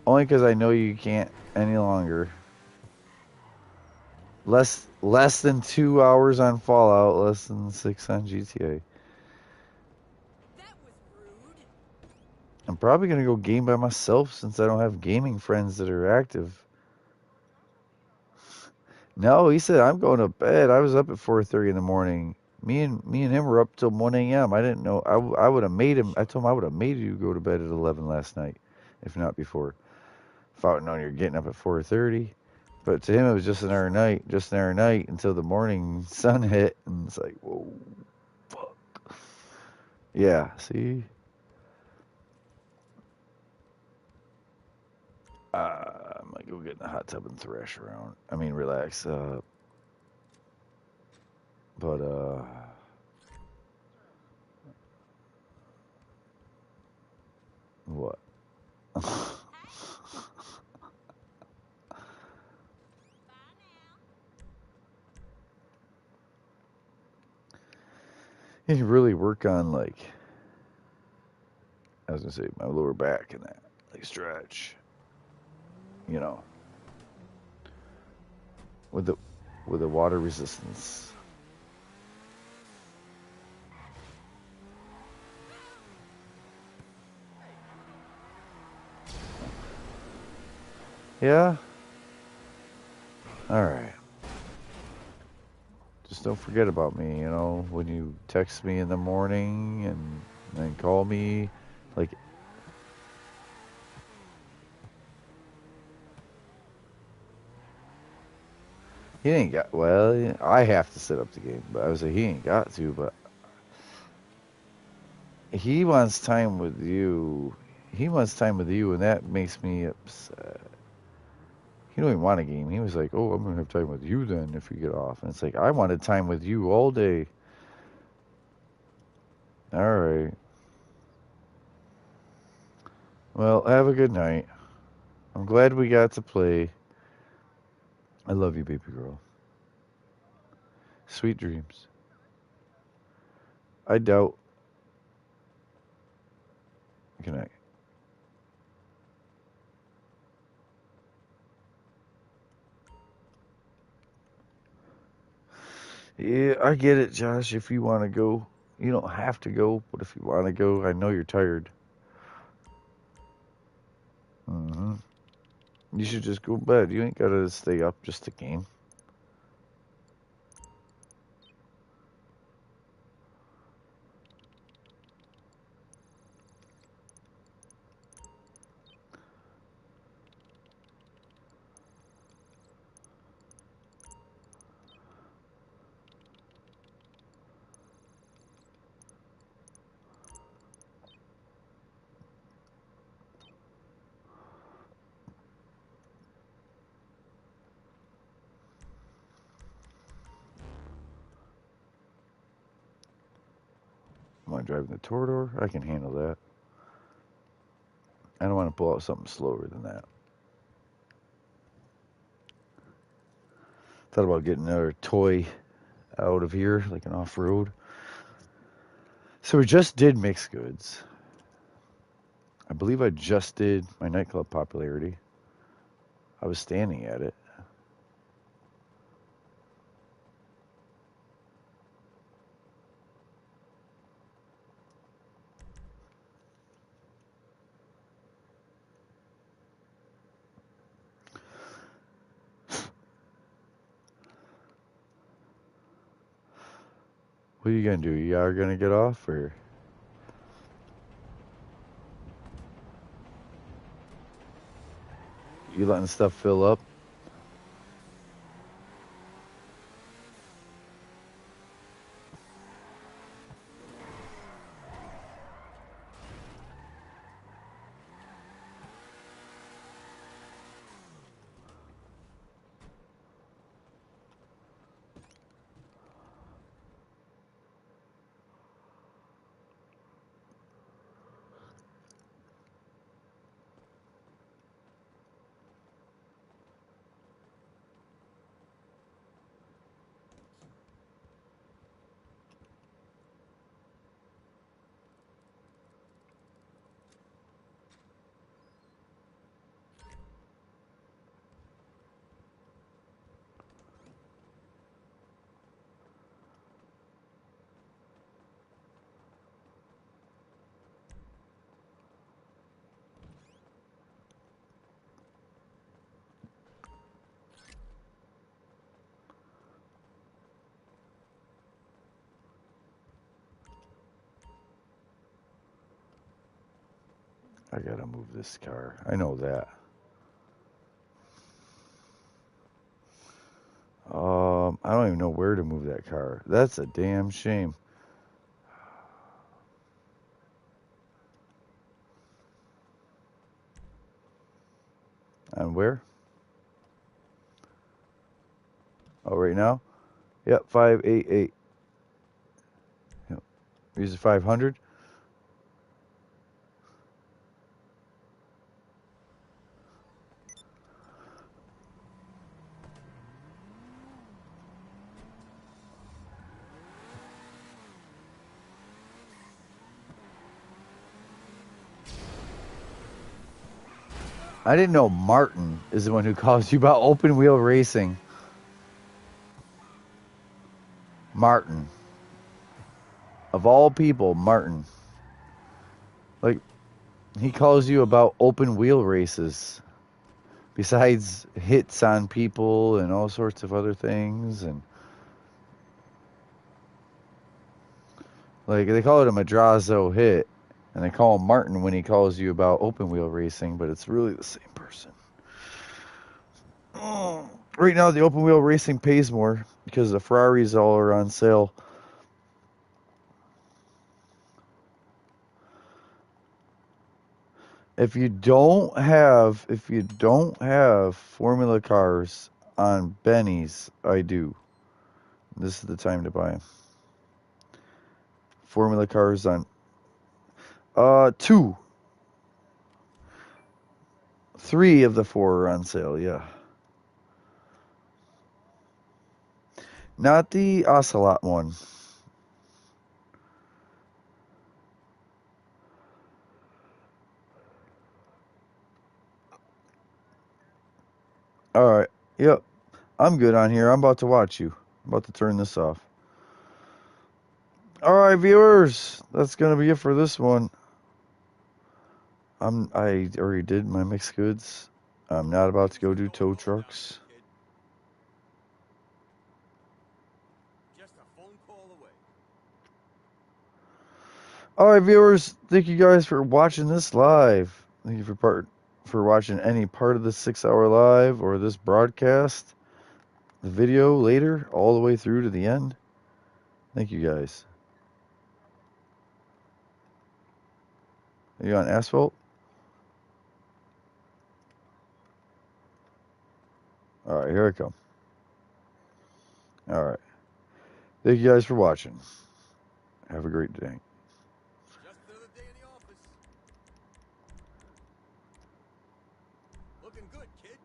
Only because I know you can't any longer. Less than 2 hours on Fallout, less than 6 on GTA. That was rude. I'm probably gonna go game by myself since I don't have gaming friends that are active. No, he said I'm going to bed. I was up at 4:30 in the morning. Me and him were up till 1 a.m. I didn't know. I would have made him. I told him I would have made you go to bed at 11 last night, if not before. If I would known you're getting up at 4:30. But to him, it was just an hour night until the morning sun hit, and it's like, whoa, fuck. Yeah, see? I'm gonna go get in the hot tub and thrash around. I mean, relax. But what? You can really work on like I was gonna say my lower back and that like stretch, you know, with the water resistance. Yeah. All right. Just don't forget about me, you know, when you text me in the morning and then call me, like he ain't got. Well, I have to set up the game, but I was like he ain't got to, but he wants time with you. He wants time with you, and that makes me upset. He don't even want a game. He was like, "Oh, I'm gonna have time with you then if you get off." And it's like I wanted time with you all day. All right. Well, have a good night. I'm glad we got to play. I love you, baby girl. Sweet dreams. I doubt. Good night. Yeah, I get it, Josh. If you want to go, you don't have to go, but if you want to go, I know you're tired. Hmm. You should just go to bed. You ain't gotta stay up just to game. Am I driving the Torador? I can handle that. I don't want to pull out something slower than that. Thought about getting another toy out of here, like an off-road. So we just did mixed goods. I believe I just did my nightclub popularity. I was standing at it. What are you gonna do? You are gonna get off, or you letting stuff fill up? I gotta move this car. I know that. I don't even know where to move that car. That's a damn shame. And where? Oh, right now? Yep, 588. Yep. Use 500. I didn't know Martin is the one who calls you about open wheel racing. Martin. Of all people, Martin. Like, he calls you about open wheel races. Besides hits on people and all sorts of other things. And, like, they call it a Madrazo hit. And they call him Martin when he calls you about open wheel racing, but it's really the same person. Right now, the open wheel racing pays more because the Ferraris all are on sale. If you don't have Formula cars on Benny's, I do. This is the time to buy them. Formula cars on 2. 3 of the 4 are on sale, yeah. Not the Ocelot one. All right. Yep. I'm good on here. I'm about to watch you. I'm about to turn this off. All right, viewers, that's gonna be it for this one. I already did my mixed goods. I'm not about to go do tow trucks. Just a phone call away. All right, viewers, thank you guys for watching this live. Thank you for watching any part of this 6-hour live or this broadcast, the video later, all the way through to the end. Thank you guys. Are you on asphalt? All right, here I come. All right. Thank you guys for watching. Have a great day. Just another day in the office. Looking good, kid.